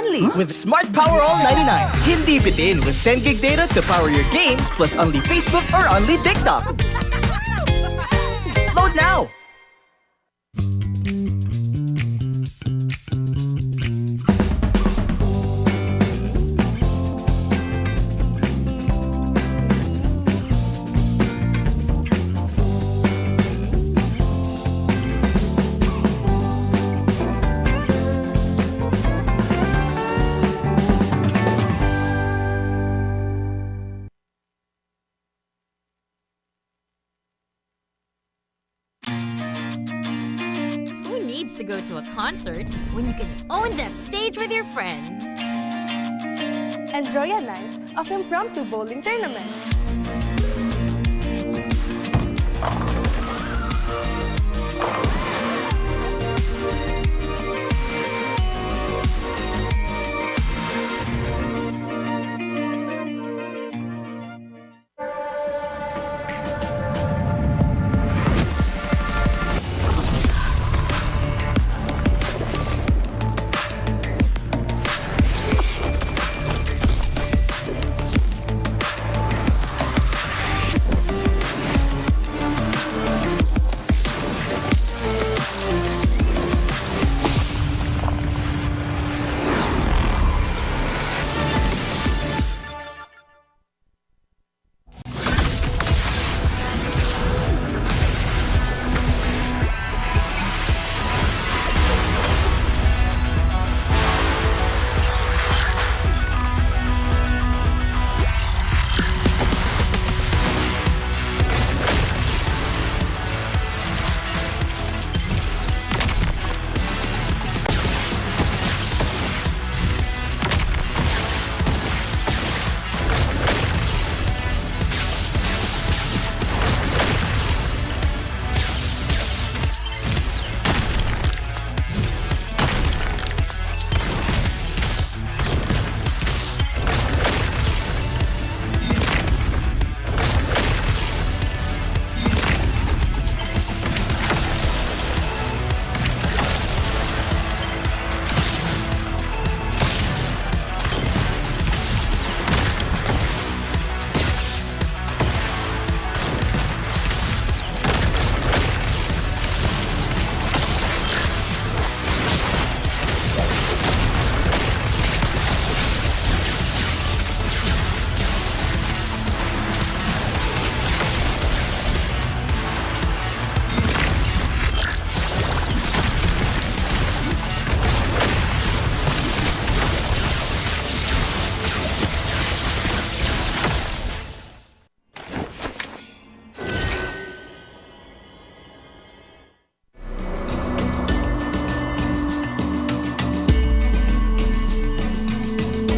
only with Smart Power All 99. Hindi bitin with 10 gig data to power your games plus only Facebook or only TikTok. Load now! To go to a concert when you can own that stage with your friends. Enjoy a night of impromptu bowling tournament.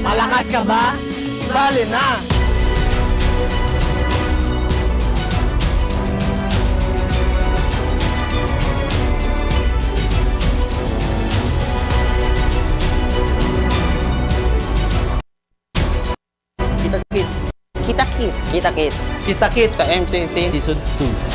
Malakas ka ba? Sali na! Kita-kits sa MCC Season 2.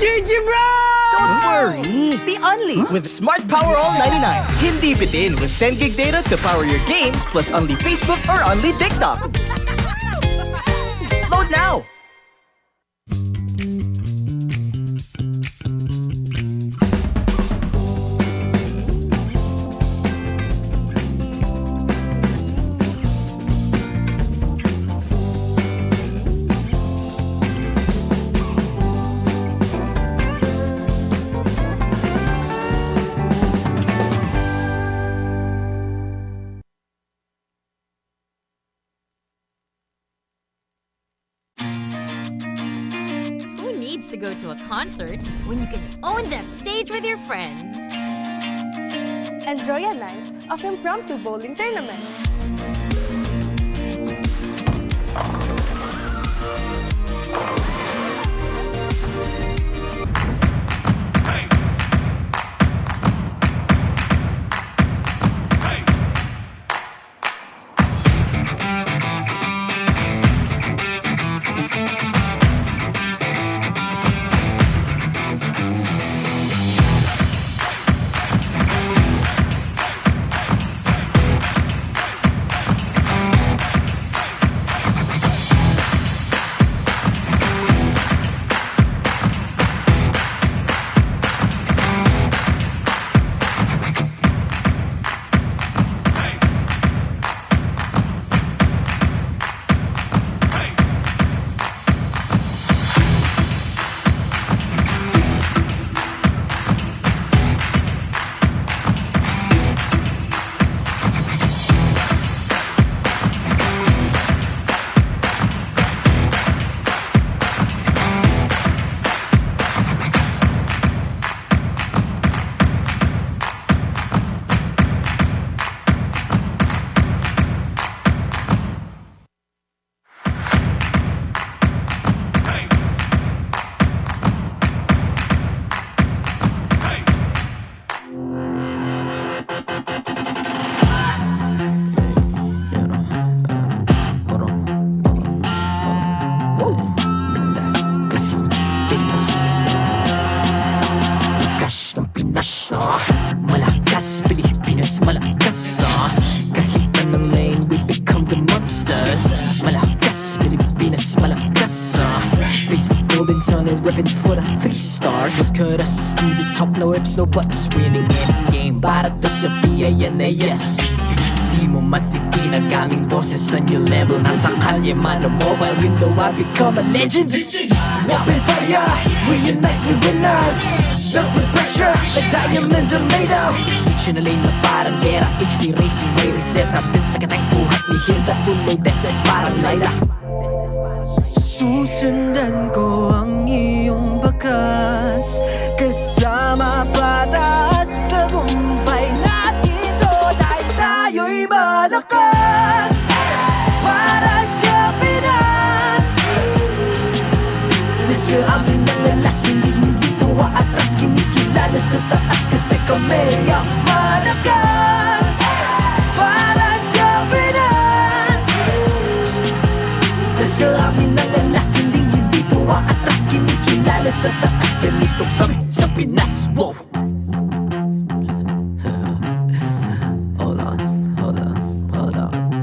GG bro! Don't worry! The only with Smart Power All 99. Hindi bitin with 10 gig data to power your games plus only Facebook or only TikTok. Load now! go to a concert when you can own that stage with your friends. Enjoy a night of impromptu bowling tournament. Malakas, Pilipinas, malakas kahit anong lane, we become the monsters. Malakas, Pilipinas, malakas face the golden sun and reppin' for the 3 stars. Look at us to the top, no ifs, no buts, winning any game para to sa PIN na yes. Di mo matitin ang aming boses sa new level. Nasa kalye man o mobile window, I become a legend. Open fire, reunite with winners. Built with pressure, the diamonds are made of. Switch in a lane na parang gera, HP racing, may reset up. Built like a tank, buhat ni Hilda, full load SS parang Lyra. Susundan ko ang iyong bakas, kasama pataas, tagumpay natin to dahil tayo'y malakas. Para sa Pinas, nasa amin ang alas, hindi tuwa atras, kinikilala sa taas kasi kami ang malakas. Para sa Pinas, nasa amin ang alas, hindi tuwa atras, kinikilala sa taas, ganito kami sa Pinas. Wow! Hold on,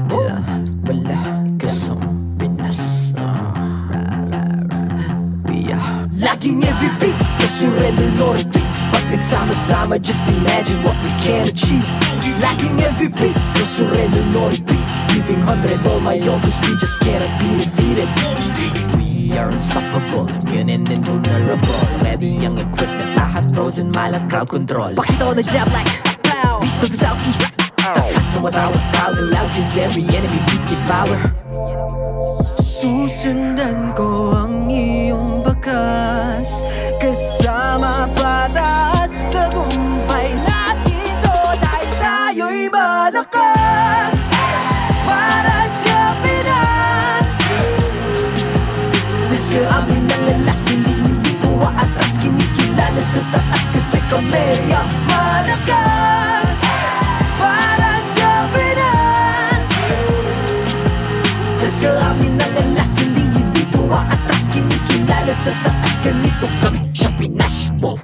yeah. Malakas ang Pinas. We are laging every beat, no surrender, no retreat. Pag nagsama-sama, just imagine what we can achieve. Lacking every beat, no surrender, no retreat. Giving 100 all my own, cause we just cannot be defeated. We are unstoppable, immune and invulnerable. Ready ang equipment, lahat frozen, malang crowd control. Pakita ko na jab like beast of the southeast. So matawag proud and loud, cause every enemy we devour. Susundan ko ang iyong bakas, kasama pataas, tagumpay natin to dahil tayo'y malakas. Para sa Pinas, nasa amin ang alas, hindi tuwa atras, kinikilala sa taas kasi kami ang malakas. Para sa Pinas, nasa amin ang alas, hindi tuwa atras, kinikilala sa taas, ganito kami sa Pinas. Wow!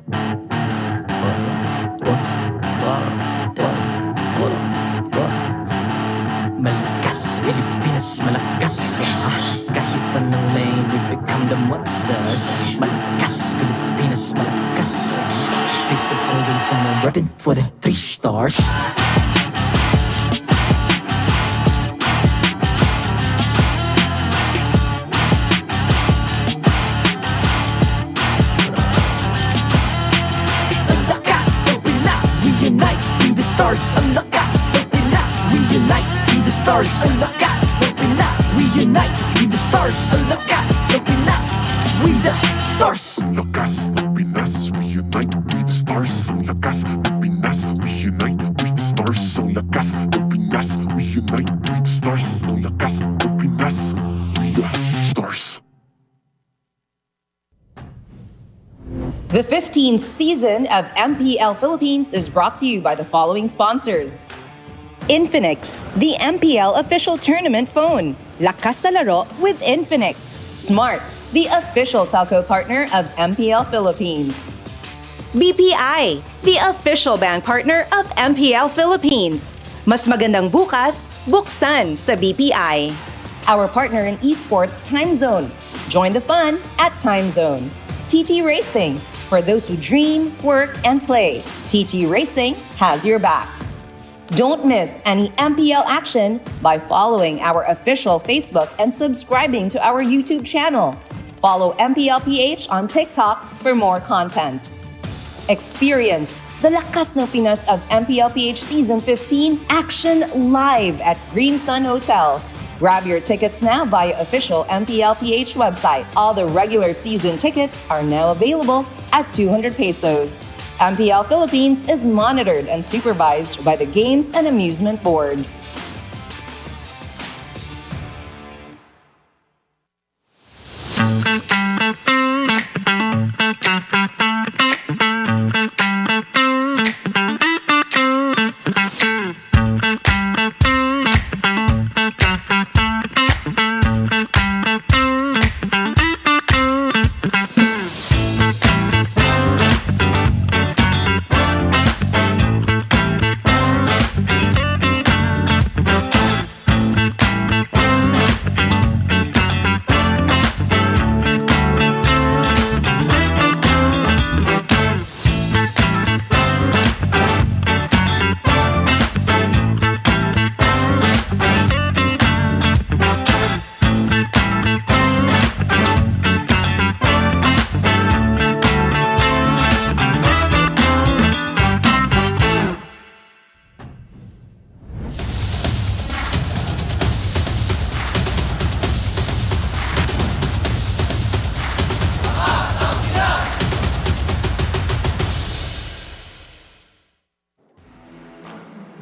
Malakas, Pilipinas, malakas kahit anong lane, we become the monsters. Malakas, Pilipinas, malakas face the golden sun and reppin' for the 3 stars. Ang lakas ng Pinas, reunite, be the stars. Ang lakas ng Pinas, reunite, be the stars. Ang lakas ng Pinas, reunite, be the stars. Ang lakas ng Pinas, we the stars. Ang lakas ng Pinas, we unite, we the stars. Ang lakas ng Pinas, we unite, we the stars. Ang lakas ng Pinas, we unite, we the stars. Ang lakas ng Pinas, we the stars. The 15th season of MPL Philippines is brought to you by the following sponsors. Infinix, the MPL official tournament phone. Lakas sa laro with Infinix. Smart, the official telco partner of MPL Philippines. BPI, the official bank partner of MPL Philippines. Mas magandang bukas, buksan sa BPI. Our partner in esports, Time Zone. Join the fun at Time Zone. TT Racing, for those who dream, work, and play. TT Racing has your back. Don't miss any MPL action by following our official Facebook and subscribing to our YouTube channel. Follow MPLPH on TikTok for more content. Experience the Lakas ng Pinas of MPLPH Season 15 action live at Green Sun Hotel. Grab your tickets now via official MPLPH website. All the regular season tickets are now available at 200 pesos. MPL Philippines is monitored and supervised by the Games and Amusement Board.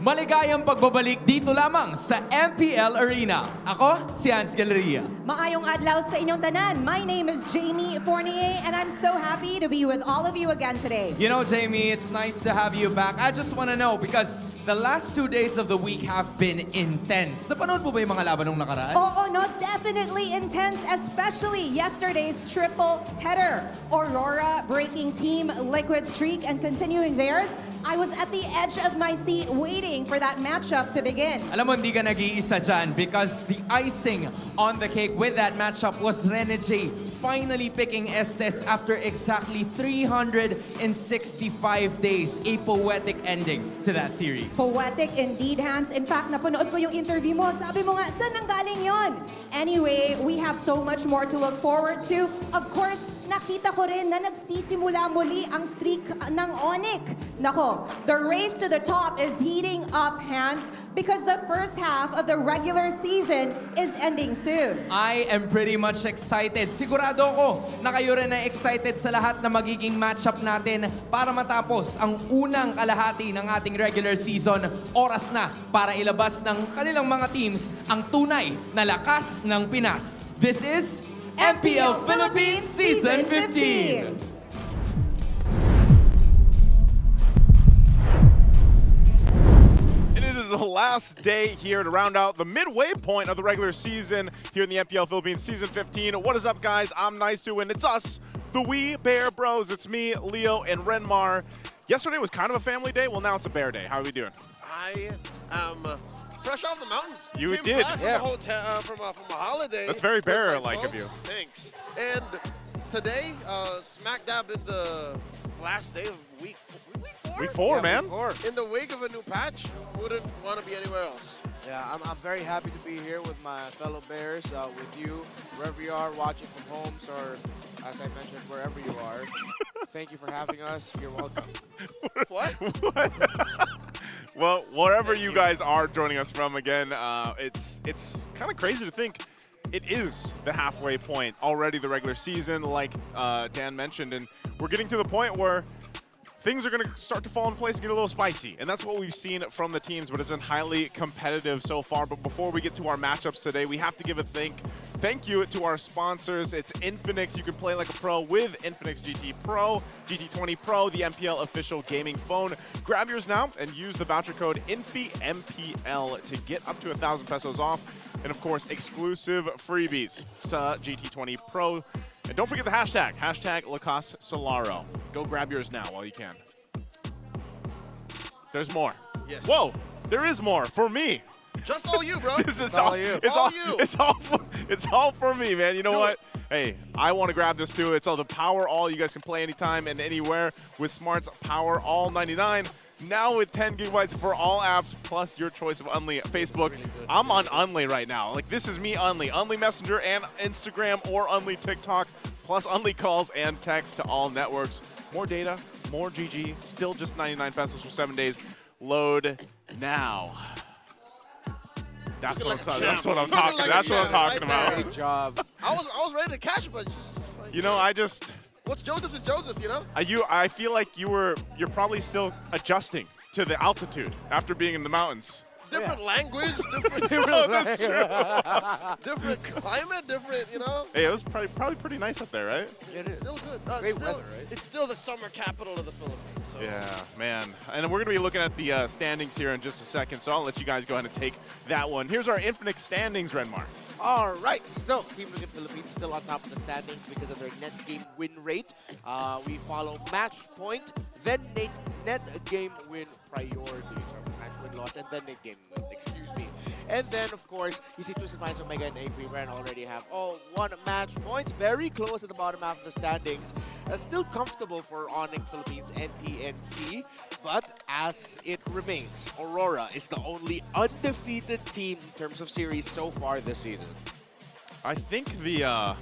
Maligayang pagbabalik dito lamang sa MPL Arena. Ako, si Hans Galleria. Maayong adlaw sa inyong tanan. My name is Jamie Fournier and I'm so happy to be with all of you again today. You know, Jamie, it's nice to have you back. I just want to know because the last 2 days of the week have been intense. Napanood mo ba yung mga laban nung nakaraan? Oo, no, definitely intense, especially yesterday's triple header. Aurora breaking team liquid streak and continuing theirs. I was at the edge of my seat waiting for that matchup to begin. Alam mo, hindi ka nag-iisa dyan because the icing on the cake with that matchup was Rene J finally picking Estes after exactly 365 days. A poetic ending to that series. Poetic indeed, Hans. In fact, napanood ko yung interview mo. Sabi mo nga, saan ang galing yon? Anyway, we have so much more to look forward to. Of course, nakita ko rin na nagsisimula muli ang streak ng Onic. Nako, the race to the top is heating up, Hans, because the first half of the regular season is ending soon. I am pretty much excited. Sigurado ko na kayo rin na excited sa lahat na magiging matchup natin para matapos ang unang kalahati ng ating regular season. Oras na para ilabas ng kanilang mga teams ang tunay na lakas ng Pinas. This is MPL Philippines Season 15. It is the last day here to round out the midway point of the regular season here in the MPL Philippines Season 15. What is up, guys? I'm Nice2, and it's us, the We Bear Bros. It's me, Leo, and Renmar. Yesterday was kind of a family day. Well, now it's a bear day. How are we doing? I am fresh off the mountains. You Came did, back yeah. From a hotel, from a holiday. That's very with my bear-like of you. folks. Thanks. And today, smack dab in the last day of week 4? Week 4, man. Week 4. In the wake of a new patch, wouldn't want to be anywhere else. Yeah, I'm very happy to be here with my fellow Bears, with you, wherever you are, watching from homes, or as I mentioned, wherever you are. Thank you for having us. You're welcome. What? Well, wherever you guys are joining us from, again, it's kind of crazy to think it is the halfway point already, the regular season, like Dan mentioned, and we're getting to the point where things are going to start to fall in place and get a little spicy. And that's what we've seen from the teams, but it's been highly competitive so far. But before we get to our matchups today, we have to give a thank you to our sponsors. It's Infinix. You can play like a pro with Infinix GT Pro, GT20 Pro, the MPL official gaming phone. Grab yours now and use the voucher code INFIMPL to get up to 1,000 pesos off. And of course, exclusive freebies. GT20 Pro. And don't forget the hashtag Lacoste Solaro. Go grab yours now while you can. There's more. Yes. Whoa, there is more for me. Just all you, bro. This is all you. It's all for me, man. You know what? Hey, I want to grab this too. It's all the Power All. You guys can play anytime and anywhere with Smart's Power All 99. Now with 10 gigabytes for all apps, plus your choice of Unli. Facebook, really I'm on Unli right now. Like, this is me Unli. Unli Messenger and Instagram or Unli TikTok, plus Unli calls and text to all networks. More data, more GG, still just 99 pesos for 7 days. Load now. That's what I'm talking about. Great job. I was ready to catch it, but it's just like, you know, I just... What's Joseph's is Joseph's, you know? I feel like you're probably still adjusting to the altitude after being in the mountains. Different language, different, that's true. different climate, different, you know? Hey, it was probably pretty nice up there, right? It is. Still good. Great weather, right? It's still the summer capital of the Philippines. So. Yeah, man. And we're going to be looking at the standings here in just a second, so I'll let you guys go ahead and take that one. Here's our Infinix standings, Renmar. All right, so Team Onic Philippines still on top of the standings because of their net game win rate. We follow match point, then net game win priority, so match win loss, and then net game win, excuse me. And then, of course, you see TWIS, Omega, and APBR already have all 1 match points, very close at the bottom half of the standings. Still comfortable for Onic Philippines and TNC, but as it remains, Aurora is the only undefeated team in terms of series so far this season. I think the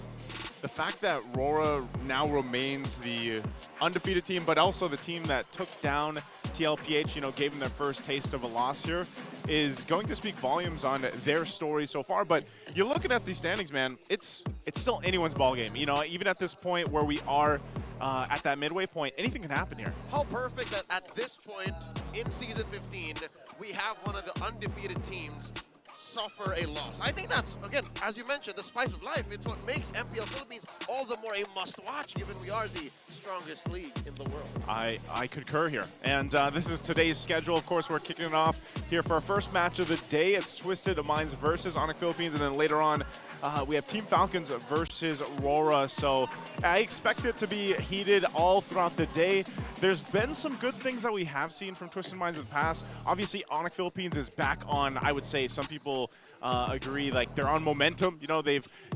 fact that RORA now remains the undefeated team, but also the team that took down TLPH, you know, gave them their first taste of a loss here, is going to speak volumes on their story so far. But you're looking at these standings, man, it's still anyone's ball game. You know, even at this point where we are at that midway point, anything can happen here. How perfect that at this point in Season 15, we have one of the undefeated teams suffer a loss. I think that's, again, as you mentioned, the spice of life. It's what makes MPL Philippines all the more a must-watch, given we are the strongest league in the world. I concur here. And this is today's schedule. Of course, we're kicking it off here for our first match of the day. It's Twisted Minds versus Onic Philippines, and then later on, we have Team Falcons versus RORA. So I expect it to be heated all throughout the day. There's been some good things that we have seen from Twisted Minds in the past. Obviously, Onic Philippines is back on, I would say, some people agree, like they're on momentum. You know,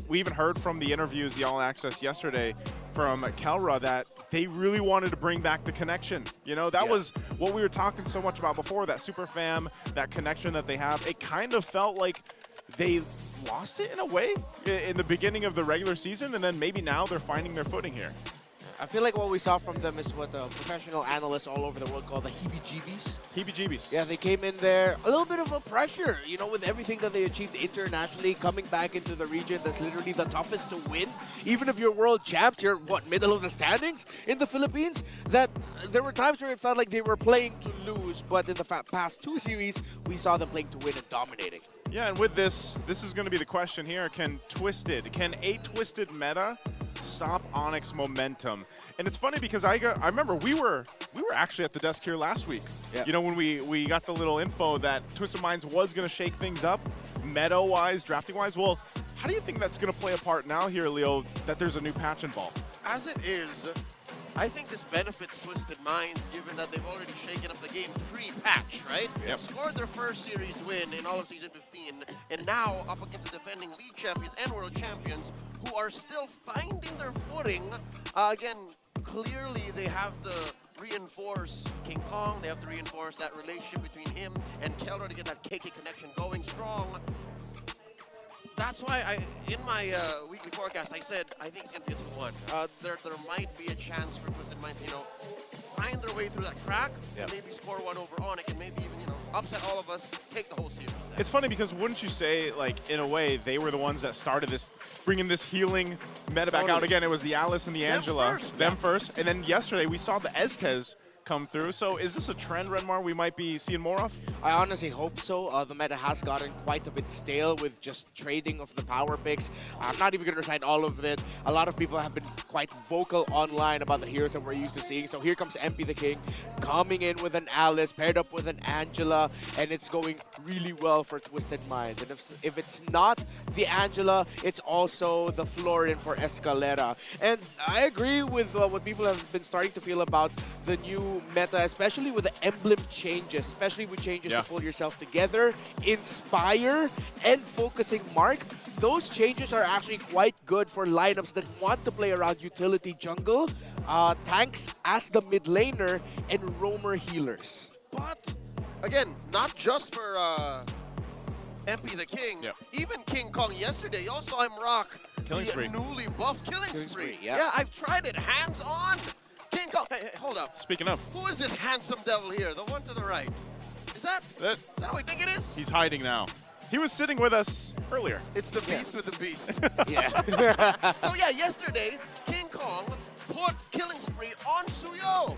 we even heard from the interviews, the All Access yesterday from Kelra, that they really wanted to bring back the connection. You know, that was what we were talking so much about before, that super fam, that connection that they have. It kind of felt like they lost it in a way in the beginning of the regular season, and then maybe now they're finding their footing here. I feel like what we saw from them is what professional analysts all over the world call the heebie-jeebies. Heebie-jeebies. Yeah, they came in there, a little bit of a pressure, you know, with everything that they achieved internationally, coming back into the region that's literally the toughest to win. Even if you're world champs, you're, what, middle of the standings in the Philippines? That there were times where it felt like they were playing to lose, but in the past 2 series, we saw them playing to win and dominating. Yeah, and with this is going to be the question here. Can a Twisted meta stop Onyx momentum? And it's funny because I remember we were actually at the desk here last week. Yep. You know, when we got the little info that Twisted Minds was going to shake things up, meta-wise, drafting-wise. Well, how do you think that's going to play a part now here, Leo, that there's a new patch involved? As it is, I think this benefits Twisted Minds, given that they've already shaken up the game pre-patch, right? Yep. Scored their first series win in all of Season 15, and now up against the defending league champions and world champions, who are still finding their footing. Again, clearly they have to reinforce King Kong, they have to reinforce that relationship between him and Kelra to get that KK connection going strong. That's why in my weekly forecast, I said I think it's going to be a 2-1. There might be a chance for Twisted Minds, you know, find their way through that crack, and maybe score one over Onic, and maybe even, you know, upset all of us, take the whole series. It's funny because wouldn't you say, like, in a way, they were the ones that started this, bringing this healing meta back out again. It was the Alice and the Angela. Them first. And then yesterday we saw the Estes come through. So is this a trend, Renmar, we might be seeing more of? I honestly hope so. The meta has gotten quite a bit stale with just trading of the power picks. I'm not even going to recite all of it. A lot of people have been quite vocal online about the heroes that we're used to seeing. So here comes MP the King coming in with an Alice paired up with an Angela, and it's going really well for Twisted Minds. And if it's not the Angela, it's also the Florin for Escalera. And I agree with what people have been starting to feel about the new meta, especially with the emblem changes, especially with changes to pull yourself together, inspire, and focusing mark. Those changes are actually quite good for lineups that want to play around utility jungle, tanks as the mid laner, and roamer healers. But, again, not just for MP the King, even King Kong yesterday, you all saw him rock the newly buffed Killing Spree. Yeah, I've tried it, hands-on. King Kong, hey, hold up. Speaking of. Who is this handsome devil here, the one to the right? Is that how I think it is? He's hiding now. He was sitting with us earlier. It's the beast with the beast. So yeah, yesterday, King Kong put Killing Spree on Suyo.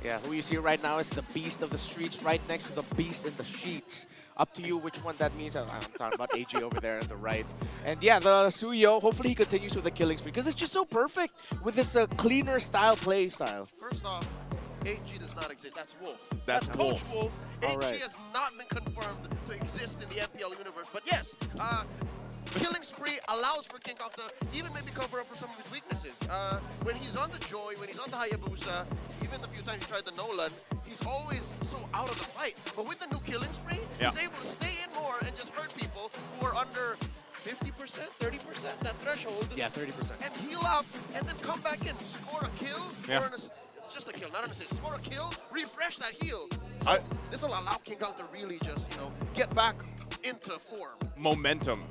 Yeah, who you see right now is the beast of the streets right next to the beast in the sheets. Up to you which one that means. I'm talking about AG over there on the right. And yeah, the Suyo, hopefully he continues with the Killing Spree because it's just so perfect with this cleaner style play style. First off, AG does not exist. That's Wolf. That's Coach Wolf. AG right. has not been confirmed to exist in the MPL universe. But yes, Killing Spree allows for King Kong to even maybe cover up for some of his weaknesses. When he's on the Joy, when he's on the Hayabusa, even the few times he tried the Nolan, he's always so out of the fight. But with the new Killing Spree, he's able to stay in more and just hurt people who are under 50%, 30%, that threshold. Yeah, 30%. And heal up, and then come back in, score a kill, or just a kill, not an assist. Score a kill, refresh that heal. So this will allow King Kong to really just, you know, get back into form. Momentum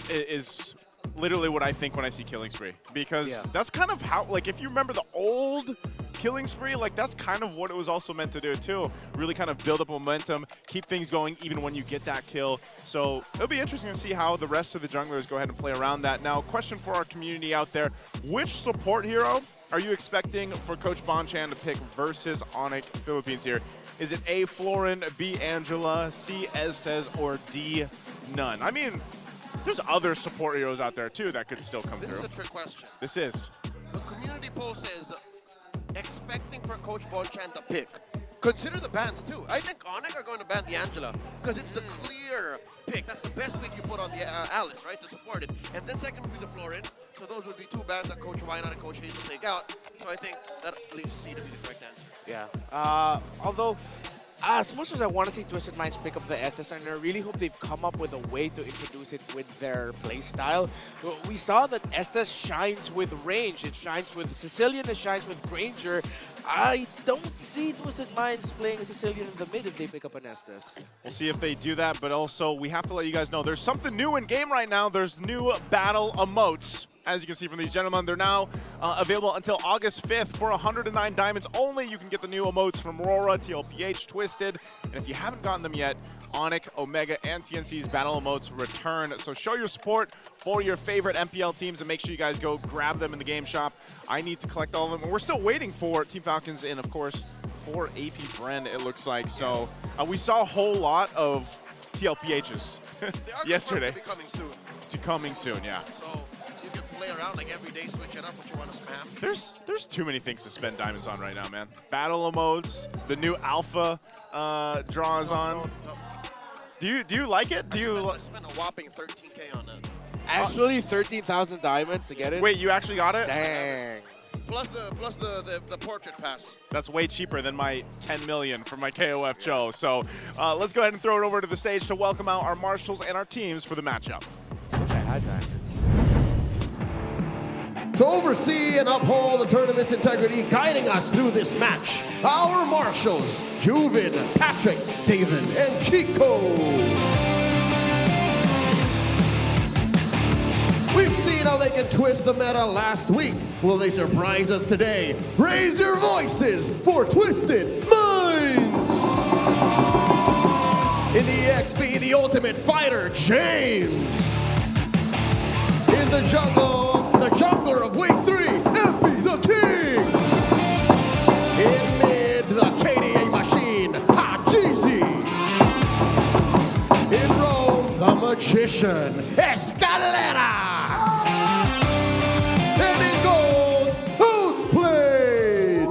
is literally what I think when I see Killing Spree, because that's kind of how, like, if you remember the old Killing Spree, like, that's kind of what it was also meant to do too. Really kind of build up momentum, keep things going even when you get that kill. So it'll be interesting to see how the rest of the junglers go ahead and play around that. Now, question for our community out there, which support hero are you expecting for Coach Bonchan to pick versus Onic Philippines here? Is it A, Florin, B, Angela, C, Estes, or D, none? I mean, there's other support heroes out there too that could still come through. This is a trick question. This is. The community poll says, expecting for Coach Bonchan to pick. Consider the bans too. I think Onic are going to ban the Angela because it's the clear pick. That's the best pick you put on the Alice, right, to support it. And then second would be the Florin. So those would be two bans that Coach Wynot and Coach Hayes will take out. So I think that leaves C to be the correct answer. Yeah. Although, as much as I want to see Twisted Minds pick up the SS, and I really hope they've come up with a way to introduce it with their playstyle. We saw that Estes shines with range. It shines with Sicilian, it shines with Granger. I don't see Twisted Minds playing a Sicilian in the mid if they pick up an Estes. We'll see if they do that, but also we have to let you guys know there's something new in game right now. There's new battle emotes. As you can see from these gentlemen, they're now available until August 5th for 109 diamonds only. You can get the new emotes from RORA, TLPH, Twisted, and if you haven't gotten them yet, Onic, Omega, and TNC's battle emotes return. So show your support for your favorite MPL teams and make sure you guys go grab them in the game shop. I need to collect all of them, and we're still waiting for Team Falcons and, of course, for AP Bren, it looks like. So we saw a whole lot of TLPHs yesterday. They are coming soon. Coming soon, yeah. So you can play around like every day, switch it up what you want to spam. There's too many things to spend diamonds on right now, man. Battle emotes, the new alpha draws on. No. Do you like it? I spent a whopping 13K on it. Actually, 13,000 diamonds to get it? Wait, you actually got it? Dang. Plus the portrait pass. That's way cheaper than my 10 million from my KOF Joe. So let's go ahead and throw it over to the stage to welcome out our marshals and our teams for the matchup. I had diamonds. To oversee and uphold the tournament's integrity, guiding us through this match, our marshals, Juvin, Patrick, David, and Chico. We've seen how they can twist the meta last week, will they surprise us today? Raise your voices for Twisted Minds! In the EXP, the Ultimate Fighter, James! In the jungle, the jungler of week 3, MP the King! In mid, the KDA machine, Hajizi! In Rome, the magician, Escalera! And in gold, Outplayed!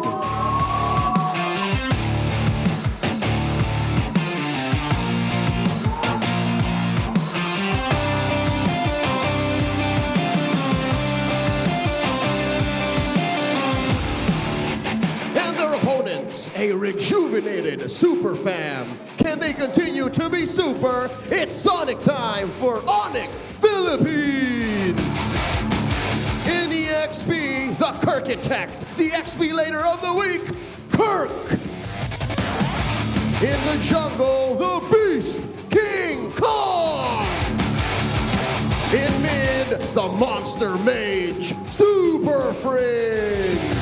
And their opponents, a rejuvenated super fam. Can they continue to be super? It's Sonic time for Onic Philippines! In EXP, the Kirkitect, the XP later of the week, Kirk! In the jungle, the Beast, King Kong! In mid, the Monster Mage, Super Friends!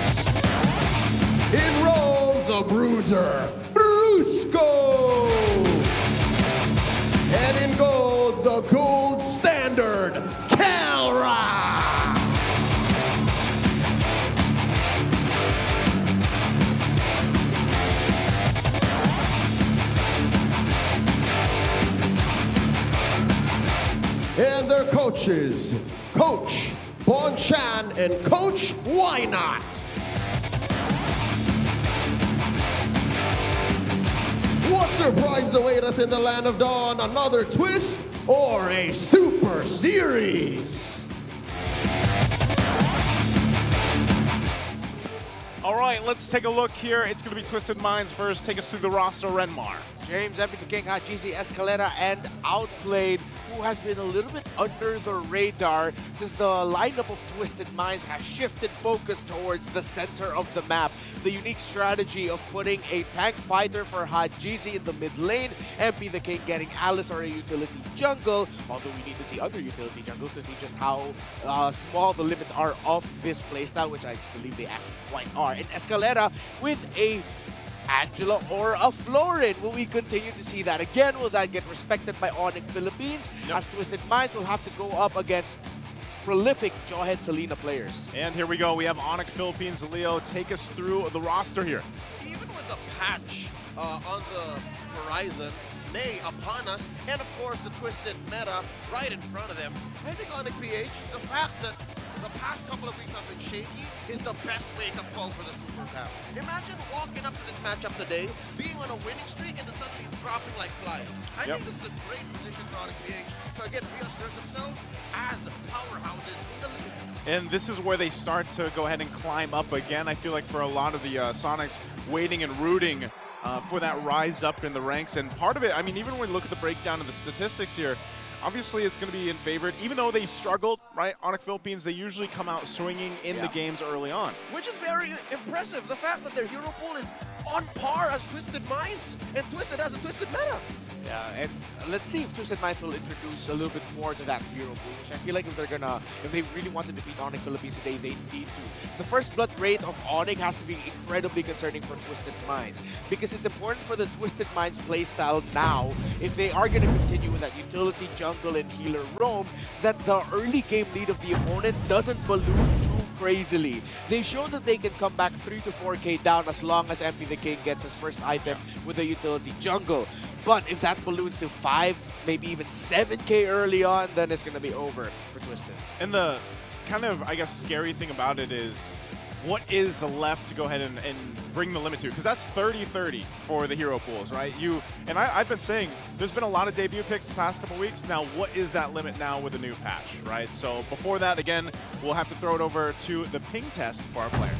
In Rome, the Bruiser, Brusco! And in gold, the gold standard, Calra! And their coaches, Coach Bon Chan and Coach Why Not? What surprises await us in the land of dawn? Another twist or a super series? All right, let's take a look here. It's going to be Twisted Minds first. Take us through the roster, Renmar. James, MP the King, Hajizi, Escalera, and Outplayed, who has been a little bit under the radar since the lineup of Twisted Minds has shifted focus towards the center of the map. The unique strategy of putting a tank fighter for Hajizi in the mid lane, MP the King getting Alice or a utility jungle, although we need to see other utility jungles to see just how small the limits are of this playstyle, which I believe they actually quite are. And Escalera with a Angela or a Florin. Will we continue to see that again? Will that get respected by Onic Philippines? Yep. As Twisted Minds will have to go up against prolific Jawhead Selena players. And here we go. We have Onic Philippines. Leo, take us through the roster here. Even with the patch on the horizon, nay, upon us, and of course the Twisted meta right in front of them, I think Onic PH, the fact that the past couple of weeks have been shaky is the best wake-up call for the Super Fam. Imagine walking up to this matchup today, being on a winning streak, and then suddenly dropping like flies. I think this is a great position for Onic PH to again reassert themselves as powerhouses in the league. And this is where they start to go ahead and climb up again. I feel like for a lot of the Sonics waiting and rooting for that rise up in the ranks. And part of it, I mean, even when we look at the breakdown of the statistics here, obviously it's going to be in favor. Even though they've struggled, right, Onic Philippines, they usually come out swinging in the games early on. Which is very impressive. The fact that their hero pool is on par as Twisted Minds, and Twisted has a Twisted meta. Yeah, and let's see if Twisted Minds will introduce a little bit more to that hero pool, which I feel like if they really want to defeat Onic Philippines today, they need to. The first blood rate of Onic has to be incredibly concerning for Twisted Minds, because it's important for the Twisted Minds playstyle now, if they are going to continue with that utility jungle and healer roam, that the early game lead of the opponent doesn't balloon too crazily. They've shown that they can come back 3 to 4k down as long as MP the King gets his first item with a utility jungle. But if that balloons to 5, maybe even 7k early on, then it's going to be over for Twisted. And the kind of, I guess, scary thing about it is what is left to go ahead and bring the limit to? Because that's 30-30 for the hero pools, right? I've been saying there's been a lot of debut picks the past couple weeks. Now, what is that limit now with the new patch, right? So before that, again, we'll have to throw it over to the ping test for our players.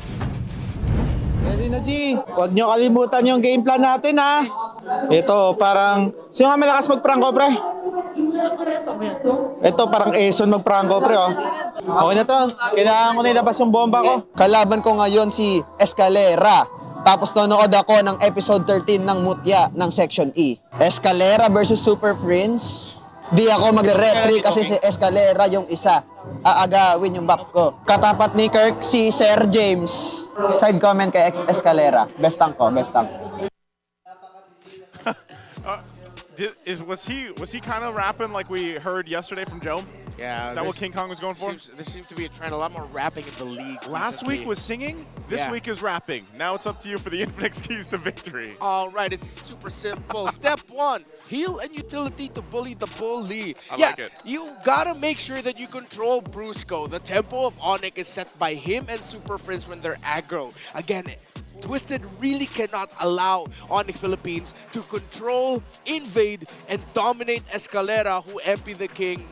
Ready na, G. Huwag nyo kalimutan yung game plan natin, ha? Ito, parang... Sino nga malakas mag-prangko, pre? Ito, parang Eson mag-prangko, pre, oh. Okay na to. Kailangan ko na ilabas yung bomba ko. Kalaban ko ngayon si Escalera. Tapos nanonood ako ng episode 13 ng Mutya ng Section E. Escalera versus Super Friends. Di ako magre-retry kasi si Escalera yung isa. aagawin yung bap ko. Katapat ni Kirk, si Sir James. Side comment kay Escalera. Best tank ko, best tank. Was he kind of rapping like we heard yesterday from Joe? Yeah. Is that what King Kong was going for? There seems to be a trend, a lot more rapping in the league. Last recently. week was singing. This week is rapping. Now it's up to you for the Infinix keys to victory. All right, it's super simple. Step 1, heal and utility to bully the bully. I like it. You gotta make sure that you control Brusco. The tempo of Onic is set by him and Super Friends when they're aggro. Again, Twisted really cannot allow Onic Philippines to control, invade, and dominate Escalera, who MP the King.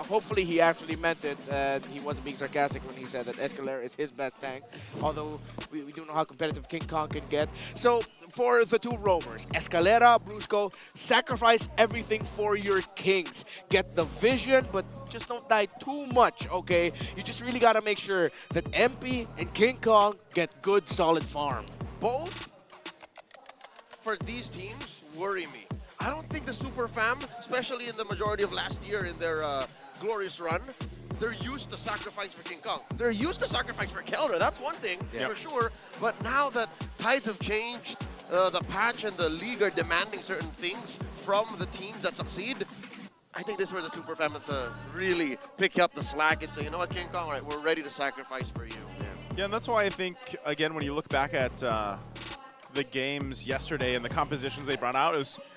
Hopefully he actually meant it, and he wasn't being sarcastic when he said that Escalera is his best tank, although we do know how competitive King Kong can get. So for the two roamers, Escalera, Brusco, sacrifice everything for your kings. Get the vision, but just don't die too much, okay? You just really gotta make sure that MP and King Kong get good, solid farm. Both, for these teams, worry me. I don't think the Super Fam, especially in the majority of last year in their glorious run, they're used to sacrifice for King Kong. They're used to sacrifice for Keldor, that's one thing, for sure. But now that tides have changed, the patch and the league are demanding certain things from the teams that succeed, I think this is where the Super Fam have to really pick up the slack and say, you know what, King Kong, all right, we're ready to sacrifice for you. Yeah, and that's why I think, again, when you look back at the games yesterday and the compositions they brought out,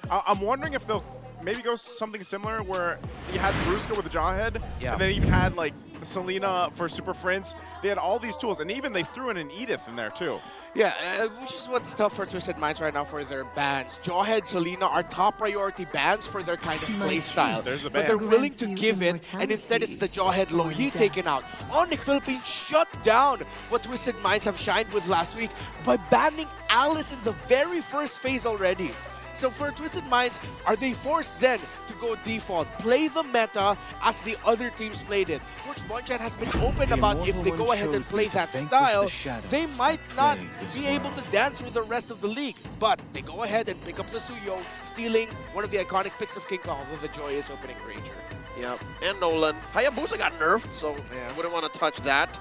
I'm wondering if they'll maybe go something similar where you had Brusco with the Jawhead, and they even had like Selena for Super Friends. They had all these tools, and even they threw in an Edith in there too. Yeah, which is what's tough for Twisted Minds right now for their bans. Jawhead, Selena are top priority bans for their kind of playstyle. But they're willing to give it, and instead it's the Jawhead Low Yi taken out. Onic Philippines shut down what Twisted Minds have shined with last week by banning Alice in the very first phase already. So for Twisted Minds, are they forced then to go default, play the meta as the other teams played it? Coach Bonchan has been open about if they go ahead and play that style, they might not be able to dance with the rest of the league. But they go ahead and pick up the Suyo, stealing one of the iconic picks of King Kong with the Joyous opening Ranger. Yep, and Nolan. Hayabusa got nerfed, so wouldn't want to touch that.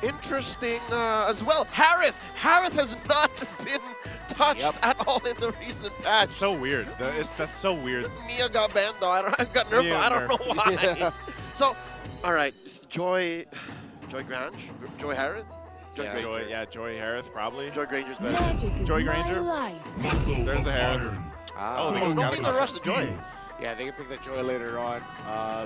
Interesting as well. Harith has not been touched at all in the recent patch. It's so weird. That's so weird. Mia got banned though. I got nerfed, but I don't know why. So, all right, Joy Grange, Joy Harith. Joy Harith probably. Joy Granger's better. Joy Granger. There's the Harith. Oh, don't think the rest of Joy. Yeah, they can pick that Joy later on.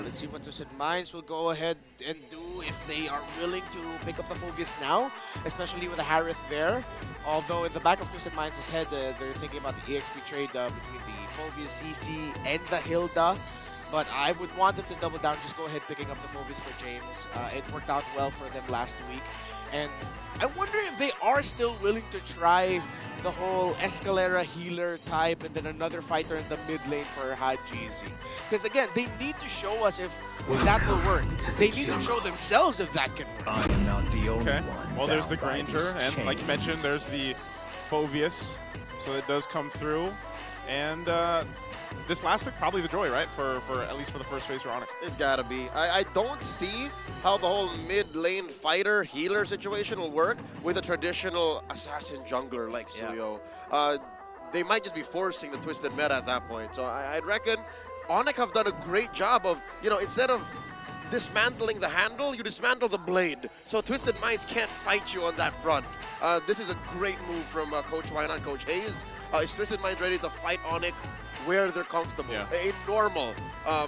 Let's see what Twisted Minds will go ahead and do if they are willing to pick up the Phobius now, especially with the Harith there. Although in the back of Twisted Minds' head, they're thinking about the EXP trade between the Phobius CC and the Hilda. But I would want them to double down, just go ahead picking up the Phobius for James. It worked out well for them last week. And I wonder if they are still willing to try the whole Escalera healer type and then another fighter in the mid lane for Hajizi. Because again, they need to show us if that will work. They need to show themselves if that can work. I am not the only one. Well, there's the Granger, and like you mentioned, there's the Phobius, so it does come through. And this last pick, probably the Joy, right? For at least for the first phase for Onyx. It's gotta be. I don't see how the whole mid-lane fighter healer situation will work with a traditional assassin jungler like Suyo. They might just be forcing the twisted meta at that point. So I'd reckon Onyx have done a great job of, instead of dismantling the handle, you dismantle the blade. So Twisted Minds can't fight you on that front. This is a great move from Coach Wynot, Coach Hayes. Is Twisted Minds ready to fight Onyx where they're comfortable? A normal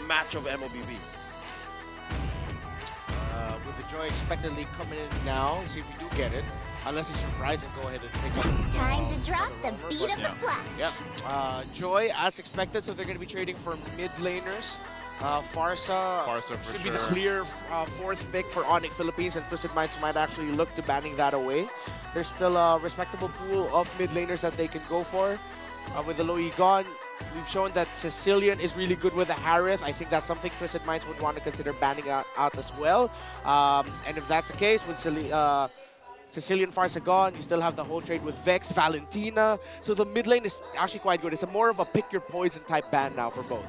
match of MLBB. With the Joy expectedly coming in now, see if we do get it. Unless he's surprised and go ahead and pick up. Time to drop the beat of the flash. Yep. Joy, as expected, so they're going to be trading for mid laners. Farsa should be the clear fourth pick for Onic Philippines, and Twisted Minds might actually look to banning that away. There's still a respectable pool of mid laners that they can go for. With the Loyi gone, we've shown that Sicilian is really good with the Harith. I think that's something Twisted Minds would want to consider banning out as well. And if that's the case, with Sicilian Farsa gone, you still have the whole trade with Vex, Valentina. So the mid lane is actually quite good. It's more of a pick your poison type ban now for both.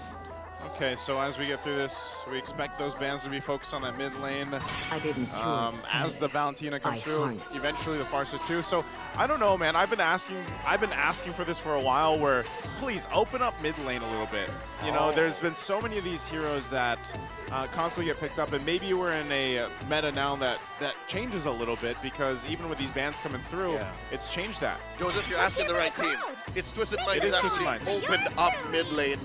Okay, so as we get through this, we expect those bans to be focused on that mid lane. I didn't As the Valentina comes I through, harness. eventually the Farsa too. So I don't know, man. I've been asking for this for a while. Where please open up mid lane a little bit. You know, there's been so many of these heroes that constantly get picked up, and maybe we're in a meta now that changes a little bit because even with these bans coming through, it's changed that. Joseph, you're asking the right team. It's Twisted Minds It is that Twisted actually Minds. opened up mid lane.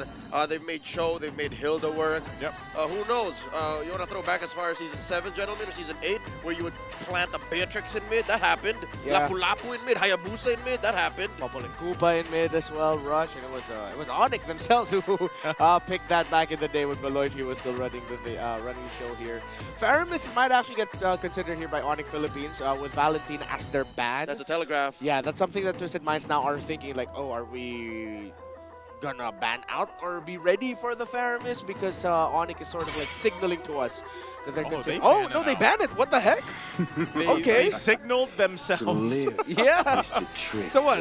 They've made Cho, they've made Hilda work. Yep. Who knows? You want to throw back as far as Season 7, gentlemen, or Season 8, where you would plant a Beatrix in mid? That happened. Yeah. Lapu-Lapu in mid, Hayabusa in mid? That happened. Popol and Koopa in mid as well, Rush, and it was Onic themselves who picked that back in the day when Beloiti was still running the show here. Faramis might actually get considered here by Onic Philippines with Valentina as their ban. That's a telegraph. Yeah, that's something that Twisted Minds now are thinking like, oh, are we gonna ban out or be ready for the Faramis? Because Onic is sort of like signaling to us that they're considering. Oh, no, they banned it. What the heck? They signaled themselves. Yeah. So what?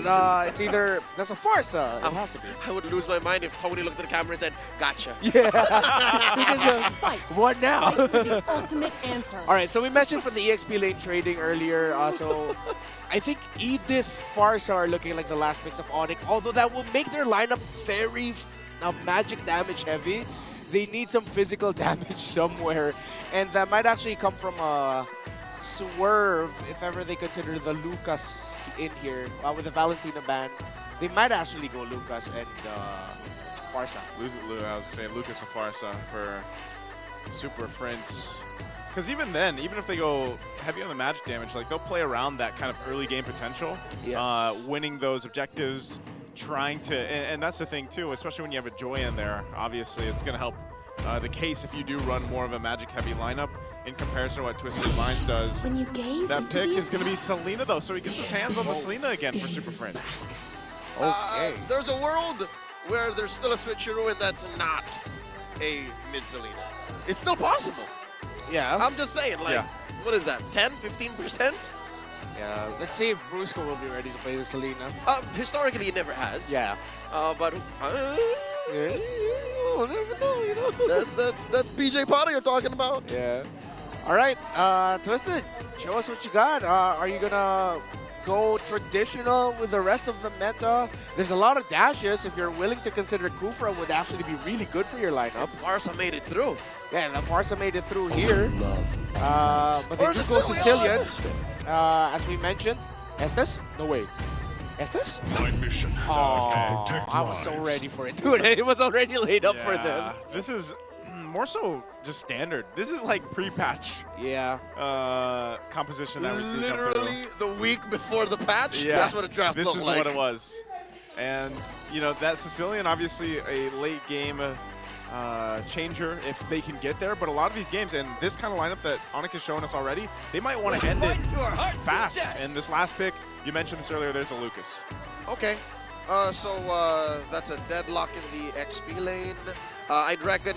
It's either that's a farce. It has to be. I would lose my mind if Tony looked at the camera and said, "Gotcha." Yeah. What now? The ultimate answer. All right. So we mentioned for the EXP lane trading earlier. So I think Edith, Farsa are looking like the last picks of Onic. Although that will make their lineup very magic damage heavy. They need some physical damage somewhere, and that might actually come from a Swerve if ever they consider the Lucas in here with the Valentina ban. They might actually go Lucas and Farsa. I was saying Lucas and Farsa for Super Friends. Because even then, even if they go heavy on the magic damage, like they'll play around that kind of early game potential, winning those objectives, trying to, and that's the thing too, especially when you have a Joy in there. Obviously, it's going to help the case if you do run more of a magic heavy lineup in comparison to what Twisted Minds does. When you gaze That into pick the is going to be Selena though, so he gets his hands on the Selena again for Super Friends. Okay. There's a world where there's still a switcheroo and that's not a mid Selena. It's still possible. Yeah. I'm just saying, like, what is that, 10, 15%? Yeah, let's see if Brusco will be ready to play the Selena. Historically, he never has. Yeah. But we'll never know, you know. That's BJ Potter you're talking about. Yeah. All right, Twisted, show us what you got. Are you gonna go traditional with the rest of the meta? There's a lot of dashes. If you're willing to consider Kufra, would actually be really good for your lineup. Farsa made it through. Yeah, the Farsa made it through here. But they do go Sicilian. As we mentioned, Estes? No way. Estes? My mission Oh, I was so ready for it, dude. It was already laid up for them. This is more so just standard. This is like pre-patch. Yeah. Composition that we see. Literally the week before the patch. Yeah. That's what a draft This looked is like. what it was. And you know that Sicilian, obviously a late game changer if they can get there. But a lot of these games and this kind of lineup that Onic has shown us already, they might want to end it fast. And this last pick, you mentioned this earlier. There's a Lucas. Okay. So that's a deadlock in the XP lane. I'd reckon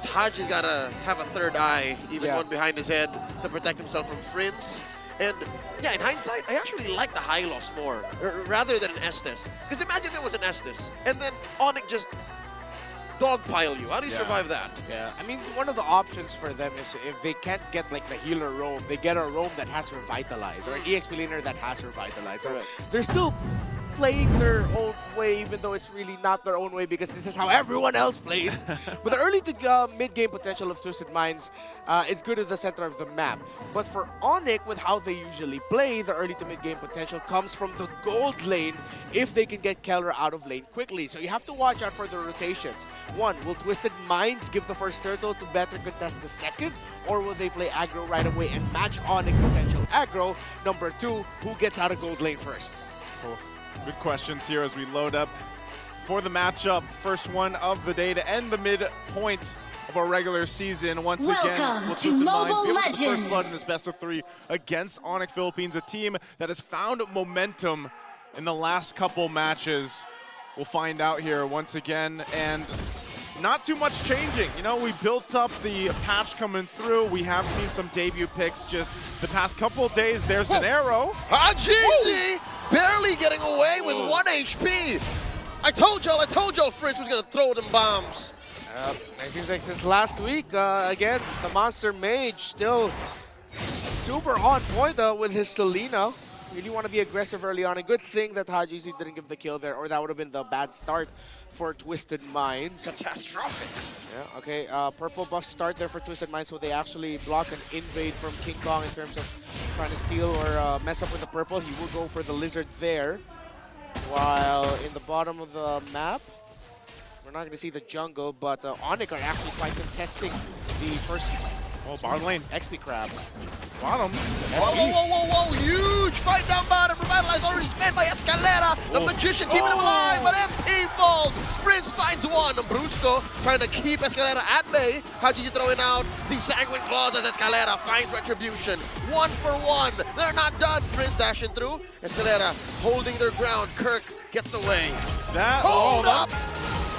Taj has got to have a third eye, even one behind his head, to protect himself from Friends. And yeah, in hindsight, I actually like the Hylos more, rather than an Estes. Because imagine if it was an Estes, and then Onic just dogpile you. How do you survive that? Yeah, I mean, one of the options for them is if they can't get like the healer roam, they get a roam that has Revitalize, or an EXP laner that has Revitalize. So they're still playing their own way, even though it's really not their own way because this is how everyone else plays. But the early to mid-game potential of Twisted Minds is good at the center of the map. But for Onic, with how they usually play, the early to mid-game potential comes from the gold lane if they can get Keller out of lane quickly. So you have to watch out for the rotations. One, will Twisted Minds give the first turtle to better contest the second? Or will they play aggro right away and match Onic's potential aggro? Number two, who gets out of gold lane first? Cool. Good questions here as we load up for the matchup. First one of the day to end the midpoint of our regular season. Once again, to Mobile Legends. First Legends. blood in this best of 3 against Onic Philippines, a team that has found momentum in the last couple matches. We'll find out here once again, and not too much changing. You know, we built up the patch coming through. We have seen some debut picks just the past couple of days. There's an arrow. Hajizi barely getting away with 1 HP. I told y'all Fritz was gonna throw them bombs. It seems like since last week, again, the Monster Mage still super on point with his Selena. Really want to be aggressive early on. A good thing that Hajizi didn't give the kill there, or that would have been the bad start for Twisted Minds. Catastrophic. Yeah, okay, purple buff start there for Twisted Minds, so they actually block an invade from King Kong in terms of trying to steal or mess up with the purple. He will go for the lizard there. While in the bottom of the map, we're not going to see the jungle, but Onic are actually quite contesting the first bottom lane. XP crab. Bottom. Whoa. Huge fight down bottom. Revitalize already spent by Escalera. The Magician keeping him alive, but MP falls. Prince finds one. Brusco trying to keep Escalera at bay. Haji throwing out the Sanguine Claws as Escalera finds retribution. 1 for 1. They're not done. Prince dashing through. Escalera holding their ground. Kirk gets away. Hold up.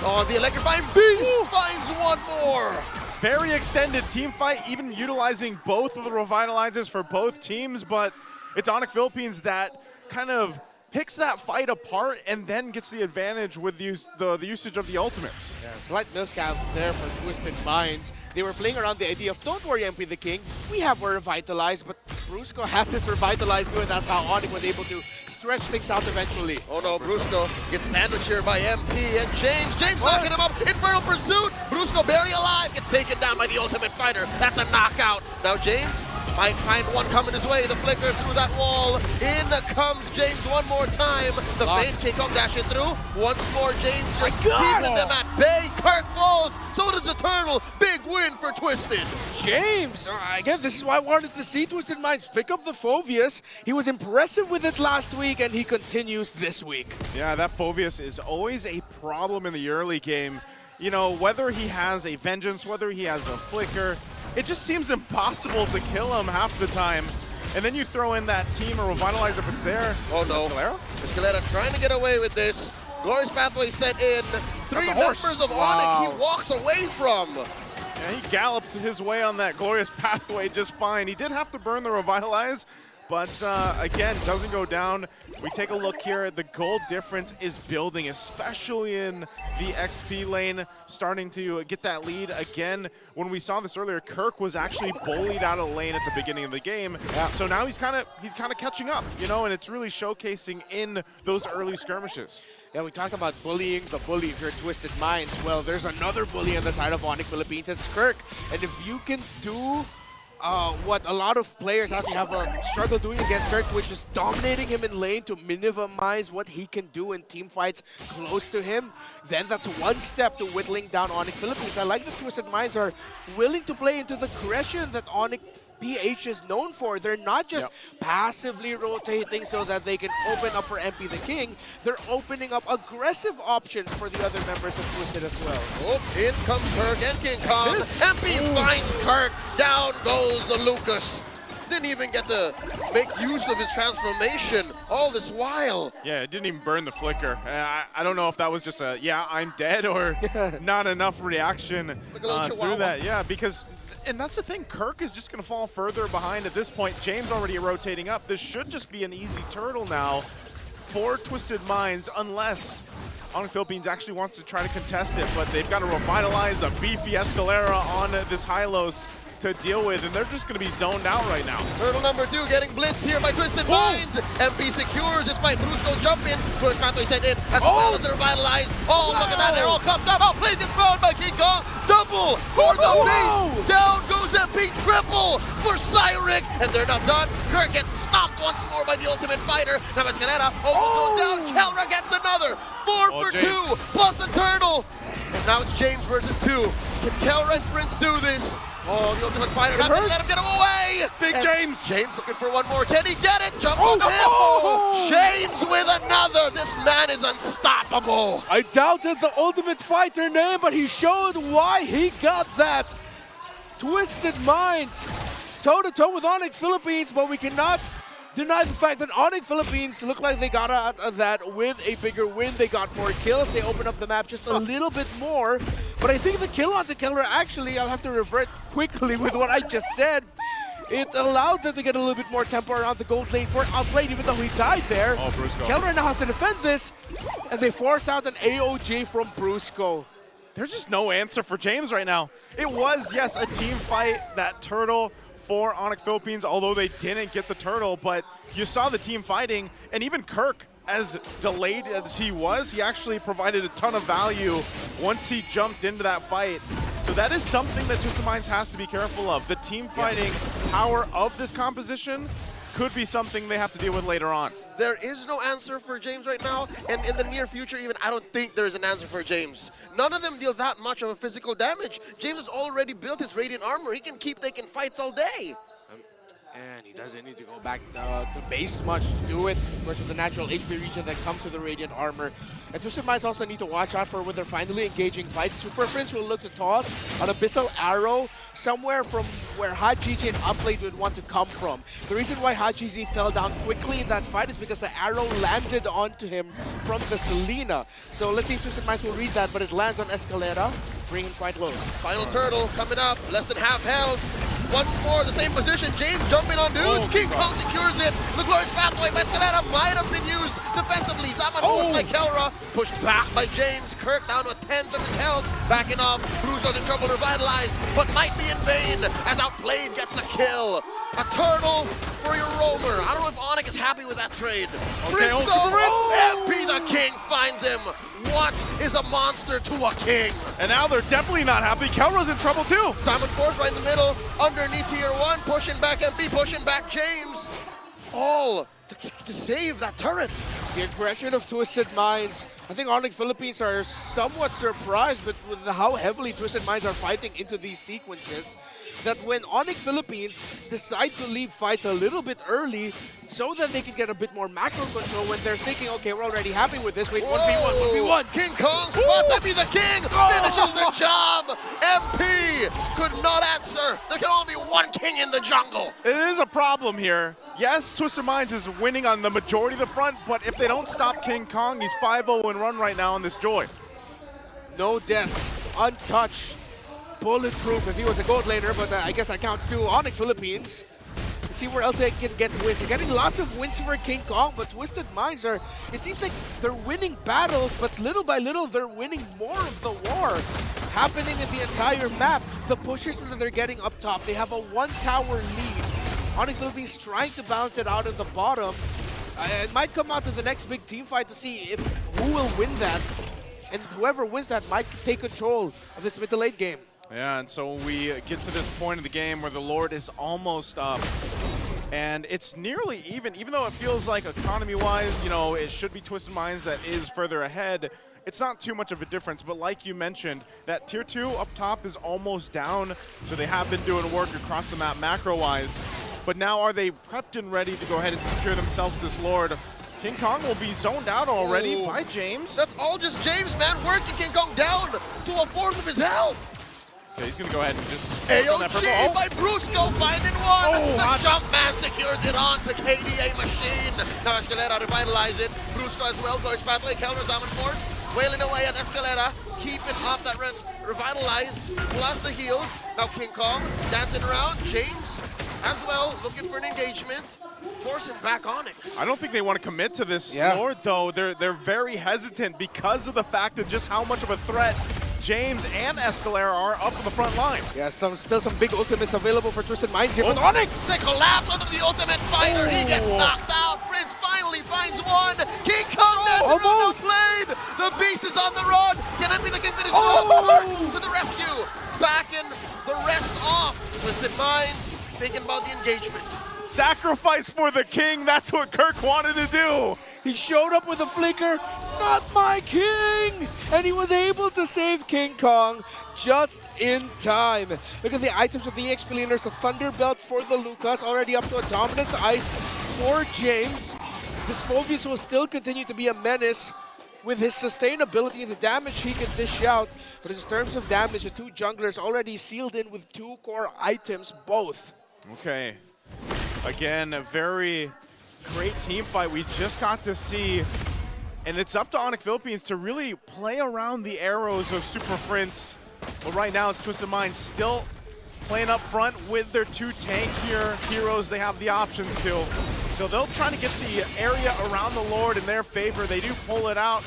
Oh, the electrifying beast finds one more. Very extended team fight, even utilizing both of the revitalizers for both teams, but it's Onic Philippines that kind of picks that fight apart and then gets the advantage with the usage of the ultimates. Yeah, slight miscount there for Twisted Minds. They were playing around the idea of, don't worry, MP the King, we have our Revitalize, but Brusco has his Revitalize too, and that's how Onic was able to stretch things out eventually. Oh no, Brusco gets sandwiched here by MP and James knocking him up. Infernal Pursuit. Brusco barely alive, gets taken down by the Ultimate Fighter. That's a knockout. Now James might find one coming his way. The flicker through that wall. In comes James one more time. The fade King Kong dashing through. Once more, James just keeping them at bay. Kirk falls. So does Eternal. Big win for Twisted. James, again, this is why I wanted to see Twisted Minds pick up the Phoveus. He was impressive with it last week, and he continues this week. Yeah, that Phoveus is always a problem in the early game. You know, whether he has a Vengeance, whether he has a Flicker, it just seems impossible to kill him half the time. And then you throw in that team or Revitalize if it's there. Oh no. Escalera trying to get away with this. Glorious Pathway set in. 3 members of Onic he walks away from. Yeah, he galloped his way on that Glorious Pathway just fine. He did have to burn the Revitalize, but again, doesn't go down. We take a look here, the gold difference is building, especially in the XP lane, starting to get that lead again. When we saw this earlier, Kirk was actually bullied out of lane at the beginning of the game. Yeah. So now he's kind of catching up, you know, and it's really showcasing in those early skirmishes. Yeah, we talked about bullying the bully if you're Twisted Minds. Well, there's another bully on the side of Onic Philippines, it's Kirk. And if you can do what a lot of players actually have a struggle doing against Kirk, which is dominating him in lane to minimize what he can do in team fights close to him, then that's one step to whittling down Onic Philippines. I like that Twisted Minds are willing to play into the aggression that Onic PH is known for. They're not just passively rotating so that they can open up for MP the King. They're opening up aggressive options for the other members of Twisted as well. Oh, in comes Kirk and King Kong. MP finds Kirk. Down goes the Lucas. Didn't even get to make use of his transformation all this while. Yeah, it didn't even burn the flicker. I don't know if that was just a, yeah, I'm dead, or not enough reaction through that. Yeah, because, and that's the thing, Kirk is just going to fall further behind at this point. James already rotating up. This should just be an easy turtle now for Twisted Minds, unless Onic Philippines actually wants to try to contest it, but they've got to revitalize a beefy Escalera on this Hylos to deal with, and they're just going to be zoned out right now. Turtle number 2 getting blitzed here by Twisted Minds. MP secures despite Brusco jump in. First Pathway set in as well as the revitalize. Oh, look at that, they're all clumped up. Oh, please get thrown by King Kong. Double for the beast. Down goes MP, triple for Cyric, and they're not done. Kirk gets stopped once more by the Ultimate Fighter. Now Escalera almost goes down. Kelra gets another. 4 for James. 2 plus the turtle. And now it's James versus 2. Can Kelra and Prince do this? Oh, the Ultimate Fighter not gonna let him get him away! Big James! James looking for one more. Can he get it? Jump on him! James with another! This man is unstoppable! I doubted the Ultimate Fighter name, but he showed why he got that. Twisted Minds, toe-to-toe with Onic Philippines, but we cannot deny the fact that Onic Philippines look like they got out of that with a bigger win. They got more kills. They opened up the map just a little bit more. But I think the kill onto Kelra, actually, I'll have to revert quickly with what I just said. It allowed them to get a little bit more tempo around the gold lane for outplayed, even though he died there. Oh, Brusco. Kelra now has to defend this, and they force out an AOG from Brusco. there's just no answer for James right now. It was, yes, a team fight, that turtle for Onic Philippines, although they didn't get the turtle, but you saw the team fighting, and even Kirk, as delayed as he was, he actually provided a ton of value once he jumped into that fight. So that is something that Twisted Minds has to be careful of. The team fighting power of this composition could be something they have to deal with later on. There is no answer for James right now, and in the near future even, I don't think there's an answer for James. None of them deal that much of a physical damage. James has already built his Radiant armor. He can keep taking fights all day. And he doesn't need to go back to base much to do it. Of course, with the natural HP region that comes with the Radiant armor. And Twisted Minds also need to watch out for when they're finally engaging fights. Super Prince will look to toss an Abyssal Arrow somewhere from where HotGG and Uplate would want to come from. The reason why HotGG fell down quickly in that fight is because the arrow landed onto him from the Selena. So let's see if Twisted Minds will read that, but it lands on Escalera, bringing him quite low. Final turtle coming up, less than half health. Once more, the same position. James jumping on dudes. King Kong secures it. The glorious pathway by Escalera might have been used defensively. Saman forced by Kelra. Pushed back by James. Kirk down to a 10th of his health. Backing off. Bruce in trouble, revitalized, but might be in vain as Outplayed gets a kill. A turtle for your roamer. I don't know if Onic is happy with that trade. Okay, Fritz though, MP the King finds him. What is a monster to a king? And now they're definitely not happy. Kelra's in trouble too. Simon Force right in the middle, underneath tier 1, pushing back MP, pushing back James. All to save that turret. The aggression of Twisted Minds. I think Onic Philippines are somewhat surprised with how heavily Twisted Minds are fighting into these sequences. That when Onic Philippines decide to leave fights a little bit early so that they can get a bit more macro control when they're thinking, okay, we're already happy with this. Wait, 1v1, 1v1. King Kong spots MP the King, finishes the job. MP could not answer. There can only be one king in the jungle. It is a problem here. Yes, Twisted Minds is winning on the majority of the front, but if they don't stop King Kong, he's 5-0 and run right now on this Joy. No deaths, untouched. Bulletproof if he was a gold laner, but I guess that counts too. Onic Philippines. See where else they can get wins. They're getting lots of wins for King Kong, but Twisted Minds are, it seems like they're winning battles, but little by little they're winning more of the war happening in the entire map. The pushers that they're getting up top, they have a 1-tower lead. Onic Philippines trying to balance it out at the bottom. It might come out to the next big team fight to see if who will win that, and whoever wins that might take control of this mid to late game. Yeah, and so we get to this point of the game where the Lord is almost up. And it's nearly even though it feels like economy-wise, you know, it should be Twisted Minds that is further ahead. It's not too much of a difference, but like you mentioned, that tier 2 up top is almost down, so they have been doing work across the map macro-wise. But now are they prepped and ready to go ahead and secure themselves this Lord? King Kong will be zoned out already by James. That's all just James, man, working King Kong down to a 4th of his health. Okay, he's gonna go ahead and just AOG by Brusco, finding one. The jump man secures it onto KDA Machine. Now Escalera revitalize it. Brusco as well, goes pathway, counter Zaman Force, wailing away at Escalera, keeping up that revitalize, plus the heals. Now King Kong dancing around, James as well, looking for an engagement. Forcing back on it. I don't think they want to commit to this Lord, though. They're very hesitant because of the fact of just how much of a threat James and Escalera are up in the front line. Yeah, still some big ultimates available for Twisted Minds here. But Onic! They collapse onto the ultimate fighter. He gets knocked out. Fritz finally finds one. King Kong no blade. The beast is on the run. Can MP the King finish to the rescue? Backing the rest off. Twisted Minds thinking about the engagement. Sacrifice for the king, that's what Kirk wanted to do. He showed up with a flicker, not my king! And he was able to save King Kong just in time. Look at the items of the EXP leaders, a Thunder Belt for the Lucas, already up to a Dominance Ice for James. This Phobius will still continue to be a menace with his sustainability and the damage he can dish out. But in terms of damage, the 2 junglers already sealed in with 2 core items, both. Okay. Again, a very great team fight we just got to see. And it's up to Onic Philippines to really play around the arrows of Super Prince. But right now, it's Twisted Minds still playing up front with their 2 tankier heroes they have the options to. So they'll try to get the area around the Lord in their favor. They do pull it out.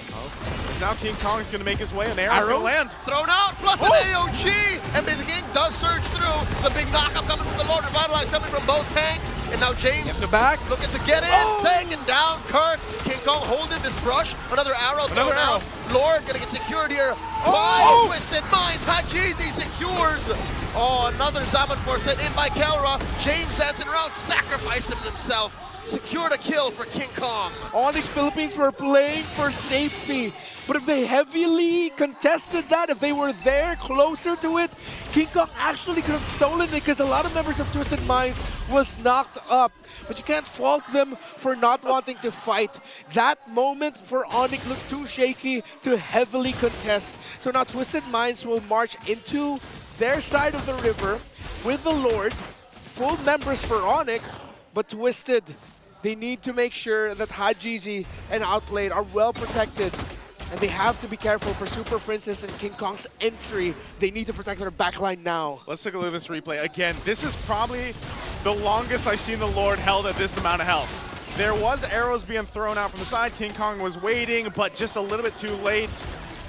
Now King Kong's going to make his way, and arrow's going to land. Thrown out, plus an AOG, and the King does surge through. The big knockup coming from the Lord, revitalized coming from both tanks, and now James Gets the back. looking to get in, taking down Kirk. King Kong holding this brush, another arrow thrown out. Lord gonna get secured here by Twisted Minds. Hajizi secures. Oh, another Zaman Force set in by Kelra. James dancing around, sacrificing himself. Secured a kill for King Kong. Onic Philippines were playing for safety, but if they heavily contested that, if they were there closer to it, King Kong actually could have stolen it because a lot of members of Twisted Minds was knocked up. But you can't fault them for not wanting to fight. That moment for Onic looked too shaky to heavily contest. So now Twisted Minds will march into their side of the river with the Lord, full members for Onic, but Twisted, they need to make sure that Hajizi and Outplayed are well protected. And they have to be careful for Super Princess and King Kong's entry. They need to protect their backline now. Let's take a look at this replay. Again, this is probably the longest I've seen the Lord held at this amount of health. There was arrows being thrown out from the side. King Kong was waiting, but just a little bit too late.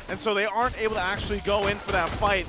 And so they aren't able to actually go in for that fight.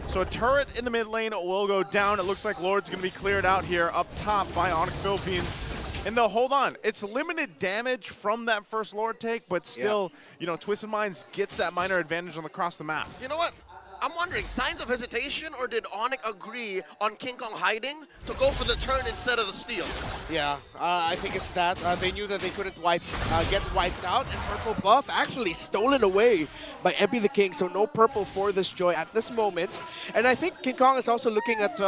So a turret in the mid lane will go down. It looks like Lord's going to be cleared out here up top by Onic Philippines. And they'll hold on. It's limited damage from that first Lord take, but still, you know, Twisted Minds gets that minor advantage on across the map. You know what? I'm wondering, signs of hesitation, or did Onic agree on King Kong hiding to go for the turn instead of the steal? Yeah, I think it's that. They knew that they couldn't get wiped out, and purple buff actually stolen away by MP the King, so no purple for this Joy at this moment. And I think King Kong is also looking at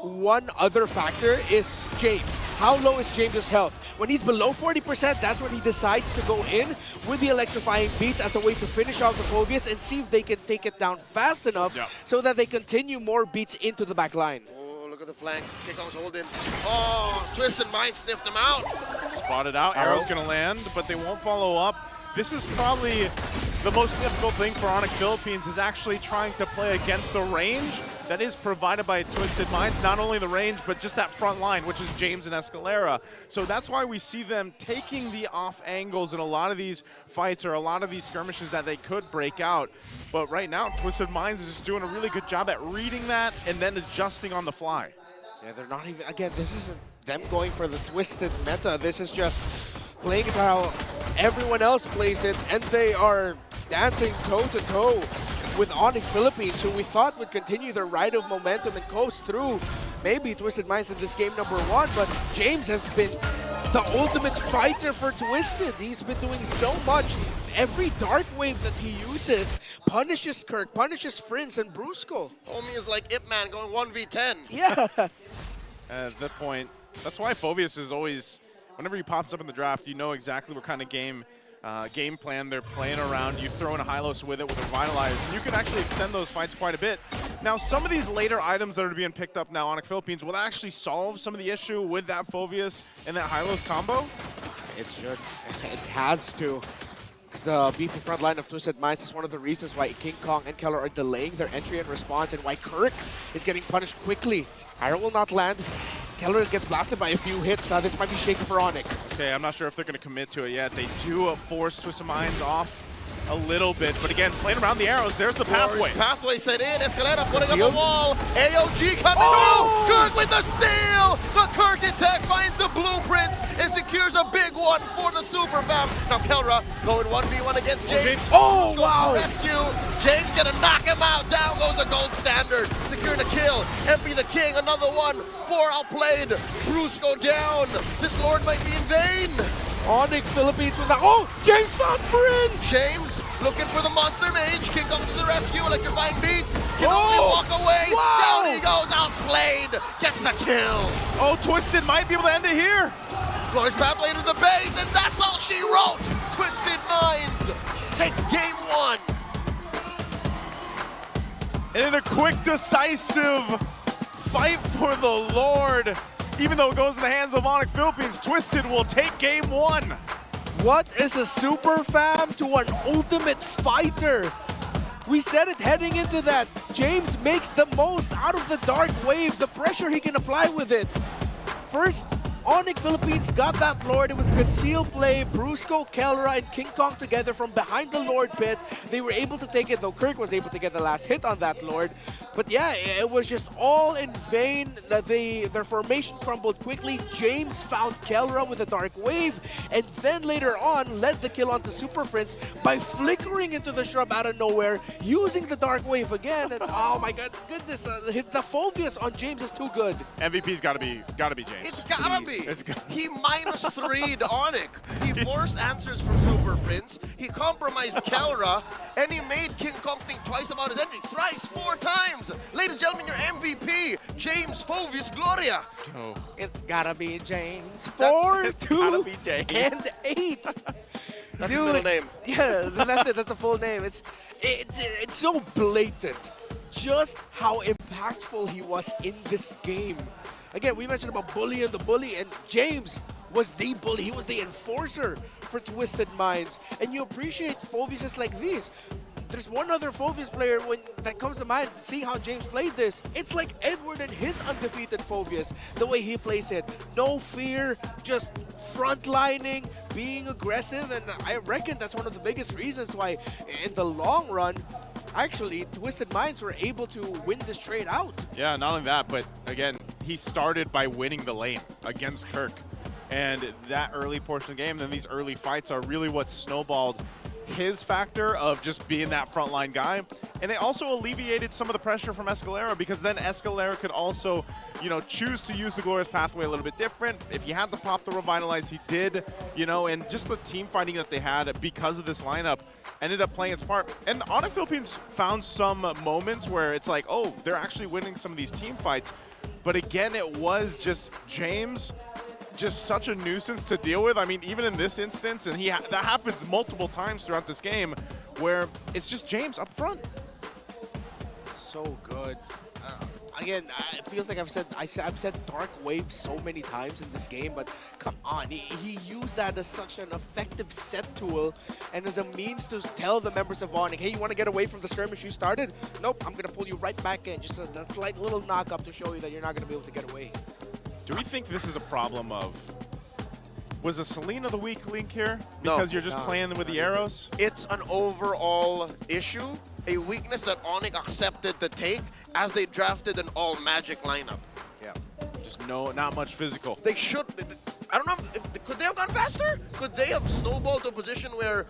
one other factor is James. How low is James's health? When he's below 40%, that's when he decides to go in with the electrifying beats as a way to finish off the Phobias and see if they can take it down fast enough so that they continue more beats into the back line. Oh, look at the flank. King Kong's holding. Oh, Twisted Mind sniffed him out. Spotted out. Arrow's going to land, but they won't follow up. This is probably the most difficult thing for Onic Philippines, is actually trying to play against the range that is provided by Twisted Minds. Not only the range, but just that front line, which is James and Escalera. So that's why we see them taking the off angles in a lot of these fights or a lot of these skirmishes that they could break out. But right now, Twisted Minds is just doing a really good job at reading that and then adjusting on the fly. Yeah, they're not even, again, this isn't them going for the Twisted meta. This is just playing it how everyone else plays it, and they are dancing toe-to-toe with Onic Philippines, who we thought would continue their ride of momentum and coast through maybe Twisted Minds in this game #1, but James has been the ultimate fighter for Twisted. He's been doing so much. Every dark wave that he uses punishes Kirk, punishes Prince and Brusco. Homie is like Ip Man going 1v10. Yeah. At that point, that's why Phobias is always, whenever he pops up in the draft, you know exactly what kind of game plan they're playing around. You throw in a Hylos with it with a Revitalize, you can actually extend those fights quite a bit. Now, some of these later items that are being picked up now on Onic Philippines will actually solve some of the issue with that Phobias and that Hylos combo. It should. It has to. Because the beefy front line of Twisted Minds is one of the reasons why King Kong and Keller are delaying their entry and response, and why Kirk is getting punished quickly. Arrow will not land. Keller gets blasted by a few hits. This might be shaky for Onic. Okay, I'm not sure if they're going to commit to it yet. They do force Twisted Minds off a little bit, but again, playing around the arrows, there's the pathway. Pathway set in, Escalera putting up a wall. AOG coming through. Kirk with the steal. The Kirk attack finds the blueprints and secures a big one for the Super Fam. Now Kelra going 1v1 against James. Oh, wow. Rescue. James gonna knock him out. Down goes the gold standard. Securing a kill. MP the King, another one. 4 outplayed. Brusco down. This Lord might be in vain. Onic Philippines with that. Oh, James found Prince! James looking for the Monster Mage. King comes to the rescue, electrifying beats. Can only walk away. Wow. Down he goes, outplayed. Gets the kill. Oh, Twisted might be able to end it here. Glorious pathway into the base, and that's all she wrote. Twisted Minds takes game 1. And in a quick, decisive fight for the Lord, even though it goes in the hands of Onic Philippines, Twisted will take game 1. What is a super fam to an ultimate fighter? We said it heading into that. James makes the most out of the dark wave, the pressure he can apply with it. First, Onic Philippines got that Lord. It was concealed play. Brusco, Kelra, and King Kong together from behind the Lord pit. They were able to take it, though Kirk was able to get the last hit on that Lord. But yeah, it was just all in vain. That their formation crumbled quickly. James found Kelra with a Dark Wave, and then later on led the kill onto Super Prince by flickering into the shrub out of nowhere, using the Dark Wave again. And oh my goodness, the Phobius on James is too good. MVP's gotta be James. It's gotta be. It's He -3'd Onic. He forced answers from Super Prince. He compromised Kelra, and he made King Kong think twice about his entry. Thrice, 4 times. Ladies and gentlemen, your MVP, James Phobius Gloria. Oh. It's gotta be James. It's gotta be James. And 8. That's his middle name. Yeah, that's it. That's the full name. It's so blatant, just how impactful he was in this game. Again, we mentioned about Bully and the Bully, and James was the bully. He was the enforcer for Twisted Minds, and you appreciate Phobiuses like these. There's one other Phobius player that comes to mind, seeing how James played this. It's like Edward and his undefeated Phobius, the way he plays it. No fear, just frontlining, being aggressive, and I reckon that's one of the biggest reasons why, in the long run, actually, Twisted Minds were able to win this trade out. Yeah, not only that, but again, he started by winning the lane against Kirk. And that early portion of the game, then these early fights are really what snowballed his factor of just being that frontline guy. And it also alleviated some of the pressure from Escalera, because then Escalera could also, choose to use the Glorious Pathway a little bit different. If he had to pop the Revitalize, he did, and just the team fighting that they had because of this lineup ended up playing its part. And Onic Philippines found some moments where it's like, oh, they're actually winning some of these team fights. But again, it was just James, just such a nuisance to deal with. I mean, even in this instance, and that happens multiple times throughout this game, where it's just James up front. So good. Again, it feels like I've said Dark Wave so many times in this game, but come on, he used that as such an effective set tool and as a means to tell the members of Onic, hey, you want to get away from the skirmish you started? Nope, I'm going to pull you right back in. Just that slight little knock-up to show you that you're not going to be able to get away. Do we think this is a problem of, was a Selena the weak link here? Because you're just playing with the arrows? It's an overall issue, a weakness that Onic accepted to take as they drafted an all-magic lineup. Yeah, just not much physical. They should, I don't know, could they have gone faster? Could they have snowballed to a position where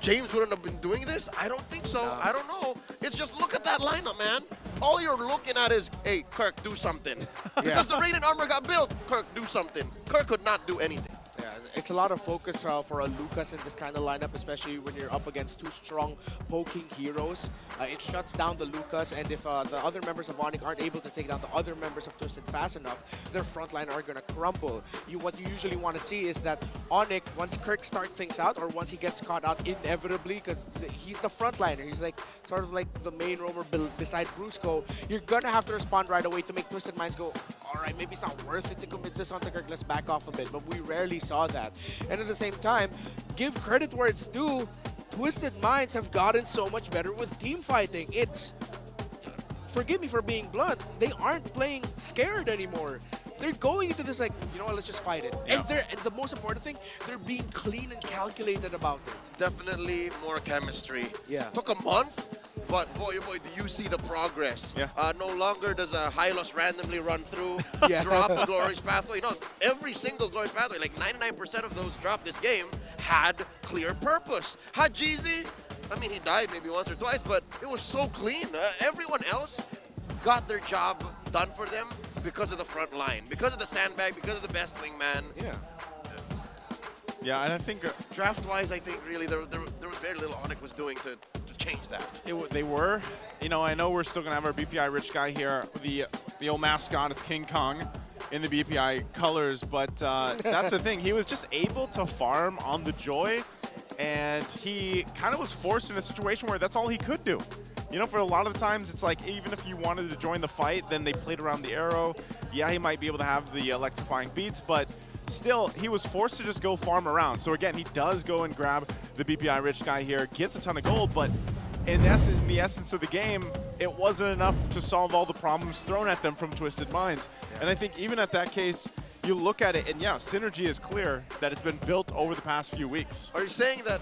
James wouldn't have been doing this? I don't think so. No. I don't know. It's just, look at that lineup, man. All you're looking at is, hey, Kirk, do something. Because the Radiant Armor got built. Kirk, do something. Kirk could not do anything. Yeah, it's a lot of focus for a Lucas in this kind of lineup, especially when you're up against 2 strong poking heroes. It shuts down the Lucas, and if the other members of Onic aren't able to take down the other members of Twisted fast enough, their front line are going to crumble. What you usually want to see is that Onic, once Kirk starts things out, or once he gets caught out inevitably, because he's the front liner, he's like sort of like the main roamer beside Brusco, you're going to have to respond right away to make Twisted Minds go, all right, maybe it's not worth it to commit this onto Kirk, let's back off a bit. But we rarely saw that. And at the same time, give credit where it's due, Twisted Minds have gotten so much better with team fighting. It's, forgive me for being blunt, they aren't playing scared anymore. They're going into this like, you know what, let's just fight it. Yeah. And the most important thing, they're being clean and calculated about it. Definitely more chemistry. Yeah. Took a month, but boy, oh boy, do you see the progress. Yeah. No longer does a Hylos randomly run through, drop the Glorious Pathway. Every single Glorious Pathway, like 99% of those dropped this game, had clear purpose. Had Jeezy, I mean, he died maybe once or twice, but it was so clean. Everyone else got their job done for them because of the front line, because of the sandbag, because of the best wingman. Yeah. Yeah, and I think draft-wise, I think really there was very little Onic was doing to change that. They were. I know we're still gonna have our BPI rich guy here, the old mascot. It's King Kong in the BPI colors, but that's the thing. He was just able to farm on the Joy, and he kind of was forced in a situation where that's all he could do. For a lot of the times, it's like even if you wanted to join the fight, then they played around the arrow. Yeah, he might be able to have the electrifying beats, but still, he was forced to just go farm around. So again, he does go and grab the BPI rich guy here, gets a ton of gold, but in the essence of the game, it wasn't enough to solve all the problems thrown at them from Twisted Minds. And I think even at that case, you look at it, and yeah, synergy is clear that it's been built over the past few weeks. Are you saying that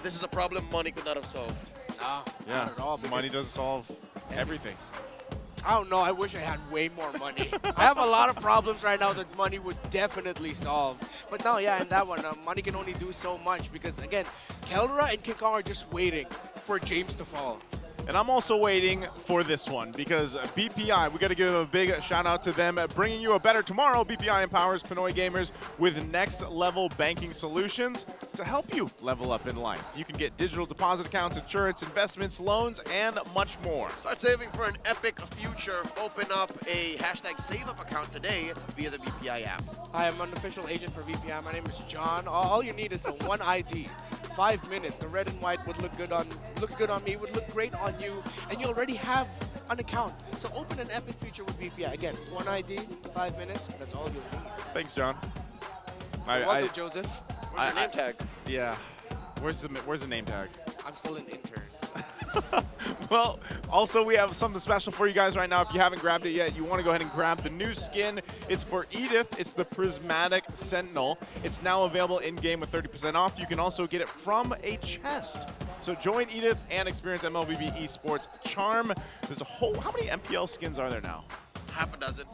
this is a problem money could not have solved? No, Yeah, not at all. money doesn't solve everything. I don't know. I wish I had way more money. I have a lot of problems right now that money would definitely solve. But no, yeah, in that one, money can only do so much because, again, Keldra and King Kong are just waiting for James to fall. And I'm also waiting for this one because BPI, we got to give a big shout out to them, bringing you a better tomorrow. BPI empowers Pinoy gamers with next level banking solutions to help you level up in life. You can get digital deposit accounts, insurance, investments, loans, and much more. Start saving for an epic future. Open up a #SaveUp account today via the BPI app. I am an official agent for VPI. My name is John. All you need is one ID. 5 minutes. The red and white would look good on, looks good on me, would look great on you, and you already have an account. So open an epic future with BPI. Again, one ID, 5 minutes, that's all you'll need. Thanks, John. Welcome, Joseph. Where's your name tag? Yeah. Where's the name tag? I'm still an intern. Well, also we have something special for you guys right now. If you haven't grabbed it yet, you want to go ahead and grab the new skin. It's for Edith. It's the Prismatic Sentinel. It's now available in-game with 30% off. You can also get it from a chest. So join Edith and experience MLBB Esports Charm. There's a whole, how many MPL skins are there now? Half a dozen.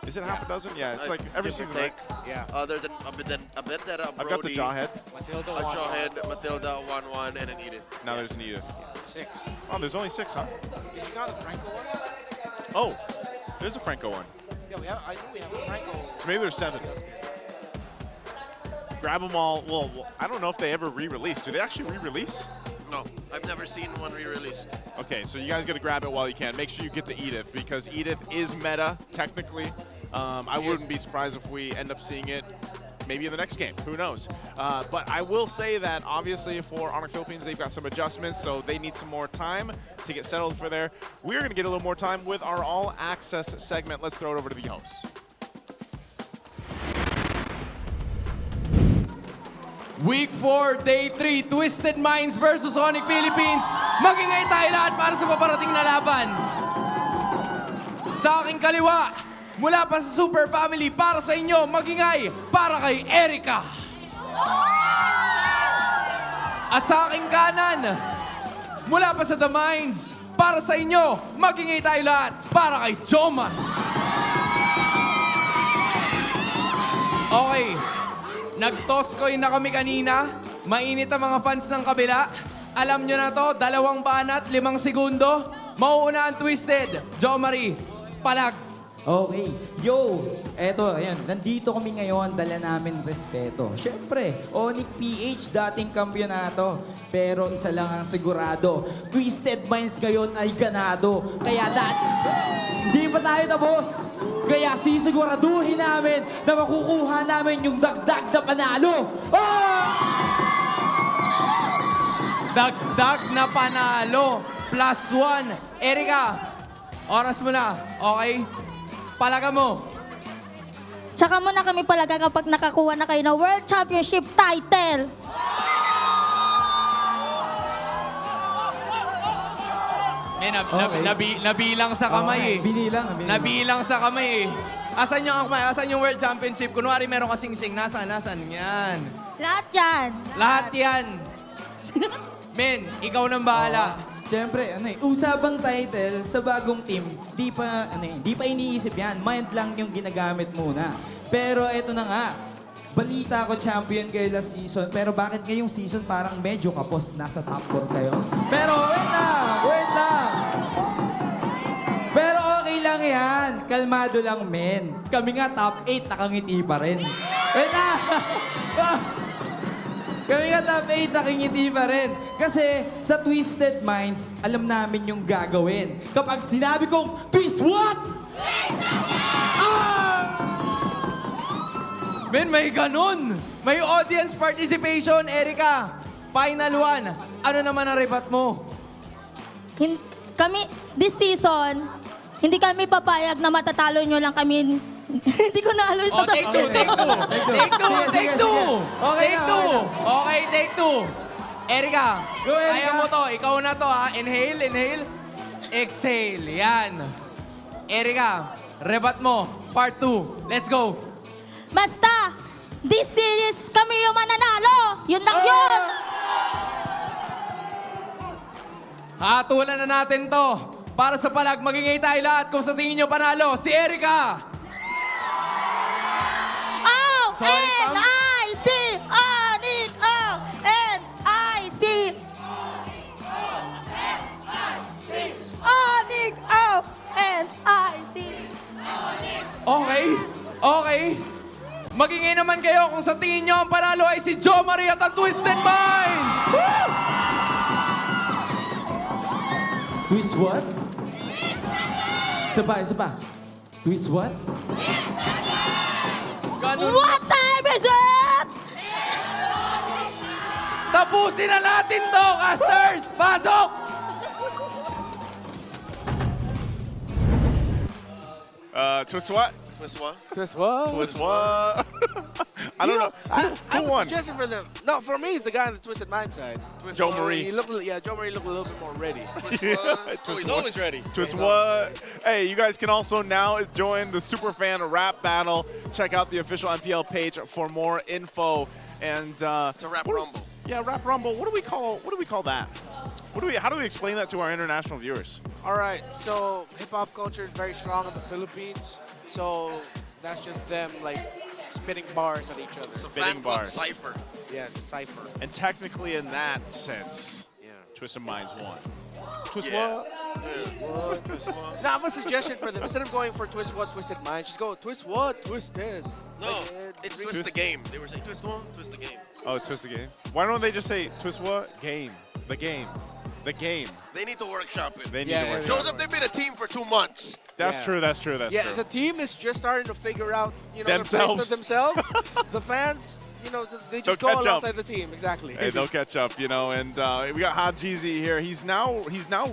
Is it half a dozen? Yeah, it's like every season, right? Yeah. There's a Vendetta, Brody, I've got the Jawhead. Matilda, a Jawhead, Matilda, 1-1, and an Edith. Now there's an Edith. 6. Oh, there's only 6, huh? Did you got the Franco one? Oh, there's a Franco one. Yeah, I knew we have a Franco. So maybe there's 7. Grab them all. Well, I don't know if they ever re-release. Do they actually re-release? No, I've never seen one re-released. Okay, so you guys got to grab it while you can. Make sure you get the Edith because Edith is meta, technically. I wouldn't be surprised if we end up seeing it maybe in the next game. Who knows? But I will say that obviously for Onic Philippines, they've got some adjustments, so they need some more time to get settled for there. We're going to get a little more time with our All Access segment. Let's throw it over to the hosts. Week 4, Day 3, Twisted Minds versus Onic Philippines. Magingay tayo lahat para sa paparating na laban. Sa aking kaliwa, mula pa sa Super Family, para sa inyo, magingay para kay Erica. At sa aking kanan, mula pa sa The Minds, para sa inyo, magingay tayo lahat para kay Jomar. Okay. Nag-toss coin na kami kanina. Mainit ang mga fans ng kabila. Alam nyo na to, 2 banat, 5 segundo. Mauuna ang Twisted. Jo Marie, palag. Okay. Yo! Eto, ayan. Nandito kami ngayon. Dala namin respeto. Siyempre, Onic PH, dating kampyonato. Pero isa lang ang sigurado. Twisted Minds ngayon ay ganado. Kaya hindi pa tayo tapos. Kaya sisiguraduhin namin na makukuha namin yung dagdag na panalo. Oh! Dagdag na panalo. +1. Erica, oras mo na. Okay? Palaga mo. Tsaka mo na kami palaga kapag nakakuha na kayo ng World Championship title. May nabilang sa kamay eh. Nabilang sa kamay eh. Asan yung kamay? Asan yung World Championship? Kunwari meron kasing sing. Nasaan? Yan. Lahat yan. Lahat yan. Men, ikaw nang bahala. Siyempre, usabang title sa bagong team, di pa iniisip yan. Mind lang yung ginagamit muna. Pero eto na nga, balita ko champion kayo last season, pero bakit ngayong season parang medyo kapos, nasa top 4 kayo? Pero wait lang! Pero okay lang yan. Kalmado lang, men. Kami nga top 8, nakangiti pa rin. Wait na! Kami nga top 8, nakangiti pa rin. Kasi sa Twisted Minds, alam namin yung gagawin. Kapag sinabi kong, Twist what? Men, may ganun. May audience participation, Erica. Final 1. Ano naman ang rebat mo? Kami, this season, hindi kami papayag na matatalo nyo lang kami. Hindi ko na alam sa Take two. Take two. Erica, kaya mo to. Ikaw na to ha. Inhale. Exhale. Yan. Erica, rebat mo. Part 2. Let's go. Basta, this series kami yung mananalo. Yun lang yun. Hatulan na natin to. Para sa palag, magingay tayo lahat kung sa tingin nyo panalo. Si Erica! O-N-I-C! Onic! O-N-I-C! Onic! O-N-I-C! Okay, okay. Magingay naman kayo kung sa tingin nyo ang panalo ay si Jo Marie at ang Twisted Minds! Twist what? Isa pa. Twist what? Ganun. What time is it? Tapusin na natin to, casters! Pasok! Twist what? Twist what? Twist what? Twist what? I don't know. I Who was won? suggesting for them. No, for me, it's the guy on the Twisted Mind side. Joe Marie. He looked, Joe Marie looked a little bit more ready. Oh, he's always ready. Twist what? Hey, you guys can also now join the Superfan rap battle. Check out the official MPL page for more info. And It's a rap rumble. Yeah, rap rumble. What do we call that? How do we explain that to our international viewers? All right, so hip hop culture is very strong in the Philippines. So that's just them like spitting bars at each other. Spitting bars. Cipher. Yeah, it's a cipher. And technically, in that sense, Twisted Minds won. Twist Yeah. what? Twist what? Now I have a suggestion for them. Instead of going for Twist What, Twisted Mind, just go Twist What, Twisted. No, it's twist the game. They were saying twist what? Twist the game. Oh, twist the game. Why don't they just say twist what? Game. The game. The game. They need to workshop it. They need to workshop Joseph, they've been a team for 2 months. That's true. That's true. That's Yeah, true. the team is just starting to figure out, Themselves. the themselves. The fans, they just They'll go catch alongside up. the team. Exactly. Hey, they'll catch up, and we got Hajizi here. He's now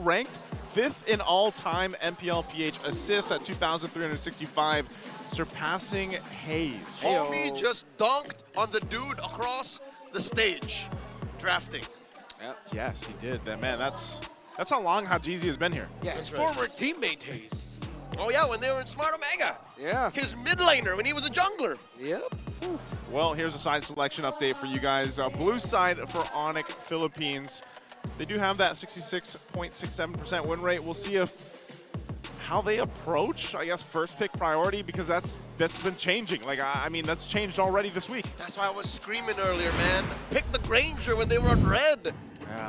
ranked 5th in all-time MPL PH assists at 2,365, surpassing Hayes. Homie just dunked on the dude across the stage, drafting. Yes, he did. That's how long Hajizi has been here. Yeah, his former teammate Hayes. Oh yeah, when they were in Smart Omega. Yeah. His mid laner when he was a jungler. Yep. Well, here's a side selection update for you guys. Blue side for Onic Philippines. They do have that 66.67% win rate. We'll see how they approach, I guess, first pick priority, because that's been changing. Like, I mean, that's changed already this week. That's why I was screaming earlier, man. Pick the Granger when they were on red.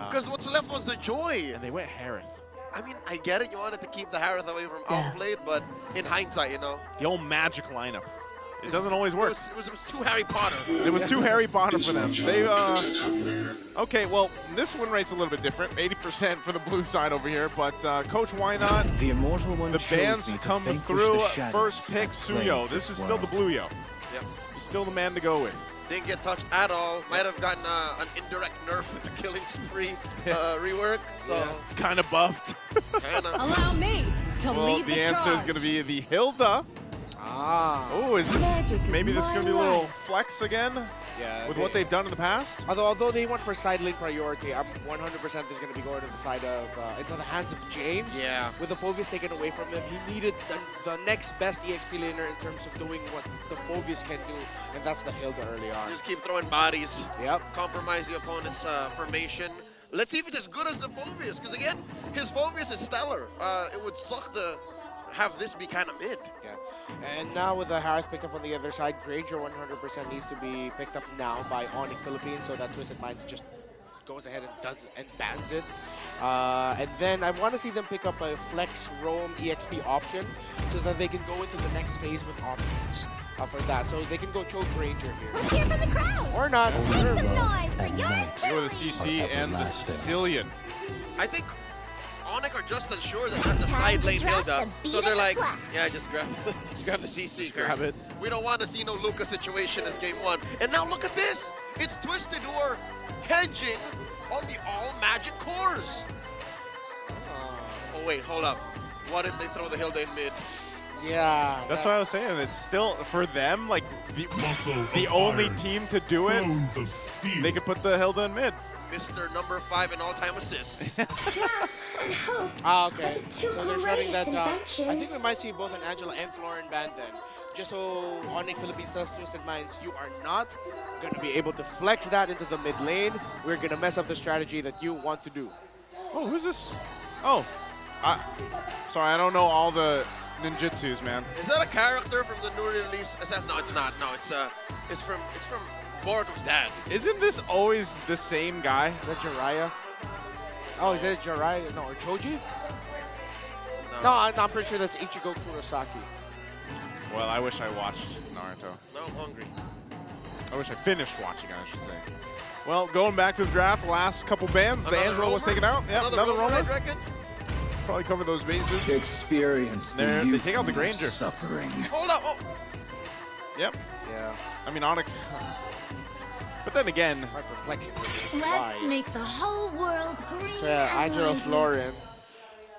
Because what's left was the Joy. And they went Harith. I mean, I get it. You wanted to keep the Harith away from outplayed, but in hindsight, The old magic lineup. It doesn't always work. It was too Harry Potter. It was too Harry Potter for them. They, okay, well, this win rate's a little bit different. 80% for the blue side over here, but Coach, why not? The immortal one The bands come through. First pick, Suyo. This is still the blue yo. Yep. He's still the man to go with. Didn't get touched at all. Might have gotten an indirect nerf with the killing spree rework. So it's kind of buffed. Allow me to lead the answer is going to be the Hilda. Oh, is this maybe this is going to be a little flex again? Yeah. With what they've done in the past? Although they went for side lane priority, I'm 100% is going to be going to the side of into the hands of James. Yeah. With the Phoveus taken away from him, he needed the next best EXP laner in terms of doing what the Phoveus can do, and that's the Hilda early on. Just keep throwing bodies. Yep. Compromise the opponent's formation. Let's see if it's as good as the Phoveus, because again, his Phoveus is stellar. It would suck to have this be kind of mid. Yeah. And now with the Harith picked up on the other side, Granger 100% needs to be picked up now by Onic Philippines, so that Twisted Minds just goes ahead and does it and bans it. And then I want to see them pick up a Flex Roam EXP option so that they can go into the next phase with options for that. So they can go choke Granger here. Let's hear from the crowd. Or not. Make some noise for yours Go with the CC and the Sicilian. I think Onic are just as sure that that's a side lane Hilda. So they're like, yeah, just grab the CC. Grab it. We don't want to see no Luca situation as game 1. And now look at this. It's Twisted who are hedging on the all magic cores. Oh wait, hold up. What if they throw the Hilda in mid? Yeah. That's what I was saying. It's still, for them, like, the only team to do it, they could put the Hilda in mid. Mr. number 5 in all-time assists. Okay. So they're shutting that down. I think we might see both an Angela and Florin ban then. just so Onic Philippines says, Twisted Minds, you are not going to be able to flex that into the mid lane. We're going to mess up the strategy that you want to do. Oh, who's this? Oh, sorry, I don't know all the ninjutsus, man. Is that a character from the newly released SF? No, it's not. No, it's from Boruto's dad. Isn't this always the same guy? Is that Jiraiya? Oh, is that Jiraiya? No, or Choji? No, I'm pretty sure that's Ichigo Kurosaki. Well, I wish I watched Naruto. No, I'm hungry. I wish I finished watching, I should say. Well, going back to the draft, last couple bans, the Angelo was taken out. Yep, another roamer. I reckon. Probably cover those bases. Experience There, they take out the Granger. Suffering. Hold up. Oh. Yep. Yeah. I mean, Onic. But then again, perplexing. Let's make the whole world green and Angelo blue. Florin.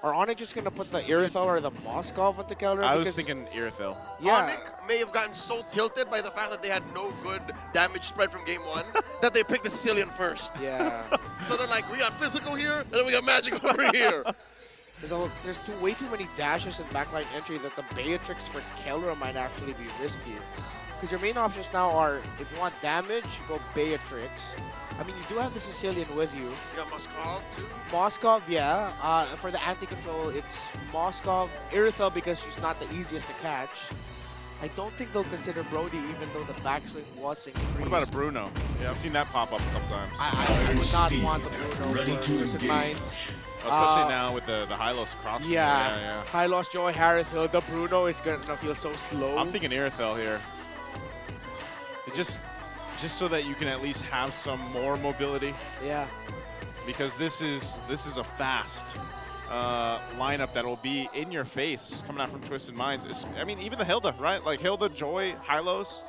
Are Onic just going to put the Irithel or the Moskov onto Keldra? I was thinking Irithel. Yeah. Onic may have gotten so tilted by the fact that they had no good damage spread from game 1 that they picked the Sicilian first. Yeah. So they're like, we got physical here, and then we got magic over here. There's way too many dashes and backline entry that the Beatrix for Keldra might actually be risky. Because your main options now are, if you want damage, go Beatrix. I mean, you do have the Sicilian with you. You got Moskov too? Moskov, yeah. For the anti-control, it's Moskov, Irithel because she's not the easiest to catch. I don't think they'll consider Brody even though the backswing was increased. What about a Bruno? Yeah, I've seen that pop up a couple times. I would not want the Bruno for Twisted Minds. Especially now with the Hylos cross. Yeah. Hylos, Joy, Harithil, the Bruno is going to feel so slow. I'm thinking Irithel here. It just so that you can at least have some more mobility. Yeah. Because this is a fast lineup that will be in your face coming out from Twisted Minds. I mean, even the Hilda, right? Like Hilda, Joy, Hylos.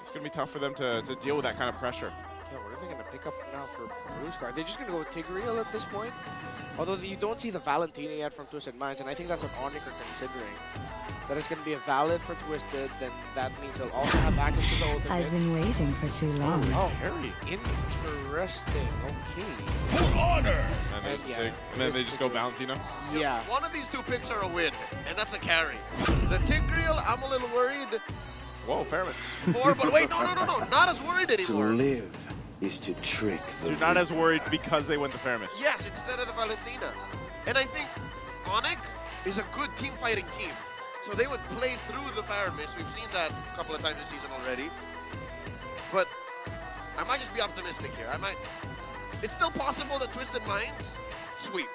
It's going to be tough for them to deal with that kind of pressure. Yeah, what are they going to pick up now for Bruce Guard? They're just going to go with Tigreal at this point. Although you don't see the Valentina yet from Twisted Minds, and I think that's what Onic are considering. That is going to be a valid for Twisted, then that means they'll also have access to the ultimate. I've been waiting for too long. Oh, very interesting. Okay. For honor! And then they just go Valentina? Yeah. One of these two picks are a win, and that's a carry. The Tigreal, I'm a little worried. Whoa, fairness. But wait, no. Not as worried To anymore. live is to trick the You're not as worried because they went to Fairness. Yes, instead of the Valentina. And I think Onic is a good team fighting team. So they would play through the Faramis. We've seen that a couple of times this season already. But I might just be optimistic here. It's still possible that Twisted Minds sweep.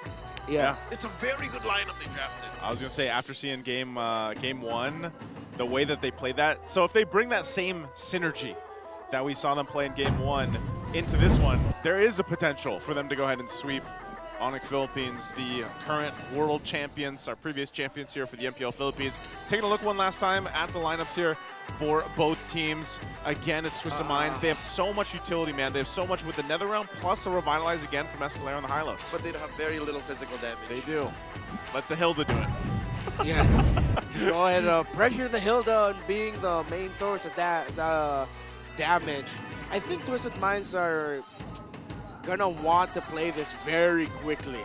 Yeah. It's a very good lineup they drafted. I was going to say, after seeing game 1, the way that they played that. So if they bring that same synergy that we saw them play in game 1 into this one, there is a potential for them to go ahead and sweep Onic Philippines, the current world champions, our previous champions here for the MPL Philippines. Taking a look one last time at the lineups here for both teams. Again, it's Twisted Minds. They have so much utility, man. They have so much with the Nether Realm, plus a Revitalize again from Escalera and the Hylos. But they have very little physical damage. They do. Let the Hilda do it. Yeah. Just go ahead and pressure the Hilda on being the main source of damage. I think Twisted Minds are gonna want to play this very quickly.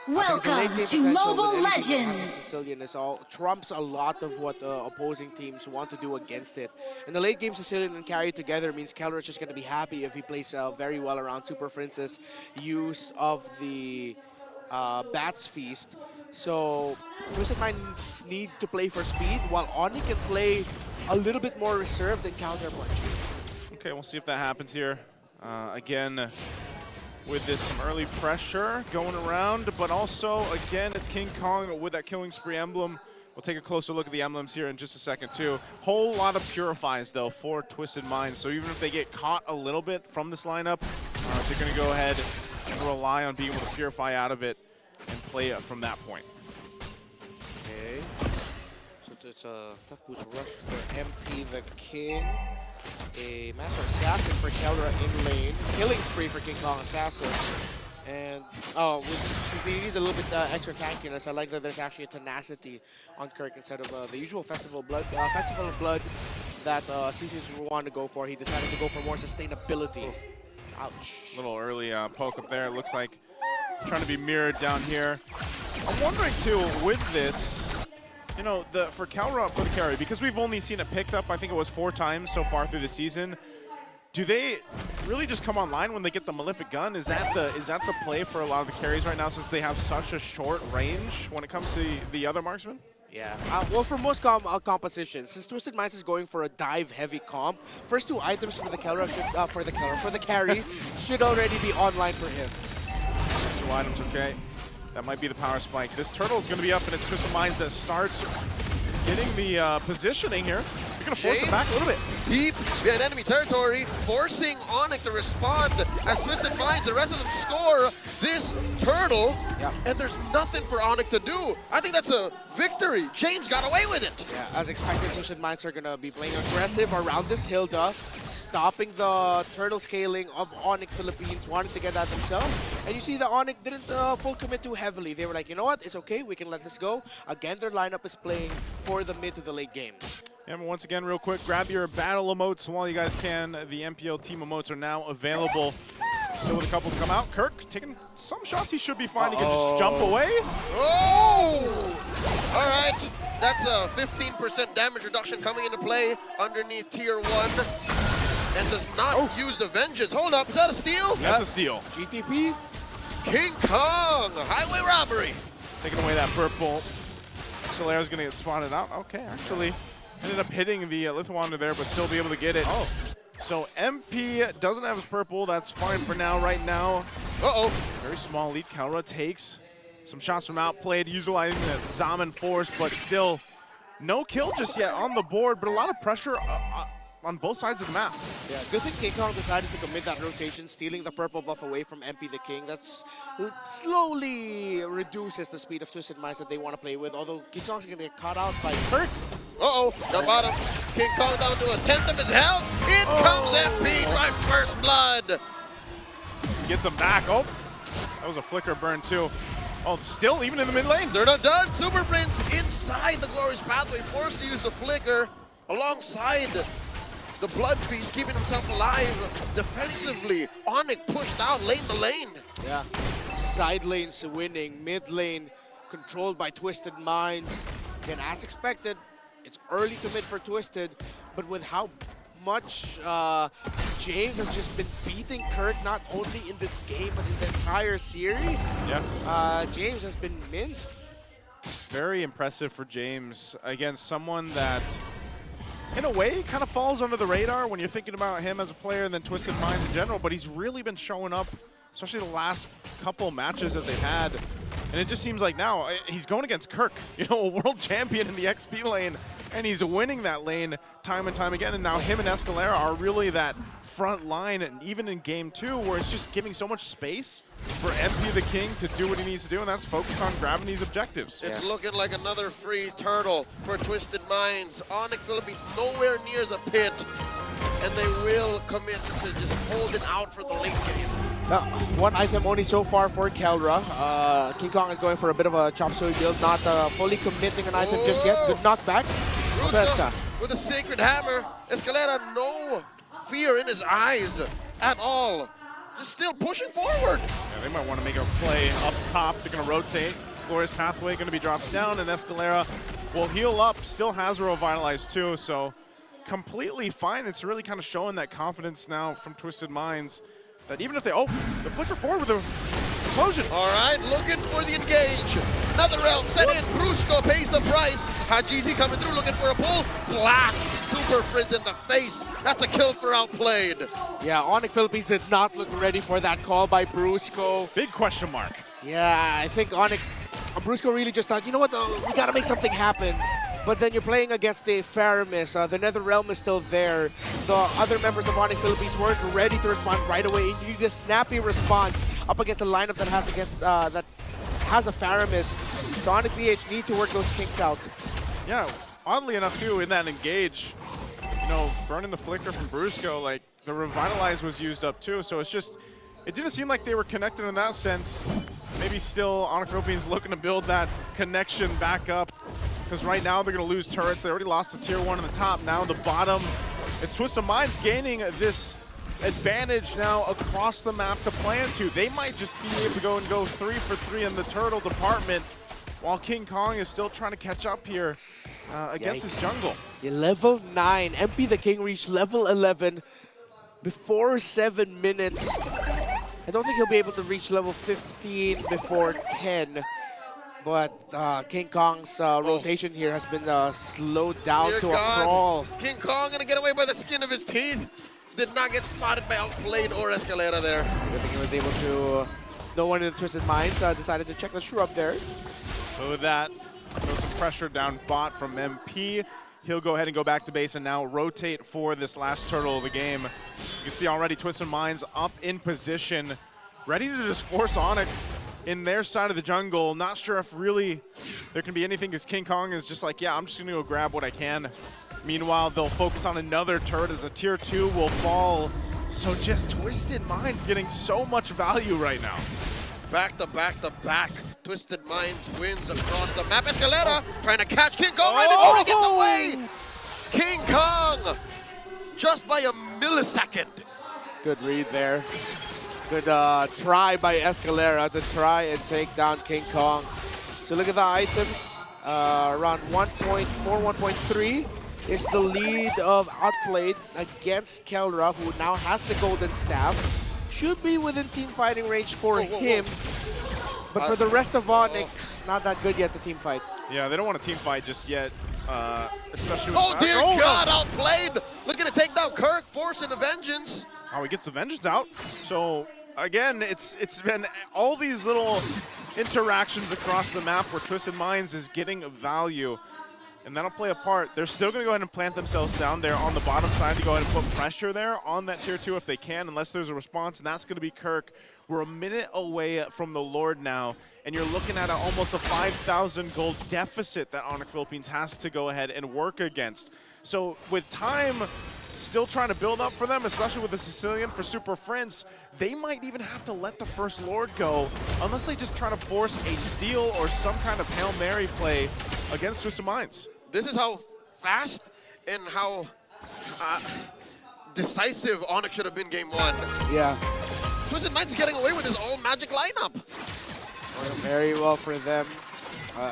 Welcome to Mobile Legends. Sicilian is all trumps a lot of what opposing teams want to do against it. In the late game, Sicilian and carry together means Keldra is just gonna be happy if he plays very well around Super Prince's use of the Bats Feast. So Twisted Minds need to play for speed, while Onic can play a little bit more reserved and counter punching. Okay, we'll see if that happens here. Again, with this some early pressure going around, but also, again, it's King Kong with that Killing Spree emblem. We'll take a closer look at the emblems here in just a second, too. Whole lot of Purifies, though, for Twisted Minds. So even if they get caught a little bit from this lineup, they're going to go ahead and rely on being able to Purify out of it and play from that point. Okay. So it's a tough boost rush for MP the King. A Master Assassin for Keldra in lane. Killing Spree for King Kong Assassin. And, since they need a little bit extra tankiness, I like that there's actually a tenacity on Kirk instead of the usual Festival of Blood that CC's wanted to go for. He decided to go for more sustainability. Ouch. Little early poke up there. It looks like trying to be mirrored down here. I'm wondering, too, with this, You know, for CalROP for the carry, because we've only seen it picked up, I think it was 4 times so far through the season. Do they really just come online when they get the Malefic gun? Is that the play for a lot of the carries right now, since they have such a short range when it comes to the other marksmen? Yeah, well, for most compositions, since Twisted Minds is going for a dive-heavy comp, first 2 items for the carry should already be online for him. 2 items, okay. That might be the power spike. This turtle is going to be up, and it's Twisted Minds that starts getting the positioning here. You're going to force it back a little bit. Deep in enemy territory, forcing Onic to respond as Twisted Minds, the rest of them score this turtle, and there's nothing for Onic to do. I think that's a victory. James got away with it. Yeah, as expected, Twisted Minds are going to be playing aggressive around this Hilda, stopping the turtle scaling of Onic Philippines, wanting to get that themselves. And you see that Onic didn't full commit too heavily. They were like, you know what, it's okay, we can let this go. Again, their lineup is playing for the mid to the late game. Yeah, but once again, real quick, grab your battle emotes while you guys can. The MPL team emotes are now available. Still with a couple to come out. Kirk taking some shots. He should be fine. He can just jump away. Oh! All right. That's a 15% damage reduction coming into play underneath tier 1. And does not use the vengeance. Hold up. Is that a steal? That's a steal. GTP. King Kong. Highway robbery. Taking away that purple. Escalera's going to get spotted out. Okay, actually ended up hitting the Lithuander there, but still be able to get it. Oh. So MP doesn't have his purple. That's fine for now. Right now, very small lead. CalROP takes some shots from outplayed, utilizing the Zaman force, but still no kill just yet on the board, but a lot of pressure on both sides of the map. Yeah, good thing King Kong decided to commit that rotation, stealing the purple buff away from MP the King. That's slowly reduces the speed of Twisted Minds that they want to play with, although King Kong's going to get caught out by Kirk. The bottom. King Kong down to 1/10 of his health. In comes MP, right first blood. Gets him back. Oh, that was a flicker burn too. Oh, still even in the mid lane. They're not done. Super Prince inside the Glorious Pathway, forced to use the flicker alongside the Blood Feast, keeping himself alive defensively. Onic pushed out lane to lane. Yeah, side lane's winning, mid lane controlled by Twisted Minds. Again, as expected, it's early to mid for Twisted, but with how much James has just been beating Kirk, not only in this game, but in the entire series, James has been mint. Very impressive for James against someone that, in a way, kind of falls under the radar when you're thinking about him as a player and then Twisted Minds in general, but he's really been showing up, especially the last couple matches that they've had. And it just seems like now he's going against Kirk, you know, a world champion in the XP lane, and he's winning that lane time and time again. And now him and Escalera are really that front line, and even in game 2, where it's just giving so much space for MP the King to do what he needs to do, and that's focus on grabbing these objectives. It's looking like another free turtle for Twisted Minds. Onic Philippines nowhere near the pit, and they will commit to just hold it out for the late game. One item only so far for CalROP. King Kong is going for a bit of a chop suey build, not fully committing an item just yet. Good knockback. With a Sacred Hammer. Escalera, no fear in his eyes at all. Just still pushing forward. Yeah, they might want to make a play up top. They're going to rotate. Glorious Pathway going to be dropped down, and Escalera will heal up. Still has Revitalize too, so completely fine. It's really kind of showing that confidence now from Twisted Minds that even if they, the flicker forward with the explosion. All right, looking for the engage. Another realm set in. Brusco pays the price. Hajizi coming through looking for a pull. Blast Super Friends in the face. That's a kill for Outplayed. Yeah, Onic Philippines did not look ready for that call by Brusco. Big question mark. Yeah, I think Brusco really just thought, you know what, we got to make something happen. But then you're playing against the Faramis. The Nether Realm is still there. The other members of Onic Philippines weren't ready to respond right away. You need a snappy response up against a lineup that has a Faramis. So Onic BH need to work those kinks out. Yeah, oddly enough too, in that engage, you know, burning the flicker from Brusco, like the Revitalize was used up too. So it's just, it didn't seem like they were connected in that sense. Maybe still Onic Philippines looking to build that connection back up. Because right now they're going to lose turrets. They already lost the tier 1 in the top. Now the bottom, it's Twisted Minds gaining this advantage now across the map to plan to. They might just be able to go 3 for 3 in the turtle department. while King Kong is still trying to catch up here against his jungle. Yeah, level 9. MP the King reached level 11 before 7 minutes. I don't think he'll be able to reach level 15 before 10. But King Kong's rotation here has been slowed down Dear to God. a crawl. King Kong gonna get away by the skin of his teeth. Did not get spotted by Outplayed or Escalera there. I think he was able to... No one in the Twisted Minds decided to check the shrub there. So with that, throw some pressure down bot from MP. He'll go ahead and go back to base and now rotate for this last turtle of the game. You can see already Twisted Minds up in position, ready to just force Onic in their side of the jungle. Not sure if really there can be anything because King Kong is just like, yeah, I'm just going to go grab what I can. Meanwhile, they'll focus on another turret as a tier 2 will fall. So just Twisted Minds getting so much value right now. Back to back to back. Twisted Minds wins across the map. Escalera trying to catch King Kong right before he gets away. King Kong just by a millisecond. Good read there. Good try by Escalera to try and take down King Kong. So look at the items. Around 1.4, 1.3 is the lead of Outplayed against Kelra, who now has the golden staff. Should be within team fighting range for him. But for the rest of Onic, not that good yet to team fight. Yeah, they don't want to team fight just yet, especially with Oh dear God, Outplayed! Looking to take down Kirk, forcing a vengeance. Oh, he gets the vengeance out. So again, it's been all these little interactions across the map where Twisted Minds is getting value. And that'll play a part. They're still going to go ahead and plant themselves down there on the bottom side to go ahead and put pressure there on that tier 2 if they can, unless there's a response, and that's going to be Kirk. We're a minute away from the Lord now, and you're looking at almost a 5,000 gold deficit that Onic Philippines has to go ahead and work against. So with time still trying to build up for them, especially with the Sicilian for Super Friends, they might even have to let the first Lord go unless they just try to force a steal or some kind of Hail Mary play against Twisted Minds. This is how fast and how decisive Onic should have been game 1. Yeah. Twisted Minds is getting away with his all magic lineup. Very well for them.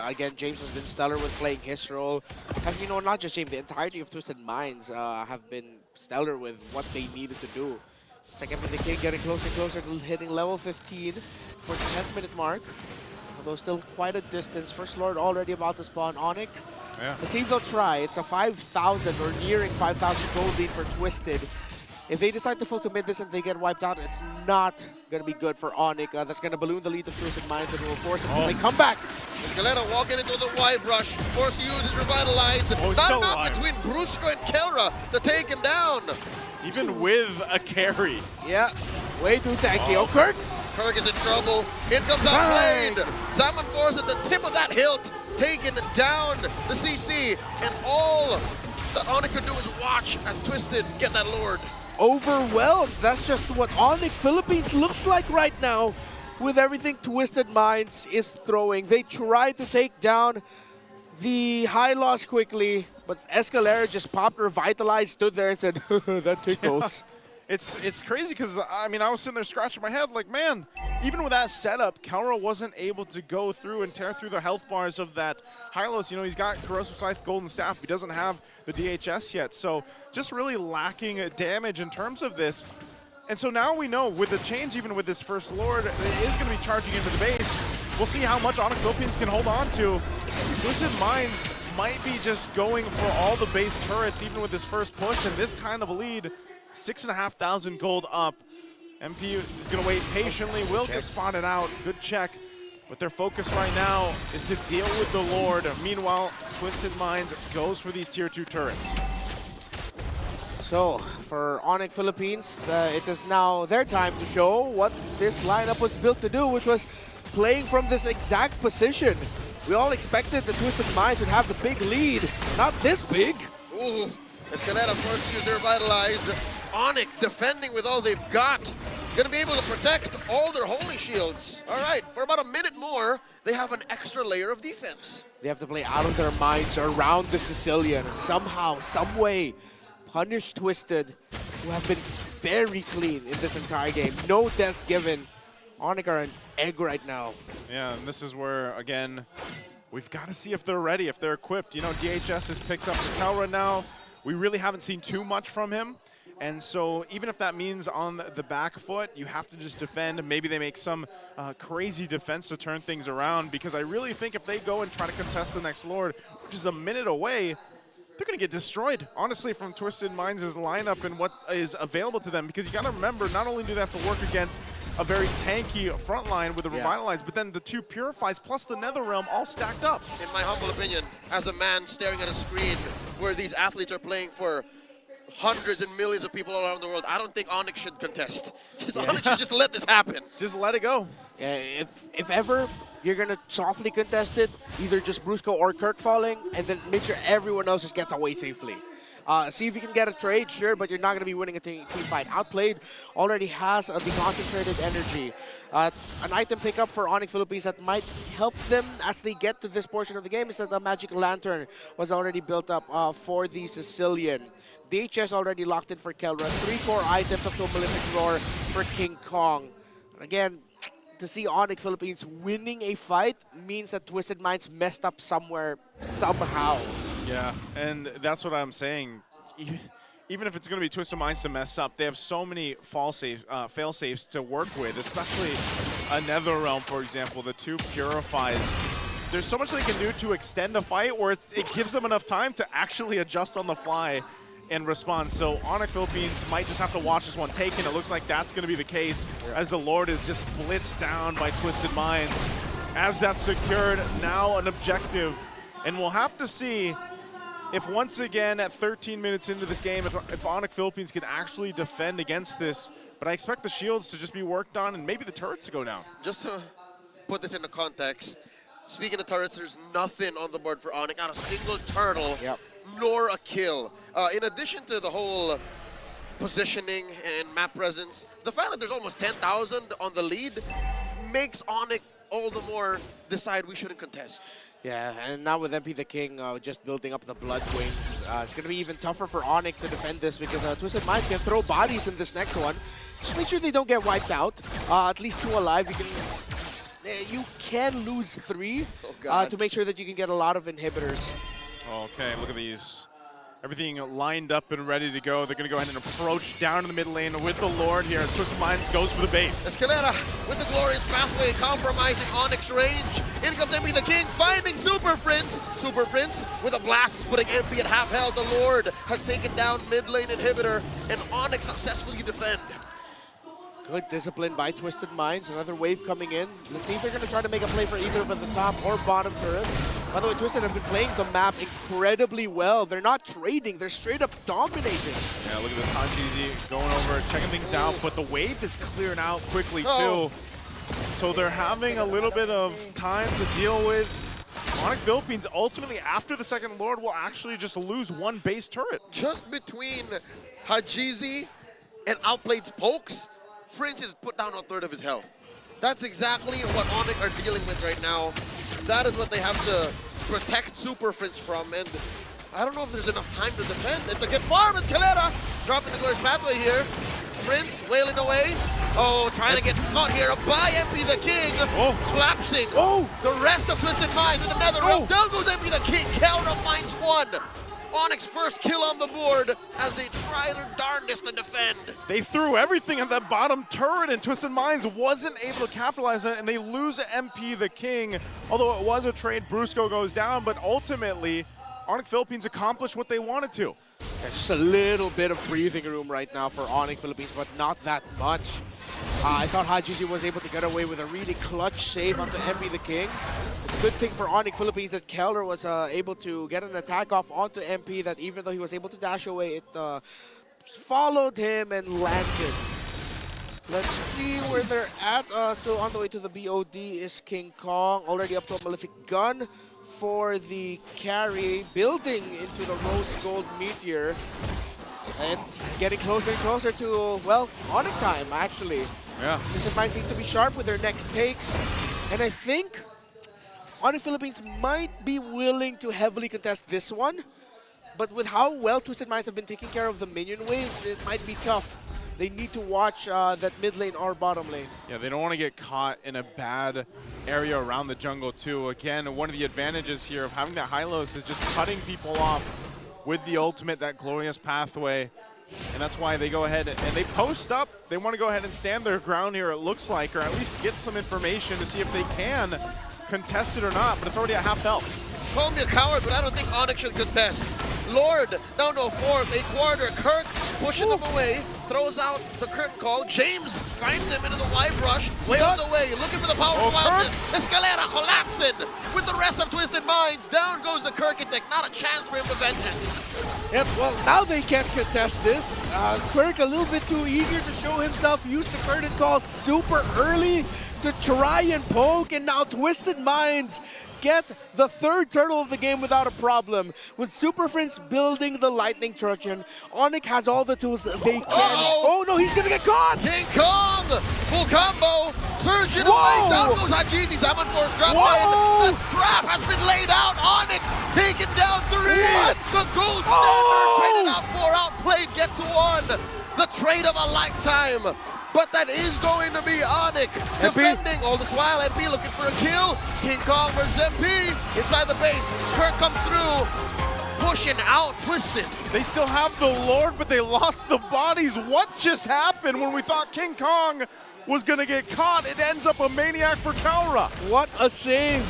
Again, James has been stellar with playing his role. And you know, not just James, the entirety of Twisted Minds have been stellar with what they needed to do. It's like the King getting closer and closer to hitting level 15 for the 10th minute mark. Although still quite a distance. First Lord already about to spawn. Onic. Yeah. Let's see if they'll try. It's a 5,000 or nearing 5,000 gold lead for Twisted. If they decide to full commit this and they get wiped out, it's not going to be good for Onic. That's going to balloon the lead of Twisted Minds and will force them to come back. Escalera walking into the wide rush, forced to use his Revitalize. Not enough between Brusco and Kelra to take him down. Even with a carry. Yeah, way too tanky. Oh, Kirk. Kirk is in trouble. In comes Outplayed. Zaman Force at the tip of that hilt, taking down the CC. And all that Onic could do is watch as Twisted get that Lord. Overwhelmed. That's just what Onic Philippines looks like right now with everything Twisted Minds is throwing. They tried to take down the high loss quickly, but Escalera just popped Revitalize, stood there and said, that tickles. It's crazy because, I mean, I was sitting there scratching my head like, man, even with that setup, Kelra wasn't able to go through and tear through the health bars of that Hylos. You know, he's got Corrosive Scythe, Golden Staff. He doesn't have the DHS yet. So just really lacking damage in terms of this. And so now we know with the change, even with this first Lord, it is going to be charging into the base. We'll see how much Onic Philippines can hold on to. Twisted Minds might be just going for all the base turrets, even with this first push, and this kind of a lead. 6,500 gold up. MP is going to wait patiently, will get spotted out. Good check. But their focus right now is to deal with the Lord. Meanwhile, Twisted Minds goes for these tier 2 turrets. So, for Onic Philippines, it is now their time to show what this lineup was built to do, which was playing from this exact position. We all expected the Twisted Minds would have the big lead. Not this big. Ooh, Escalera forced to use their Revitalize. Onic defending with all they've got. Going to be able to protect all their holy shields. All right, for about a minute more, they have an extra layer of defense. They have to play out of their minds around the Sicilian. Somehow, some way, punish Twisted, who have been very clean in this entire game. No deaths given. Onic are an egg right now. Yeah, and this is where, again, we've got to see if they're ready, if they're equipped. You know, DHS has picked up the Kelra now. We really haven't seen too much from him. And so even if that means on the back foot, you have to just defend. Maybe they make some crazy defense to turn things around, because I really think if they go and try to contest the next Lord, which is a minute away, they're going to get destroyed, honestly, from Twisted Minds' lineup and what is available to them. Because you got to remember, not only do they have to work against a very tanky front line with the Revitalize, but then the 2 Purifies plus the Netherrealm all stacked up. In my humble opinion, as a man staring at a screen where these athletes are playing for hundreds and millions of people all around the world, I don't think Onic should contest. Onic should just let this happen. Just let it go. Yeah, if ever you're going to softly contest it, either just Brusco or Kirk falling, and then make sure everyone else just gets away safely. See if you can get a trade, sure, but you're not going to be winning a team fight. Outplayed already has the concentrated energy. An item pickup for Onic Philippines that might help them as they get to this portion of the game is that the Magic Lantern was already built up for the Sicilian. DHS already locked in for Kelra. 3 core items up to a Malefic Roar for King Kong. Again, to see Onic Philippines winning a fight means that Twisted Minds messed up somewhere, somehow. Yeah, and that's what I'm saying. Even if it's going to be Twisted Minds to mess up, they have so many fail safes to work with, especially a Netherrealm, for example, the 2 Purifies. There's so much they can do to extend a fight where it gives them enough time to actually adjust on the fly and respond. So Onic Philippines might just have to watch this one taken. It looks like that's going to be the case as the Lord is just blitzed down by Twisted Minds. As that's secured, now an objective. And we'll have to see if once again at 13 minutes into this game, if Onic Philippines can actually defend against this. But I expect the shields to just be worked on and maybe the turrets to go down. Just to put this into context, speaking of turrets, there's nothing on the board for Onic. Not a single turtle. Nor a kill. In addition to the whole positioning and map presence, the fact that there's almost 10,000 on the lead makes Onic all the more decide we shouldn't contest. Yeah, and now with MP the King just building up the Blood Wings, it's going to be even tougher for Onic to defend this because Twisted Minds can throw bodies in this next one. Just make sure they don't get wiped out. At least 2 alive. You can lose 3 to make sure that you can get a lot of inhibitors. Okay, look at these. Everything lined up and ready to go. They're going to go ahead and approach down in the mid lane with the Lord here as Twisted Minds goes for the base. Escalera with the glorious pathway, compromising Onic's range. In comes MP the King, finding Super Prince. Super Prince with a blast, putting MP at half health. The Lord has taken down mid lane inhibitor, and Onic successfully defend. Good discipline by Twisted Minds. Another wave coming in. Let's see if they're going to try to make a play for either of the top or bottom turret. By the way, Twisted have been playing the map incredibly well. They're not trading. They're straight up dominating. Yeah, look at this Hanjizi going over, checking things out, but the wave is cleared out quickly too. So they're having a little bit of time to deal with. Onic Philippines ultimately, after the second Lord, will actually just lose 1 base turret. Just between Hajizi and Outplayed's pokes, Prince has put down 1/3 of his health. That's exactly what Onic are dealing with right now. That is what they have to protect Super Prince from, and I don't know if there's enough time to defend. And to get farm is Calera, dropping the glorious pathway here. Prince wailing away. Oh, trying to get caught here by MP the King, collapsing. The rest of Twisted Minds in the Netherrealm. Down goes MP the King. Calera finds 1. Onic's first kill on the board as they try their darndest to defend. They threw everything at that bottom turret, and Twisted Minds wasn't able to capitalize on it, and they lose MP the King. Although it was a trade, Brusco goes down, but ultimately, Onic Philippines accomplished what they wanted to. Yeah, just a little bit of breathing room right now for Onic Philippines, but not that much. I thought Hajiji was able to get away with a really clutch save onto MP the King. It's a good thing for Onic Philippines that Keller was able to get an attack off onto MP, that even though he was able to dash away, it followed him and landed. Let's see where they're at. Still on the way to the BOD is King Kong, already up to a Malefic Gun for the carry, building into the Rose Gold Meteor. It's getting closer and closer to, well, Onic time, actually. Yeah. Twisted Minds seem to be sharp with their next takes. And I think Onic Philippines might be willing to heavily contest this one. But with how well Twisted Minds have been taking care of the minion waves, it might be tough. they need to watch that mid lane or bottom lane. Yeah, they don't want to get caught in a bad area around the jungle too. Again, one of the advantages here of having that Hylos is just cutting people off with the ultimate, that glorious pathway. And that's why they go ahead and they post up. They want to go ahead and stand their ground here, it looks like, or at least get some information to see if they can contest it or not, but it's already at half health. Call me a coward, but I don't think Onic should contest. Lord down to a fourth, a quarter. Kirk pushing them away, throws out the curtain call. James finds him into the wide rush, way on the way, looking for the power of wildness. Escalera collapsing with the rest of Twisted Minds. Down goes the Kirkitek, not a chance for him to vengeance. Yep, well, now they can't contest this. Quirk a little bit too eager to show himself, used the curtain call super early to try and poke, and now Twisted Minds get the third turtle of the game without a problem. With Super Prince building the Lightning Trojan, Onic has all the tools they can. Oh no, he's gonna get caught! King Kong! Full combo! Surging away! Down goes Hajizi, 7-4 drop in. The trap has been laid out! Onic taken down 3! The gold standard traded out 4, outplayed, gets 1! The trade of a lifetime! But that is going to be Onic defending. All this while, MP looking for a kill. King Kong versus MP inside the base. Kirk comes through, pushing out Twisted. They still have the Lord, but they lost the bodies. What just happened when we thought King Kong was gonna get caught? It ends up a maniac for Kaura. What a save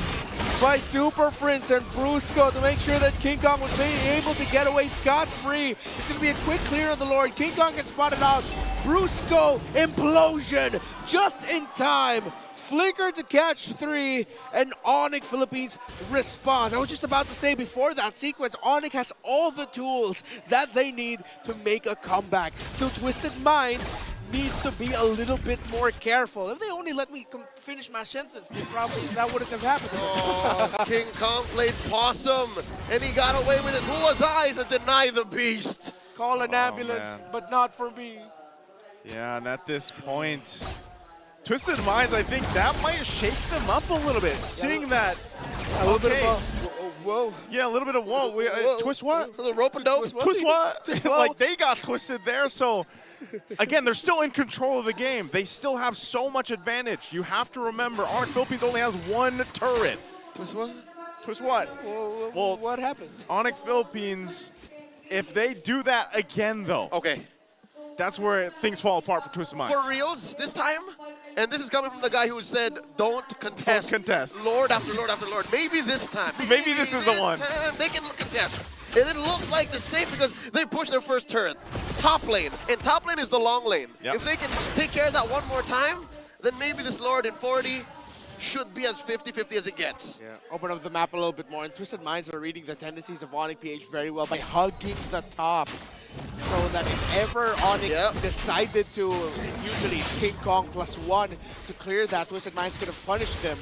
by Super Prince and Brusco to make sure that King Kong was able to get away scot-free. It's going to be a quick clear of the Lord. King Kong gets spotted out. Brusco implosion just in time. Flicker to catch 3, and Onic Philippines responds. I was just about to say, before that sequence, Onic has all the tools that they need to make a comeback. So Twisted Minds needs to be a little bit more careful. If they only let me finish my sentence, probably that wouldn't have happened. Oh, King Kong played possum, and he got away with it. Who was I to deny the beast? Call an ambulance, but not for me. Yeah, and at this point, Twisted Minds, I think that might shake them up a little bit. Seeing that, a little bit of a whoa. Yeah, a little bit of whoa. Twist what? The rope-a-dope. Twist what? Like they got twisted there, so again, they're still in control of the game. They still have so much advantage. You have to remember, Onic Philippines only has 1 turret. Twist what? Twist what? Well, what happened? Onic Philippines, if they do that again, though, okay, that's where things fall apart for Twisted Minds. For reals this time? And this is coming from the guy who said, don't contest. Don't contest. Lord after Lord after Lord. Maybe this time. Maybe this is the one. They can contest. And it looks like they're safe because they pushed their first turret. Top lane. And top lane is the long lane. Yep. If they can take care of that one more time, then maybe this Lord in 40 should be as 50-50 as it gets. Yeah, open up the map a little bit more. And Twisted Minds are reading the tendencies of Onic PH very well by hugging the top. So that if ever Onic decided to, usually it's King Kong +1 to clear that, Twisted Minds could have punished them.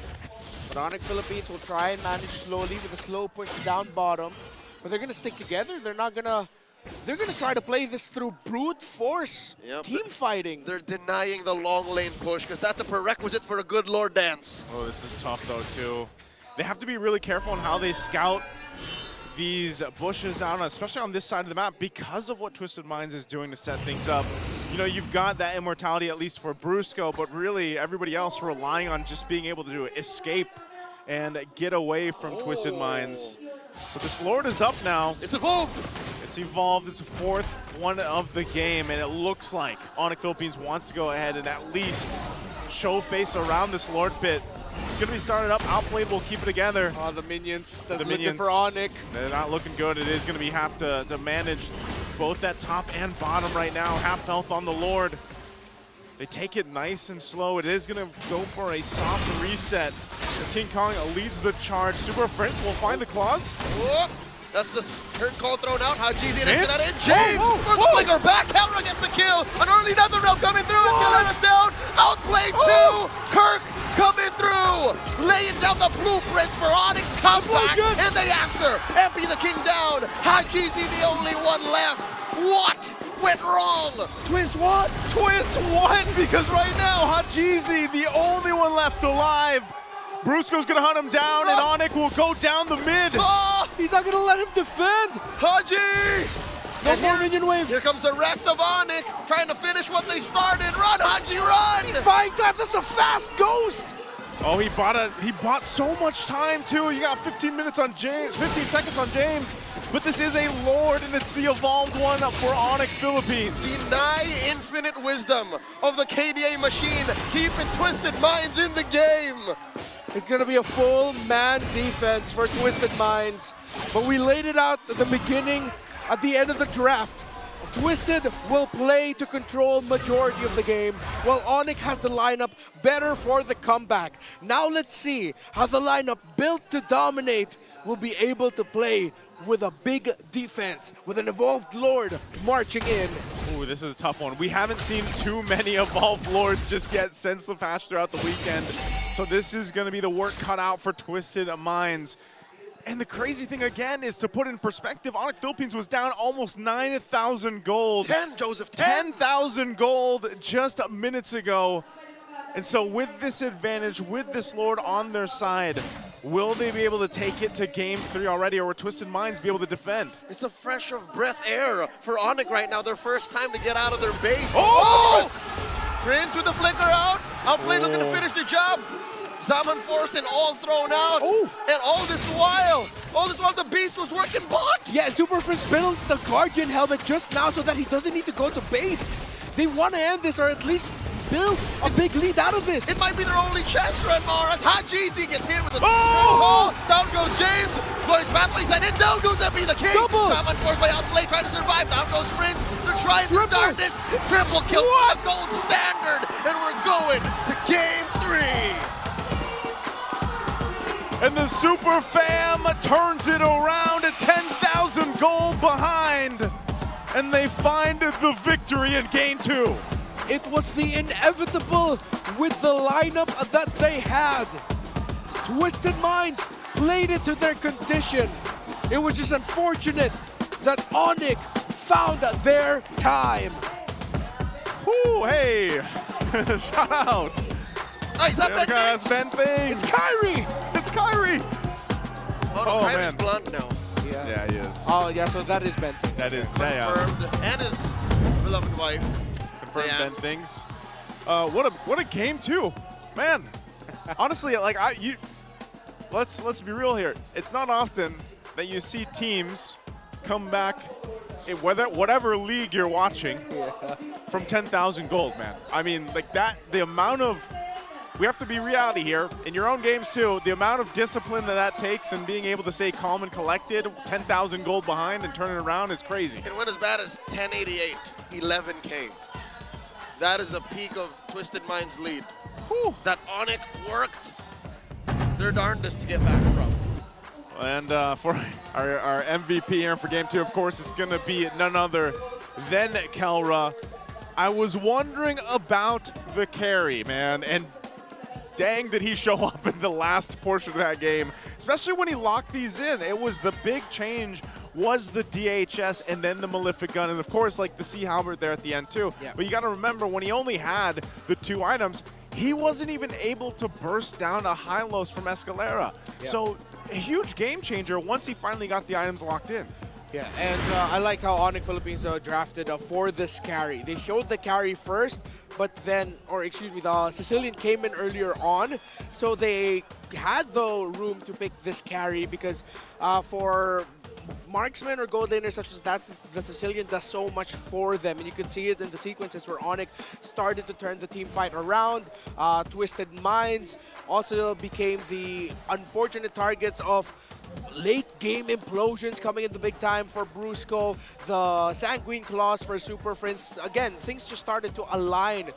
But Onic Philippines will try and manage slowly with a slow push down bottom. But they're going to stick together. They're not going to... They're going to try to play this through brute force team fighting. They're denying the long lane push because that's a prerequisite for a good Lord dance. Oh, this is tough, though, too. They have to be really careful on how they scout these bushes out, especially on this side of the map, because of what Twisted Minds is doing to set things up. You know, you've got that immortality, at least for Brusco, but really everybody else relying on just being able to escape and get away from Twisted Minds. So this Lord is up now. It's evolved. It's evolved. It's a 4th one of the game, and it looks like Onic Philippines wants to go ahead and at least show face around this Lord pit. It's going to be started up. Outplayed will keep it together. Oh, the minions. That's the looking minions for Onic. They're not looking good. It is going to be have to manage both that top and bottom right now. Half health on the Lord. They take it nice and slow. It is going to go for a soft reset as King Kong leads the charge. Super Prince will find the claws. Whoop. That's the turn call thrown out. Hajizi and Hits. Escalera in. James for the flicker back. Helra gets the kill. An early Netherrealm coming through. Escalera's down. Outplayed 2. Kirk coming through. Laying down the blueprints for Onyx comeback. And they answer. MP the king down. Hajizi the only one left. What went wrong? Twist what? Twist what? Because right now, Hajizi, the only one left alive. Brusco's gonna hunt him down, and Onic will go down the mid. He's not gonna let him defend. Haji! No more minion waves. Here comes the rest of Onic, trying to finish what they started. Run, Haji, run! He's buying time. That's a fast ghost. Oh, he bought so much time too. You got 15 minutes on James, 15 seconds on James. But this is a Lord, and it's the evolved one for Onic Philippines. Deny infinite wisdom of the KDA machine, keeping Twisted Minds in the game. It's going to be a full man defense for Twisted Minds. But we laid it out at the beginning, at the end of the draft. Twisted will play to control majority of the game, while Onic has the lineup better for the comeback. Now let's see how the lineup built to dominate will be able to play with a big defense, with an evolved Lord marching in. Ooh, this is a tough one. We haven't seen too many evolved Lords just yet since the patch throughout the weekend. So this is going to be the work cut out for Twisted Minds. And the crazy thing again is, to put in perspective, Onic Philippines was down almost 9,000 gold. 10, Joseph, 10,000 gold just minutes ago. And so with this advantage, with this Lord on their side, will they be able to take it to game 3 already, or will Twisted Minds be able to defend? It's a fresh of breath air for Onic right now. Their first time to get out of their base. Oh! Prince with the flicker out. Outplayed, looking to finish the job. Zaman Force and all thrown out. And all this while the Beast was working bot. Yeah, Super Prince built the Guardian helmet just now so that he doesn't need to go to base. They want to end this, or at least build a big lead out of this. It might be their only chance, Renmar, as Hajizi gets hit with a ball. Down goes James. Flourish pathway side in. Down goes Epi, the king. Zaman Force by outplay, trying to survive. Down goes Prince. They're trying to darkness. Triple kill for the gold standard. And we're going to game 3. And the Super Fam turns it around at 10,000 gold behind. And they find the victory in game 2. It was the inevitable with the lineup that they had. Twisted Minds played it to their condition. It was just unfortunate that Onic found their time. Woo, hey, shout out. Is that Ben Ben Things? It's Kyrie. It's Kyrie. Oh, no, Kyrie's blunt now. Yeah, he is. Oh, yeah, so that is Ben. That is Confirmed. And his beloved wife. Confirmed Ben Things. What a game too, man. Honestly, like let's be real here. It's not often that you see teams come back in whatever league you're watching from 10,000 gold, man. I mean, like that, the amount of, we have to be reality here, in your own games too, the amount of discipline that takes and being able to stay calm and collected, 10,000 gold behind and turn it around is crazy. It went as bad as 1088, 11K. That is the peak of Twisted Minds lead. Whew. That Onic worked their darndest to get back from. And for our MVP here for game 2, of course, it's going to be none other than Kelra. I was wondering about the carry, man, and dang did he show up in the last portion of that game, especially when he locked these in. It was the big change was the DHS and then the Malefic Gun, and of course, like the Sea Halberd there at the end too. Yeah. But you got to remember, when he only had the 2 items, he wasn't even able to burst down a Hylos from Escalera. Yeah. So a huge game changer once he finally got the items locked in. Yeah, and I liked how Onic Philippines drafted for this carry. They showed the carry first, but then, or excuse me, the Sicilian came in earlier on, so they had the room to pick this carry because for marksmen or gold laners such as that, the Sicilian does so much for them, and you can see it in the sequences where Onic started to turn the team fight around. Twisted Minds also became the unfortunate targets of late game implosions coming in the big time for Brusco, the Sanguine Claws for Super Friends. Again, things just started to align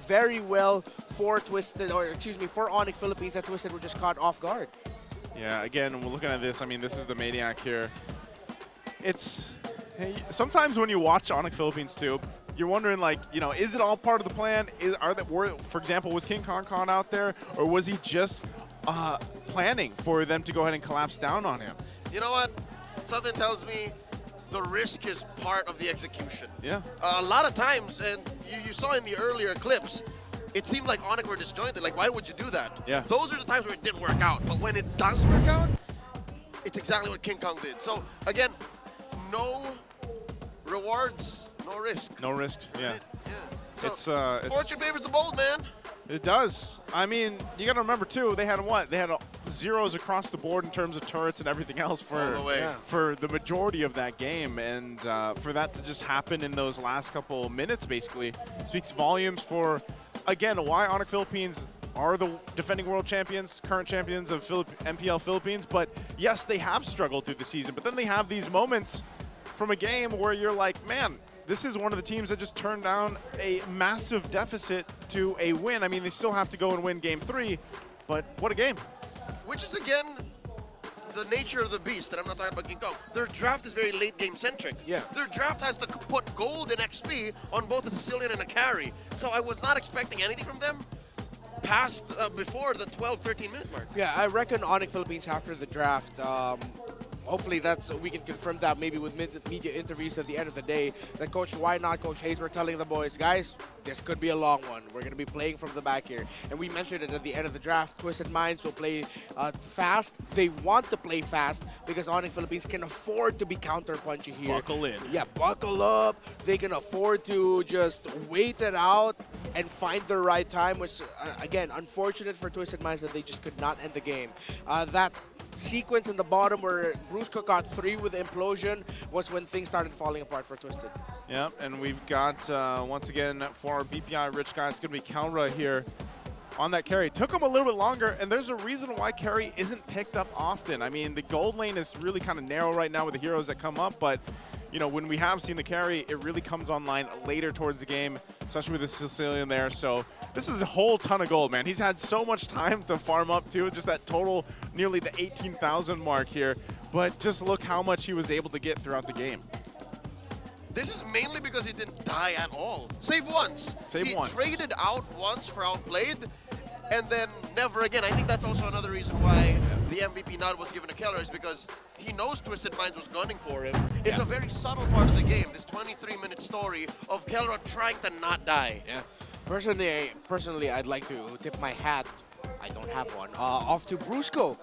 very well for Twisted, or excuse me, for Onic Philippines, that Twisted were just caught off guard. Yeah, again, we're looking at this. I mean, this is the Maniac here. It's sometimes when you watch Onic Philippines too, you're wondering, like, you know, is it all part of the plan? For example, was King Kong out there, or was he just planning for them to go ahead and collapse down on him? You know what? Something tells me the risk is part of the execution. Yeah. A lot of times, and you saw in the earlier clips, it seemed like Onic were disjointed. Like, why would you do that? Yeah. Those are the times where it didn't work out. But when it does work out, it's exactly what King Kong did. So, again, no rewards, no risk. No risk, yeah. Yeah. So, fortune favors the bold, man. It does. I mean, you got to remember too. They had what? They had zeros across the board in terms of turrets and everything else for the majority of that game, and for that to just happen in those last couple minutes, basically, speaks volumes for, again, why Onic Philippines are the defending world champions, current champions of MPL Philippines. But yes, they have struggled through the season. But then they have these moments from a game where you're like, man, this is one of the teams that just turned down a massive deficit to a win. I mean, they still have to go and win Game 3, but what a game. Which is, again, the nature of the beast, and I'm not talking about King Kong. Their draft is very late game centric. Yeah. Their draft has to put gold and XP on both a Sicilian and a carry. So I was not expecting anything from them past before the 12-13 minute mark. Yeah, I reckon Onic Philippines after the draft, hopefully we can confirm that maybe with media interviews at the end of the day, that Coach Hayes were telling the boys, guys, this could be a long one. We're going to be playing from the back here. And we mentioned it at the end of the draft. Twisted Minds will play fast. They want to play fast because Onic Philippines can afford to be counter-punchy here. Buckle in. Yeah, buckle up. They can afford to just wait it out and find the right time, which, again, unfortunate for Twisted Minds that they just could not end the game. That sequence in the bottom where Brusco got 3 with Implosion was when things started falling apart for Twisted. Yep, and we've got, once again, for our BPI rich guy, it's going to be Kalra here on that carry. Took him a little bit longer, and there's a reason why carry isn't picked up often. I mean, the gold lane is really kind of narrow right now with the heroes that come up, but you know, when we have seen the carry, it really comes online later towards the game, especially with the Sicilian there. So this is a whole ton of gold, man. He's had so much time to farm up to, just that total nearly the 18,000 mark here. But just look how much he was able to get throughout the game. This is mainly because he didn't die at all. Save once. He traded out once for outplayed, and then never again. I think that's also another reason why the MVP nod was given to Keller, is because he knows Twisted Minds was gunning for him. It's a very subtle part of the game, this 23-minute story of Keller trying to not die. Yeah. Personally, I'd like to tip my hat, I don't have one, off to Brusco.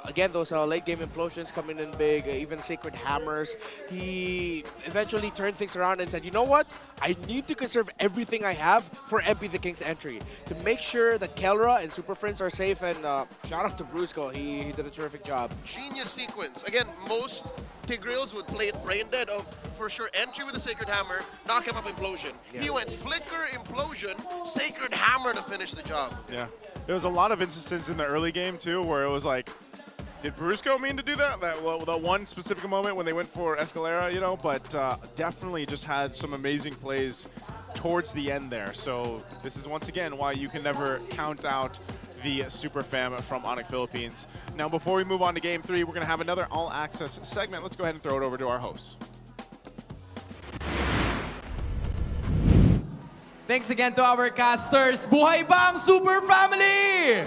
Again, those late game implosions coming in big, even Sacred Hammers. He eventually turned things around and said, you know what? I need to conserve everything I have for MP the King's entry to make sure that Kelra and Super Friends are safe, and shout out to Brusco. He did a terrific job. Genius sequence. Again, most Tigreals would play it brain dead of, for sure, entry with the Sacred Hammer, knock him up Implosion. Yeah. He went Flicker, Implosion, Sacred Hammer to finish the job. Yeah. There was a lot of instances in the early game, too, where it was like, did Brusco mean to do that? That one specific moment when they went for Escalera, you know, but definitely just had some amazing plays towards the end there. So this is, once again, why you can never count out the Super Fam from Onic Philippines. Now, before we move on to Game 3, we're going to have another all-access segment. Let's go ahead and throw it over to our hosts. Thanks again to our casters. Buhay ba ang Super Family?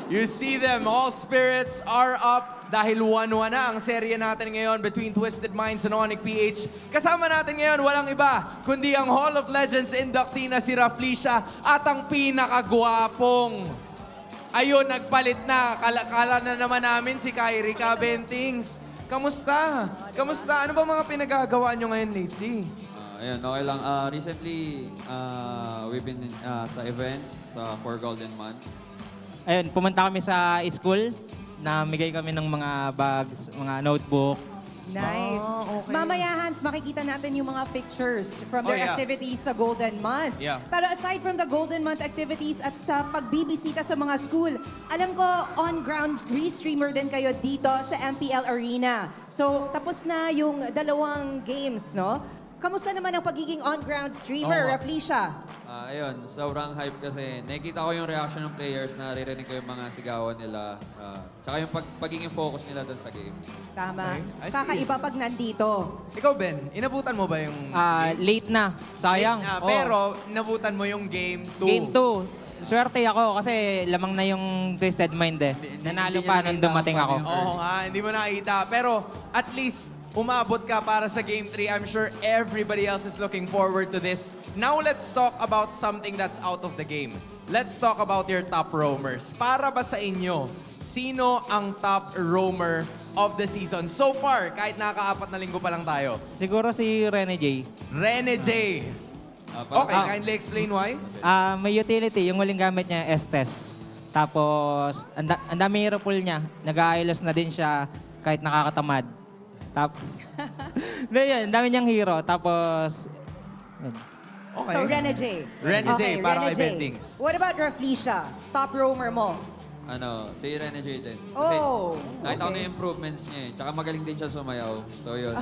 You see them, all spirits are up dahil 1-1 na ang serye natin ngayon between Twisted Minds and Onic PH. Kasama natin ngayon, walang iba, kundi ang Hall of Legends inductee na si Raflesia at ang pinakagwapong. Ayun, nagpalit na. Kala na naman namin si Kyrie Bentings. Kamusta? Kamusta? Ano ba mga pinagagawa nyo ngayon lately? Ayun, okay lang. Recently, we've been sa events sa For Golden Month. Ayun, pumunta kami sa school. Namigay kami ng mga bags, mga notebook. Nice. okay. Mamaya, Hans, makikita natin yung mga pictures from their activities sa Golden Month. Yeah. Pero aside from the Golden Month activities at sa pagbibisita sa mga school, alam ko, on-ground restreamer din kayo dito sa MPL Arena. So, tapos na yung 2 games, no? Kamusta naman ang pagiging on-ground streamer, Raflesia? Ayun, sobrang hype kasi nakikita ko yung reaction ng players, naririnig ko yung mga sigawan nila, tsaka yung pagiging focus nila doon sa game. Tama. Okay, I see. Kakaiba pag nandito. Ikaw, Ben, inabutan mo ba yung... Late na. Sayang. Late na, pero inabutan mo yung Game 2. Game 2. Swerte ako kasi lamang na yung Twisted Mind eh. Nanalo pa nung dumating ako. Oo nga, hindi mo nakita. Pero at least, umabot ka para sa Game 3. I'm sure everybody else is looking forward to this. Now let's talk about something that's out of the game. Let's talk about your top roamers. Para ba sa inyo, sino ang top roamer of the season. So far, kahit nakaka-4 na linggo pa lang tayo. Siguro si Rene J. Rene J. Okay, kindly explain why? May utility. Yung huling gamit niya, S-Test. Tapos, ang dami hero pool niya. Nag-ailos na din siya kahit nakakatamad. Yun, ang dami niyang hero. Tapos, yun. Okay. So, Rene J. Rene J, Okay, para Rene kay J. Bentings. What about Raflesia? Top roamer mo. Si Rene J din. Oh, Nakita ko okay. na yung improvements niya eh. Tsaka magaling din siya sumayaw. So yun.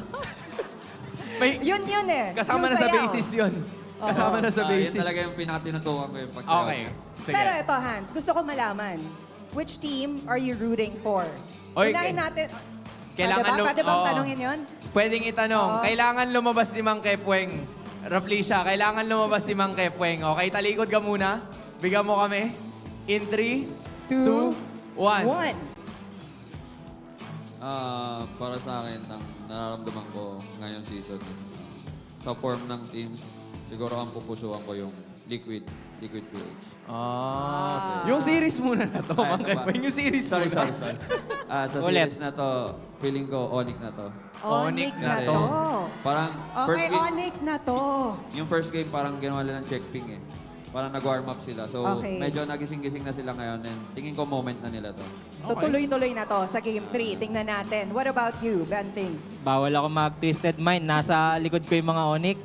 Yun eh. Kasama Yung na sa sayaw. basis yun. Kasama na sa basis. Yun talaga yung pinakatinutukan ko yung pagsayaw. Okay. Sige. Pero ito, Hans, gusto ko malaman, which team are you rooting for? Oy, Unahin natin. Kailangan Pwede bang oo. tanungin yun? Pwedeng itanong. Oo. Kailangan lumabas ni Mang Kepweng. Raflesia, kailangan lumabas si Mang Kepweng. Okay, talikod ka muna. Bigyan mo kami. In 3, 2, 1. Para sa akin, ang nararamdaman ko ngayong season is sa form ng teams, siguro ang pupusuan ko yung Liquid PH. Yung series muna na to, Mang Kepweng. Yung series Sorry. muna. Sa series na to, feeling ko Onic na to. Onic na Kasi to. Parang first Okay, game, Onic na to. yung first game parang ginawa nila ng check ping eh. Parang nag-warm up sila. So Okay. medyo nagising-gising na sila ngayon and tingin ko moment na nila to. So tuloy-tuloy na to sa Game 3. Tingnan natin. What about you, Bentings? Bawal ako mag-twisted mind. Nasa likod ko yung mga Onic.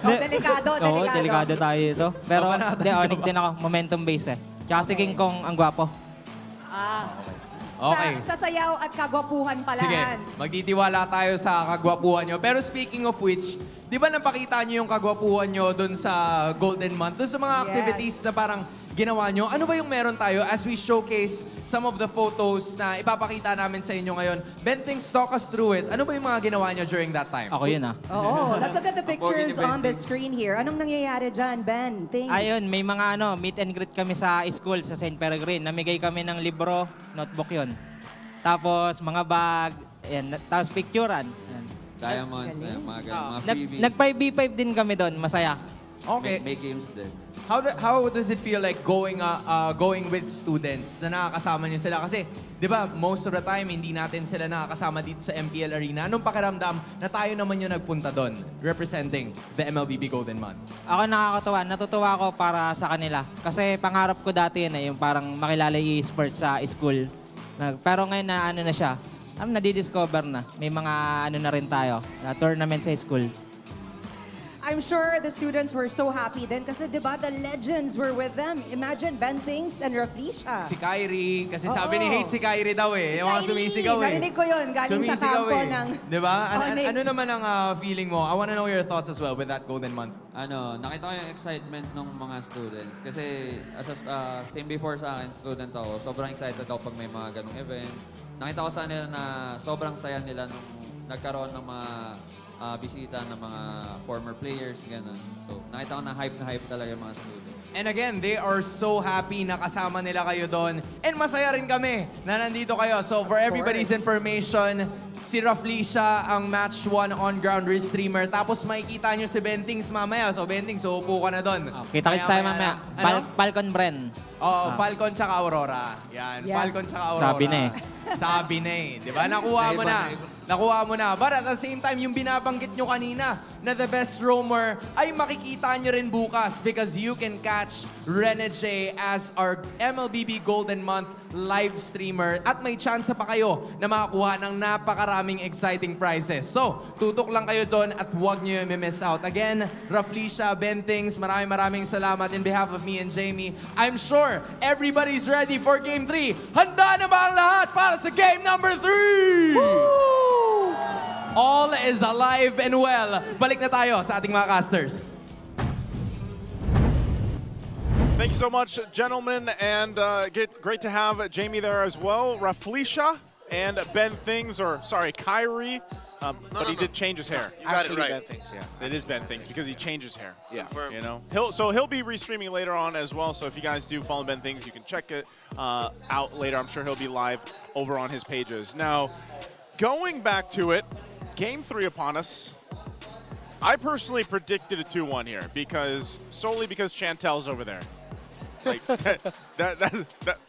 Delikado. Oo, delikado tayo ito. Pero hindi, Onic din ako. Momentum base eh. Tsaka si King Kong, ang gwapo. Okay. Sa sayaw at kagwapuhan pala, Sige, Hans. magtitiwala tayo sa kagwapuhan nyo. Pero speaking of which, di ba napakita nyo yung kagwapuhan nyo dun sa Golden Month? Dun sa mga activities na parang ginawa nyo. Ano ba yung meron tayo as we showcase some of the photos na ipapakita namin sa inyo ngayon? Bentings, talk us through it. Ano ba yung mga ginawa nyo during that time? Ako yun Oo, let's look at the pictures on the screen here. Anong nangyayari dyan, Ben? Things. Ayun, may mga meet and greet kami sa school sa St. Peregrine. Namigay kami ng libro, notebook yun. Tapos mga bag, ayan, tapos picturean. Ayan. Diamonds, mga ganun, mga freebies. Nag-5v5 din kami doon, masaya. Okay. May games din. How does it feel like going with students na nakakasama niyo sila? Kasi, di ba, most of the time, hindi natin sila nakakasama dito sa MPL Arena. Anong pakiramdam na tayo naman yung nagpunta doon, representing the MLBB Golden Month? Ako nakakatuwa, natutuwa ako para sa kanila. Kasi pangarap ko dati yun yung parang makilala yung e-sports sa school. Pero ngayon na na siya, nadidiscover na. May mga na rin tayo, na tournament sa school. I'm sure the students were so happy then kasi diba the legends were with them. Imagine Bentings and Raflesia. Si Kyrie, kasi sabi ni Hate si Kyrie daw eh. Si Yung mga Kyrie, sumisigaw eh. narinig ko yun galing sa Sumisigaw kampo eh. ng Diba? Onic. Ano naman ang feeling mo? I wanna know your thoughts as well with that Golden Month. Nakita ko yung excitement ng mga students. Kasi same before sa akin, student ako, sobrang excited ako pag may mga ganong event. Nakita ko sa nila na sobrang saya nila nung nagkaroon ng mga bisita ng mga former players, gano'n. So, nakita ko na hype talaga yung mga students. And again, they are so happy na kasama nila kayo doon. And masaya rin kami na nandito kayo. So for everybody's information, si Raflesia ang match 1 on-ground streamer. Tapos makikita nyo si Bentings mamaya. So Bentings, uupo ka na doon. Kita-kits tayo mamaya. Falcon Bren. Oo, Falcon tsaka Aurora. Yan, Yes. Falcon tsaka Aurora. Sabi na eh. Sabi na eh. Di ba? Nakuha mo na. Nakuha mo na. But at the same time, yung binabanggit nyo kanina na the best roamer ay makikita nyo rin bukas because you can catch Rene J as our MLBB Golden Month live streamer at may chance pa kayo na makakuha ng napakaraming exciting prizes. So, tutok lang kayo doon at huwag nyo yung miss out. Again, Raflesia, Bentings, maraming salamat in behalf of me and Jamie. I'm sure everybody's ready for Game 3. Handa na ba ang lahat para sa Game number 3? All is alive and well. Balik na tayo sa ating mga casters. Thank you so much, gentlemen, and great to have Jamie there as well. Raflesia and Ben Things, or sorry, Kyrie, but he did change his hair. You got it Actually, right. Ben Things, yeah. It is Ben Things because he changed his hair. Yeah, Confirmed. you know. He'll be restreaming later on as well. So if you guys do follow Ben Things, you can check it out later. I'm sure he'll be live over on his pages. Now, going back to it. Game 3 upon us. I personally predicted a 2-1 here solely because Chantel's over there. Like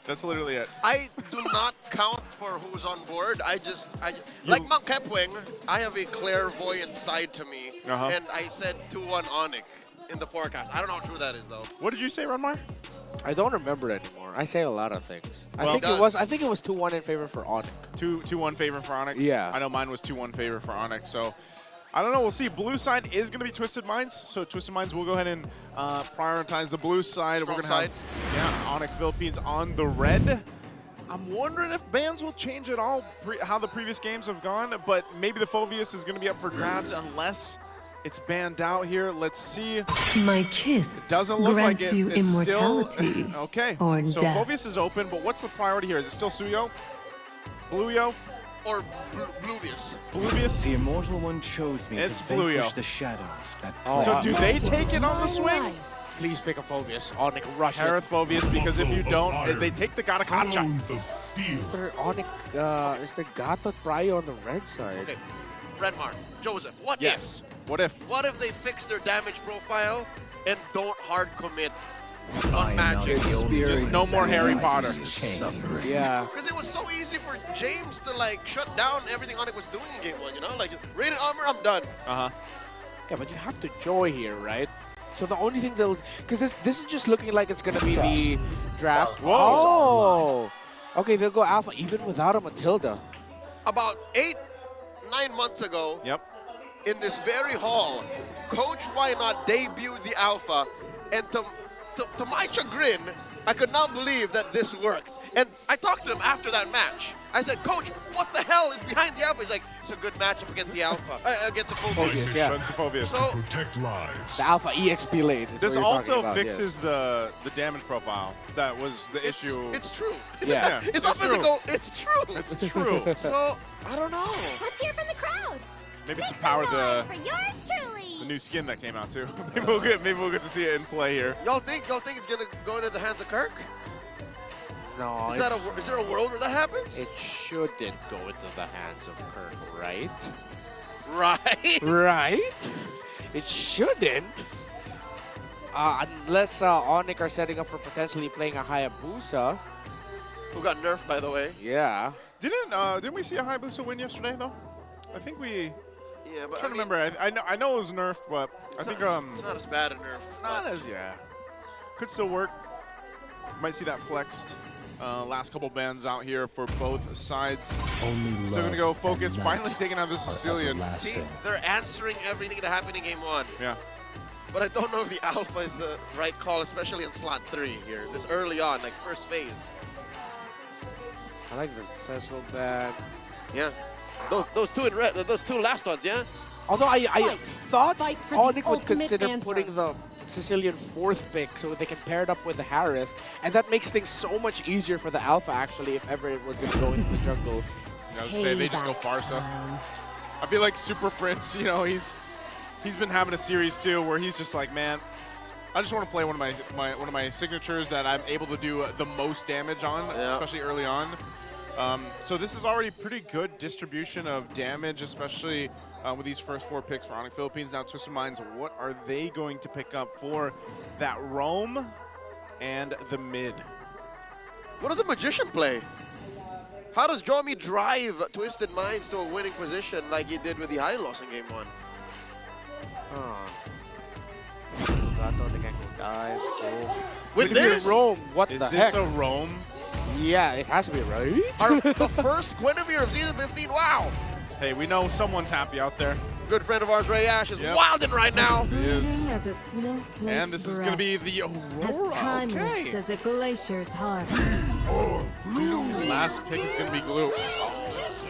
that's literally it. I do not count for who's on board. Like Mang Kepwing, I have a clairvoyant side to me, and I said 2-1 Onic in the forecast. I don't know how true that is though. What did you say, Runmar? I don't remember anymore. I say a lot of things. Well, I think it was 2-1 in favor for Onic. 2-1 favor for Onic? Yeah. I know mine was 2-1 favor for Onic, so I don't know. We'll see. Blue side is going to be Twisted Minds, so Twisted Minds will go ahead and prioritize the blue side. Strong We're going to have Onic Philippines on the red. I'm wondering if bans will change at all how the previous games have gone, but maybe the Phobius is going to be up for grabs unless it's banned out here. Let's see. My kiss Doesn't look grants like it. you It's immortality Still, okay. or So death. Phobius is open, but what's the priority here? Is it still Suyo? Blueyo? Or Bluvius. Bluvius? The immortal one chose me It's to vanquish Blueyo. the shadows that So do they take it on the swing? Please pick a Phobius. Onic, rush Harith Phobius, because if you don't, they take the Gatakacha. Is there Onic, is there Gatot Prio on the red side? Okay, Renmar, Joseph, what Yes. What if? What if they fix their damage profile and don't hard commit on magic? Just no more Harry Potter. Yeah. Because it was so easy for James to like shut down everything Onic was doing in game 1, you know? Like, rated armor, I'm done. Yeah, but you have to joy here, right? So the only thing they'll... Because this is just looking like it's going to be the draft. Whoa! Oh! Okay, they'll go alpha even without a Matilda. About 8-9 months ago, in this very hall, Coach Why Not debuted the alpha, and to my chagrin, I could not believe that this worked. And I talked to him after that match. I said, Coach, what the hell is behind the alpha? He's like, it's a good matchup against the alpha, against the Phobius. Phobius. So, protect lives. The alpha EXP lane. Is This what you're talking also about, fixes the damage profile. That was the issue. it's true. Yeah. It's not physical, it's true. It's true. So, I don't know. Let's hear from the crowd. Maybe Make it's power some noise the for yours truly. new skin that came out too. maybe we'll get to see it in play here. Y'all think it's gonna go into the hands of Kirk? No. Is there a world where that happens? It shouldn't go into the hands of Kirk, right? Right? Right? It shouldn't. Unless Onic are setting up for potentially playing a Hayabusa. Who got nerfed, by the way. Yeah. Didn't we see a Hayabusa win yesterday though? I think we. Yeah, but I'm trying to remember. I know it was nerfed, but I think it's not as bad a nerf. Not as could still work. Might see that flexed. Last couple bans out here for both sides. Still gonna go focus. Finally taking out the Sicilian. See, they're answering everything that happened in game 1. Yeah. But I don't know if the alpha is the right call, especially in slot 3 here. This early on, like first phase. I like the Cecil ban. Yeah. Those two in red, those two last ones, yeah? Although I thought Fight for the Onic would ultimate consider answer. putting the Sicilian 4th pick so they can pair it up with the Harith, and that makes things so much easier for the Alpha actually if ever it was going to go into the jungle. I was say they just go Farsa. I feel like Super Prince, you know, he's been having a series too where he's just like, man, I just want to play one of my signatures that I'm able to do the most damage on, especially early on. So this is already pretty good distribution of damage, especially with these first 4 picks for Onic Philippines. Now Twisted Minds, what are they going to pick up for that roam and the mid? What does a Magician play? How does Jomi drive Twisted Minds to a winning position like he did with the high loss in game 1? With this? Roam, what is the this heck? a roam? Yeah, it has to be, right? The first Guinevere of Season 15, wow! Hey, we know someone's happy out there. Good friend of ours, Ray Ash, is wilding right now. He is. As a snowflake And this is going to be the Aurora. as timeless as a glacier's heart. Last pick is going to be Glue.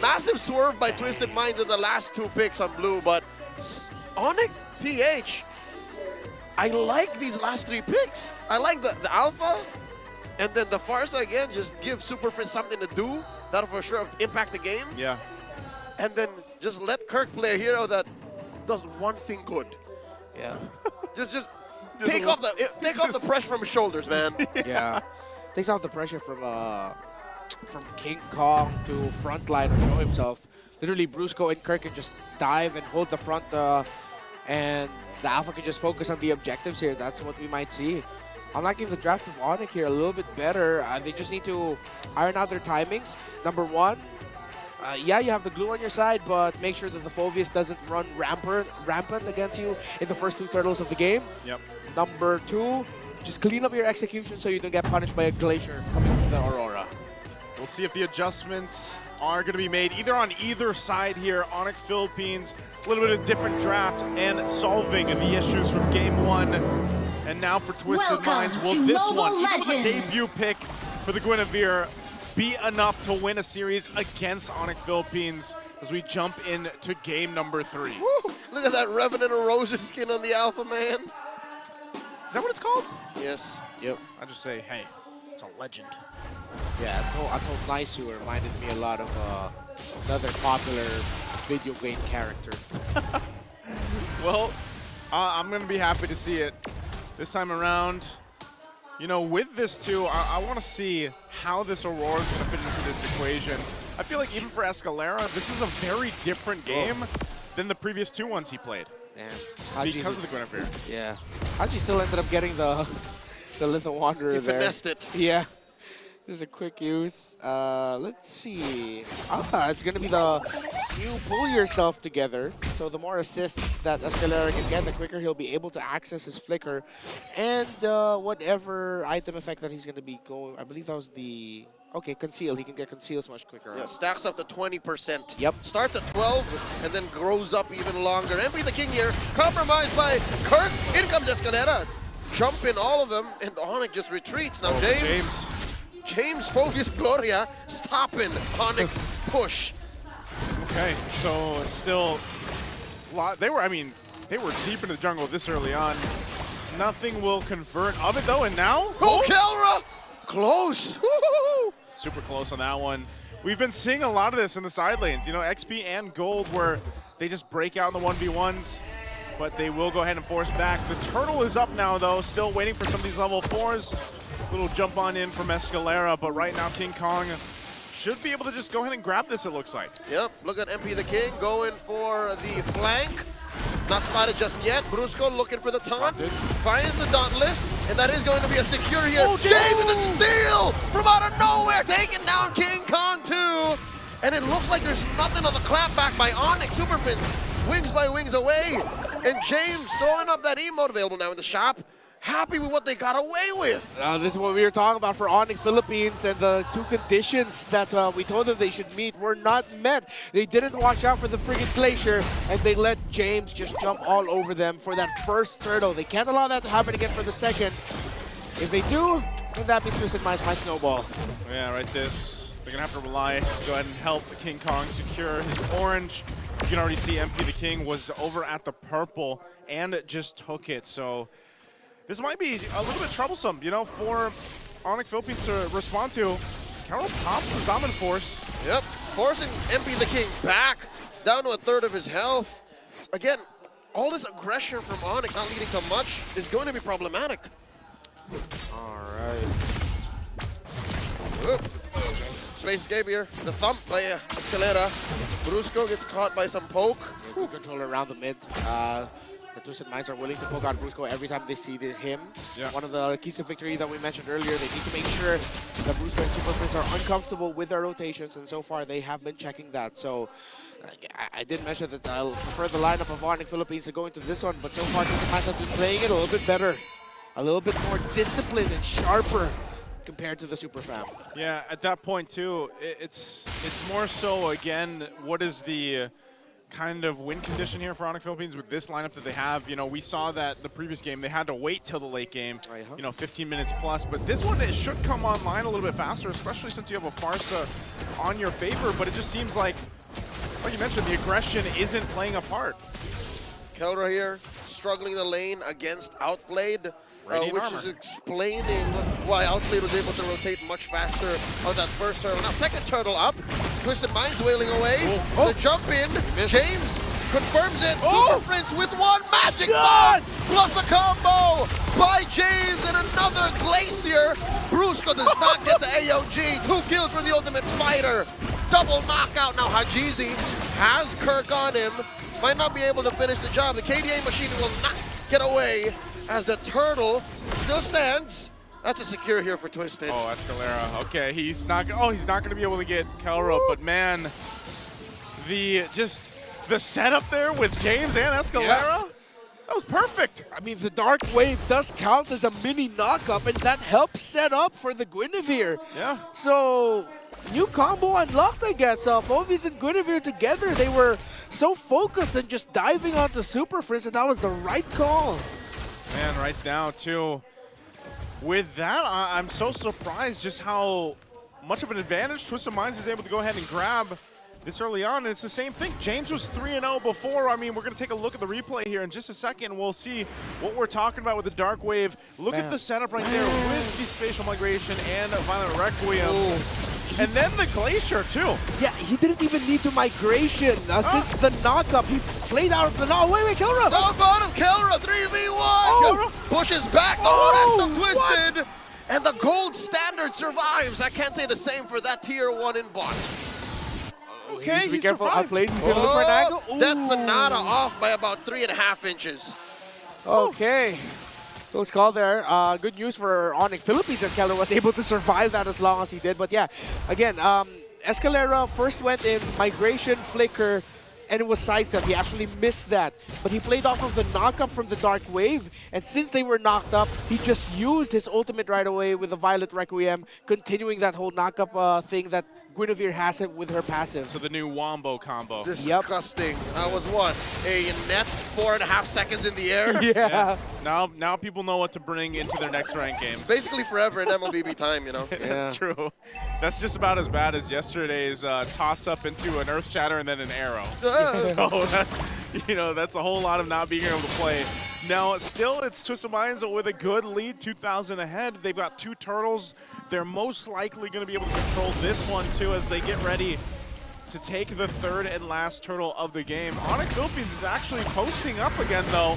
Massive swerve by Twisted Minds in the last 2 picks on Blue, but Onic PH, I like these last 3 picks. I like the Alpha, and then the Farsa again, just give Super Prince something to do. That'll for sure impact the game. Yeah. And then just let Kirk play a hero that does one thing good. Yeah. just take off the pressure from his shoulders, man. Yeah. Takes off the pressure from King Kong to frontline or show himself. Literally, Brusco and Kirk can just dive and hold the front, and the Alpha can just focus on the objectives here. That's what we might see. I'm liking the draft of Onic here a little bit better. They just need to iron out their timings. Number one, yeah, you have the glue on your side, but make sure that the Phoveus doesn't run rampant against you in the first 2 turtles of the game. Yep. Number two, just clean up your execution so you don't get punished by a Glacier coming from the Aurora. We'll see if the adjustments are going to be made either on either side here. Onic Philippines, a little bit of different draft and solving the issues from game 1. And now for Twisted Minds, will this one, even the debut pick for the Guinevere, be enough to win a series against Onic Philippines as we jump into game number 3? Woo! Look at that Revenant of Roses skin on the Alpha Man. Is that what it's called? Yes. Yep. I just say, hey, it's a legend. Yeah, I told Naisu reminded me a lot of another popular video game character. Well, I'm going to be happy to see it this time around. You know, with this too, I want to see how this Aurora is going to fit into this equation. I feel like even for Escalera, this is a very different game than the previous 2 ones he played. Yeah. Because of the Guinevere. Yeah. Haji still ended up getting the Little Wanderer there. He finessed it. Yeah. There's a quick use. Let's see. It's going to be the you pull yourself together. So the more assists that Escalera can get, the quicker he'll be able to access his flicker. And whatever item effect that he's going to be going, I believe that was the... Okay, conceal. He can get conceals much quicker. Yeah, stacks up to 20%. Yep. Starts at 12 and then grows up even longer. MP the King here, compromised by Kirk. In comes Escalera. Jump in all of them, and Onic just retreats. Now James Phoveus Gloria stopping Onic's push. Okay, so still they were deep in the jungle this early on. Nothing will convert of it though, and now Oh, Kelra! Close. Super close on that one. We've been seeing a lot of this in the side lanes, you know, XP and Gold, where they just break out in the 1v1s, but they will go ahead and force back. The turtle is up now though, still waiting for some of these level 4s. Little jump on in from Escalera, but right now King Kong should be able to just go ahead and grab this, it looks like. Yep, look at MP the King going for the flank. Not spotted just yet. Brusco looking for the taunt. Finds the Dauntless, and that is going to be a secure here. Oh, James with the steal from out of nowhere, taking down King Kong too. And it looks like there's nothing on the clapback by Onic. Superpins wings by wings away. And James throwing up that emote available now in the shop. Happy with what they got away with. This is what we were talking about for Onic Philippines, and the 2 conditions that we told them they should meet were not met. They didn't watch out for the friggin' Glacier, and they let James just jump all over them for that first turtle. They can't allow that to happen again for the second. If they do, then that means Twisted Minds might snowball. Yeah, right this. They're gonna have to rely, go ahead and help King Kong secure his orange. You can already see MP the King was over at the purple and just took it, so this might be a little bit troublesome, you know, for Onic Philippines to respond to. Carol pops the Zaman Force. Yep, forcing MP the King back, down to a third of his health. Again, all this aggression from Onic not leading to much is going to be problematic. All right. Oop. Space escape here. The thump by Escalera. Brusco gets caught by some poke. Good controller around the mid. The Twisted Minds are willing to poke out Brusco every time they see him. Yeah. One of the keys to victory that we mentioned earlier, they need to make sure that Brusco and Super Prince are uncomfortable with their rotations, and so far they have been checking that. So I did mention that I'll prefer the lineup of Onic Philippines to go into this one, but so far Twisted Minds have been playing it a little bit better. A little bit more disciplined and sharper compared to the Super Fam. Yeah, at that point too, it's more so, again, what is the kind of win condition here for Onic Philippines with this lineup that they have? You know, we saw that the previous game, they had to wait till the late game, you know, 15 minutes plus, but this one, it should come online a little bit faster, especially since you have a Farsa on your favor, but it just seems like you mentioned, the aggression isn't playing a part. Keldra here, struggling the lane against Outplayed, which is explaining why Outplayed was able to rotate much faster on that first turtle. Now, second turtle up, Twisted Minds wailing away. The jump in, James confirms it. Super Prince with one magic bomb, plus a combo by James and another Glacier. Brusco does not get the AOG. 2 kills for the Ultimate Fighter. Double knockout. Now Hajizi has Kirk on him. Might not be able to finish the job. The KDA machine will not get away. as the turtle still stands. That's a secure here for Twisted. Oh, Escalera. Okay, he's not gonna be able to get Kelra, but man, the setup there with James and Escalera, that was perfect. I mean, the Dark Wave does count as a mini knock-up, and that helps set up for the Guinevere. Yeah. So, new combo unlocked, I guess. Phoveus and Guinevere together, they were so focused on just diving onto Super Friends, and that was the right call. Man, right now, too. With that, I'm so surprised just how much of an advantage Twisted Minds is able to go ahead and grab this early on. And it's the same thing. James was 3-0 before. I mean, we're going to take a look at the replay here in just a second. We'll see what we're talking about with the Dark Wave. Look at the setup right there with the Spatial Migration and Violent Requiem. Ooh. And then the Glacier, too. Yeah, he didn't even need to migration. Since the knock-up, he played out of the knock. Wait, Kelra! Down bottom, Kelra, 3v1! Kelra pushes back the rest of Twisted! What? And the gold standard survives. I can't say the same for that tier 1 in bot. Okay, be careful. Outplayed. He's going to look for an angle. That's Sonata off by about 3.5 inches. Okay. Close call there. Good news for Onic Philippines that Keller was able to survive that as long as he did. But yeah, again, Escalera first went in migration, flicker, and it was sidestep. He actually missed that. But he played off of the knock-up from the Dark Wave, and since they were knocked up, he just used his ultimate right away with the Violet Requiem, continuing that whole knock-up thing that Guinevere has it with her passive. So the new Wombo combo. Disgusting. That was what? A net 4.5 seconds in the air? Yeah. Now people know what to bring into their next ranked games. It's basically forever in MLBB time, you know? That's true. That's just about as bad as yesterday's toss-up into an Earth Shatter and then an arrow. So that's a whole lot of not being able to play. Now, still, it's Twisted Minds with a good lead, 2,000 ahead. They've got 2 turtles. They're most likely going to be able to control this one, too, as they get ready to take the 3rd and last turtle of the game. Onic Philippines is actually posting up again, though.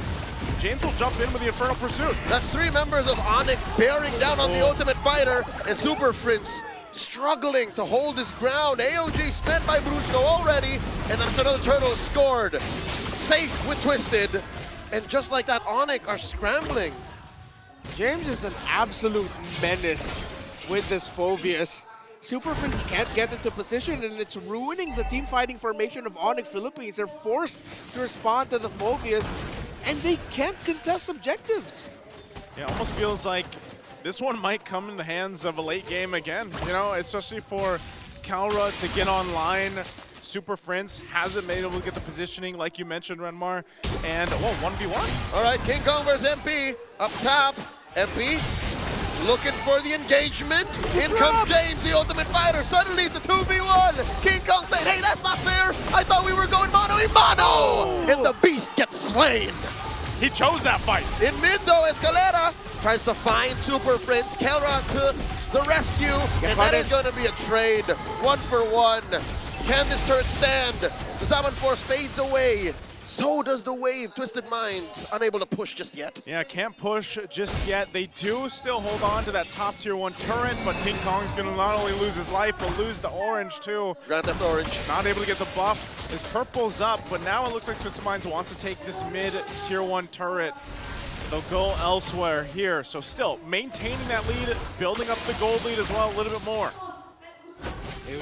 James will jump in with the Infernal Pursuit. That's 3 members of Onic bearing down on the Ultimate Fighter, and Super Prince struggling to hold his ground. AOG spent by Brusco already, and that's another turtle scored. Safe with Twisted. And just like that, Onic are scrambling. James is an absolute menace with this Phoveus. Super Prince can't get into position, and it's ruining the team fighting formation of Onic Philippines. They're forced to respond to the Phoveus, and they can't contest objectives. Yeah, almost feels like this one might come in the hands of a late game again, especially for Kalra to get online. Super Friends hasn't been able to get the positioning like you mentioned, Renmar. And, 1v1. All right, King Kong versus MP. Up top, MP looking for the engagement. In comes James, the Ultimate Fighter. Suddenly it's a 2v1. King Kong saying, hey, that's not fair. I thought we were going mano-a-mano. And the beast gets slain. He chose that fight. In mid, though, Escalera tries to find Super Prince. Kelra to the rescue. And that is going to be a trade. 1-for-1. Can this turret stand? The Salmon Force fades away. So does the Wave. Twisted Minds unable to push just yet. Yeah, can't push just yet. They do still hold on to that top tier 1 turret, but King Kong's going to not only lose his life, but lose the orange too. Grand Theft Orange. Not able to get the buff. His purple's up, but now it looks like Twisted Minds wants to take this mid tier 1 turret. They'll go elsewhere here. So still maintaining that lead, building up the gold lead as well a little bit more.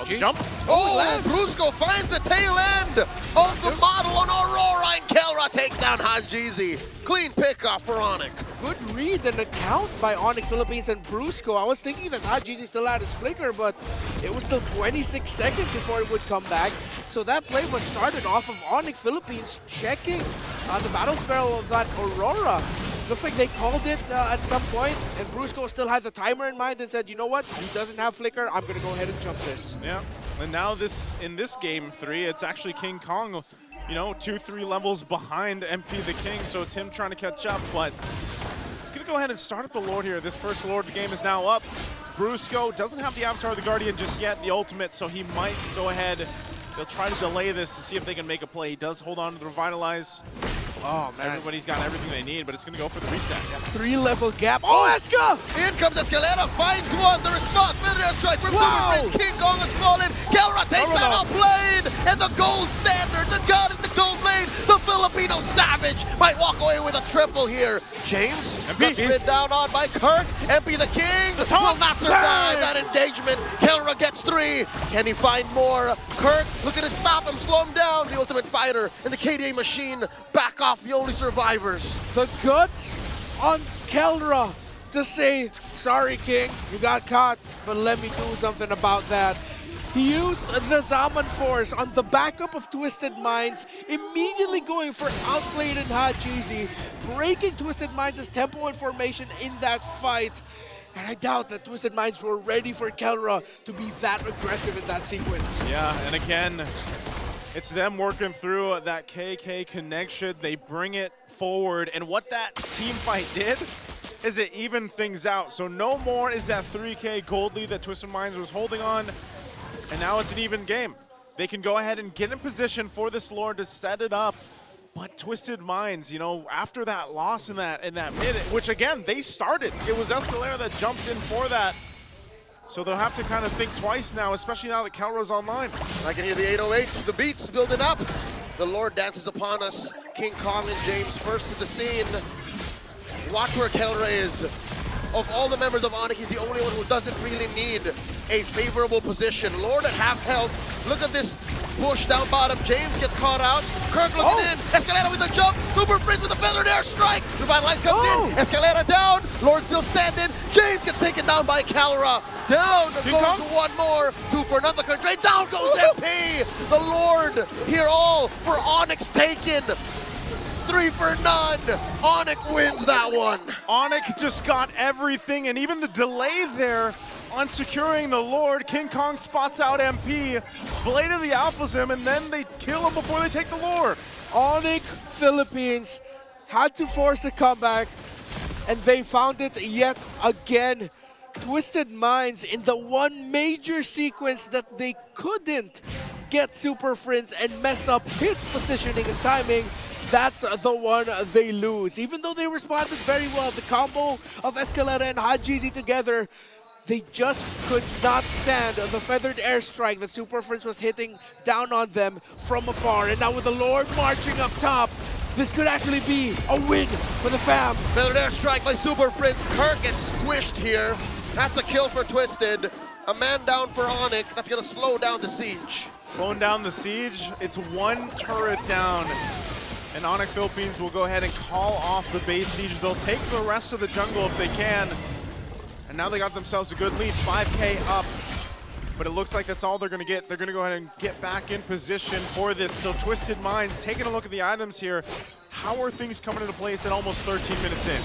Jump. Oh, Brusco finds the tail end of the model on Aurora, and Kelra takes down Hajizi. Clean pickoff for Onic. Good read and account by Onic Philippines and Brusco. I was thinking that Hajizi still had his flicker, but it was still 26 seconds before it would come back. So that play was started off of Onic Philippines checking the battle spell of that Aurora. Looks like they called it at some point, and Brusco still had the timer in mind and said, you know what, he doesn't have flicker, I'm going to go ahead and jump this. Yeah, and now in this game 3, it's actually King Kong, 2-3 levels behind MP the King, so it's him trying to catch up, but he's going to go ahead and start up the Lord here. This first Lord of the game is now up. Brusco doesn't have the Avatar of the Guardian just yet, the ultimate, so he might go ahead. They'll try to delay this to see if they can make a play. He does hold on to the Revitalize. Oh, man. Everybody's got everything they need, but it's going to go for the reset. Yeah. 3-level gap. Oh, Eska! In comes Escalera, finds one. The response, feather airstrike from Super Prince. King Kong has fallen. Kelra takes that off lane. And the gold standard, the god in the gold lane, the Filipino savage might walk away with a triple here. James gets rid down on by Kirk. MP the King will not survive that engagement. Kelra gets 3. Can he find more? Kirk looking to stop him, slow him down. The Ultimate Fighter and the KDA machine back off the only survivors. The guts on Kelra to say, sorry King, you got caught, but let me do something about that. He used the Zaman Force on the backup of Twisted Minds, immediately going for outplayed and Hajizi, breaking Twisted Minds' tempo and formation in that fight. And I doubt that Twisted Minds were ready for Kelra to be that aggressive in that sequence. Yeah, and again, it's them working through that KK connection. They bring it forward, and what that team fight did is it evened things out. So no more is that 3K gold lead that Twisted Minds was holding on, and now it's an even game. They can go ahead and get in position for this Lord to set it up. But Twisted Minds, you know, after that loss in that minute, which again, they started. It was Escalera that jumped in for that. So they'll have to kind of think twice now, especially now that Kelra's online. I can hear the 808s, the beats building up. The Lord dances upon us. King Kong and James first to the scene. Watch where Kelra is. Of all the members of Onic, he's the only one who doesn't really need a favorable position. Lord at half health. Look at this push down bottom. James gets caught out. Kirk looking in. Escalera with the jump. Super Prince with the feathered airstrike. Revitalize comes in. Escalera down. Lord still standing. James gets taken down by Kelra. Down goes one more. 2 for another country. Down goes MP. The Lord here all for Onyx taken. 3 for none. Onic wins that one. Onic just got everything, and even the delay there on securing the Lord. King Kong spots out MP, Blade of the Alphas him, and then they kill him before they take the Lord. Onic Philippines had to force a comeback, and they found it yet again. Twisted Minds in the one major sequence that they couldn't get Super Friends and mess up his positioning and timing. That's the one they lose. Even though they responded very well, the combo of Escalera and Hajizi together, they just could not stand the feathered airstrike that Super Friends was hitting down on them from afar. And now with the Lord marching up top, this could actually be a win for the fam. Feathered airstrike by Super Prince. Kirk gets squished here. That's a kill for Twisted. A man down for Onic. That's going to slow down the siege. Slowing down the siege. It's 1 turret down. And Onic Philippines will go ahead and call off the base siege. They'll take the rest of the jungle if they can. And now they got themselves a good lead, 5K up. But it looks like that's all they're gonna get. They're gonna go ahead and get back in position for this. So Twisted Minds, taking a look at the items here. How are things coming into place at almost 13 minutes in?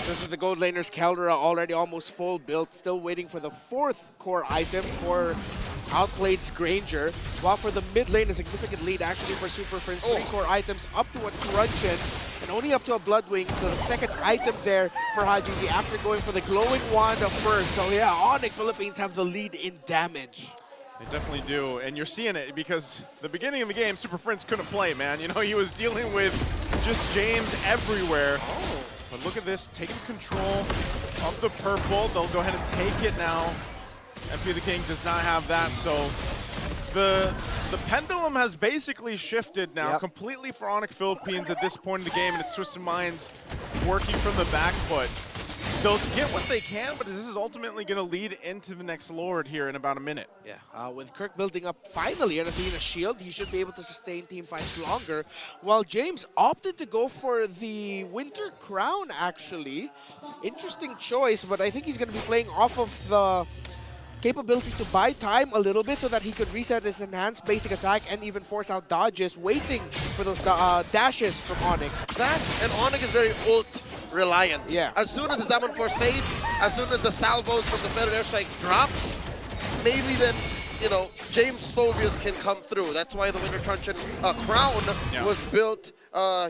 This is the gold laners, Kelra already almost full built, still waiting for the 4th core item for outplayed Granger, while for the mid lane a significant lead actually for Super Friends, 3 core items up to a Truncheon and only up to a Bloodwing, so the 2nd item there for Hajizi after going for the glowing wand first. So yeah, Onic Philippines have the lead in damage. They definitely do, and you're seeing it because the beginning of the game, Super Friends couldn't play, man. You know, he was dealing with just James everywhere. But look at this, taking control of the purple. They'll go ahead and take it now. MP the King does not have that, so the pendulum has basically shifted now completely for Onic Philippines at this point in the game, and it's Twisted Minds working from the back foot. They'll get what they can, but this is ultimately going to lead into the next Lord here in about a minute. Yeah, with Kirk building up finally an Athena shield, he should be able to sustain team fights longer, while James opted to go for the Winter Crown, actually. Interesting choice, but I think he's going to be playing off of the capability to buy time a little bit so that he could reset his enhanced basic attack and even force out dodges, waiting for those dashes from Onic. That and Onic is very ult reliant. Yeah. As soon as the Zaman Force fades, as soon as the salvos from the feathered airstrike drops, maybe then, you know, James Phobius can come through. That's why the Winter Truncheon crown was built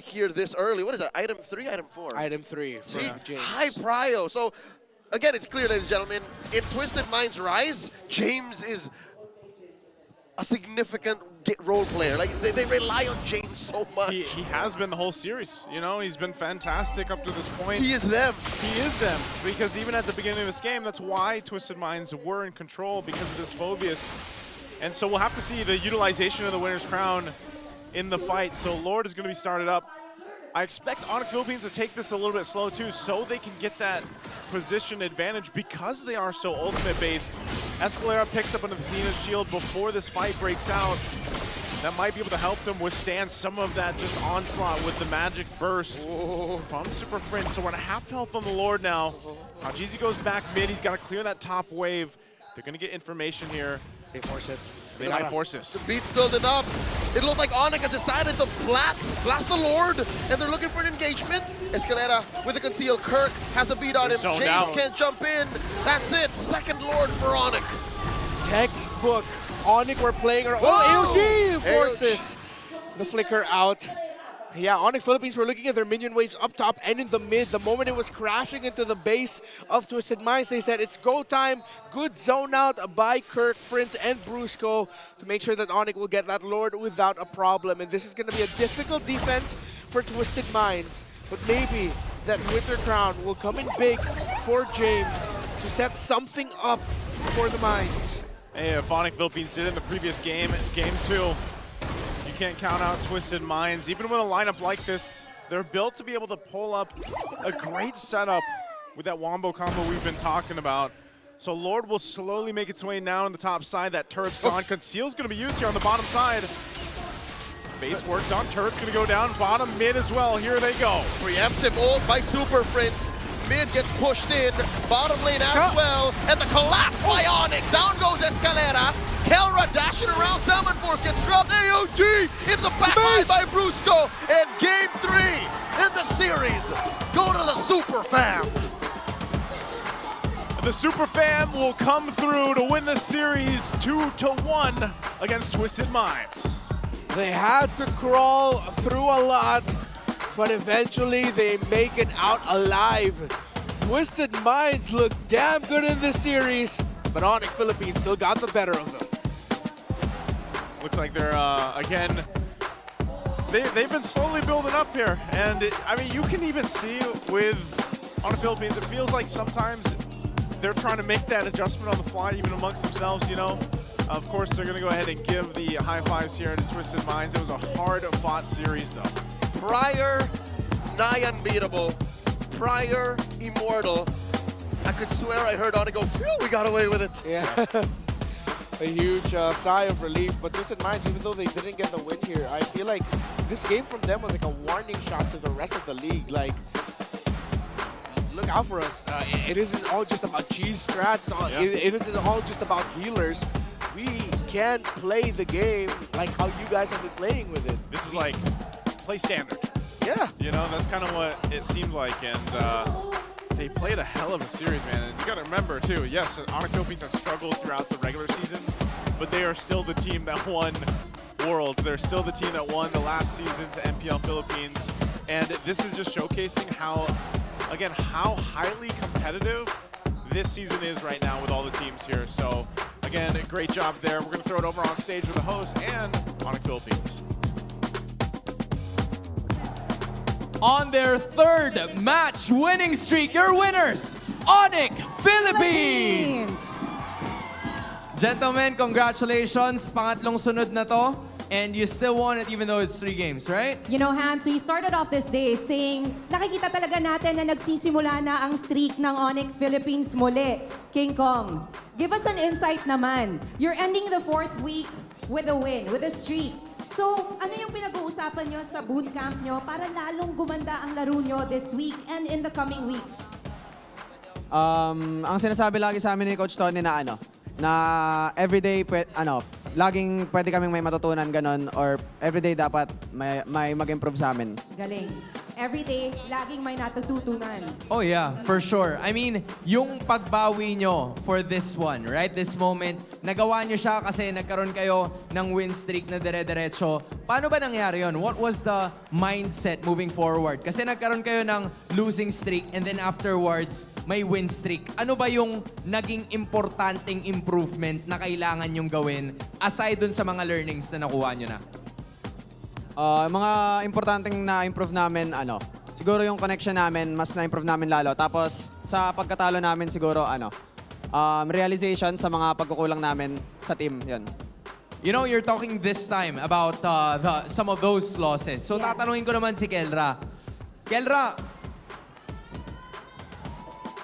here this early. What is that, item 3, item 4? Item 3 for James. High prio. So again, it's clear, ladies and gentlemen, in Twisted Minds Rise, James is a significant role player. Like they rely on James so much. He has been the whole series. You know, he's been fantastic up to this point. He is them. He is them. Because even at the beginning of this game, that's why Twisted Minds were in control, because of this Phobius. And so we'll have to see the utilization of the winner's crown in the fight. So Lord is going to be started up. I expect Onic Philippines to take this a little bit slow too, so they can get that position advantage because they are so ultimate based. Escalera picks up an Athena's shield before this fight breaks out. That might be able to help them withstand some of that just onslaught with the magic burst from Super Fringe. So we're at half health on the Lord now. Jeezy goes back mid, he's got to clear that top wave. They're going to get information here. They force it. They might force this. The beat's building up. It looks like Onic has decided to blast the Lord, and they're looking for an engagement. Escalera with a concealed. Kirk has a beat on him. Zoned James out. can't jump in. That's it. Second Lord for Onic. Textbook. Onic were playing around. Whoa! AOG forces the flicker out. Yeah, Onic Philippines were looking at their minion waves up top and in the mid. The moment it was crashing into the base of Twisted Minds, they said it's go time. Good zone out by Kirk, Prince, and Brusco to make sure that Onic will get that Lord without a problem. And this is going to be a difficult defense for Twisted Minds. But maybe that Winter Crown will come in big for James to set something up for the Minds. Hey, if Onic Philippines did in the previous game, game 2, you can't count out Twisted Minds. Even with a lineup like this, they're built to be able to pull up a great setup with that wombo combo we've been talking about. So Lord will slowly make its way now on the top side. That turret's gone. Conceal's going to be used here on the bottom side. Base work done. Turret's going to go down. Bottom, mid as well. Here they go. Preemptive ult by Super Prince. Mid gets pushed in. Bottom lane as well. And the collapse by Onic. Down goes Escalera. Kelra dashing around. Salmon Force gets dropped. AOG into the backline by Brusco. And game 3 in the series go to the Super Fam. The Super Fam will come through to win the series 2-1 against Twisted Minds. They had to crawl through a lot, but eventually they make it out alive. Twisted Minds look damn good in this series, but Onic Philippines still got the better of them. Looks like they're, again, they've been slowly building up here. And, I mean, you can even see with Onic Philippines, it feels like sometimes they're trying to make that adjustment on the fly, even amongst themselves, you know. Of course, they're going to go ahead and give the high fives here to Twisted Minds. It was a hard-fought series, though. Prior, nigh unbeatable. Prior, immortal. I could swear I heard Onic go, phew, we got away with it. Yeah. A huge sigh of relief, but Twisted Minds, even though they didn't get the win here, I feel like this game from them was like a warning shot to the rest of the league. Like, look out for us. It isn't all just about cheese strats. It isn't all just about healers. We can play the game like how you guys have been playing with it. This is like play standard. Yeah. You know, that's kind of what it seemed like. And they played a hell of a series, man. And you got to remember, too, yes, Onic Philippines has struggled throughout the regular season, but they are still the team that won Worlds. They're still the team that won the last season's MPL Philippines. And this is just showcasing how, again, how highly competitive this season is right now with all the teams here. So, again, great job there. We're going to throw it over on stage with the host and Onic Philippines. On their third match winning streak, your winners, Onic Philippines! Gentlemen, congratulations. Pangatlong sunod na to. And you still won it even though it's 3 games, right? You know, Hans, we started off this day saying, nakikita talaga natin na nagsisimula na ang streak ng Onic Philippines muli. King Kong, give us an insight naman. You're ending the 4th week with a win, with a streak. So, ano yung pinag-uusapan nyo sa bootcamp nyo para lalong gumanda ang laro nyo this week and in the coming weeks? Ang sinasabi lagi sa amin ni Coach Tony na everyday, laging pwede kaming may matutunan ganon or everyday dapat may mag-improve sa amin. Galing. every day, laging may natututunan. Oh yeah, for sure. I mean, yung pagbawi nyo for this one, right? This moment, nagawa nyo siya kasi nagkaroon kayo ng win streak na dire-diretso. Paano ba nangyari yon? What was the mindset moving forward? Kasi nagkaroon kayo ng losing streak and then afterwards, may win streak. Ano ba yung naging importanteng improvement na kailangan nyong gawin aside dun sa mga learnings na nakuha nyo na? Mga importanteng na-improve namin, siguro yung connection namin, mas na-improve namin lalo. Tapos sa pagkatalo namin siguro, realization sa mga pagkukulang namin sa team, yun. You know, you're talking this time about some of those losses. So tatanungin ko naman si Kelra. Kelra,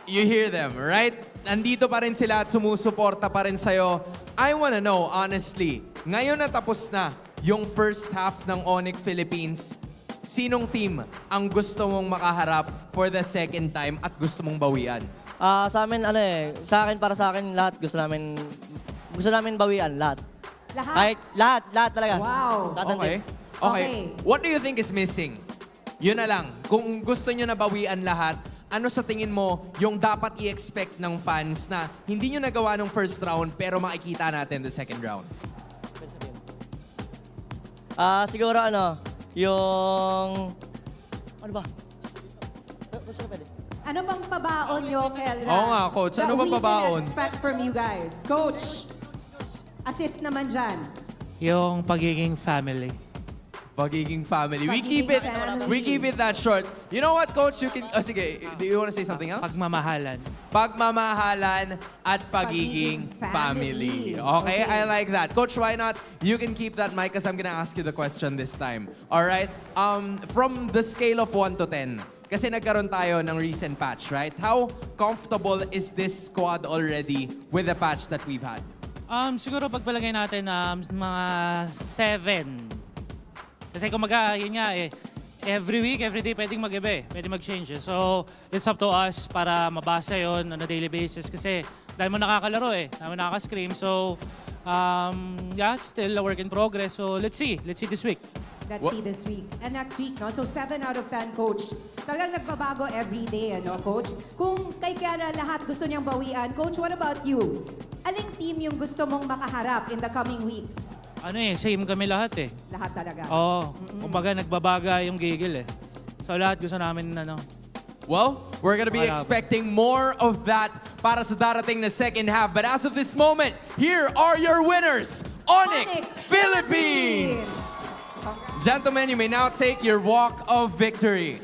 you hear them, right? Nandito pa rin sila at sumusuporta pa rin sa'yo. I wanna know, honestly, ngayon na tapos na yung first half ng Onic Philippines, sinong team ang gusto mong makaharap for the second time at gusto mong bawian? Sa amin, para sa akin, lahat gusto namin bawian, lahat. Lahat? Kahit lahat talaga. Wow. Lahat ng team. Okay. What do you think is missing? Yun na lang. Kung gusto nyo na bawian lahat, ano sa tingin mo yung dapat i-expect ng fans na hindi nyo nagawa nung first round pero makikita natin the second round? Siguro yung... Ano ba? Ano bang pabaon nyo, Kelra? Oo nga, Coach. Ano bang pabaon? That we can expect from you guys. Coach, assist naman dyan. Yung pagiging family. Pagiging family. We Pagiging keep it that short. You know what, Coach? You can... sige, do you want to say something else? Pagmamahalan. Pagmamahalan at pagiging family. Okay, I like that. Coach, why not? You can keep that mic because I'm gonna ask you the question this time. All right? From the scale of 1 to 10, kasi nagkaroon tayo ng recent patch, right? How comfortable is this squad already with the patch that we've had? Siguro pagpalagay natin mga 7. Kasi kumaga, yun nga every week, every day pwedeng mag-iba pwedeng mag-change. So, it's up to us para mabasa yon on a daily basis kasi dahil mo nakakalaro dahil mo nakaka-scream. So, it's still a work in progress. So, let's see this week. Let's see this week. And next week, no? So 7 out of 10, Coach. Talagang nagbabago every day, Coach? Kung kay Kiara lahat gusto niyang bawian, Coach, what about you? Aling team yung gusto mong makaharap in the coming weeks? Same kami lahat Lahat talaga? Oo. Kumbaga, nagbabaga yung gigil So, lahat gusto namin, Well, we're gonna be expecting more of that para sa darating na second half. But as of this moment, here are your winners, Onic Philippines! Gentlemen, you may now take your walk of victory.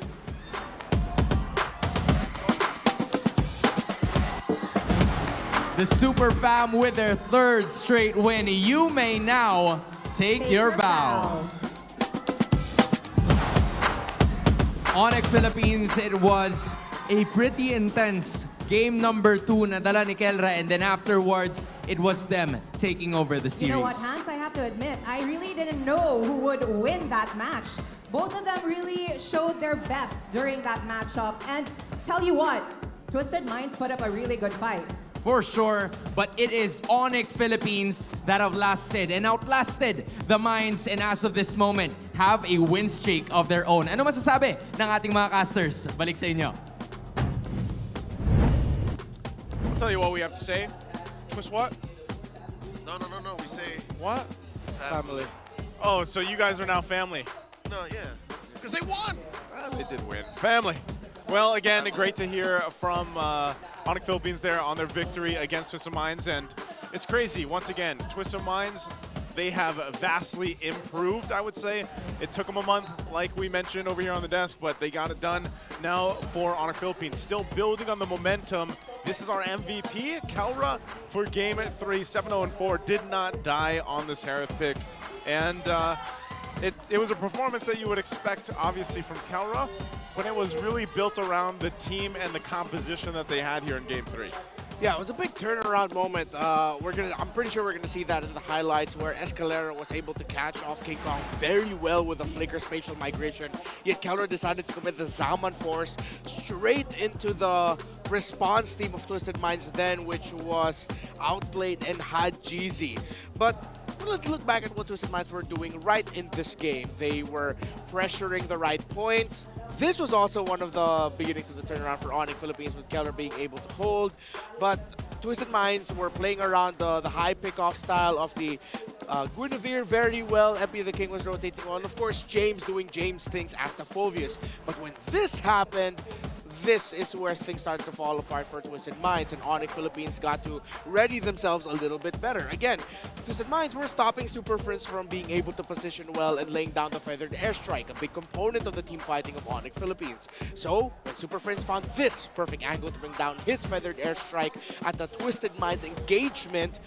The Super Fam with their third straight win. You may now take your bow. Onic Philippines, it was a pretty intense game number 2 na dala ni Kelra, and then afterwards, it was them taking over the series. You know what, Hans? I have to admit, I really didn't know who would win that match. Both of them really showed their best during that matchup. And tell you what, Twisted Minds put up a really good fight. For sure, but it is Onic Philippines that have lasted and outlasted the Minds, and as of this moment, have a win streak of their own. Ano masasabi ng ating mga casters? Balik sa inyo. I'll tell you what we have to say. Twist what? No. We say What? family. Oh, so you guys are now family. No, yeah. Because they won. They did win. Family. Well, again, great to hear from Onic Philippines there on their victory against Twisted Minds. And it's crazy. Once again, Twisted Minds, they have vastly improved, I would say. It took them a month, like we mentioned over here on the desk, but they got it done now for Onic Philippines. Still building on the momentum. This is our MVP, Kelra, for Game 3, 7-0-4. Did not die on this Harith pick. And it was a performance that you would expect, obviously, from Kelra, but it was really built around the team and the composition that they had here in Game 3. Yeah, it was a big turnaround moment. I'm pretty sure we're gonna see that in the highlights where Escalera was able to catch off King Kong very well with a flicker spatial migration. Yet Kelra decided to commit the Zaman Force straight into the response team of Twisted Minds then, which was outplayed and had Jeezy. But let's look back at what Twisted Minds were doing right in this game. They were pressuring the right points, This was also one of the beginnings of the turnaround for Onic Philippines, with Keller being able to hold. But Twisted Minds were playing around the high pickoff style of the Guinevere very well. MP the King was rotating on. Of course, James doing James things as the Phobius. But when this happened, this is where things started to fall apart for Twisted Minds, and Onic Philippines got to ready themselves a little bit better. Again, Twisted Minds were stopping Super Friends from being able to position well and laying down the feathered airstrike, a big component of the team fighting of Onic Philippines. So, when Super Friends found this perfect angle to bring down his feathered airstrike at the Twisted Minds engagement,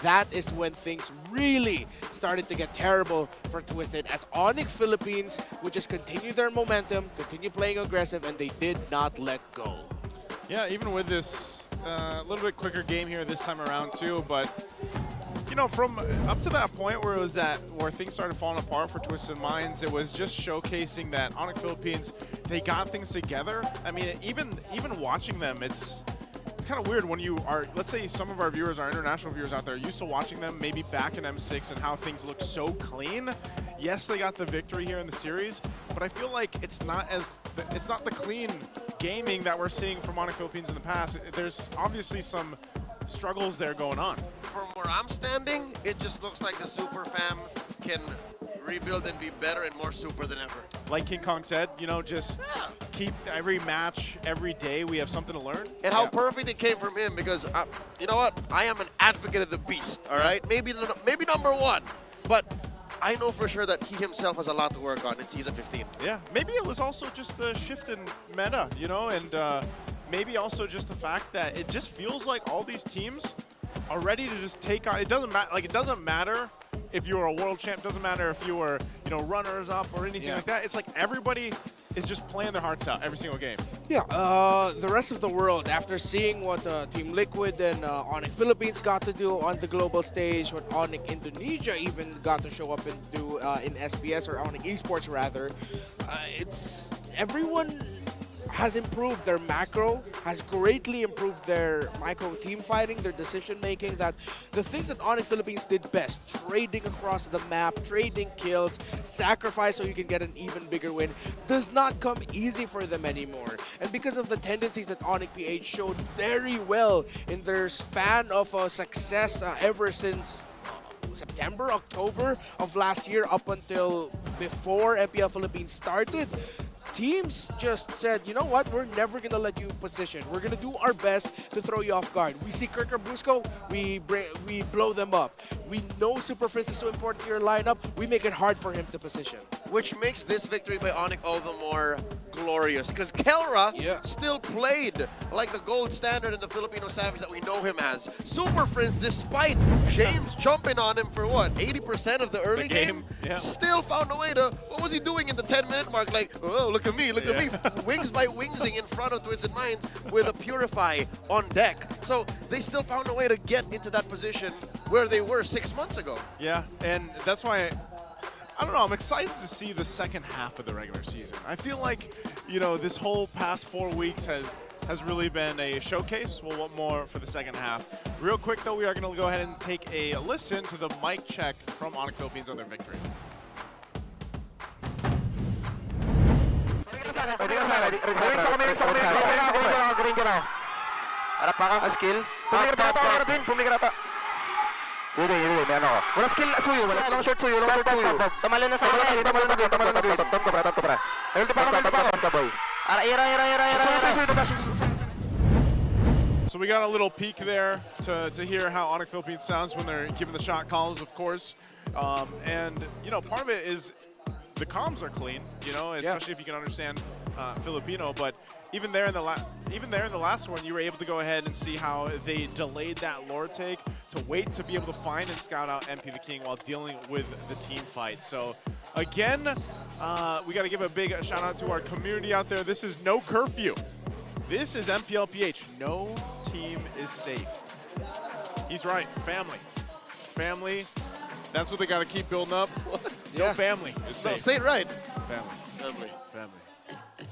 that is when things really started to get terrible for Twisted, as Onic Philippines would just continue their momentum, continue playing aggressive, and they did not let go. Yeah, even with this little bit quicker game here this time around too, but you know, from up to that point where it was where things started falling apart for Twisted Minds, it was just showcasing that Onic Philippines, they got things together. I mean, even watching them, it's kind of weird when you are, let's say some of our viewers, our international viewers out there, used to watching them maybe back in M6 and how things look so clean. Yes, they got the victory here in the series, but I feel like it's not the clean gaming that we're seeing from Onic Philippines in the past. There's obviously some struggles there going on. From where I'm standing, it just looks like the Super Fam can rebuild and be better and more super than ever. Like King Kong said, you know, just keep every match, every day, we have something to learn. And how perfect it came from him, because you know what? I am an advocate of the beast, all right? Maybe number one, but I know for sure that he himself has a lot to work on in Season 15. Yeah, maybe it was also just the shift in meta, you know, and maybe also just the fact that it just feels like all these teams are ready to just take on, it doesn't matter if you were a world champ, doesn't matter if you were, you know, runners up or anything like that. It's like everybody is just playing their hearts out every single game. Yeah, the rest of the world, after seeing what Team Liquid and Onic Philippines got to do on the global stage, what Onic Indonesia even got to show up and do in SBS, or Onic Esports rather, it's everyone has improved their macro, has greatly improved their micro team fighting, their decision making, that the things that Onic Philippines did best, trading across the map, trading kills, sacrifice so you can get an even bigger win, does not come easy for them anymore. And because of the tendencies that Onic PH showed very well in their span of success ever since September, October of last year up until before MPL Philippines started, teams just said, you know what, we're never going to let you position. We're going to do our best to throw you off guard. We see Kirk Brusco, we blow them up. We know Super Prince is so important to your lineup, we make it hard for him to position. Which makes this victory by Onic all the more glorious, because Kelra still played like the gold standard in the Filipino Savage that we know him as. Super Friends, despite James jumping on him for what, 80% of the early game, still found a way to, what was he doing in the 10-minute mark? Like, oh, look at me, wings by wingsing in front of Twisted Minds with a Purify on deck. So they still found a way to get into that position where they were 6 months ago. Yeah, and that's why I don't know, I'm excited to see the second half of the regular season. I feel like, you know, this whole past 4 weeks has really been a showcase. We'll want more for the second half. Real quick though, we are going to go ahead and take a listen to the mic check from Onic Philippines on their victory. Hindi, may ano ko. Wala skill suyo, wala long short suyo, long short suyo. Tamalo na sa akin, tamalo na green. Tom ko, pra. Ayun, di pa ako, boy. So we got a little peek there to hear how Onic Philippines sounds when they're giving the shot calls, of course. And, you know, part of it is the comms are clean, you know, especially if you can understand Filipino, but even there in the last one, you were able to go ahead and see how they delayed that Lord take to wait to be able to find and scout out MP the King while dealing with the team fight. So again, we got to give a big shout out to our community out there. This is no curfew. This is MPLPH. No team is safe. He's right. Family. Family. That's what they got to keep building up. No family is safe. No, say it right. Family. Family.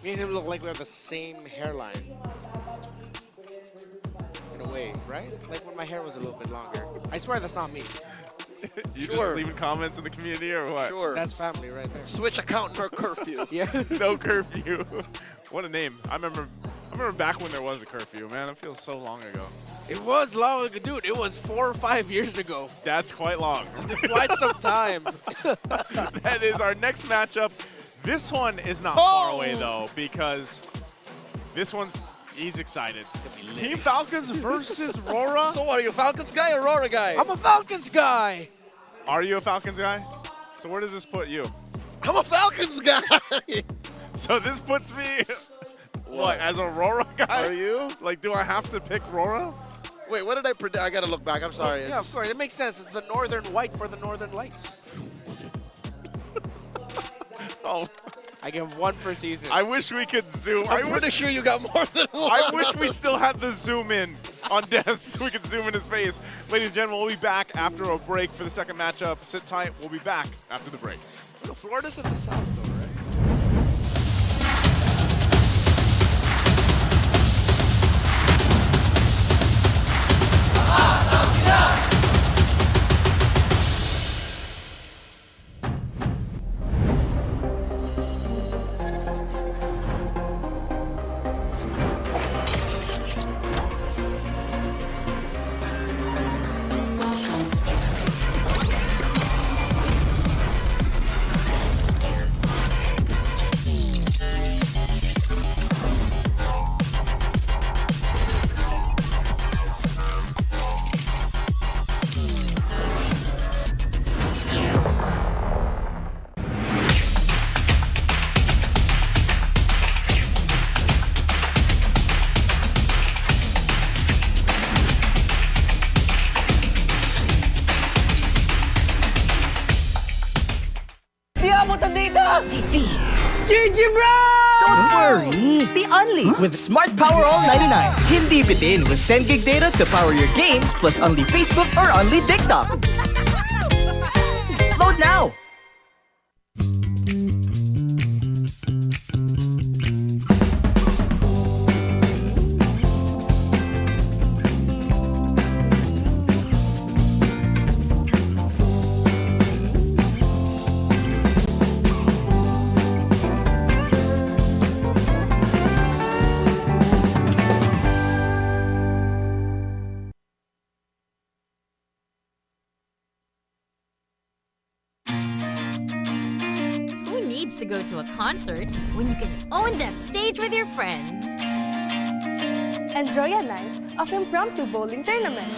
Me and him look like we have the same hairline. In a way, right? Like when my hair was a little bit longer. I swear that's not me. You Sure. just leaving comments in the community or what? Sure. That's family right there. Switch account, no curfew. Yeah. No curfew. What a name. I remember back when there was a curfew, man. It feels so long ago. It was long ago, dude. It was 4 or 5 years ago. That's quite long. Quite some time. That is our next matchup. This one is not far away, though, because this one's, he's excited. Team Falcons versus RORA. So are you a Falcons guy or Aurora guy? I'm a Falcons guy. Are you a Falcons guy? So where does this put you? I'm a Falcons guy. So this puts me, what, as a RORA guy? Are you? Like, do I have to pick RORA? Wait, what did I predict? I gotta look back. I'm sorry. Yeah, of course. It makes sense. It's the northern white for the northern lights. Oh, I get 1 per season. I wish we could zoom. I'm pretty sure you got more than one. I wish we still had the zoom in on Des so we could zoom in his face. Ladies and gentlemen, we'll be back after a break for the second matchup. Sit tight. We'll be back after the break. Florida's in the south, though, right? Defeat. GG bro! Don't worry. The Only with Smart Power All 99. Hindi bitin with 10 gig data to power your games plus Only Facebook or Only TikTok. Load now! Who needs to go to a concert when you can own that stage with your friends? Enjoy a night of impromptu bowling tournament.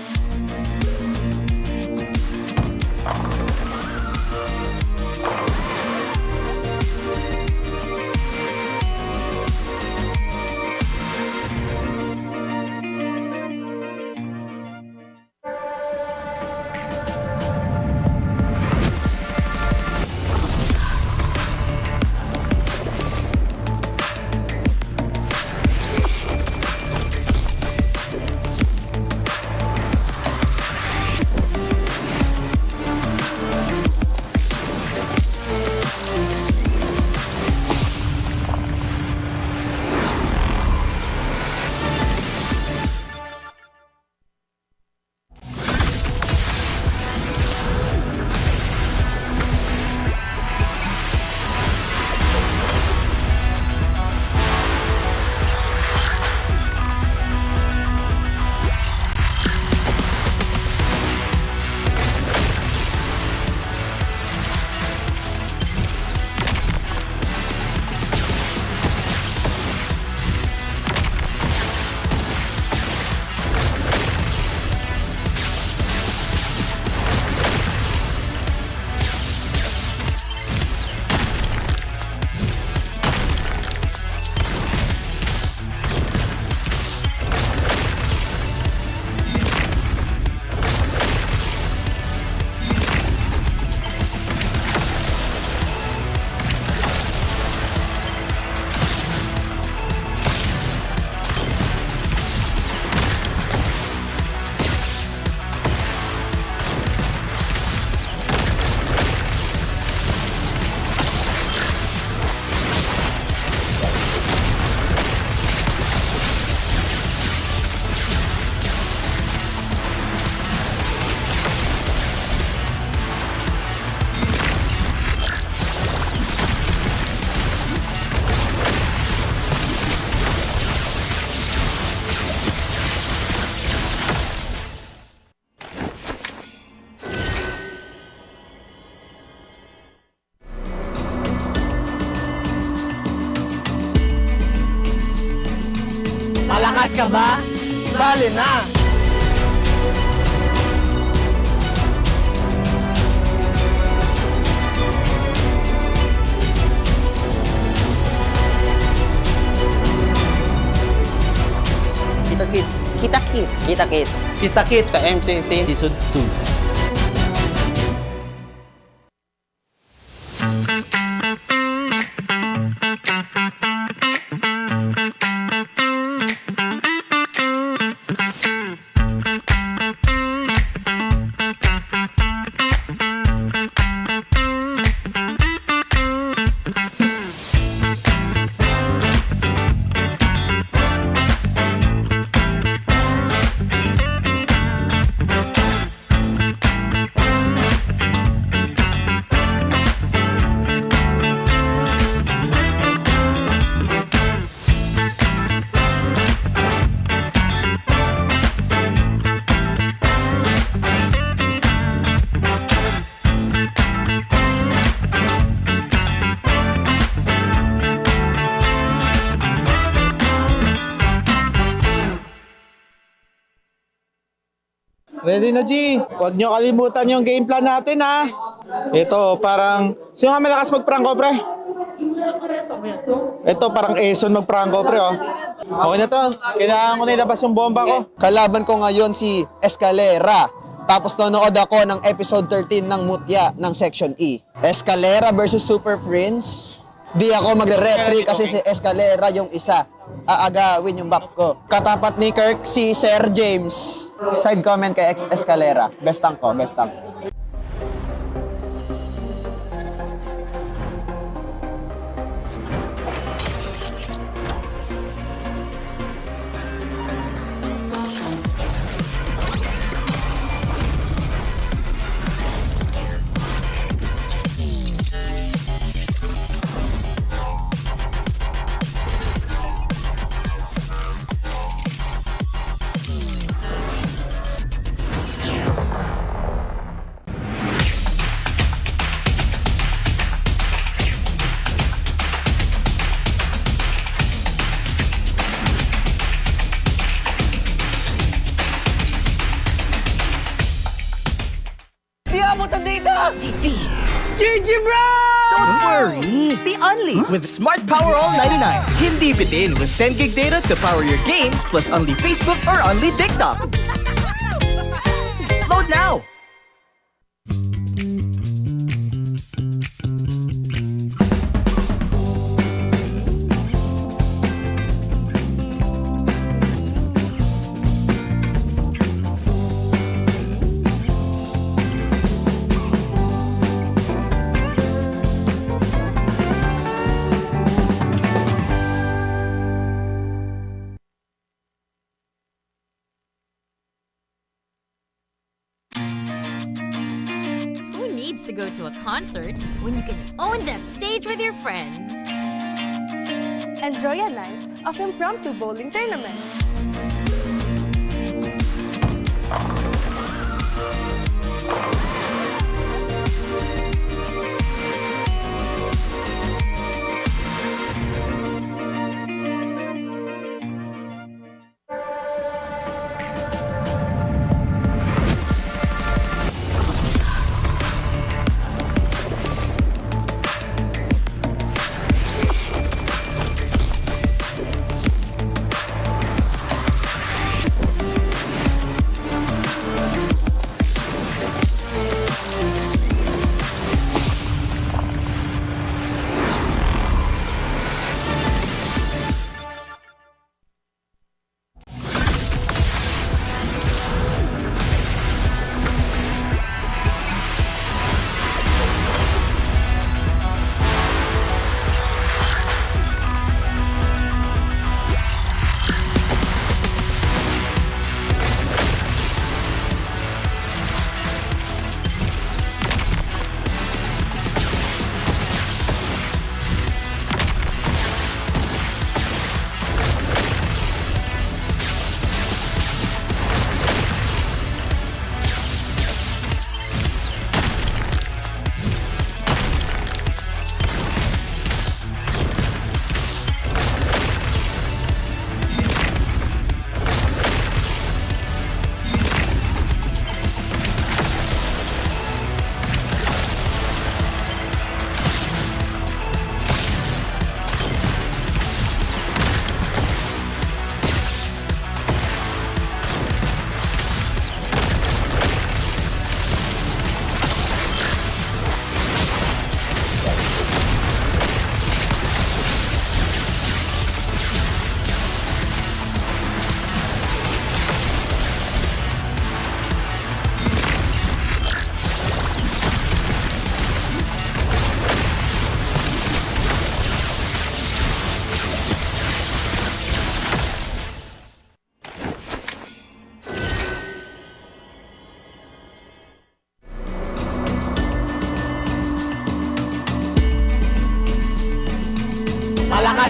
Malakas ka ba? Sali na! Kita Kids. Kita Kids. Kita Kids. Kita Kids. Sa MCC Season 2. Ready na, G. Huwag nyo kalimutan yung game plan natin, ha. Ito, parang... Sino nga malakas mag-prangko, pre? Ito, parang Eson mag-prangko, pre, oh. Okay na to. Kailangan ko na ilabas yung bomba ko. Kalaban ko ngayon si Escalera. Tapos nanonood ako ng episode 13 ng Mutya ng Section E. Escalera versus Super Friends. Di ako magre-retry kasi si Escalera yung isa. Aagawin yung back ko. Katapat ni Kirk si Sir James. Side comment kay Escalera. Best tank ko, best tank. GG bro! Don't worry! The only with Smart Power All 99. Hindi bitin with 10 gig data to power your games plus only Facebook or only TikTok. Load now! To go to a concert when you can own that stage with your friends. Enjoy a night of impromptu bowling tournament.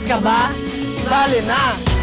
Parehas ka ba? Sali na!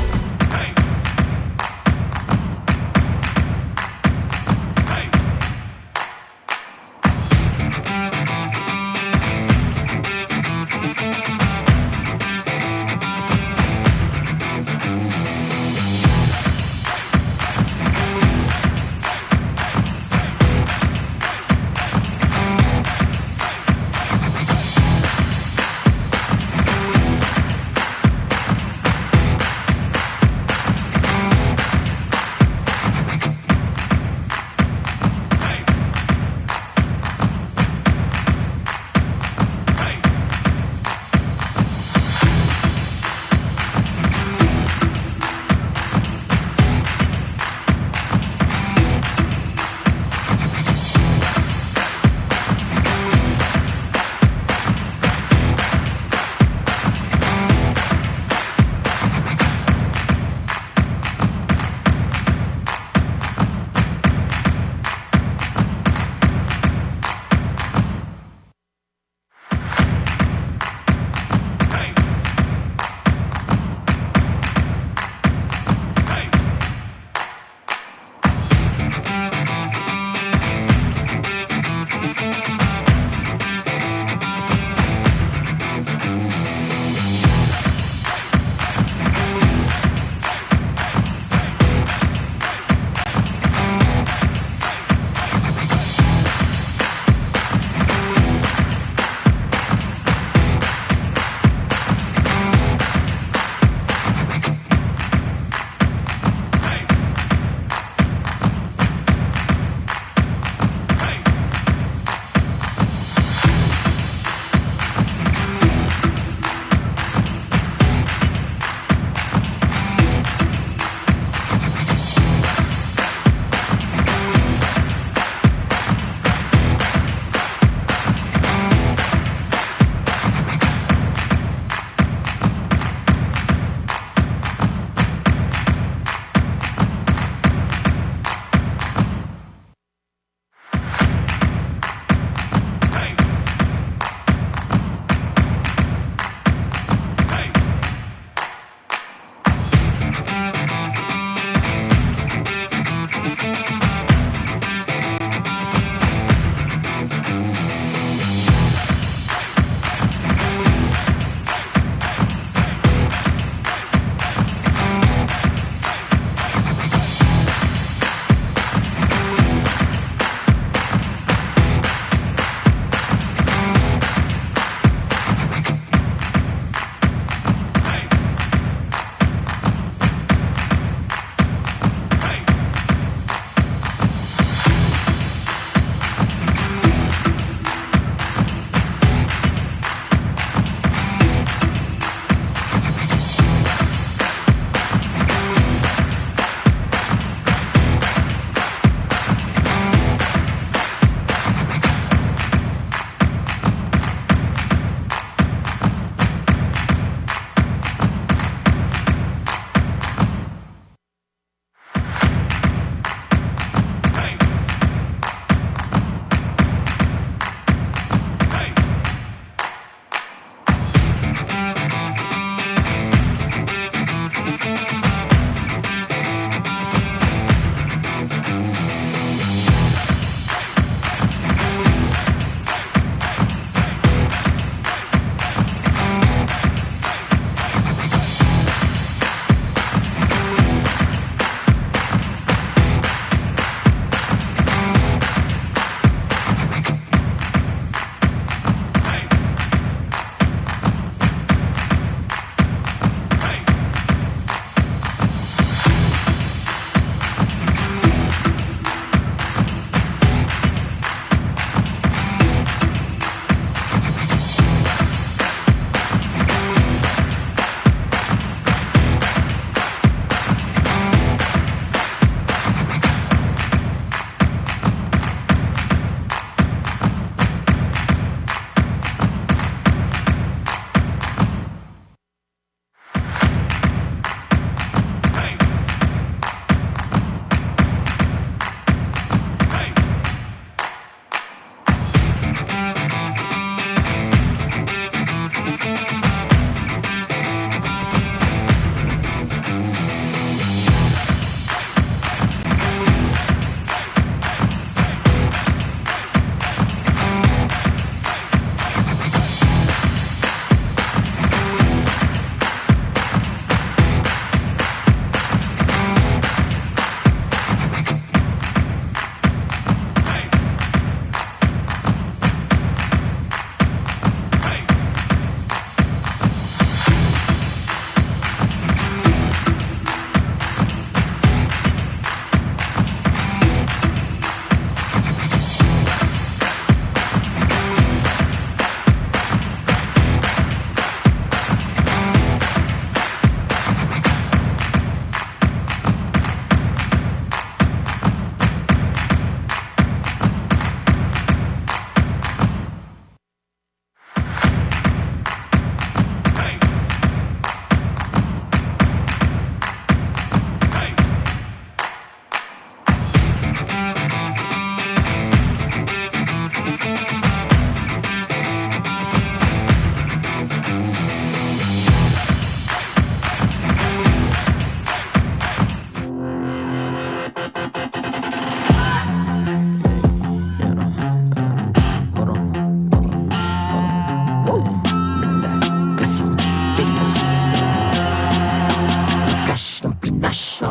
Flash,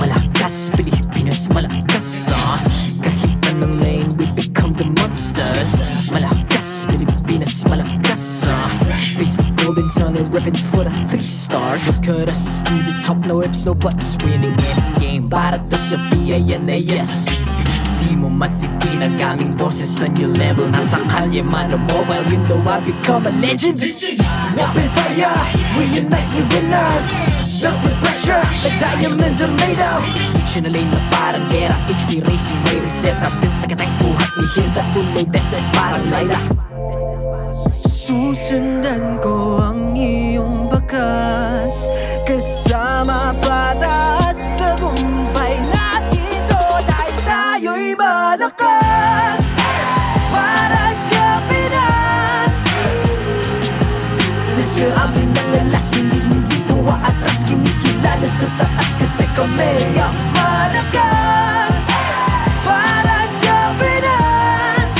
malakas, Pilipinas malakas, kahit anong lane we become the monsters. Malakas, Pilipinas malakas, face the golden sun and reppin' for the 3 stars. Look at us to the top, no ifs, no buts, winning any game para to sa PINAS. Di mo matitin ang aming boses sa new level. Nasa kalye man o mobile, you know I become a legend. Open fire, we unite, we winners. Built with pressure, the diamonds are made of. Switch in a lane na parang gera, HP racing, way reset up. Built agad ang buhat ni Hilda, full load SS parang Lyra. Susundan ko ang iyong bakas, kasama pataas, tagumpay natin to dahil tayo'y malakas para sa Pinas. Nasa amin ang alas, hindi tuwa atras, kinikilala sa taas kasi kami ang malakas para sa Pinas.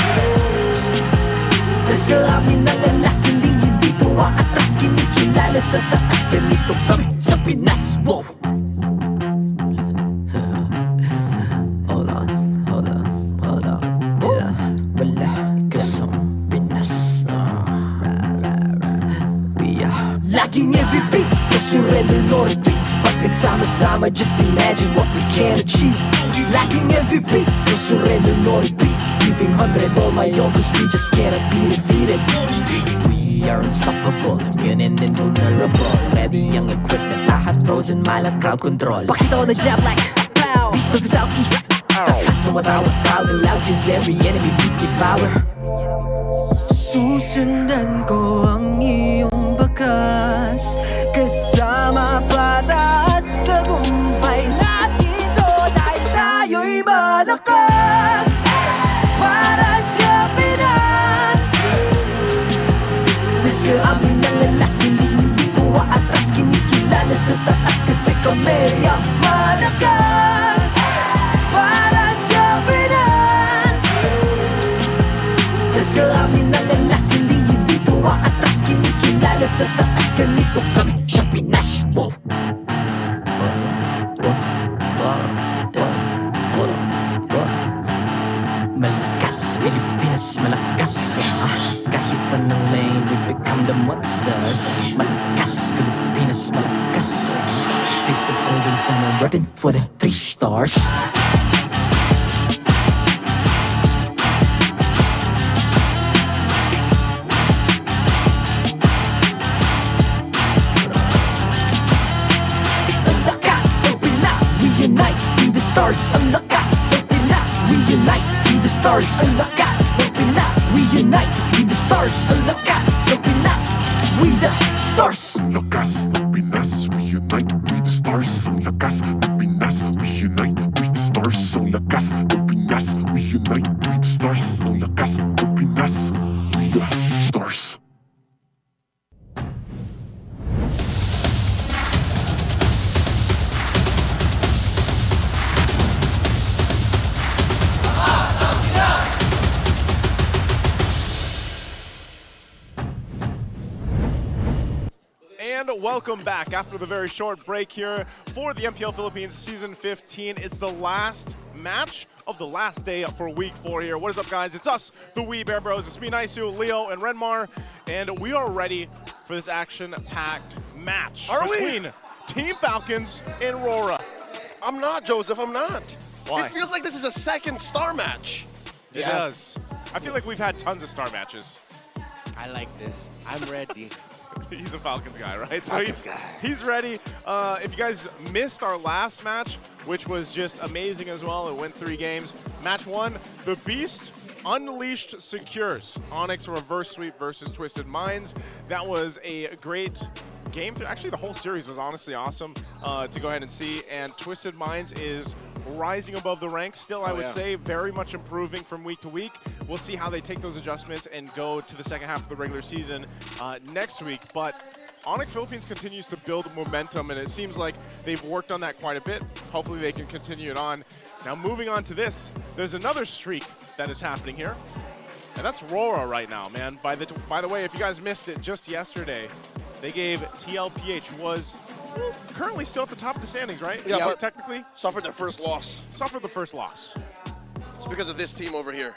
Nasa amin ang alas, hindi tuwa atras, kinikilala sa taas, ganito kami sa Pinas. Wow! Laging every beat, no surrender, no retreat. Pag nagsama-sama, just imagine what we can achieve. Laging every beat, no surrender, no retreat. Giving 100 all my all, cause we just cannot be defeated. We are unstoppable, immune and invulnerable. Ready ang equipment, lahat frozen, malang crowd control. Pakita ko na jab like beast of the southeast. So matawag proud and loud, cause every enemy we devour. Susundan ko ang iyong bakas, kasama pataas, tagumpay natin to dahil tayo'y malakas para sa Pinas. Nasa amin ang alas, hindi tuwa atras, kinikilala sa taas kasi kami ang malakas para sa Pinas. Nasa amin ang alas, hindi tuwa atras, kinikilala sa taas, ganito kami sa Pinas. Wow! Malakas, Pilipinas malakas, kahit anong lane we become the monsters. Malakas, Pilipinas malakas, face the golden sun and reppin' for the 3 stars. Ang lakas ng Pinas, we unite, be the stars. Ang lakas ng Pinas, we unite, be the stars. Ang lakas ng Pinas, we the stars. Ang lakas ng Pinas, we unite, we the stars. Ang lakas ng Pinas, we unite, we the stars. Ang lakas ng Pinas, we unite, we the stars. Ang lakas ng Pinas, we the stars. And welcome back after the very short break here for the MPL Philippines Season 15. It's the last match of the last day for Week 4 here. What is up, guys? It's us, the Wee Bear Bros. It's me, Naisu, Leo, and Renmar, and we are ready for this action-packed match between Team Falcons and RORA. I'm not, Joseph. I'm not. Why? It feels like this is a second star match. It does. I feel like we've had tons of star matches. I like this. I'm ready. He's a Falcons guy, right? So he's ready. If you guys missed our last match, which was just amazing as well, it went 3 games. Match 1, the Beast Unleashed secures Onyx reverse sweep versus Twisted Minds. That was a great game. Actually, the whole series was honestly awesome to go ahead and see. And Twisted Minds is rising above the ranks still, I would say, very much improving from week to week. We'll see how they take those adjustments and go to the second half of the regular season next week. But Onic Philippines continues to build momentum, and it seems like they've worked on that quite a bit. Hopefully they can continue it on. Now moving on to this, there's another streak that is happening here, and that's RORA right now, man. By the way, if you guys missed it just yesterday, they gave TLPH, who was currently still at the top of the standings, right? Yeah, but technically. Suffered their first loss. Suffered the first loss. It's because of this team over here.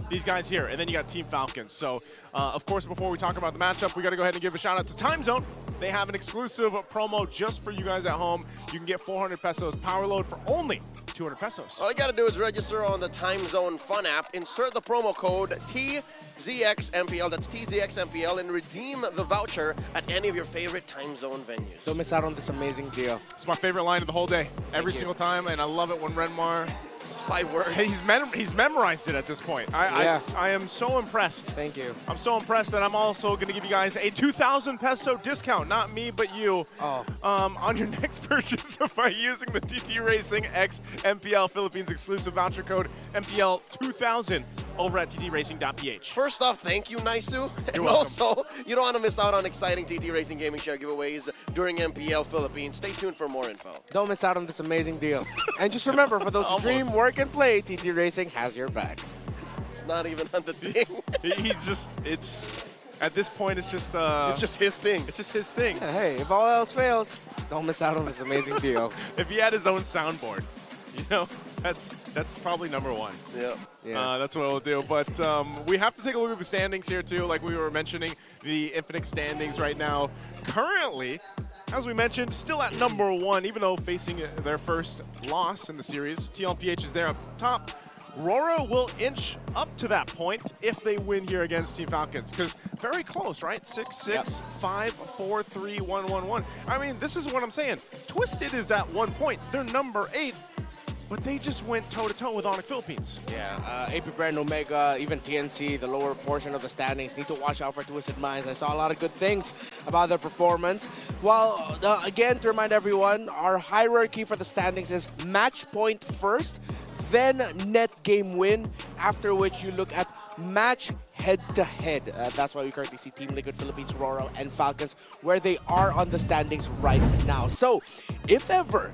These guys here, and then you got Team Falcons. So, of course, before we talk about the matchup, we got to go ahead and give a shout out to Time Zone. They have an exclusive promo just for you guys at home. You can get 400 pesos power load for only 200 pesos. All you got to do is register on the Time Zone Fun app, insert the promo code TZXMPL, that's TZXMPL, and redeem the voucher at any of your favorite Time Zone venues. Don't miss out on this amazing deal. It's my favorite line of the whole day, every single time, and I love it when Renmar. 5 words. He's memorized it at this point. I am so impressed. Thank you. I'm so impressed that I'm also going to give you guys a 2,000 peso discount, not me, but you, on your next purchase by using the TT Racing X MPL Philippines exclusive voucher code MPL 2000 over at ttracing.ph. First off, thank you, Naisu. And welcome. also, you don't want to miss out on exciting TT Racing Gaming Share giveaways during MPL Philippines. Stay tuned for more info. Don't miss out on this amazing deal. And just remember, for those who dream, work, and play, TT Racing has your back. It's not even on the thing. It's at this point, it's just his thing. It's just his thing. Yeah, hey, if all else fails, don't miss out on this amazing deal. If he had his own soundboard, you know, that's probably number one. Yeah. That's what we'll do. But we have to take a look at the standings here too. Like we were mentioning, the Infinix standings right now, currently, as we mentioned, still at number 1, even though facing their first loss in the series. TLPH is there up top. RORA will inch up to that point if they win here against Team Falcons, because very close, right? 6-6, 5-4, 3, 1-1-1. I mean, this is what I'm saying. Twisted is at 1 point. They're number 8. But they just went toe-to-toe with Onic Philippines. Yeah, APBR and Omega, even TNC, the lower portion of the standings, need to watch out for Twisted Minds. I saw a lot of good things about their performance. Well, again, to remind everyone, our hierarchy for the standings is match point first, then net game win, after which you look at match head-to-head. That's why we currently see Team Liquid Philippines, RORA, and Falcons, where they are on the standings right now. So, if ever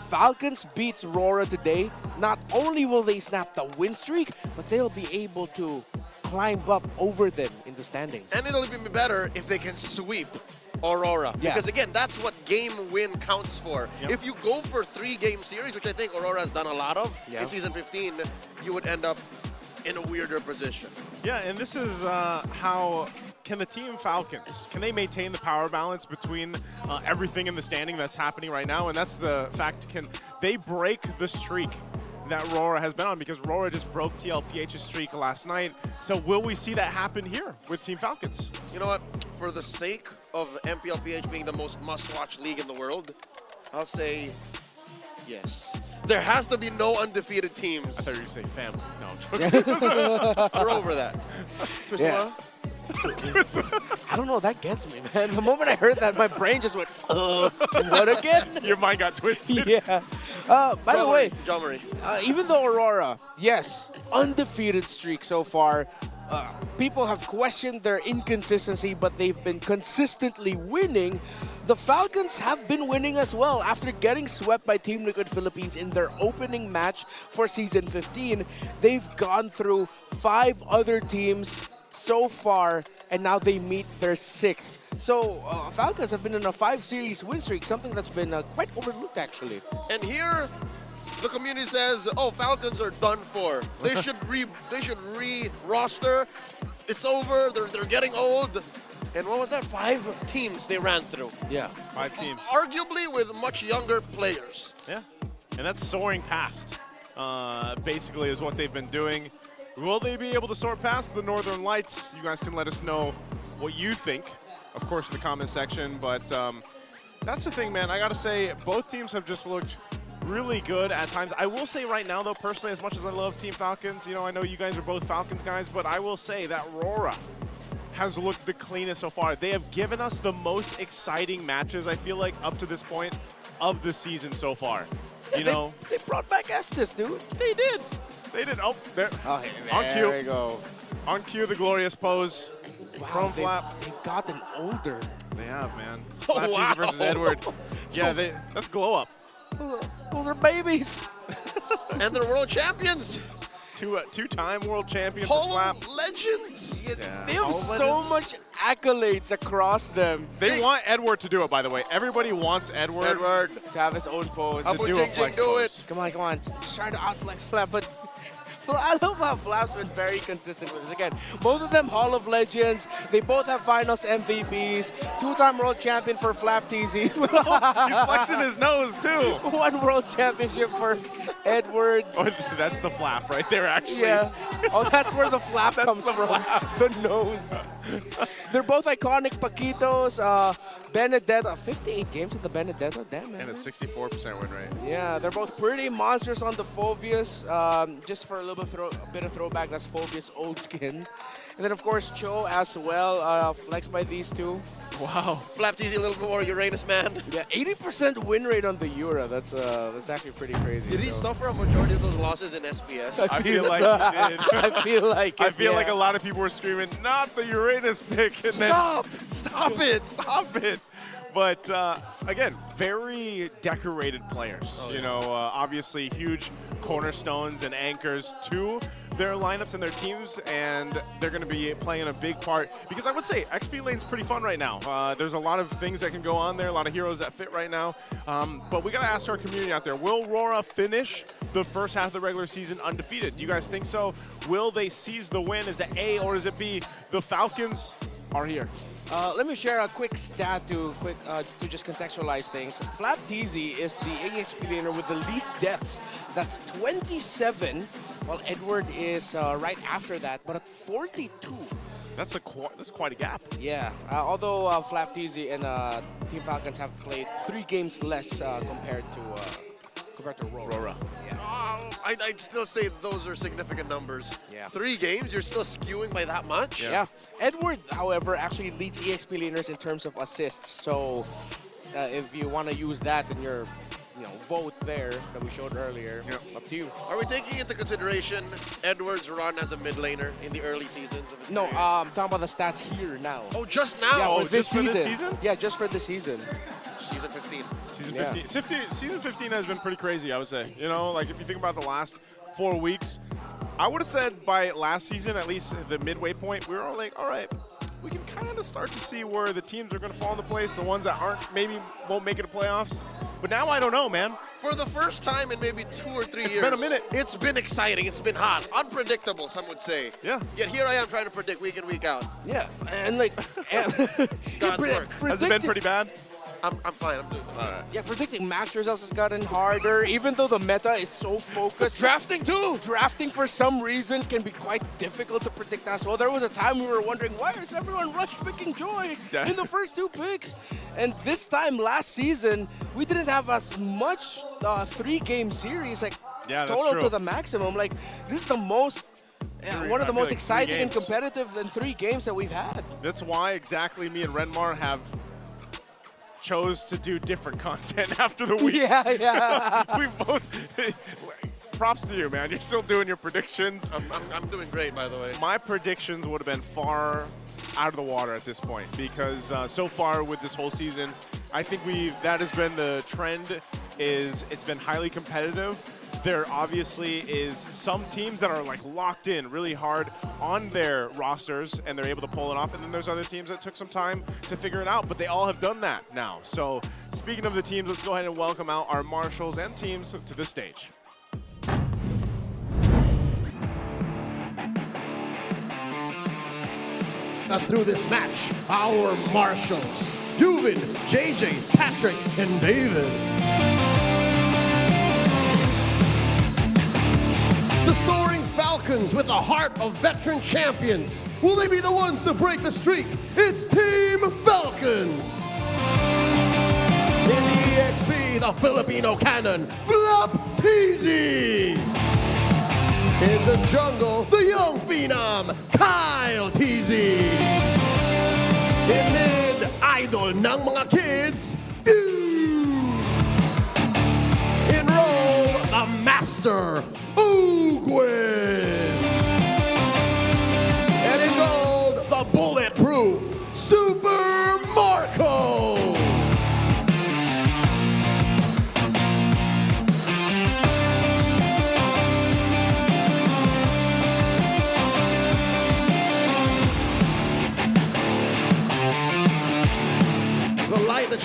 Falcons beats RORA today, not only will they snap the win streak, but they'll be able to climb up over them in the standings. And it'll even be better if they can sweep Aurora. Yeah. Because again, that's what game win counts for. Yep. If you go for 3-game series, which I think Aurora has done a lot of in Season 15, you would end up in a weirder position. Yeah, and this is how can the Team Falcons, can they maintain the power balance between everything in the standing that's happening right now? And that's the fact, can they break the streak that RORA has been on? Because RORA just broke TLPH's streak last night. So will we see that happen here with Team Falcons? You know what? For the sake of MPLPH being the most must-watch league in the world, I'll say yes. There has to be no undefeated teams. I thought you were going to say family. No, I'm joking. We're over that. Twisted I don't know, that gets me, man. The moment I heard that, my brain just went, what again? Your mind got twisted. Yeah. By the way, John Marie. even though Aurora, yes, undefeated streak so far, people have questioned their inconsistency, but they've been consistently winning. The Falcons have been winning as well. After getting swept by Team Liquid Philippines in their opening match for Season 15, they've gone through 5 other teams so far, and now they meet their 6th. So Falcons have been in a 5-series win streak, something that's been quite overlooked actually. And here, the community says, "Oh, Falcons are done for. They should re-roster. It's over. They're getting old." And what was that? 5 teams they ran through. Yeah, 5 teams. Arguably with much younger players. Yeah, and that's soaring past, basically, is what they've been doing. Will they be able to soar past the Northern Lights? You guys can let us know what you think, of course, in the comment section. But that's the thing, man. I got to say, both teams have just looked really good at times. I will say right now, though, personally, as much as I love Team Falcons, you know, I know you guys are both Falcons guys, but I will say that RORA has looked the cleanest so far. They have given us the most exciting matches, I feel like, up to this point of the season so far. Yeah, you know, they brought back Estes, dude. They did. They did. Oh, there. Oh, On cue. there we go. On cue, the glorious pose. Wow, Chrome flap. They've gotten older. They have, man. Oh, Flap wow. versus Edward. Yeah, that's glow up. Those are babies. And they're world champions. two-time world champion for Hall Flap. of Legends. Yeah, They have Hall of so Legends. much accolades across them. They want Edward to do it, by the way. Everybody wants Edward. To have his own pose. To do a flex pose. Come on. Just trying to outflex Flap, but I love how Flap's been very consistent with this. Again, both of them Hall of Legends. They both have finals MVPs. Two-time world champion for Flap TZ. He's flexing his nose, too. One world championship for Edward. Oh, that's the Flap right there, actually. Yeah. Oh, that's where the flap comes from. The nose. They're both iconic Paquitos. Benedetta, 58 games with the Benedetta. Damn, man. And a 64% win rate. Yeah, they're both pretty monsters on the Phobius. Just for a little bit of throwback, that's Phobius old skin. And then, of course, Cho as well, flexed by these two. Wow. Flap TZ a little bit more Uranus, man. Yeah, 80% win rate on the Eura. That's actually pretty crazy. Did he suffer a majority of those losses in SBS? I feel like he did. I feel like it, I feel like yeah. a lot of people were screaming, not the Uranus pick. And Stop! Stop it. But again, very decorated players. Oh, you yeah. know, obviously huge cornerstones and anchors to their lineups and their teams, and they're going to be playing a big part. Because I would say XP lane's pretty fun right now. There's a lot of things that can go on there, a lot of heroes that fit right now. But we got to ask our community out there, will RORA finish the first half of the regular season undefeated? Do you guys think so? Will they seize the win? Is it A or is it B? The Falcons are here. Let me share a quick stat to just contextualize things. Flap TZ is the AXP laner with the least deaths. That's 27, while Edward is right after that, but at 42. That's quite a gap. Yeah, although Flap TZ and Team Falcons have played 3 games less compared to RORA. Yeah. I'd still say those are significant numbers. Yeah. 3 games, you're still skewing by that much? Yeah. Edward, however, actually leads EXP laners in terms of assists. So if you want to use that in your vote there that we showed earlier, up to you. Are we taking into consideration Edward's run as a mid laner in the early seasons of his No, career? I'm talking about the stats here now. Oh, just now? Yeah, Oh, for this just for season. this season? Yeah, just for this season. Season 15. Season 15 has been pretty crazy, I would say. You know, like if you think about the last 4 weeks, I would have said by last season, at least the midway point, we were all like, all right, we can kind of start to see where the teams are going to fall into place, the ones that maybe won't make it to playoffs. But now I don't know, man. For the first time in maybe 2 or 3 years. It's been a minute. It's been exciting. It's been hot. Unpredictable, some would say. Yeah. Yet here I am trying to predict week in, week out. Yeah, and like... God's work. Has it been pretty bad? I'm fine. I'm doing it. All right. Yeah, predicting match results has gotten harder, even though the meta is so focused. Drafting too! Drafting for some reason can be quite difficult to predict as well. There was a time we were wondering, why is everyone rush picking Joy in the first 2 picks? And this time last season, we didn't have as much 3-game series, like Yeah, that's total true. to the maximum. Like, this is the most, one of the I feel most like 3 exciting and games. competitive in 3 games that we've had. That's why exactly me and Renmar have chose to do different content after the weeks. Yeah. We both. Props to you, man. You're still doing your predictions. I'm doing great, by the way. My predictions would have been far out of the water at this point because so far with this whole season, I think that has been the trend. It's been highly competitive. There obviously is some teams that are like locked in really hard on their rosters and they're able to pull it off, and then there's other teams that took some time to figure it out, but they all have done that now. So speaking of the teams, let's go ahead and welcome out our marshals and teams to the stage. Us through this match, our marshals, Yuvan, JJ, Patrick, and David. The soaring Falcons with the heart of veteran champions. Will they be the ones to break the streak? It's Team Falcons. In the EXP, the Filipino cannon, Flap TZ. In the jungle, the young phenom, Kyle TZ. In mid, idol ng mga kids, in role, the master, Ugwin. And in gold, the bulletproof, Super Marco.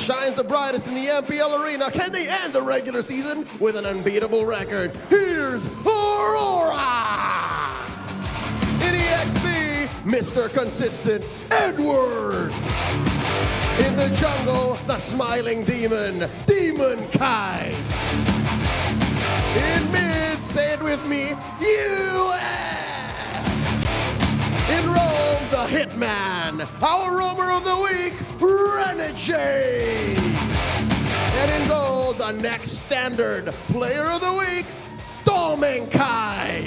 shines the brightest in the MPL arena? Can they end the regular season with an unbeatable record? Here's Aurora! In EXP, Mr. Consistent Edward. In the jungle, the smiling demon, Demon Kai. In mid, say it with me, in Rome, the Hitman, our roamer of the week, Renegade. And in gold, the next standard player of the week, Domenkai.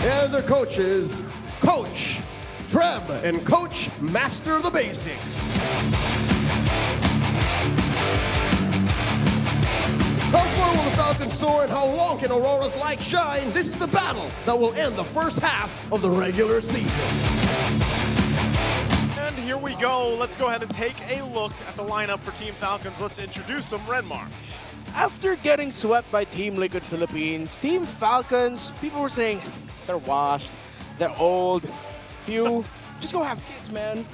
And their coaches, Coach Treb and Coach Master of the Basics. How far will the Falcons soar and how long can Aurora's light shine? This is the battle that will end the first half of the regular season. And here we go. Let's go ahead and take a look at the lineup for Team Falcons. Let's introduce them. Renmar. After getting swept by Team Liquid Philippines, Team Falcons, people were saying they're washed, they're old, few. Just go have kids, man.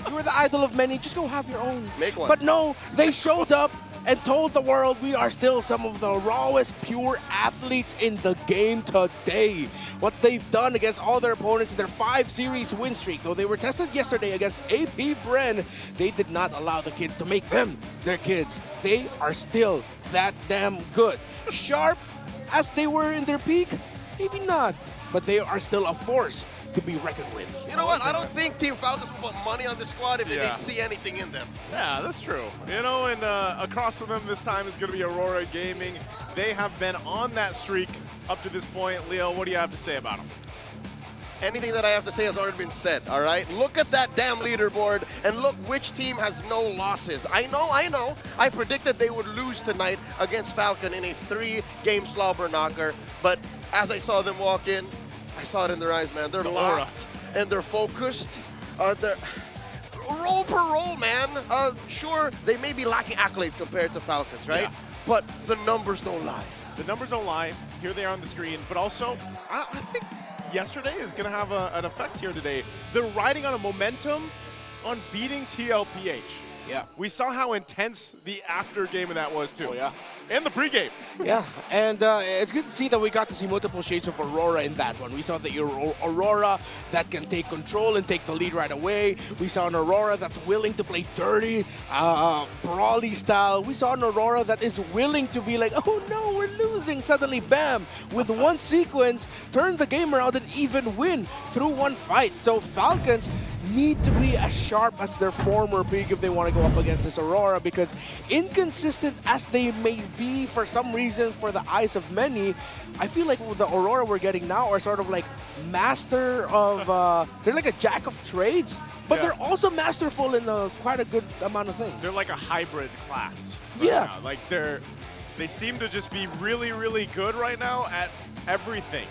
You were the idol of many. Just go have your own. Make one. But no, they showed up and told the world we are still some of the rawest, pure athletes in the game today. What they've done against all their opponents in their 5-series win streak, though they were tested yesterday against APBR, they did not allow the kids to make them their kids. They are still that damn good. Sharp as they were in their peak, maybe not, but they are still a force to be reckoned with. You know what? I don't think Team Falcons will put money on this squad if they Yeah. didn't see anything in them. Yeah, that's true. You know, and across from them this time is going to be Aurora Gaming. They have been on that streak up to this point. Leo, what do you have to say about them? Anything that I have to say has already been said, all right? Look at that damn leaderboard and look which team has no losses. I know. I predicted they would lose tonight against Falcon in a 3-game slobber knocker, but as I saw them walk in, I saw it in their eyes, man. They're locked and they're focused. They're roll per roll, man. Sure, they may be lacking accolades compared to Falcons, right? Yeah. But the numbers don't lie. The numbers don't lie. Here they are on the screen. But also, I think yesterday is going to have an effect here today. They're riding on a momentum on beating TLPH. Yeah. We saw how intense the after game of that was, too. Oh, yeah. And the pregame. Yeah, and it's good to see that we got to see multiple shades of Aurora in that one. We saw the Aurora that can take control and take the lead right away. We saw an Aurora that's willing to play dirty, brawly style. We saw an Aurora that is willing to be like, oh no, we're losing. Suddenly, bam, with one sequence, turn the game around and even win through one fight. So Falcons need to be as sharp as their former peak if they want to go up against this Aurora, because inconsistent as they may be for some reason for the eyes of many, I feel like the Aurora we're getting now are sort of like master of, they're like a jack of trades, but they're also masterful in quite a good amount of things. They're like a hybrid class. Yeah. Like they seem to just be really, really good right now at everything.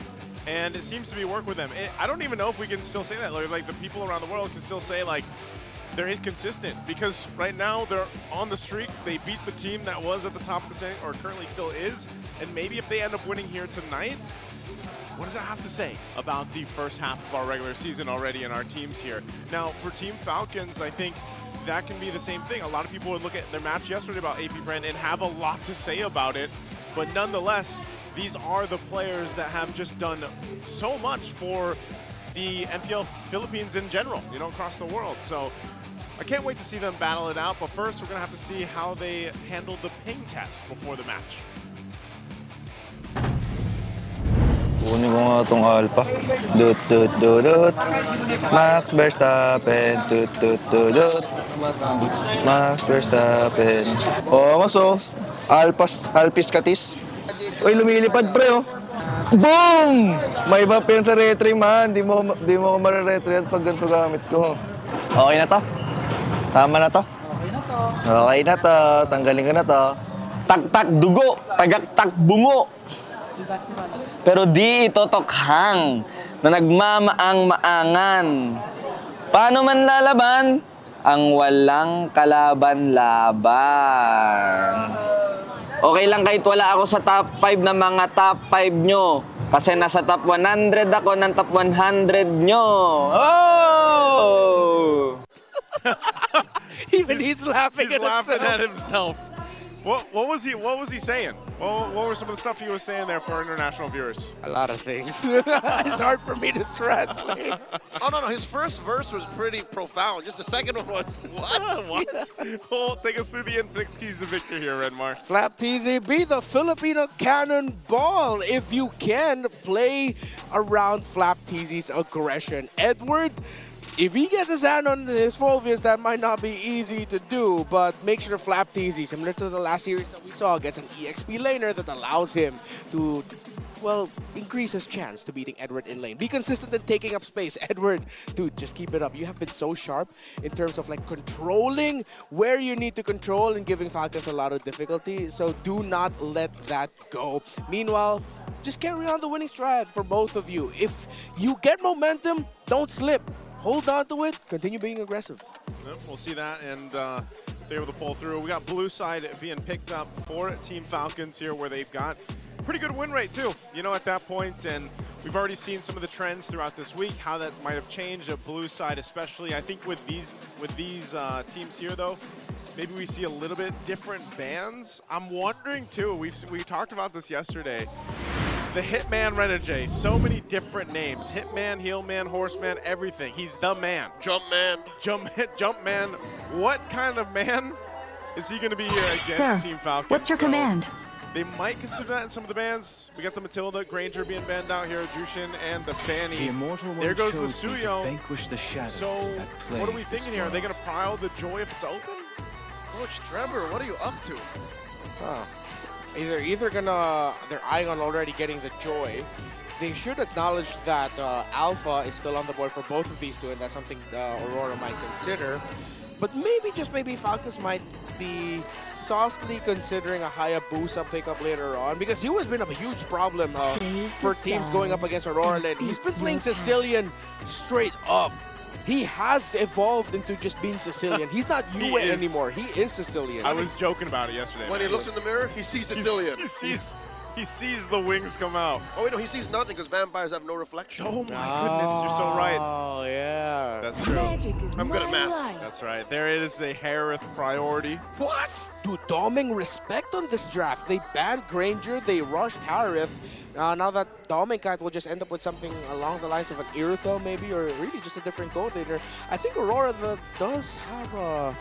And it seems to be working with them. I don't even know if we can still say that. Like the people around the world can still say like they're inconsistent, because right now they're on the streak. They beat the team that was at the top of the standing, or currently still is. And maybe if they end up winning here tonight, what does that have to say about the first half of our regular season already and our teams here? Now, for Team Falcons, I think that can be the same thing. A lot of people would look at their match yesterday about APBR and have a lot to say about it. But nonetheless, these are the players that have just done so much for the MPL Philippines in general, you know, across the world. So I can't wait to see them battle it out. But first, we're going to have to see how they handled the ping test before the match. Kunin ko nga itong Alpha. Dut, dut, dut, dut. Max Verstappen. Dut, dut, dut, dut. Max Verstappen. Oo, so. Alpis Katis. Uy, lumilipad, pre, oh. Boom! May iba pa yan sa retry, man. Di mo ko mariretry pag ganito gamit ko. Okay na to? Tama na to? Okay na to. Tanggalin ko na to. Tak-tak dugo, tagak-tak bungo. Pero di ito tokhang na nagmamaang-maangan. Paano man lalaban ang walang kalaban-laban? Okay lang kahit wala ako sa top 5 na mga top 5 nyo. Kasi nasa top 100 ako ng top 100 nyo. Oh! Even he's laughing He's at laughing himself. at himself. What was he saying? What were some of the stuff he was saying there for our international viewers? A lot of things. It's hard for me to translate. Oh, no. His first verse was pretty profound. Just the second one was, what? What? Well, take us through the Infinix keys to victory here, Redmar. Flap TZ, be the Filipino cannonball. If you can, play around Flap TZ's aggression. Edward, if he gets his hand on his Phobius, that might not be easy to do, but make sure Flap TZ, similar to the last series that we saw, gets an EXP laner that allows him to, well, increase his chance to beating Edward in lane. Be consistent in taking up space. Edward, dude, just keep it up. You have been so sharp in terms of like controlling where you need to control and giving Falcons a lot of difficulty, so do not let that go. Meanwhile, just carry on the winning strat for both of you. If you get momentum, don't slip. Hold on to it, continue being aggressive. Yep, we'll see that, and if they're able to pull through. We got blue side being picked up for Team Falcons here, where they've got pretty good win rate too, you know, at that point, and we've already seen some of the trends throughout this week, how that might have changed at blue side especially. I think with these teams here though, maybe we see a little bit different bans. I'm wondering too, we talked about this yesterday, the Hitman Renegade, so many different names. Hitman, Heelman, Horseman, everything. He's the man. Jumpman. Jumpman. What kind of man is he going to be here against Sir, Team Falcons? what's your command? They might consider that in some of the bans. We got the Matilda, Granger being banned out here, Jushin, and the Fanny. The immortal one There goes the chose me to Suyo. vanquish the shadows So, that plague what are we this thinking here? Are they world. going to prile the Joy if it's open? Coach Trevor, what are you up to? Huh. Either gonna, they're eyeing on already getting the Joy. They should acknowledge that Alpha is still on the board for both of these two, and that's something Aurora might consider. But maybe, just maybe, Falcons might be softly considering a Hayabusa pickup later on, because he has been a huge problem for teams going up against Aurora lane. He's been playing Sicilian straight up. He has evolved into just being Sicilian. He's not UA anymore. He is Sicilian. I was joking about it yesterday. When he looks in the mirror, he sees Sicilian. He sees the wings come out. Oh, wait, no, he sees nothing because vampires have no reflection. Oh, my goodness, you're so right. Oh, yeah. That's true. I'm good at math. That's right. There it is, the Harith priority. What? Dude, Doming respect on this draft. They banned Granger, they rushed Harith. Now that Doming Cat will just end up with something along the lines of an Irithel maybe, or really just a different gold leader. I think Aurora does have a...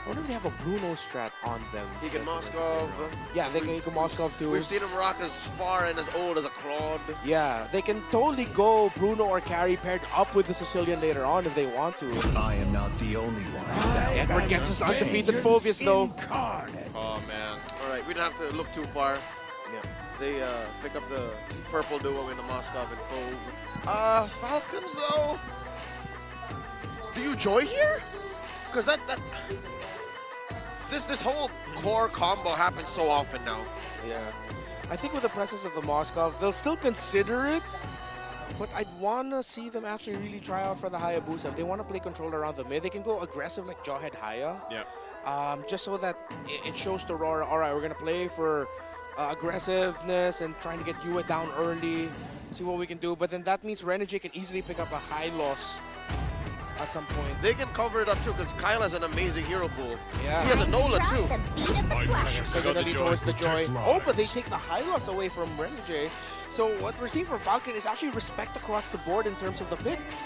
I wonder if they have a Bruno strat on them. Egan Moskov. Yeah, they can Egan Moskov too. We've seen him rock as far and as old as a Claude. Yeah, they can totally go Bruno or Carry paired up with the Sicilian later on if they want to. I am not the only one. Edward gets his undefeated Phobius though. Oh, man. All right, we don't have to look too far. Yeah. They pick up the purple duo in the Moskov and Cove. Falcons though. Do you Joy here? Because this whole core combo happens so often now. Yeah. I think with the presence of the Moskov, they'll still consider it, but I'd want to see them actually really try out for the Hayabusa. If they want to play control around the mid, they can go aggressive like Jawhead Haya. Yeah. Just so that it shows to Aurora, all right, we're going to play for aggressiveness and trying to get Yue down early, see what we can do. But then that means Renegade can easily pick up a high loss at some point. They can cover it up too because Kyle has an amazing hero pool. Yeah. He has a Nolan too. They're gonna lead towards the Joy. Oh, but they take the high loss away from Renegade. So what we're seeing from Falcon is actually respect across the board in terms of the picks.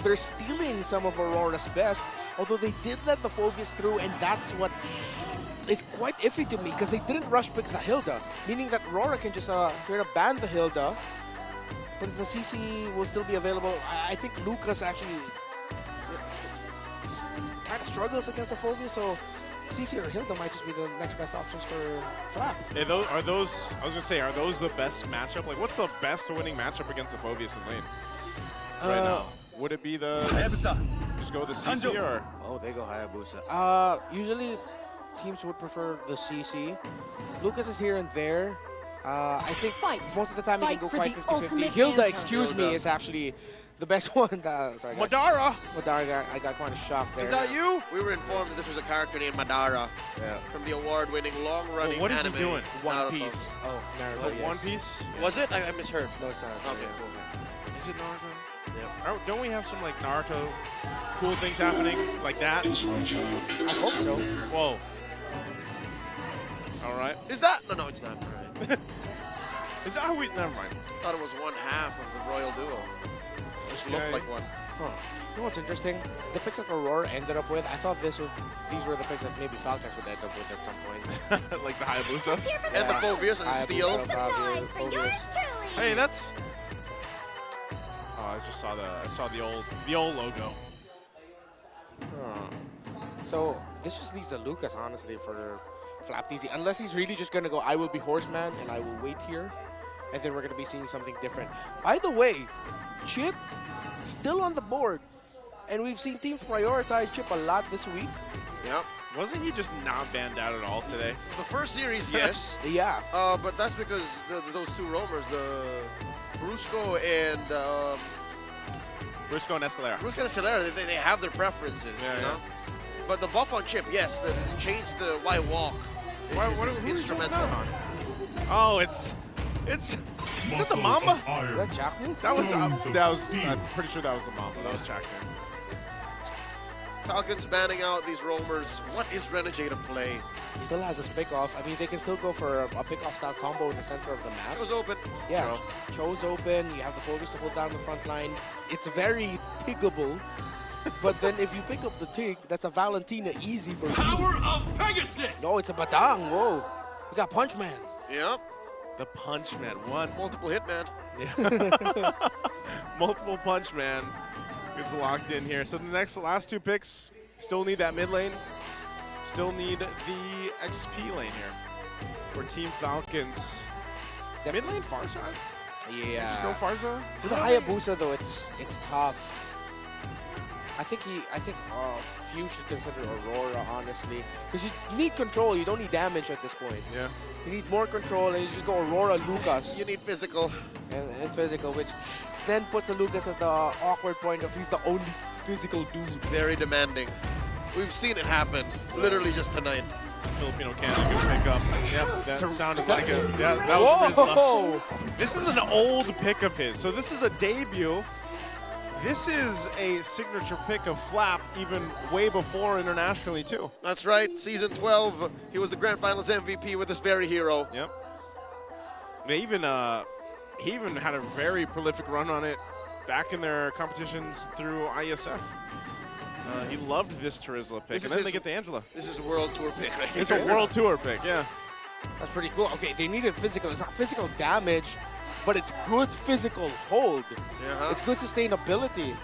They're stealing some of Aurora's best, although they did let the Phobius through, and that's what is quite iffy to me because they didn't rush pick the Hilda, meaning that Aurora can just straight up ban the Hilda, but the CC will still be available. I think Lucas actually kind of struggles against the Phobius, so CC or Hilda might just be the next best options for Flap. Hey, are those the best matchup? Like, what's the best winning matchup against the Phobius in lane right now? Would it be the just go with the CC or? Oh, they go Hayabusa. Usually teams would prefer the CC. Lucas is here and there. I think most of the time he can go quite 50-50. Hilda, excuse me, is actually The best one. Sorry, guys. Madara. Madara. I got kind of shocked there. Is that you? We were informed that this was a character named Madara from the award-winning, long-running What is he anime. doing? One Naruto. Piece. Oh, Naruto. Oh, yes. One Piece? Was it? I misheard. No, it's not. Okay, cool. Is it Naruto? Yeah. Don't we have some like Naruto cool things happening like that? I hope so. Whoa. All right. Is that? No, it's not. Right. Is that how we? Never mind. I thought it was one half of the royal duo. Just looked like one. Huh. You know what's interesting? The picks that Aurora ended up with, I thought these were the picks that maybe Falcons would end up with at some point. Like the Hayabusa. And the Phobius and the Steel. Surprise for yours truly. Hey, that's. Oh, I just saw the old logo. So this just leaves a Lucas, honestly, for Flapteasy. Unless he's really just gonna go, I will be Horseman and I will wait here, and then we're gonna be seeing something different. By the way, Chip still on the board, and we've seen teams prioritize Chip a lot this week. Yep. Wasn't he just not banned out at all today? The first series, yes. Yeah. But that's because those two roamers, the Brusco and Brusco and Escalera. Brusco and Escalera, they have their preferences, you know. But the buff on Chip, yes, they changed the why walk. Is instrumental. Oh, it's is that the Mamba? Is that Jackman? That was I'm pretty sure that was the Mamba. That was Jackman. Falcons banning out these roamers. What is Renegade to play? He still has his pick-off. I mean, they can still go for a pick-off style combo in the center of the map. Cho's open. Yeah, Cho's open. You have the focus to hold down the front line. It's very tiggable. But then if you pick up the Tig, that's a Valentina easy for Power of Pegasus! No, it's a Batang. Whoa. We got Punch Man. Yep. The Punch Man. One. Multiple Hitman. Yeah. Multiple Punch Man gets locked in here. So the last two picks still need that mid lane. Still need the XP lane here for Team Falcons. Mid lane Farza? Yeah. Just go Farza? With the Hayabusa though, it's tough. I think few should consider Aurora, honestly, because you need control. You don't need damage at this point. Yeah. You need more control, and you just go Aurora, Lucas. You need physical. And physical, which then puts the Lucas at the awkward point of he's the only physical dude. Very demanding. We've seen it happen, literally just tonight. Filipino cannon can pick up. Yep, that sounded like a. Yeah, that was Fizz. This is an old pick of his, so this is a debut. This is a signature pick of Flap, even way before internationally, too. That's right. Season 12, he was the Grand Finals MVP with this very hero. Yep. They even he even had a very prolific run on it back in their competitions through ISF. He loved this Terizla pick, and then they get the Angela. This is a World Tour pick right here. It's a World Tour pick, yeah. That's pretty cool. Okay, they needed physical. It's not physical damage, but it's good physical hold. It's good sustainability.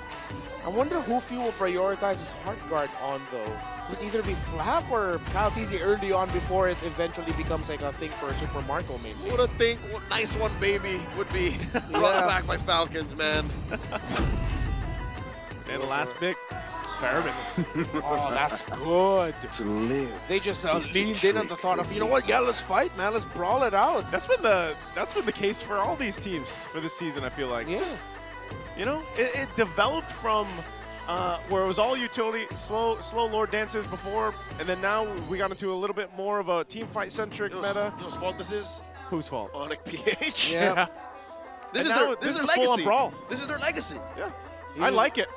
I wonder who few will prioritize his Heart Guard on, though. Would either be Flap or Kyle Teasy early on before it eventually becomes like a thing for Super Marco, maybe. What a thing, what nice one baby would be brought back by Falcons, man. And the last pick, Ferris. Oh, that's good. To live. They just leaned in on the thought of, you know what, yeah, let's fight, man, let's brawl it out. That's been the case for all these teams for this season, I feel like. Yeah. Just, you know, it developed from where it was all utility, slow Lord dances before, and then now we got into a little bit more of a team fight centric meta. You know whose fault this is? Whose fault? Onic PH. Yeah. This And is now their this is legacy. full on brawl. This is their legacy. Yeah. I like it.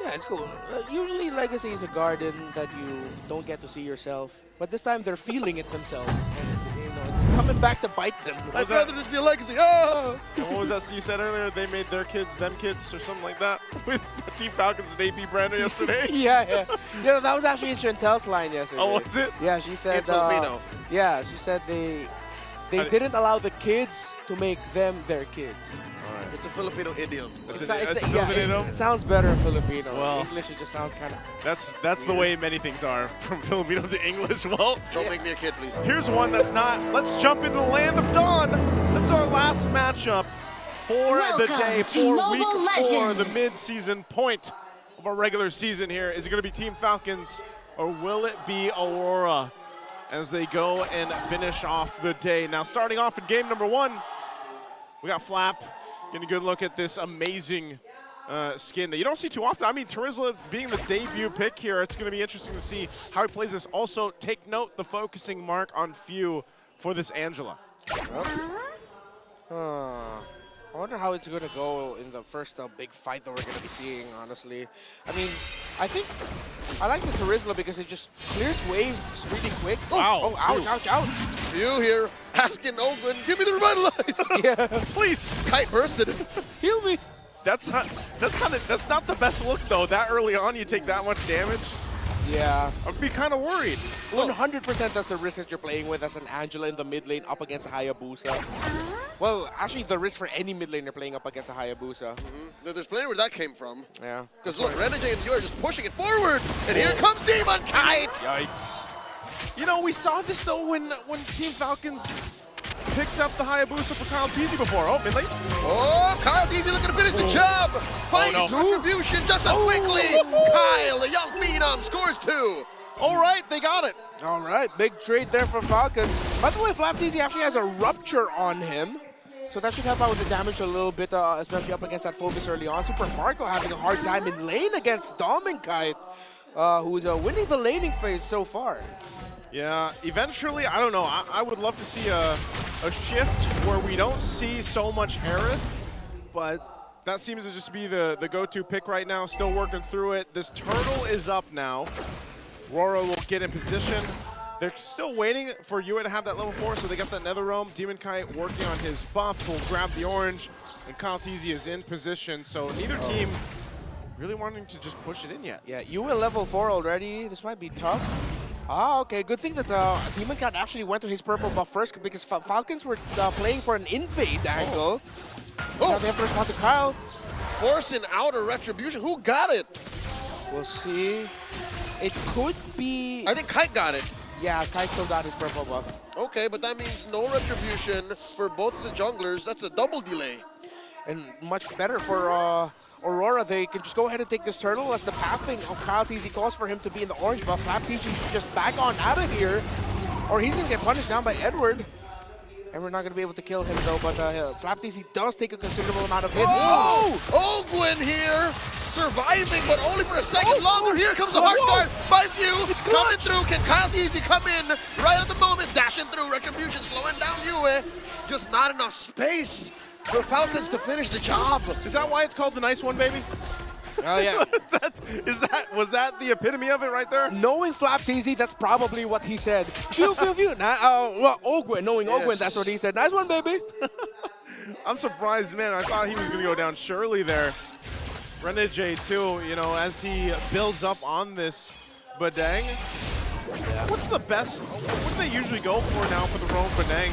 Yeah, it's cool. Usually Legacy is a garden that you don't get to see yourself, but this time they're feeling it themselves, and you know, it's coming back to bite them. I'd rather this be a legacy. Oh! And what was that you said earlier? They made their kids them kids or something like that with Team Falcons and AP Brando yesterday. Yeah. That was actually in Chantel's line yesterday. Oh, was it? Yeah, she said. In Filipino. Yeah, she said they didn't allow the kids to make them their kids. It's a Filipino idiom. It sounds better in Filipino. Well, in English, it just sounds kind of. That's the way many things are from Filipino to English. Well, don't make me a kid, please. Here's one that's not. Let's jump into the land of dawn. That's our last matchup for the day, for week 4, the mid-season point of our regular season here. Is it going to be Team Falcons or will it be Aurora as they go and finish off the day? Now, starting off in game number 1, we got Flap. Getting a good look at this amazing skin that you don't see too often. I mean, Turisla being the debut pick here, it's going to be interesting to see how he plays this. Also, take note the focusing mark on Few for this Angela. I wonder how it's going to go in the first big fight that we're going to be seeing, honestly. I mean, I like the Turisla because it just clears waves really quick. Wow. Oh, ouch, ouch, ouch. You here asking Ogun, give me the revitalize. Yeah. Please. Kite bursted. Heal me. That's not the best look though. That early on, you take that much damage. Yeah. I'd be kind of worried. 100% that's the risk that you're playing with as an Angela in the mid lane up against a Hayabusa. Well, actually, the risk for any mid laner playing up against a Hayabusa. There's plenty where that came from. Yeah. Because look, Renegade and you are just pushing it forward. And here comes Demon Kite. Yikes. You know, we saw this though when Team Falcons picked up the Hayabusa for Kyle Teasy before. Oh, mid lane. Oh, Kyle Teasy looking to finish the job. Fight retribution just as quickly. Kyle, the young phenom, scores 2. All right, they got it. All right, big trade there for Falcons. By the way, Flap Teasy actually has a rupture on him. So that should help out with the damage a little bit, especially up against that focus early on. Super Marco having a hard time in lane against Dom and Kite, who's winning the laning phase so far. Yeah, eventually, I don't know. I would love to see a shift where we don't see so much Harith, but that seems to just be the go-to pick right now. Still working through it. This turtle is up now. Aurora will get in position. They're still waiting for Yue to have that level 4, so they got that Nether Realm. Demon Kite working on his buff will grab the orange, and Kyle Teasy is in position, so neither team really wanting to just push it in yet. Yeah, Yue level 4 already. This might be tough. Ah, okay. Good thing that Demon Cat actually went to his purple buff first because Falcons were playing for an invade angle. Now they have to respond to Kyle. Forcing out a retribution. Who got it? We'll see. It could be... I think Kite got it. Yeah, Kite still got his purple buff. Okay, but that means no retribution for both of the junglers. That's a double delay. And much better for Aurora. They can just go ahead and take this turtle as the pathing of Kyle Teasy calls for him to be in the orange buff. Flap Teasy should just back on out of here, or he's going to get punished down by Edward. And we're not going to be able to kill him though, but Flap Teasy does take a considerable amount of hits. Oh! Ogwin here, surviving, but only for a second longer. Here comes the hard guard by Few. It's coming through. Can Kyle Teasy come in right at the moment? Dashing through, retribution slowing down Yue. Just not enough space for Falcons to finish the job. Is that why it's called the nice one, baby? Oh, yeah. Was that the epitome of it right there? Knowing Flap Teasy, that's probably what he said. Phew, phew, phew. Well, Ogwin, knowing Ogwin, that's what he said. Nice one, baby. I'm surprised, man. I thought he was going to go down surely there. Renegade, too, you know, as he builds up on this Badang. Yeah. What's the best? What do they usually go for now for the Roam Badang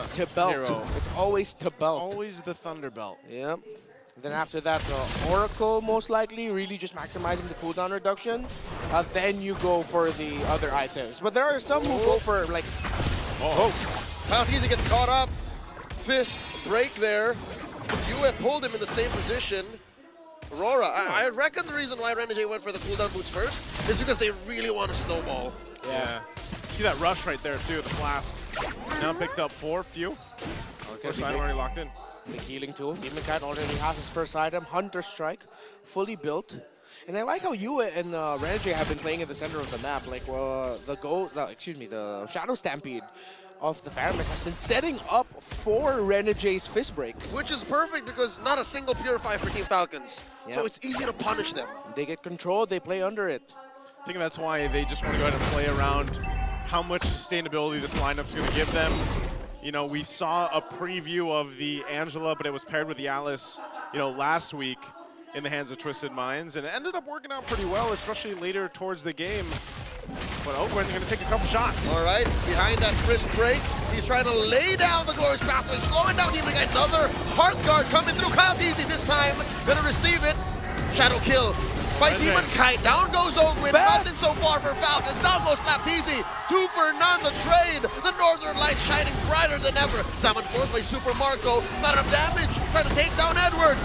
Tibelt. hero? It's always Tibelt. Always the Thunderbelt. Yep. Then after that, the Oracle, most likely, really just maximizing the cooldown reduction. Then you go for the other items. But there are some who go for, like... Kyle Teasy gets caught up. Fist break there. Yue pulled him in the same position. Aurora, I reckon the reason why Renegade went for the cooldown boots first is because they really want to snowball. Yeah. See that rush right there, too, the flask. Now picked up 4, Few. First item already locked in. The healing tool. Demon Cat already has his first item. Hunter Strike, fully built. And I like how Yue and Renegade have been playing in the center of the map. Like, the Shadow Stampede of the Pharaohs has been setting up for Renegade's fist breaks. Which is perfect because not a single Purify for Team Falcons. Yep. So it's easy to punish them. They get control, they play under it. I think that's why they just want to go ahead and play around how much sustainability this lineup's going to give them. You know, we saw a preview of the Angela, but it was paired with the Alice, you know, last week in the hands of Twisted Minds, and it ended up working out pretty well, especially later towards the game. But Ogwin's going to take a couple shots. All right, behind that wrist break, he's trying to lay down the Glorious Pathway, slowing down Demon Kite. Another Hearthguard coming through. Kyle Teasy this time, gonna receive it. Shadow kill by Demon Kite. Down goes Ogwin. Nothing so far for Falcons. Down goes Flap Teasy. 2 for none. The trade. The Northern Lights shining brighter than ever. Summoned forth by Super Marco. Not enough damage. Trying to take down Edward.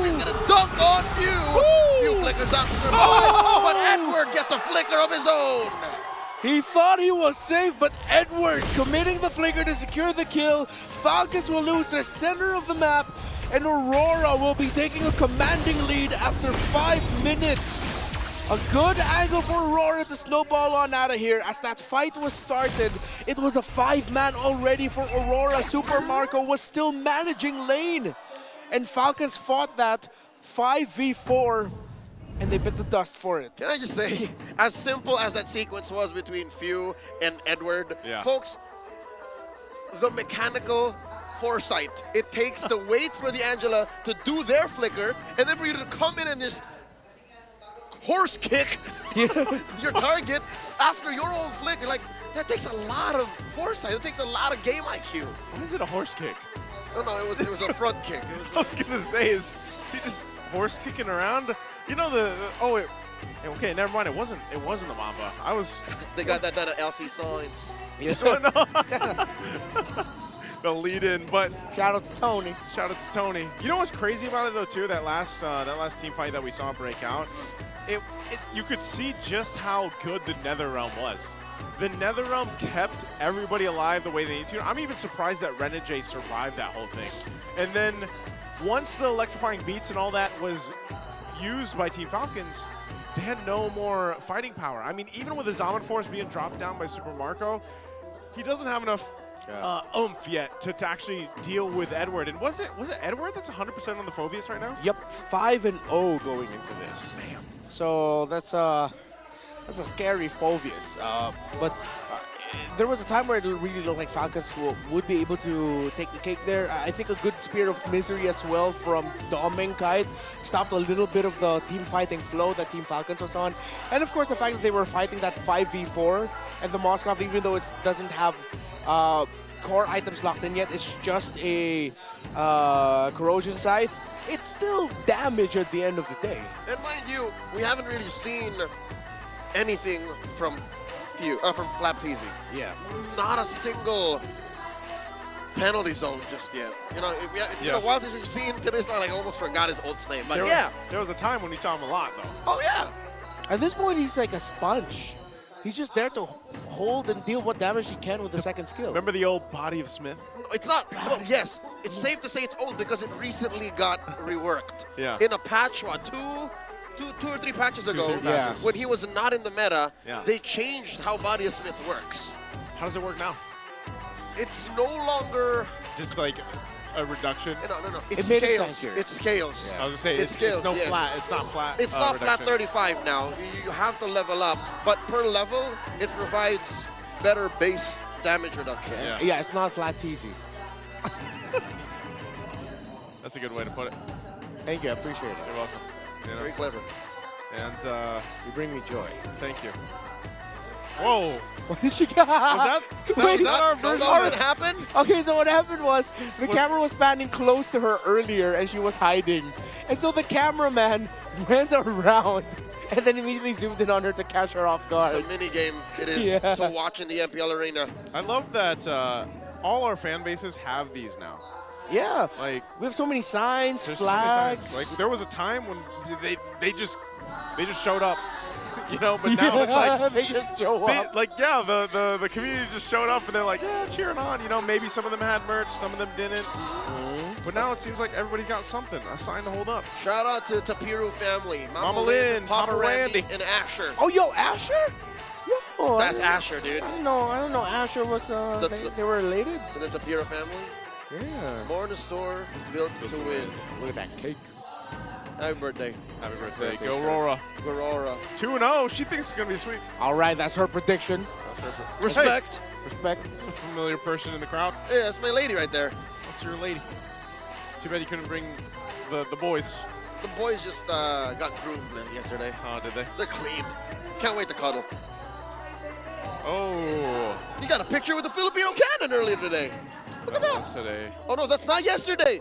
He's gonna dunk on Few. Few flickers out to survive. But Edward gets a flicker of his own. He thought he was safe, but Edward committing the flicker to secure the kill. Falcons will lose their center of the map. and Aurora will be taking a commanding lead after 5 minutes. A good angle for Aurora to snowball on out of here. As that fight was started, it was a 5-man already for Aurora. Super Marco was still managing lane. And Falcons fought that 5v4, and they bit the dust for it. Can I just say, as simple as that sequence was between Few and Edward, folks, the mechanical foresight it takes to wait for the Angela to do their flicker, and then for you to come in and just horse kick your target after your own flicker. Like, that takes a lot of foresight. It takes a lot of game IQ. Why is it a horse kick? Oh no, it was a front kick. I was gonna say, is he just horse kicking around? You know okay, never mind. It wasn't the Mamba. They got that done at LC Signs. So, no. The lead in, but shout out to Tony. Shout out to Tony. You know what's crazy about it though too? That last team fight that we saw break out, you could see just how good the NetherRealm was. The NetherRealm kept everybody alive the way they need to. I'm even surprised that Renegade survived that whole thing. And then once the electrifying beats and all that was used by Team Falcons, they had no more fighting power. I mean, even with the Zaman Force being dropped down by Super Marco, he doesn't have enough oomph yet to actually deal with Edward. And was it Edward that's 100% on the Phobius right now? Yep, 5-0 going into this. Damn. So that's a scary Phobius. But there was a time where it really looked like Falcons would be able to take the cake there. I think a good Spear of Misery as well from Doming Kite stopped a little bit of the team fighting flow that Team Falcons was on. And of course the fact that they were fighting that 5v4 and the Moskov, even though it doesn't have core items locked in yet, it's just a corrosion scythe. It's still damage at the end of the day. And mind you, we haven't really seen anything from Flapteasy. Yeah. Not a single penalty zone just yet. You know, it's been a while since we've seen this. I almost forgot his old's name, but there was a time when we saw him a lot though. Oh yeah. At this point, he's like a sponge. He's just there to hold and deal what damage he can with the second skill. Remember the old Body of Smith? It's not. Well, yes, it's safe to say it's old because it recently got reworked. Yeah. In a patch, two or three patches ago, when he was not in the meta, they changed how Body of Smith works. How does it work now? It's no longer just like a reduction. No. It scales. It scales. I was gonna say it scales. It's no flat. It's not flat. It's not reduction. flat 35 now. You have to level up, but per level, it provides better base damage reduction. Yeah, it's not flat teasy. That's a good way to put it. Thank you, I appreciate it. You're welcome. Very clever. And you bring me joy. Thank you. Whoa! What did she get? Was that our version? What happened? Okay, so what happened was the camera was panning close to her earlier and she was hiding. And so the cameraman went around and then immediately zoomed in on her to catch her off guard. It's a mini game it is to watch in the MPL arena. I love that all our fan bases have these now. Yeah, like we have so many signs, there's flags. So many signs. Like there was a time when they just showed up, you know. But now it's like they just show up. The community just showed up and they're like, yeah, cheering on. You know, maybe some of them had merch, some of them didn't. But now it seems like everybody's got something, a sign to hold up. Shout out to Tapiru family, Mama Lynn, Papa Randy, Randy, and Asher. Oh, yo, Asher? Yo, That's Asher, dude. I don't know. Asher was they were related. To the Tapira family. Yeah. Born to soar, built to win. Look at that cake. Happy birthday. Happy birthday. Go Aurora. Go Aurora. 2-0. She thinks it's going to be sweet. All right, that's her prediction. Respect. Hey, respect. A familiar person in the crowd. Yeah, that's my lady right there. That's your lady. Too bad you couldn't bring the boys. The boys just got groomed yesterday. Oh, did they? They're clean. Can't wait to cuddle. Oh. You got a picture with the Filipino cannon earlier today. Look at that. Today. Oh, no, that's not yesterday.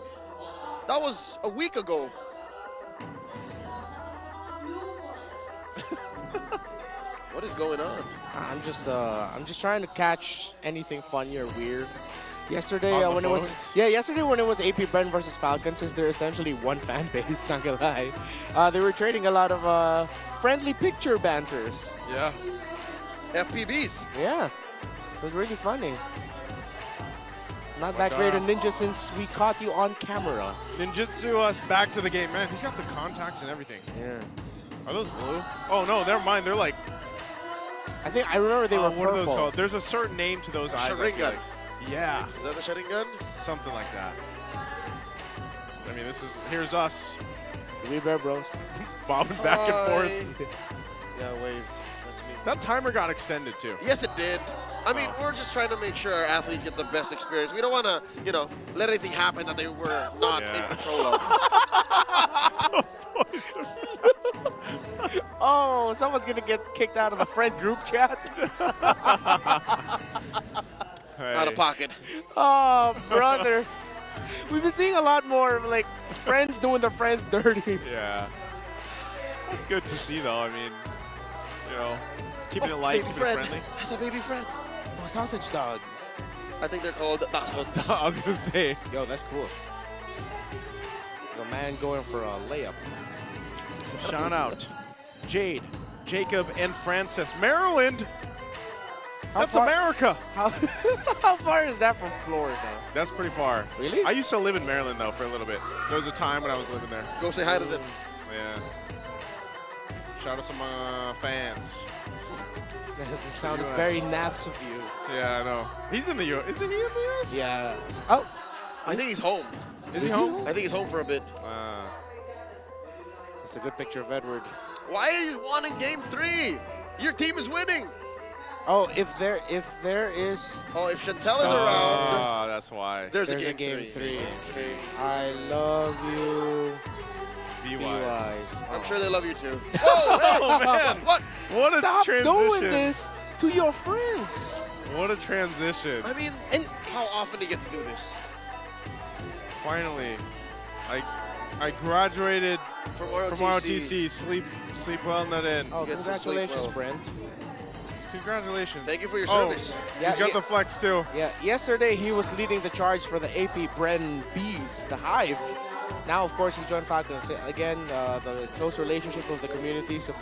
That was a week ago. What is going on? I'm just trying to catch anything funny or weird. Yesterday On when the it was phones? yesterday when it was APBR versus Falcons, since they're essentially one fan base, not gonna lie, they were trading a lot of friendly picture banters. Yeah. FPBs. Yeah, it was really funny. Not that great a ninja since we caught you on camera. Ninjutsu us back to the game. Man, he's got the contacts and everything. Yeah. Are those blue? Oh, no, never mind. They're like... I remember they were what are those purple. called? There's a certain name to those eyes. I feel Sharingan. like. Yeah. Is that the Sharingan? Something like that. I mean, here's us. The Wee Bear Bros. Bobbing back and forth. Yeah, waved. That's me. That timer got extended too. Yes, it did. I mean, we're just trying to make sure our athletes get the best experience. We don't want to, let anything happen that they were not in control of. Oh, someone's gonna get kicked out of the friend group chat. Out of pocket. Oh, brother. We've been seeing a lot more of, like, friends doing their friends dirty. Yeah. That's good to see, though. I mean, keeping it light, keeping it friendly. That's a baby friend. Oh, sausage dog. I think they're called Dachshunds. I was going to say. Yo, that's cool. The man going for a layup. Shout out. Jade, Jacob, and Francis. Maryland! That's America! How far is that from Florida? That's pretty far. Really? I used to live in Maryland, though, for a little bit. There was a time when I was living there. Go say hi to them. Yeah. Shout out some fans. It sounded very nice of you. Yeah, I know. He's in the U.S. Isn't he in the U.S.? Yeah. Oh. I think he's home. Is he home? I think he's home for a bit. That's a good picture of Edward. Why are you wanting game 3? Your team is winning. Oh, if there is... Oh, if Chantel is around... Oh, that's why. There's a game game 3. I love you. B-Wise. I'm sure they love you too. Oh, hey! Oh, man. What a Stop transition. doing this to your friends. What a transition. I mean, and how often do you get to do this? Finally. I graduated from ROTC. Sleep well, not in. Oh, Gets to congratulations, sleep well. Brent. Congratulations. Thank you for your service. He's got the flex too. Yeah, yesterday he was leading the charge for the AP Bren Bees, the Hive. Now, of course, he's joined Falcons. Again, the close relationship of the communities of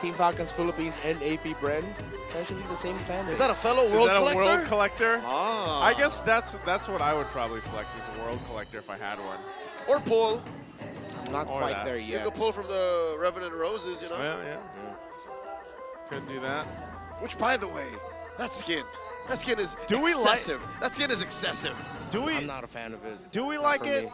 Team Falcons Philippines and AP Bren. Essentially the same family. Is that a fellow world collector? Is that a world collector? Ah. I guess that's what I would probably flex as a world collector if I had one. Or pull. Not Or quite that. there You yet. could pull from the Revenant Roses, you know? Yeah. Could do that. Which, by the way, that skin is Do we excessive. That skin is excessive. I'm not a fan of it. Do we Not like for it? me.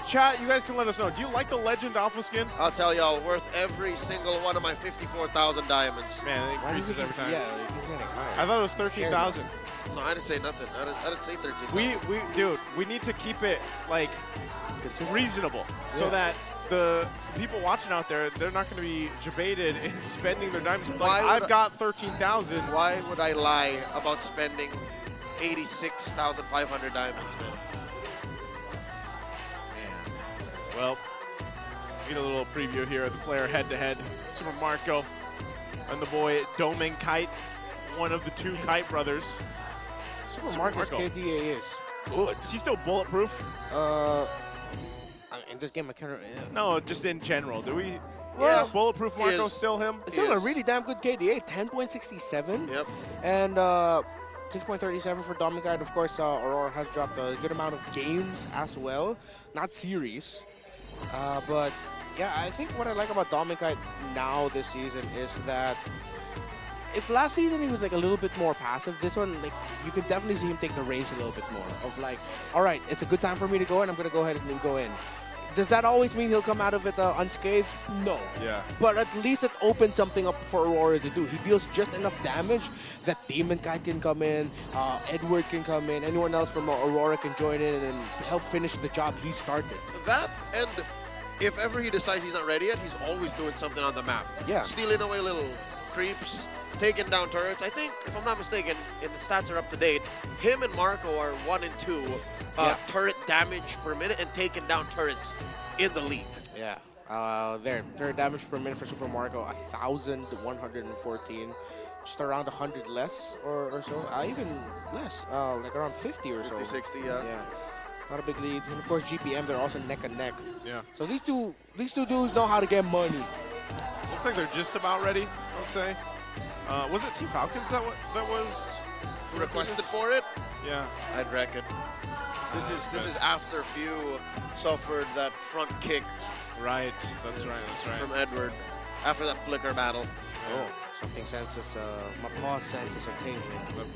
Chat, you guys can let us know. Do you like the Legend Alpha skin? I'll tell y'all, worth every single one of my 54,000 diamonds. Man, it Why does increases he every keep- time. Yeah, it keeps getting higher. I thought it was It's scary. 13,000. No, I didn't say nothing. I didn't say 13. Dude, we need to keep it like reasonable so Yeah. that the people watching out there, they're not going to be debated in spending their diamonds. Why Like, would I've got 13,000. Why would I lie about spending 86,500 diamonds, man? Well, get a little preview here of the player head-to-head. Super Marco and the boy Domen Kite, one of the two Kite brothers. Super Marco's KDA is good. Is he still bulletproof? In this game, I can't. No, just in general. Do we? Well, yeah, bulletproof Marco is. still him? It's still a really damn good KDA, 10.67. Yep. And 6.37 for Dominic. Of course, Aurora has dropped a good amount of games as well, not series. But yeah, I think what I like about Dominic now this season is that if last season he was like a little bit more passive, this one, like, you can definitely see him take the reins a little bit more of like, all right, it's a good time for me to go in, I'm going to go ahead and go in. Does that always mean he'll come out of it unscathed? No. Yeah. But at least it opens something up for Aurora to do. He deals just enough damage that Demon Kite can come in, Edward can come in, anyone else from Aurora can join in and help finish the job he started. That, and if ever he decides he's not ready yet, he's always doing something on the map. Yeah. Stealing away little creeps, taking down turrets. I think, if I'm not mistaken, if the stats are up to date, him and Marco are 1 and 2 turret damage per minute and taking down turrets in the league. Yeah. There, turret damage per minute for Super Marco, 1,114. Just around 100 less or so. Even less, like around 50 or 50, so. 60, yeah. Not a big lead. And of course, GPM, they're also neck and neck. Yeah. So these two dudes know how to get money. Looks like they're just about ready, I would say. Was it Team Falcons that was requested for it? Yeah. I'd reckon. This is after Few suffered that front kick. Right. That's right. From Edward after that flicker battle. Oh, something senses, my paw senses are tingling.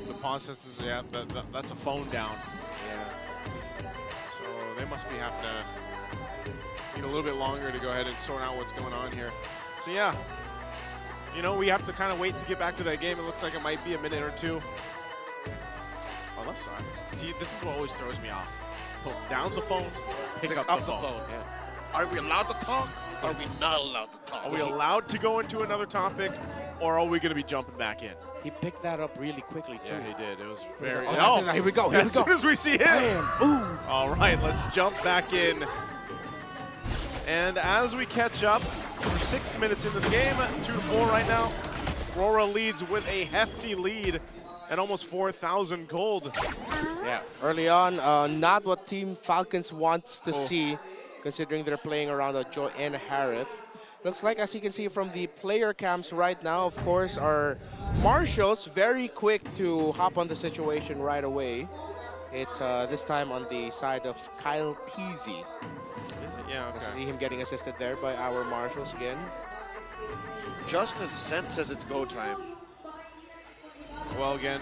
The paw senses, yeah, that's a phone down. Yeah. So they must be have to need a little bit longer to go ahead and sort out what's going on here. So yeah, you know, we have to kind of wait to get back to that game. It looks like it might be a minute or two. Oh, that's sorry. See, this is what always throws me off. Put down the phone, pick up the phone. Yeah. Are we allowed to talk? Are we not allowed to talk? Are we allowed to go into another topic, or are we going to be jumping back in? He picked that up really quickly, too. Yeah, he did. It was very... Oh, here we go. As soon as we see him. All right, let's jump back in. And as we catch up, we're 6 minutes into the game, 2-4 right now. Aurora leads with a hefty lead at almost 4,000 gold. Yeah, early on, not what Team Falcons wants to see, considering they're playing around Joy and Harith. Looks like, as you can see from the player cams right now, of course, our Marshals very quick to hop on the situation right away. It's this time on the side of Kyle Teasy. Is it? Yeah, okay. You see him getting assisted there by our Marshals again. Just as Sen says it's go time. Well, again,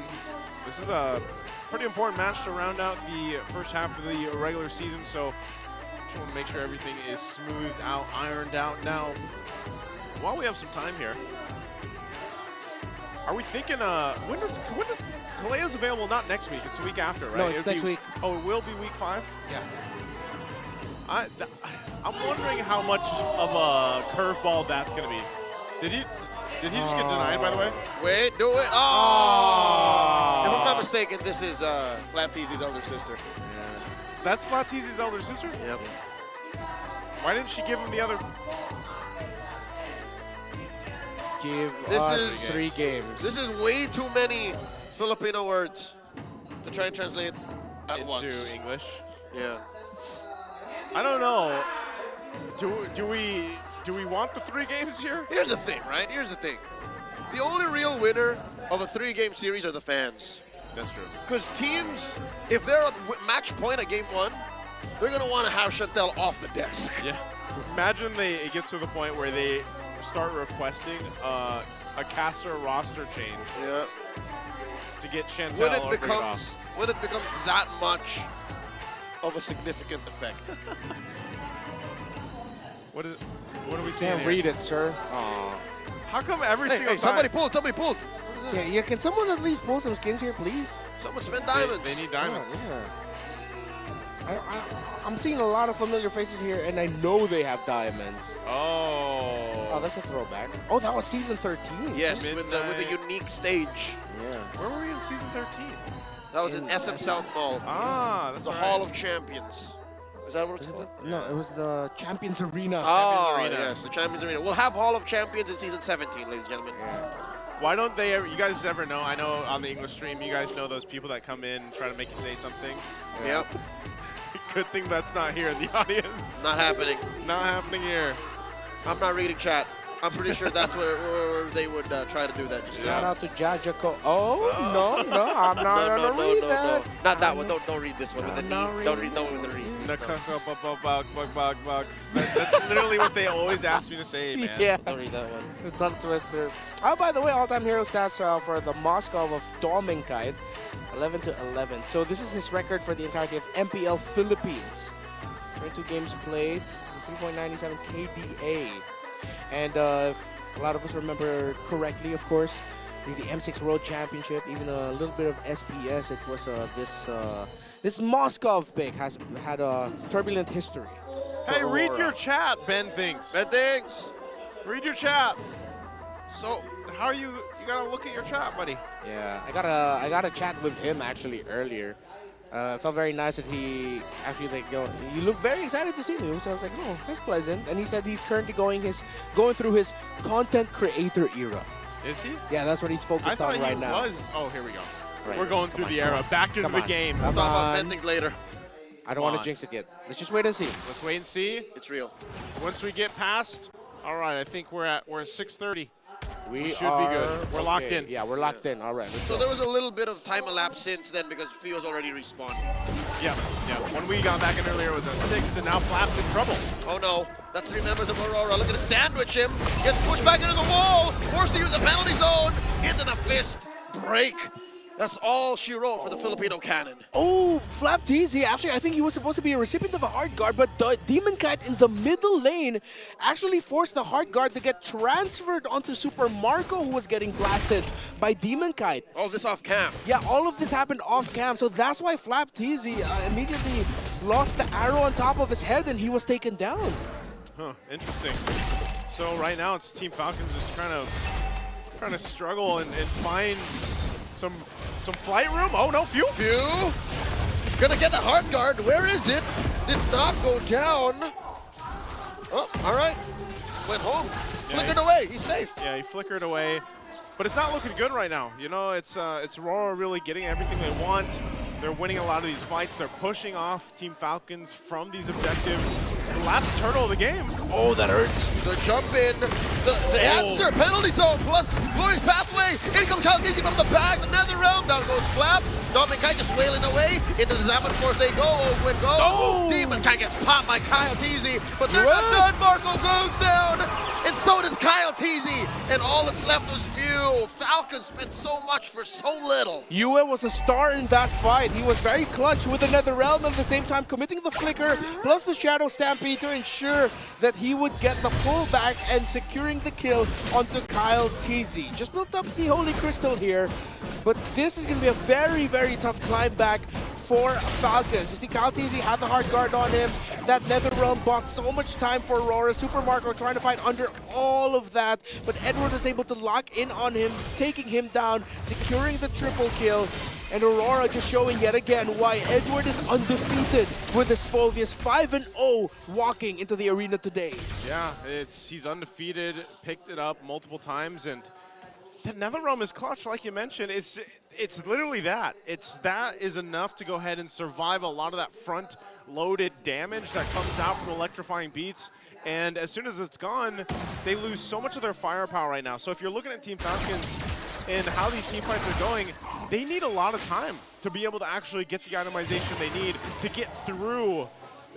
this is a pretty important match to round out the first half of the regular season, so just want to make sure everything is smoothed out, ironed out. Now, while we have some time here, are we thinking, when does Kalea's available? Not next week, it's a week after, right? No, it's next week. Oh, it will be week 5? Yeah. I'm wondering how much of a curveball that's going to be. Did he just get denied, by the way? Wait, do it. Oh! If I'm not mistaken, this is Flapteasy's elder sister. Yeah. That's Flapteasy's elder sister? Yep. Why didn't she give him the other? Give This us is 3 games. This is way too many Filipino words to try and translate at once. Into English? Yeah. I don't know. Do we want the 3 games here? Here's the thing, right? Here's the thing. The only real winner of a 3-game series are the fans. That's true. Because teams, if they're at match point at game 1, they're going to want to have Chantel off the desk. Yeah. Imagine it gets to the point where they start requesting a caster roster change. Yeah. To get Chantel When it becomes that much of a significant effect. What are we seeing Can't here? read it, sir. How come every single time? Somebody pulled. Yeah, can someone at least pull some skins here, please? Someone spend diamonds. They need diamonds. Yeah. I'm seeing a lot of familiar faces here, and I know they have diamonds. Oh, that's a throwback. Oh, that was season 13. Yes, with the unique stage. Yeah. Where were we in season 13? That was in SM South Mall. Ah, that's the right. Hall of Champions. Is that what it's called? No, it was the Champions Arena. Oh, Champions Arena. yes, the Champions Arena. We'll have Hall of Champions in season 17, ladies and gentlemen. Yeah. Why don't they ever, you guys ever know, I know on the English stream, you guys know those people that come in and try to make you say something? Yep. Good thing that's not here in the audience. Not happening. Not happening here. I'm not reading chat. I'm pretty sure that's where they would try to do that. Just Shout out to Jajako. Oh, no, I'm not going to read that. Not that one. Don't read this one with the knee. Don't read that one with the read. That's literally what they always ask me to say, man. Yeah. Don't read that one. The tongue twister. Oh, by the way, all-time hero stats for the Moscow of Domingkite, 11-11. So this is his record for the entirety of MPL Philippines. 22 games played, 3.97 KDA. And if a lot of us remember correctly, of course, the M6 World Championship, even a little bit of SPS. It was this Moscow pick has had a turbulent history. Hey, for read Aurora. your chat, Ben Thinks. Ben Thinks. Read your chat. So, how are you gotta look at your chat, buddy. Yeah, I got a chat with him actually earlier. It felt very nice that he actually you look very excited to see me. So I was like, oh, that's pleasant. And he said he's currently going through his content creator era. Is he? Yeah, that's what he's focused on right now. Oh, here we go. Right. We're going through the era, back into the game. We'll talk about Ben Thinks later. I don't want to jinx it yet. Let's just wait and see. Let's wait and see. It's real. Once we get past, all right, I think we're at 6:30. We should be good. We're locked in. Yeah, we're locked in. All right, let's So go. there was a little bit of time elapsed since then because Fio's already respawned. Yeah. When we got back in earlier, it was at 6, and now Flap's in trouble. Oh no, that's 3 members of Aurora looking to sandwich him. Gets pushed back into the wall, forced to use the penalty zone, into the fist break. That's all she wrote for the Filipino cannon. Oh, Flap Teasy. Actually, I think he was supposed to be a recipient of a hard guard, but the Demon Kite in the middle lane actually forced the hard guard to get transferred onto Super Marco, who was getting blasted by Demon Kite. All this off cam. Yeah, all of this happened off cam, so that's why Flap Teasy immediately lost the arrow on top of his head and he was taken down. Huh, interesting. So right now it's Team Falcons just trying to struggle and find some flight room. Oh no, Few! Gonna get the hard guard. Where is it? Did not go down. Oh, all right. Went home. Flickered away. He's safe. Yeah, he flickered away. But it's not looking good right now. You know, it's RORA really getting everything they want. They're winning a lot of these fights. They're pushing off Team Falcons from these objectives. The last turtle of the game. Oh, that hurts. The jump in. The answer. Penalty zone plus Glorious Pathway. In comes Calgizzi from the back. The nether realm. Down goes Flap. Demon Kite just wailing away. Into the Zaman Force they go. Win goes. Oh. Demon Kite gets popped by Kyle Teasy. But they're not done. Marco goes down. And so does Kyle Teasy. And all that's left was Few. Falcons spent so much for so little. Yue was a star in that fight. He was very clutch with the Nether Realm, at the same time committing the flicker plus the Shadow Stampede to ensure that he would get the pullback and securing the kill onto Kyle Teasy. Just built up the Holy Crystal here, but this is going to be a very, very tough climb back for Falcons. You see Kyle Teasy had the hard guard on him. That Nether Realm bought so much time for Aurora. Super Marco trying to fight under all of that, but Edward is able to lock in on him, taking him down, securing the triple kill. And Aurora just showing yet again why Edward is undefeated with his Phobius 5-0 walking into the arena today. Yeah, he's undefeated, picked it up multiple times, and the Nether Realm is clutch, like you mentioned. It's literally that. That is enough to go ahead and survive a lot of that front-loaded damage that comes out from electrifying beats. And as soon as it's gone, they lose so much of their firepower right now. So if you're looking at Team Falcons and how these team fights are going, they need a lot of time to be able to actually get the itemization they need to get through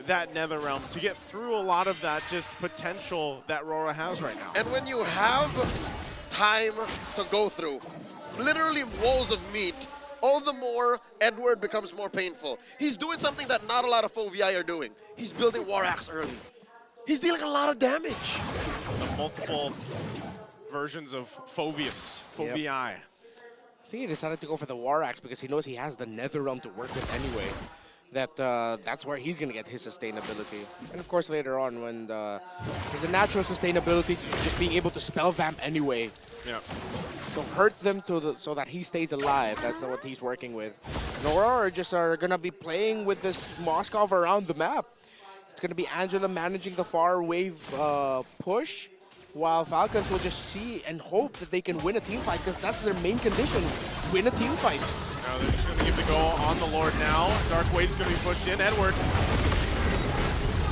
that Nether Realm, to get through a lot of that just potential that RORA has right now. And when you have time to go through, literally walls of meat, all the more Edward becomes more painful. He's doing something that not a lot of Fovi are doing. He's building War Axe early. He's dealing a lot of damage. The multiple versions of Fovi. Yep. I think he decided to go for the War Axe because he knows he has the Nether Realm to work with anyway. That's where he's going to get his sustainability. And of course later on when there's a natural sustainability to just being able to spell vamp anyway. Yeah. So hurt them so that he stays alive. That's what he's working with. And Aurora just are going to be playing with this Moskov around the map. It's going to be Angela managing the far wave push, while Falcons will just see and hope that they can win a team fight, because that's their main condition, win a team fight. Now they're just going to give the go on the Lord now. Dark Wave's going to be pushed in. Edward.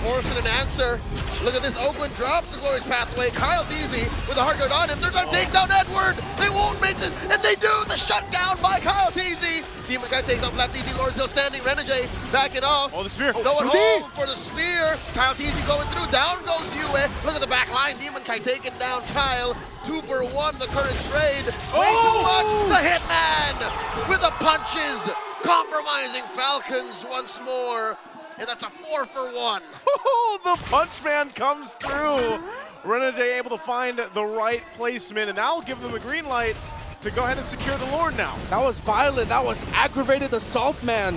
Forcing an answer. Look at this. Oakland drops the Glorious Pathway. Kyle Teasy with a hard guard on him. They're going to take down Edward. They won't make it, and they do. The shutdown by Kyle Teasy. Demon Guy takes on Flap Teasy. Lord still standing. Renegade backing off. Oh, the spear. No one home for the spear. Kyle Teasy going through. Down goes Yue. Look at the back line. Demon Guy taking down Kyle. 2 for 1. The current trade. Way too much. The Hitman with the punches. Compromising Falcons once more. And that's a 4 for 1. Oh, the punch man comes through. Renegade able to find the right placement, and that'll give them the green light to go ahead and secure the Lord now. That was violent. That was aggravated assault, man.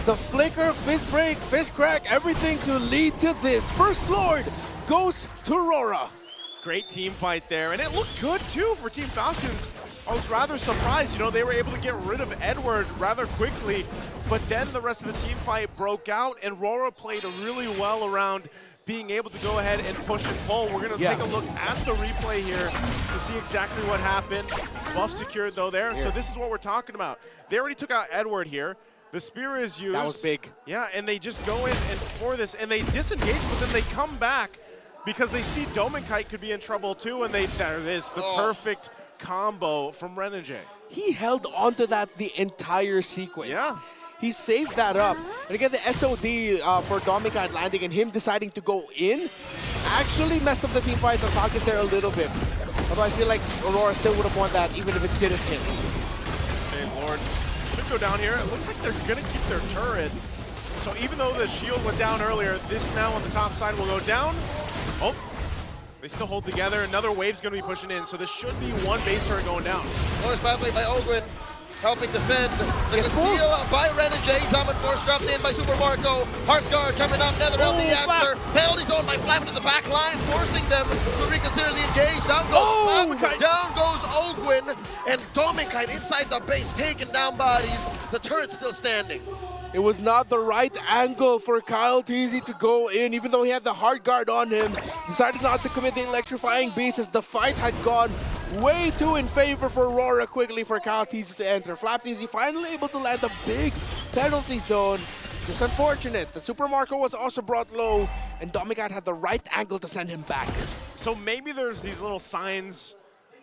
The flicker, fist break, fist crack, everything to lead to this. First Lord goes to RORA. Great team fight there, and it looked good too for Team Falcons. I was rather surprised, you know, they were able to get rid of Edward rather quickly, but then the rest of the team fight broke out, and RORA played really well around being able to go ahead and push and pull. We're going to take a look at the replay here to see exactly what happened. Buff secured though there, so this is what we're talking about. They already took out Edward here. The spear is used. That was big. Yeah, and they just go in and for this, and they disengage, but then they come back because they see Dominkite could be in trouble too, and there it is, the perfect combo from Renegade. He held onto that the entire sequence. Yeah. He saved that up. And again, the SOD for Dominkite landing and him deciding to go in actually messed up the team fight. The Falcons there a little bit. Although I feel like Aurora still would have won that even if it didn't hit. Okay, Lord should go down here. It looks like they're going to keep their turret. So even though the shield went down earlier, this now on the top side will go down. Oh, they still hold together. Another wave's going to be pushing in. So this should be one base turret going down. North bad play by Ogwin. Helping defend. The conceal by Renegade. Zaman Force dropped in by Super Marco. Heart Guard coming up. Netherrealm the answer. Penalty zone by Flap into the back line, forcing them to reconsider the engage. Down goes Flap. Down goes Ogwin. And Dominkite inside the base, taking down bodies. The turret's still standing. It was not the right angle for Kyle TZ to go in, even though he had the hard guard on him. Decided not to commit the electrifying beast as the fight had gone way too in favor for Aurora quickly for Kyle TZ to enter. Flap TZ finally able to land a big penalty zone. Just unfortunate. The Super Marco was also brought low, and Dominkite had the right angle to send him back. So maybe there's these little signs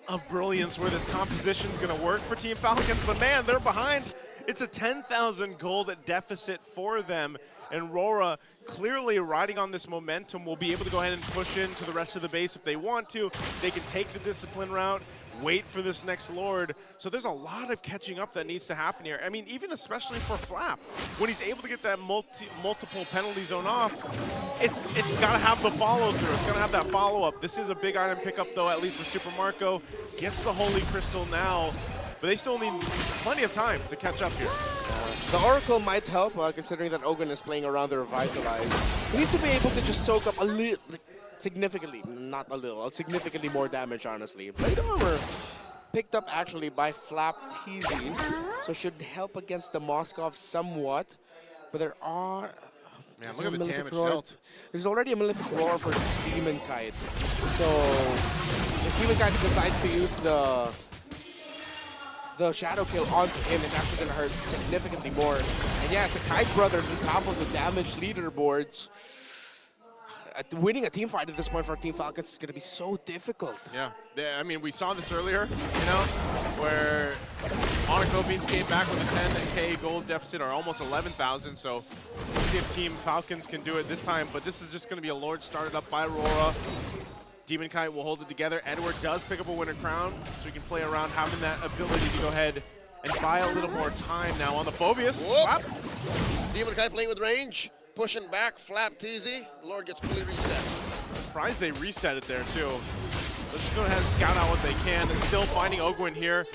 of brilliance where this composition's going to work for Team Falcons, but man, they're behind. It's a 10,000 gold deficit for them, and RORA clearly riding on this momentum will be able to go ahead and push into the rest of the base if they want to. They can take the discipline route, wait for this next Lord. So there's a lot of catching up that needs to happen here. I mean, even especially for Flap, when he's able to get that multiple penalty zone off, it's got to have the follow through. It's got to have that follow up. This is a big item pickup though, at least for Super Marco. Gets the Holy Crystal now, but they still need plenty of time to catch up here. The Oracle might help, considering that Ogwin is playing around the Revitalize. We need to be able to just soak up a little, significantly, not a little, significantly more damage, honestly. Blade Armor picked up actually by Flap TZ, so should help against the Moskov somewhat. But there are... Man, look at the damage dealt. There's already a Malefic Roar for Demonkite. So if Demonkite decides to use the Shadow Kill onto him, it's actually going to hurt significantly more. And yeah, the Kite Brothers on top of the damage leaderboards. Winning a team fight at this point for Team Falcons is going to be so difficult. Yeah, I mean, we saw this earlier, you know, where Onic Philippines came back with a 10K gold deficit, or almost 11,000. So we'll see if Team Falcons can do it this time. But this is just going to be a Lord started up by Aurora. Demonkite will hold it together. Edward does pick up a Winter Crown, so he can play around having that ability to go ahead and buy a little more time now on the Phobius. Demonkite playing with range, pushing back, Flap TZ. Lord gets fully reset. Surprised they reset it there too. Let's just go ahead and scout out what they can. They're still finding Ogwin here.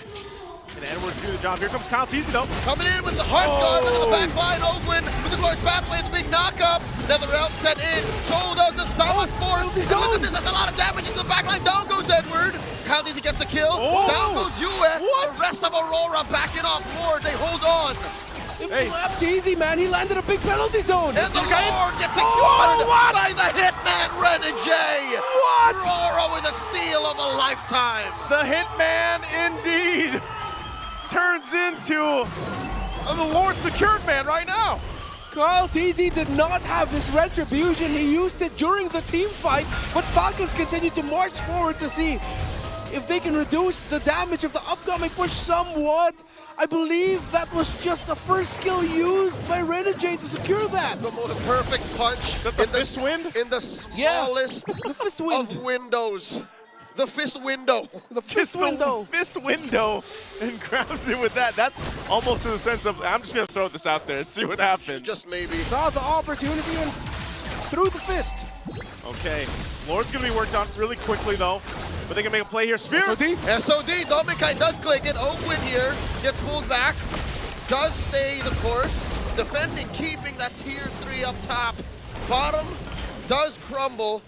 And Edwards do the job. Here comes Kyle TZ though. Coming in with the Heart Guard into the back line. Ogwin with the glorious pathway. It's a big knockup. Netherrealm set in. So does the Summon Force. Look at this. That's a lot of damage into the back line. Down goes Edward. Kyle TZ gets a kill. Down goes Yue. The rest of Aurora backing off Lord. They hold on. Hey. Flap TZ, man. He landed a big penalty zone. And the Lord gets secured by the Hitman Renegade. What? Aurora with a steal of a lifetime. The Hitman indeed turns into the Lord Secured Man right now. Kyle TZ did not have his retribution. He used it during the team fight, but Falcons continue to march forward to see if they can reduce the damage of the upcoming push somewhat. I believe that was just the first skill used by Renegade to secure that. The most perfect punch. That's the fist wind? In the smallest the fist wind. of windows. The fist window. The fist window. Fist window, and grabs it with that. That's almost in the sense of, I'm just going to throw this out there and see what happens. Just maybe. Saw the opportunity and threw the fist. Okay, Lord's going to be worked on really quickly though, but they can make a play here. Spear! SOD, Dominkite does click it. Ogwin here gets pulled back. Does stay the course. Defending, keeping that tier 3 up top. Bottom does crumble.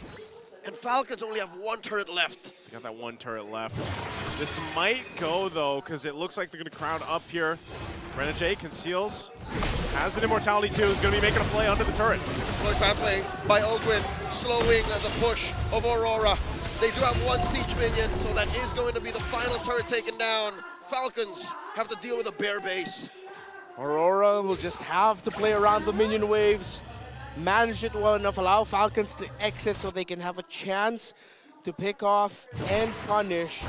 And Falcons only have one turret left. They got that one turret left. This might go though, because it looks like they're going to crowd up here. Renegade conceals. Has an immortality too. Is going to be making a play under the turret. Close bad play by Ogwin, slowing the push of Aurora. They do have one siege minion, so that is going to be the final turret taken down. Falcons have to deal with a bare base. Aurora will just have to play around the minion waves. manage it well enough, allow Falcons to exit so they can have a chance to pick off and punish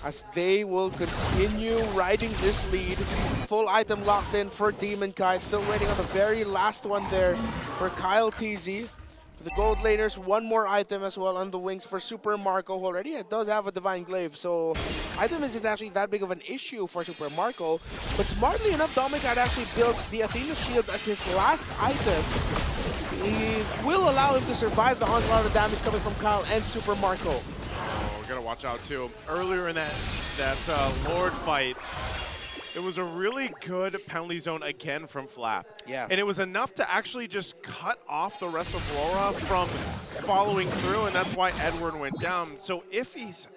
as they will continue riding this lead. Full item locked in for Demon Kite. Still waiting on the very last one there for Kyle TZ. For the gold laners, one more item as well on the wings for Super Marco, who already does have a Divine Glaive. So item isn't actually that big of an issue for Super Marco. But smartly enough, Dominic had actually built the Athena Shield as his last item. He will allow him to survive the onslaught of damage coming from Kyle and Super Marco. Oh, we gotta watch out too. Earlier in that Lord fight, it was a really good penalty zone again from Flap. Yeah. And it was enough to actually just cut off the rest of RORA from following through, and that's why Edward went down. So if he's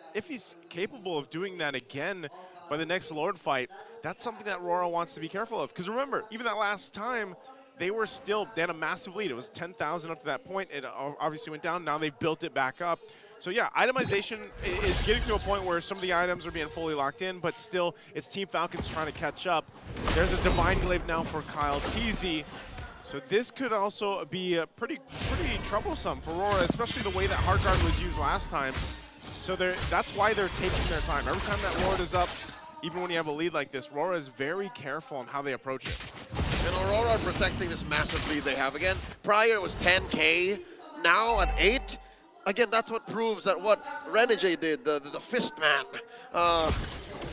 capable of doing that again by the next Lord fight, that's something that RORA wants to be careful of. Because remember, even that last time, they had a massive lead. It was 10,000 up to that point. It obviously went down. Now they've built it back up. So yeah, itemization is getting to a point where some of the items are being fully locked in, but still, it's Team Falcons trying to catch up. There's a Divine Glaive now for Kyle TZ. So this could also be pretty troublesome for RORA, especially the way that Hard Guard was used last time. So that's why they're taking their time. Every time that Lord is up, even when you have a lead like this, RORA is very careful on how they approach it. And Aurora are protecting this massive lead they have. Again, prior it was 10K, now at 8. Again, that's what proves that what Renegade did, the Fist Man,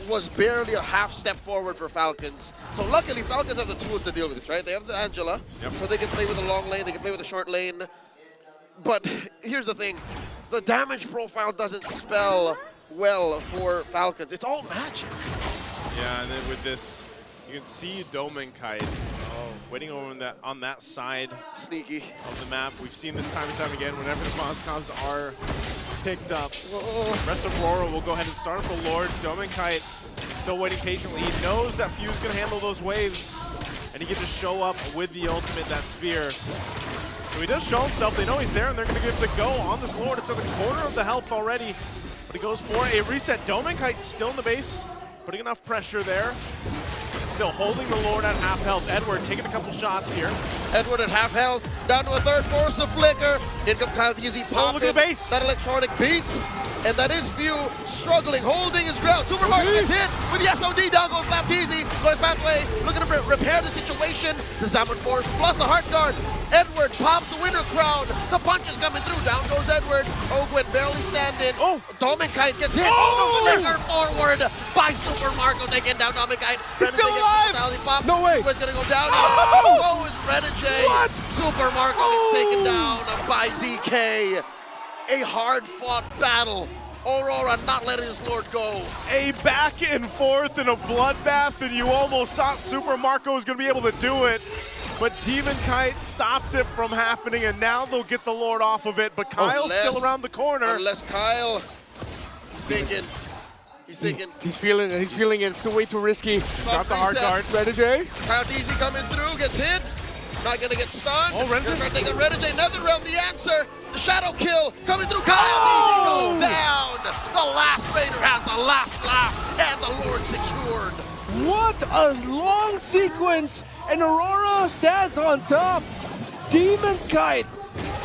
was barely a half step forward for Falcons. So luckily, Falcons have the tools to deal with this, right? They have the Angela, so they can play with the long lane, they can play with the short lane. But here's the thing, the damage profile doesn't spell well for Falcons. It's all magic. Yeah, and then with this, you can see Domin Kite waiting over on that side sneaky of the map. We've seen this time and time again whenever the Moscovs are picked up. Rest of RORA will go ahead and start for Lord. Domin Kite still waiting patiently. He knows that Fuse can handle those waves, and he gets to show up with the ultimate, that spear. So he does show himself. They know he's there, and they're going to give the go on this Lord. It's at the corner of the health already, but he goes for a reset. Domin Kite still in the base, putting enough pressure there. Still holding the Lord at half health. Edward taking a couple shots here. Edward at half health, down to a third, force the flicker. In comes Kyle TZ popping. Look at the base. That electronic beats, and that is Few struggling, holding his ground. Super Marco gets hit with the SOD. Down goes Flap TZ. Goes pathway, looking to repair the situation. The Salmon Force plus the Heart Guard. Edward pops the winner crown. The punch is coming through. Down goes Edward. Ogwin barely standing. Domin Kite gets hit. The flicker forward by Super Marco, taking down Domin Kite. He's still alive. No way. He's gonna go down. Oh, it's Renegade. What? Super Marco gets taken down by DK. A hard-fought battle. Aurora not letting his Lord go. A back and forth in a bloodbath, and you almost thought Super Marco was going to be able to do it. But Demon Kite stops it from happening, and now they'll get the Lord off of it. But Kyle's still around the corner. Unless Kyle, he's thinking. He's feeling it. It's way too risky. Got the Hard Guard. Renegade. Kyle TZ coming through, gets hit. Not gonna get stunned. Oh, Renegade. Gonna take a Renegade, another round, the answer. The Shadow Kill coming through. Kyle TZ goes down. The last Raider has the last laugh, and the Lord secured. What a long sequence, and Aurora stands on top. Demon Kite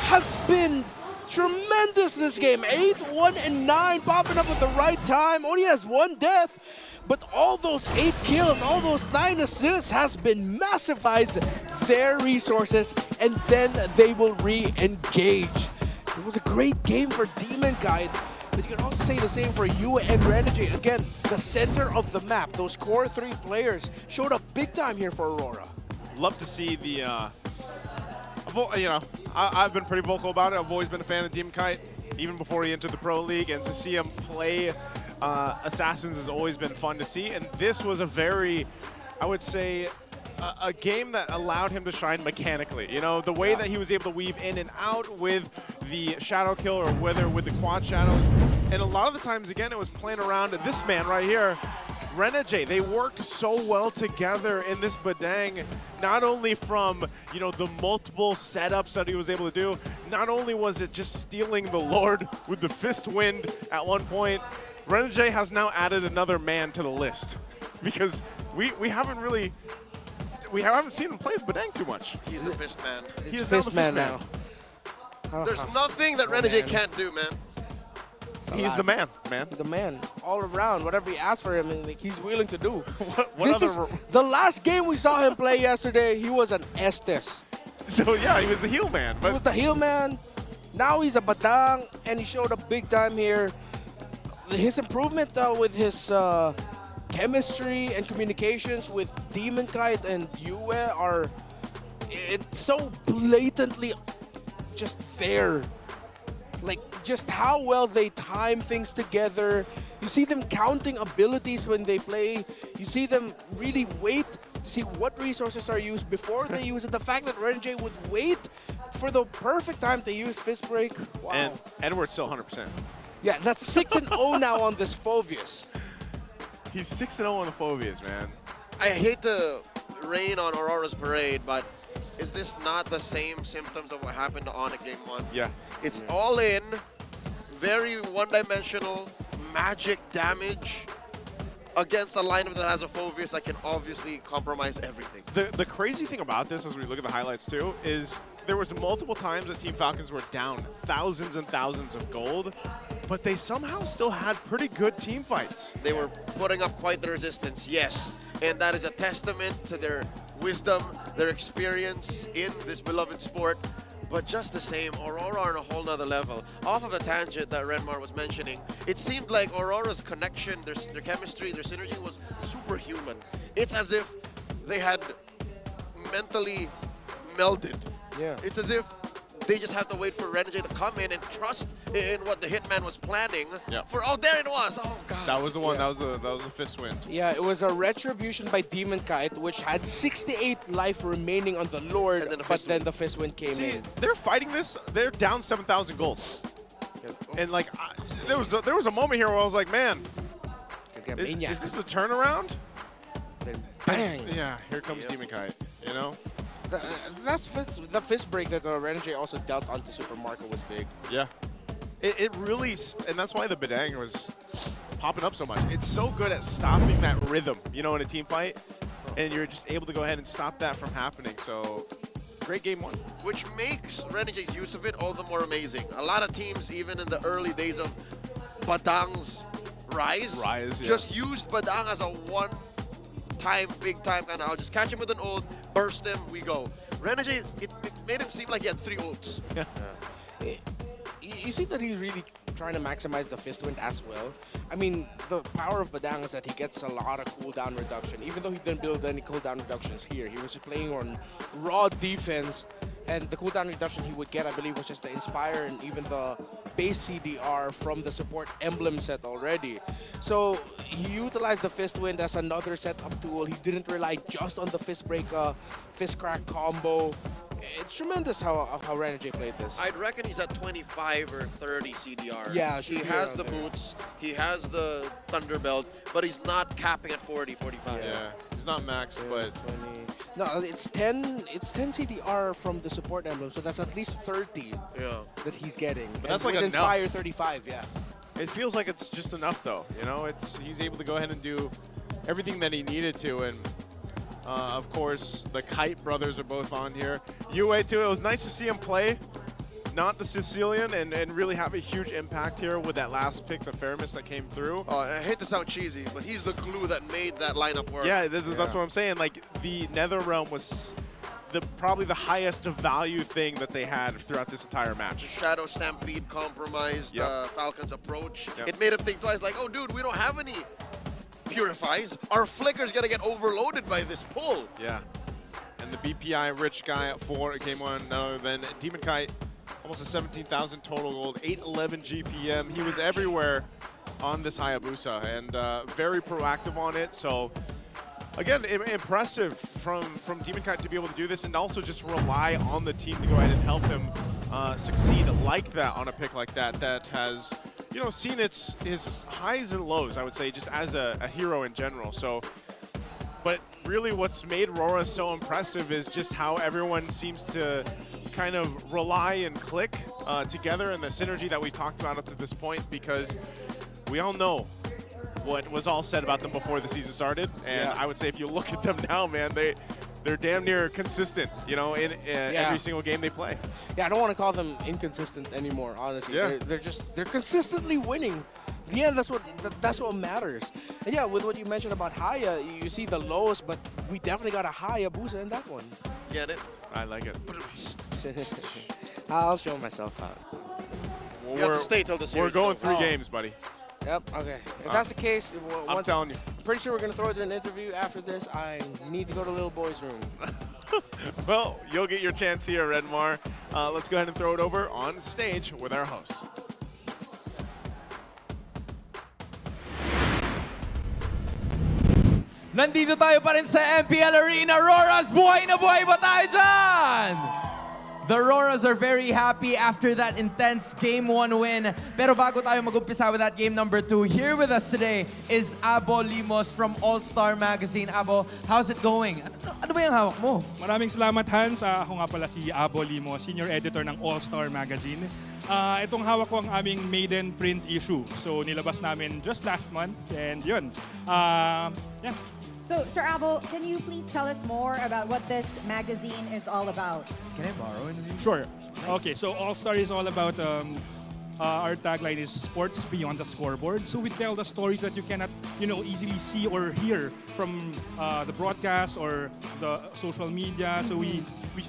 has been tremendous this game. 8, 1, and 9, popping up at the right time. Only has 1 death, but all those 8 kills, all those 9 assists has been massifies their resources, and then they will re-engage. It was a great game for Demon Kite, but you can also say the same for you and Renegade. Again, the center of the map, those core 3 players showed up big time here for Aurora. Love to see the, I've been pretty vocal about it. I've always been a fan of Demon Kite, even before he entered the Pro League, and to see him play Assassins has always been fun to see. And this was a very, I would say, a game that allowed him to shine mechanically. You know, the way that he was able to weave in and out with the Shadow Kill, or whether with the Quad Shadows. And a lot of the times, again, it was playing around this man right here, Renegade. They worked so well together in this Badang, not only from, you know, the multiple setups that he was able to do, not only was it just stealing the Lord with the Fist Wind at one point, Renegade has now added another man to the list, because we haven't really, we haven't seen him play with Badang too much. He's the fist man. He is Fist now the man now. There's nothing that Renegade can't do, man. He's the man, man. The man, all around. Whatever you ask for him, like, he's willing to do. What The last game we saw him play yesterday, he was an Estes. So yeah, he was the heel man. He was the heel man. Now he's a Badang, and he showed up big time here. His improvement with his chemistry and communications with Demon Kite and Yue are it's so blatantly just there. Like, just how well they time things together. You see them counting abilities when they play. You see them really wait to see what resources are used before they use it. The fact that Renjay would wait for the perfect time to use Fist Break. Wow. And Edward's still 100%. Yeah, that's 6-0 now on this Phoveus. He's 6-0 on the Phoveus, man. I hate to rain on Aurora's parade, but is this not the same symptoms of what happened to Onic Game 1? Yeah. It's all in, very one-dimensional, magic damage against a lineup that has a Phoveus that can obviously compromise everything. The crazy thing about this, as we look at the highlights too, is there was multiple times that Team Falcons were down thousands and thousands of gold, but they somehow still had pretty good team fights. They were putting up quite the resistance, yes. And that is a testament to their wisdom, their experience in this beloved sport. But just the same, Aurora are on a whole nother level. Off of the tangent that Renmar was mentioning, it seemed like Aurora's connection, their chemistry, their synergy was superhuman. It's as if they had mentally melded. Yeah. It's as if they just have to wait for Renegade to come in and trust in what the Hitman was planning. Yep. For oh, there it was. Oh god. That was the one. Yeah. That was the fist win. Yeah, it was a retribution by Demon Kite, which had 68 life remaining on the Lord, but then the fist wind came See, in. they're fighting this. They're down 7,000 gold. And like, there was a moment here where I was like, man, is this a turnaround? Then bang. Yeah, here comes Demon Kite. You know. The fist break that Renegade also dealt onto Supermarket was big. Yeah. It really, and that's why the Badang was popping up so much. It's so good at stopping that rhythm, you know, in a team fight, and you're just able to go ahead and stop that from happening. So, great game one. Which makes Renegade's use of it all the more amazing. A lot of teams, even in the early days of Badang's rise, yeah. just used Badang as a one-time, big-time kind of, I'll just catch him with an ult, burst him, we go. Renegade, it made him seem like he had 3 ults. You see that he's really trying to maximize the fist wind as well. I mean, the power of Badang is that he gets a lot of cooldown reduction. Even though he didn't build any cooldown reductions here, he was playing on raw defense, and the cooldown reduction he would get, I believe, was just the Inspire and even the base CDR from the support emblem set already. So he utilized the fist wind as another setup tool. He didn't rely just on the fist break, fist crack combo. It's tremendous how Renegade played this. I'd reckon he's at 25 or 30 CDR. Yeah, he should be has around the there. boots, he has the Thunderbelt, but he's not capping at 40, 45. Yeah, he's not maxed, but 20. No, it's 10 CDR from the support emblem, so that's at least 30 that he's getting. But that's and like with enough. Inspire 35, yeah. It feels like it's just enough, though. You know, he's able to go ahead and do everything that he needed to, and of course, the Kite brothers are both on here. Yue, too, it was nice to see him play, not the Sicilian, and really have a huge impact here with that last pick, the Faramis that came through. Oh, I hate to sound cheesy, but he's the glue that made that lineup work. Yeah, that's what I'm saying. Like, the Nether Realm was probably the highest value thing that they had throughout this entire match. Shadow Stampede compromised Falcons' approach. Yep. It made him think twice, like, oh, dude, we don't have any purifies. Our Flicker's gonna get overloaded by this pull. Yeah. And the BPI rich guy at 4 came on other than Demon Kite, almost a 17,000 total gold, 811 GPM. He was everywhere on this Hayabusa and very proactive on it. So again, impressive from Demon Kite to be able to do this and also just rely on the team to go ahead and help him succeed like that on a pick like that has, you know, seen his highs and lows, I would say, just as a hero in general. So, but really what's made RORA so impressive is just how everyone seems to kind of rely and click together, and the synergy that we talked about up to this point, because we all know what was all said about them before the season started. And I would say if you look at them now, man, they're damn near consistent, you know, in every single game they play. Yeah, I don't want to call them inconsistent anymore, honestly. Yeah. They're consistently winning. In the end, that's what matters. And yeah, with what you mentioned about Haya, you see the lows, but we definitely got a Hayabusa in that one. Get it? I like it. I'll show myself out. Well, You have to stay till the series. We're going though. 3 games, buddy. Yep, okay. If that's the case, I'm telling you. I'm pretty sure we're going to throw it in an interview after this. I need to go to little boy's room. Well, you'll get your chance here, Redmar. Let's go ahead and throw it over on stage with our host. Nandito tayo pa rin sa MPL Arena. Roras, buhay na buhay ba tayo dyan? The Roras are very happy after that intense Game 1 win. Pero bago tayo mag-umpisa with that Game number 2, here with us today is Abo Limos from All-Star Magazine. Abo, how's it going? Ano ba yung hawak mo? Maraming salamat, Hans. Ako nga pala si Abo Limos, Senior Editor ng All-Star Magazine. Itong hawak ko ang aming maiden print issue. So nilabas namin just last month and yun. Yeah. So, Sir Abo, can you please tell us more about what this magazine is all about? Can I borrow it? Sure. Okay, so All-Star is all about, our tagline is sports beyond the scoreboard. So we tell the stories that you cannot, easily see or hear from the broadcast or the social media. So we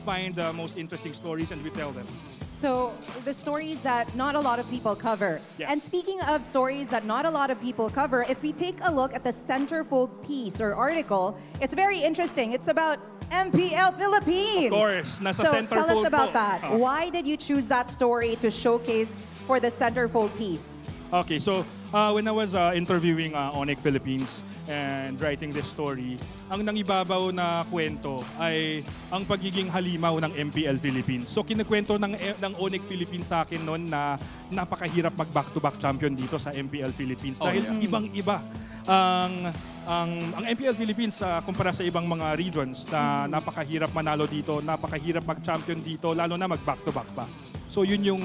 find the most interesting stories and we tell them. So, the stories that not a lot of people cover. Yes. And speaking of stories that not a lot of people cover, if we take a look at the centerfold piece or article, it's very interesting. It's about MPL Philippines. Of course, nasa so centerfold tell us about po. that. Why did you choose that story to showcase for the centerfold piece? Okay, so when I was interviewing Onic Philippines and writing this story, ang nangibabaw na kwento ay ang pagiging halimaw ng MPL Philippines. So kinakwento ng Onic Philippines sa akin noon na napakahirap mag back-to-back champion dito sa MPL Philippines dahil ibang-iba ang MPL Philippines kumpara sa ibang mga regions na napakahirap manalo dito, napakahirap mag-champion dito, lalo na mag back-to-back pa. So yun yung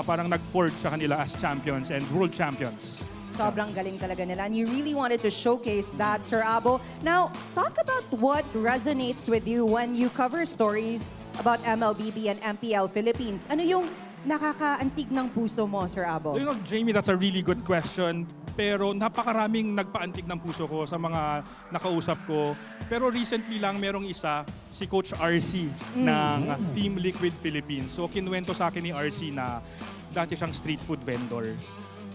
parang nag-forge sa kanila as champions and world champions. Sobrang galing talaga nila. And you really wanted to showcase that, Sir Abo. Now, talk about what resonates with you when you cover stories about MLBB and MPL Philippines. Ano yung nakakaantig ng puso mo, Sir Abo? Jamie, that's a really good question. Pero napakaraming nagpaantig ng puso ko sa mga nakausap ko. Pero recently lang merong isa, si Coach RC ng Team Liquid Philippines. So kinuwento sa akin ni RC na dati siyang street food vendor.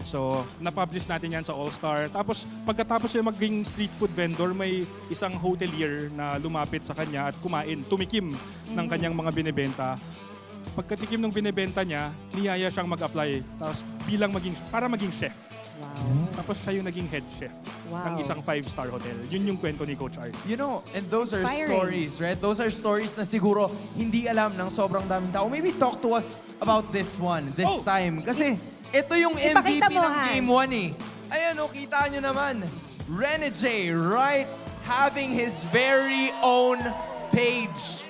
So na-publish natin yan sa All-Star. Tapos pagkatapos siya maging street food vendor, may isang hotelier na lumapit sa kanya at tumikim ng kanyang mga binibenta. Pagkatikim ng binibenta niya, niyaya siyang mag-apply para maging chef. Wow. Tapos siya yung naging head chef ng isang 5-star hotel. Yun yung kwento ni Coach RC. And those are Inspiring. stories, right? Those are stories na siguro hindi alam ng sobrang daming tao. Maybe talk to us about this one, this time. Kasi ito yung MVP Ipakita mo, ng Game 1 eh. Ayan kita nyo naman. Rene J, right? Having his very own page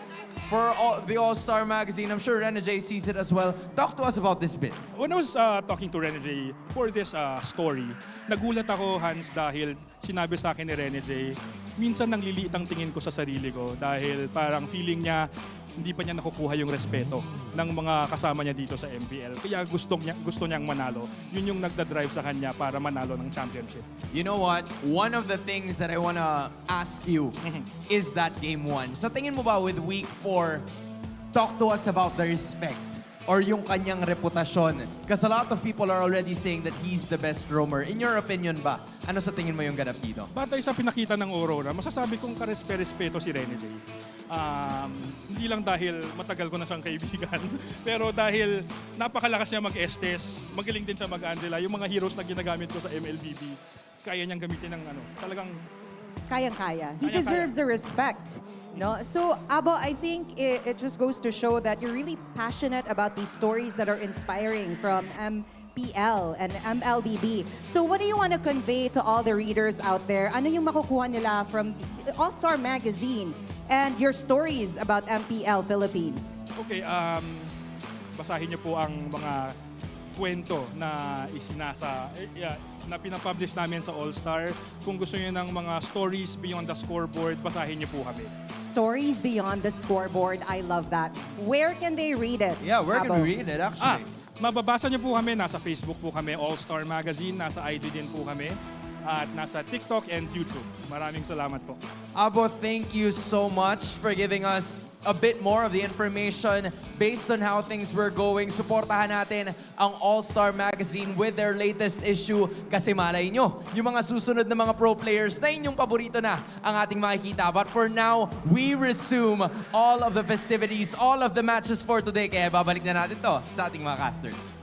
for the All-Star Magazine. I'm sure Rene J sees it as well. Talk to us about this bit. When I was talking to Rene J for this story, nagulat ako, Hans, dahil sinabi sa akin ni Rene J, minsan nangliliit ang tingin ko sa sarili ko dahil parang feeling niya hindi pa niya nakukuha yung respeto ng mga kasama niya dito sa MPL. Kaya gusto niyang manalo. Yun yung nagda-drive sa kanya para manalo ng championship. You know what? One of the things that I wanna ask you is that Game 1. Sa tingin mo ba with Week 4, talk to us about the respect or yung kanyang reputasyon? Because a lot of people are already saying that he's the best roamer. In your opinion ba, ano sa tingin mo yung ganap dito? Batay sa pinakita ng Aurora, masasabi kong karespe-respeto si Rene J. Hindi lang dahil matagal ko na siyang kaibigan, pero dahil napakalakas niya mag-estes, magaling din siya mag-Angela. Yung mga heroes na ginagamit ko sa MLBB, kaya niyang gamitin ng talagang... Kayang-kaya. He deserves the respect. No? So, Abo, I think it just goes to show that you're really passionate about these stories that are inspiring from MPL and MLBB. So, what do you want to convey to all the readers out there? Ano yung makukuha nila from All-Star Magazine and your stories about MPL Philippines? Okay, basahin niyo po ang mga kwento na isinasa, na pinapublish namin sa All-Star. Kung gusto niyo ng mga stories beyond the scoreboard, basahin niyo po kami. Stories beyond the scoreboard. I love that. Where can they read it? Yeah, where can Abo? we read it actually? Mababasa niyo po kami, nasa Facebook po kami, All-Star Magazine, nasa IG din po kami, at nasa TikTok and YouTube. Maraming salamat po. Abo, thank you so much for giving us a bit more of the information based on how things were going. Suportahan natin ang All-Star Magazine with their latest issue kasi malay nyo, yung mga susunod na mga pro players na inyong paborito na ang ating makikita. But for now, we resume all of the festivities, all of the matches for today. Kaya babalik na natin to sa ating mga casters.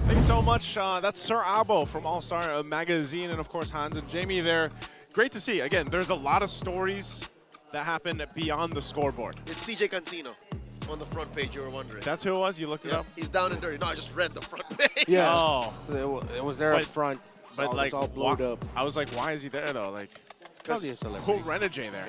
Thanks so much. That's Sir Abo from All-Star Magazine, and of course Hans and Jamie there. Great to see. Again, there's a lot of stories that happen beyond the scoreboard. It's CJ Cancino. It's on the front page, you were wondering. That's who it was? You looked it up? He's down and dirty. No, I just read the front page. Yeah. Oh. It was there up front. But It's like, all blowed up. I was like, why is he there though? Like, Probably a celebrity. Who Renegade there?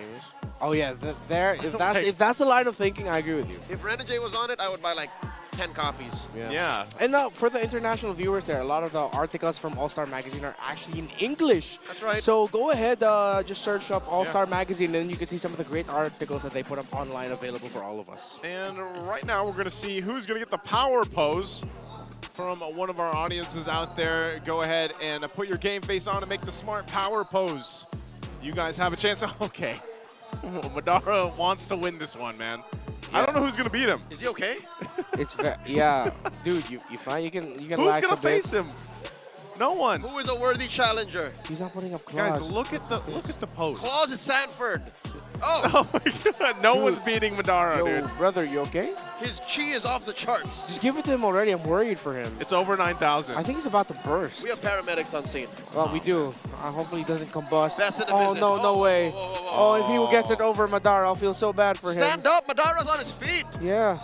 Oh yeah, if that's the line of thinking, I agree with you. If Renegade was on it, I would buy like 10 copies. Yeah. And for the international viewers there, a lot of the articles from All-Star Magazine are actually in English. That's right. So go ahead, just search up All-Star Magazine, and you can see some of the great articles that they put up online available for all of us. And right now we're going to see who's going to get the power pose from one of our audiences out there. Go ahead and put your game face on and make the smart power pose. You guys have a chance. Okay. Madara wants to win this one, man. I don't know who's going to beat him. Is he okay? Yeah, dude, you fine? You can Who's relax going a to bit. face him? No one. Who is a worthy challenger? He's not putting up claws. Guys, look at the pose. Claus is Sanford. Oh. Oh my God! No one's beating Madara, Yo, dude. brother, you okay? His chi is off the charts. Just give it to him already. I'm worried for him. It's over 9,000. I think he's about to burst. We have paramedics on scene. Well, we do. Hopefully he doesn't combust. Best in the Oh, business. no, no Oh, way. whoa, whoa, whoa, Oh, if he gets it over Madara, I'll feel so bad for him. Stand up. Madara's on his feet. Yeah.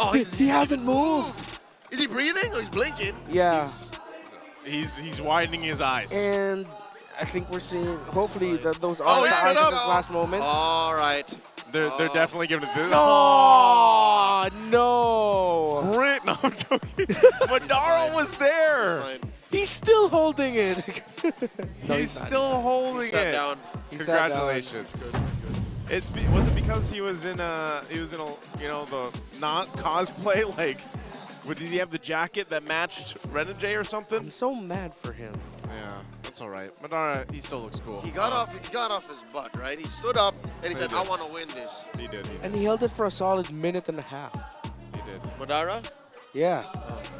Oh, He hasn't moved. Is he breathing? Oh, he's blinking. Yeah. He's widening his eyes. And I think we're seeing, hopefully, those Oh, are the yeah, eyes no, of his no. last moments. All right. They're definitely giving it this. Oh, no. Great. No, I'm joking. Madara was there. He's still holding it. No, He's still holding He sat it. down. He sat down. Congratulations. Was it because he was in a the not cosplay, like did he have the jacket that matched Renegade or something? I'm so mad for him. Yeah, that's all right. Madara, he still looks cool. He got off his butt, right? He stood up and he said, did. "I want to win this." He did. And he held it for a solid minute and a half. He did. Madara? Yeah.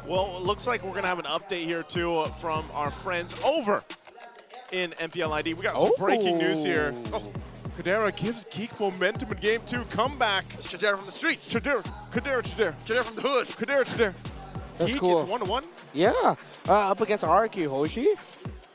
Well, it looks like we're gonna have an update here too from our friends over in MPL ID. We got some breaking news here. Oh. Kadera gives Geek momentum in Game 2. Comeback. It's Chadera from the streets. Kadera. Chadera from the hood. Kadera. That's Geek, cool. It's 1-1. Yeah, up against RQ Hoshi.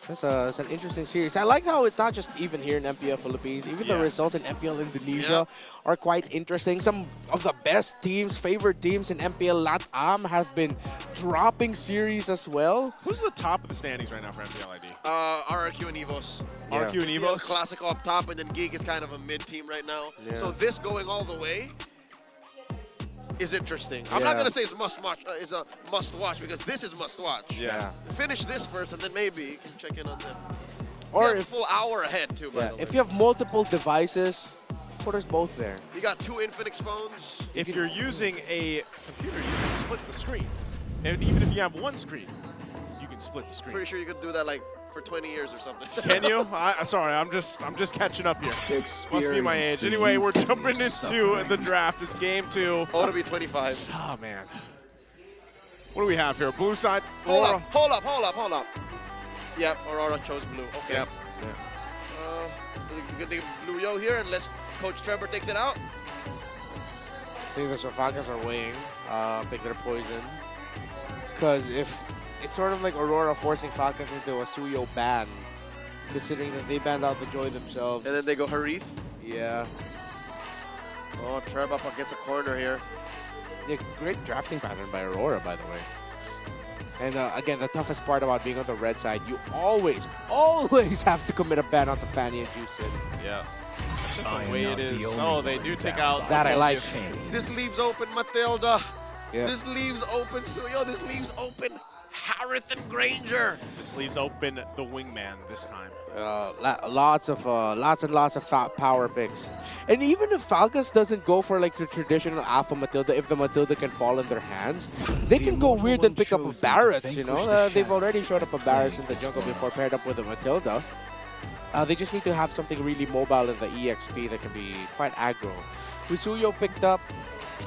That's an interesting series. I like how it's not just even here in MPL Philippines. Even the results in MPL Indonesia are quite interesting. Some of the best teams, favorite teams in MPL LATAM have been dropping series as well. Who's the top of the standings right now for MPL ID? RRQ and Evos. RQ and It's the El Evos. Clasico up top, and then Geek is kind of a mid-team right now. Yeah. So this going all the way is interesting. I'm not going to say it's must-watch. It's a must-watch because this is must-watch. Yeah. Finish this first, and then maybe you can check in on them. Or We have a if- full hour ahead, too, by the way. If you have multiple devices, put us both there. You got 2 Infinix phones. If you're using a computer, you can split the screen. And even if you have one screen, you can split the screen. Pretty sure you could do that like for 20 years or something. Can you? Sorry, I'm just catching up here. Must be my age. Anyway, we're jumping into the draft. It's Game 2. Oh, to be 25. Oh, man. What do we have here? Blue side, Hold Aurora. up. Yep, Aurora chose blue. Okay. Yep. Good thing blue yo here unless Coach Trevor takes it out. I think the Falcons are weighing, pick their poison. Because if it's sort of like Aurora forcing Falcons into a Suyo ban, considering that they banned out the Joy themselves. And then they go Harith. Yeah. Oh, Trevor up against a corner here. Yeah, great drafting pattern by Aurora, by the way. And again, the toughest part about being on the red side, you always have to commit a ban onto Fanny and Juicin. Yeah. It's just the way it is. Oh, they do take out That I like. This leaves open Matilda. Yeah. This leaves open Suyo. This leaves open Harrington Granger. This leaves open the wingman this time. Lots and lots of power picks. And even if Falcons doesn't go for like the traditional Alpha Matilda, if the Matilda can fall in their hands, they can go weird and pick up a Barracks, you know? They've already showed up a Barracks in the jungle before paired up with a Matilda. They just need to have something really mobile in the EXP that can be quite aggro. Usuyo picked up.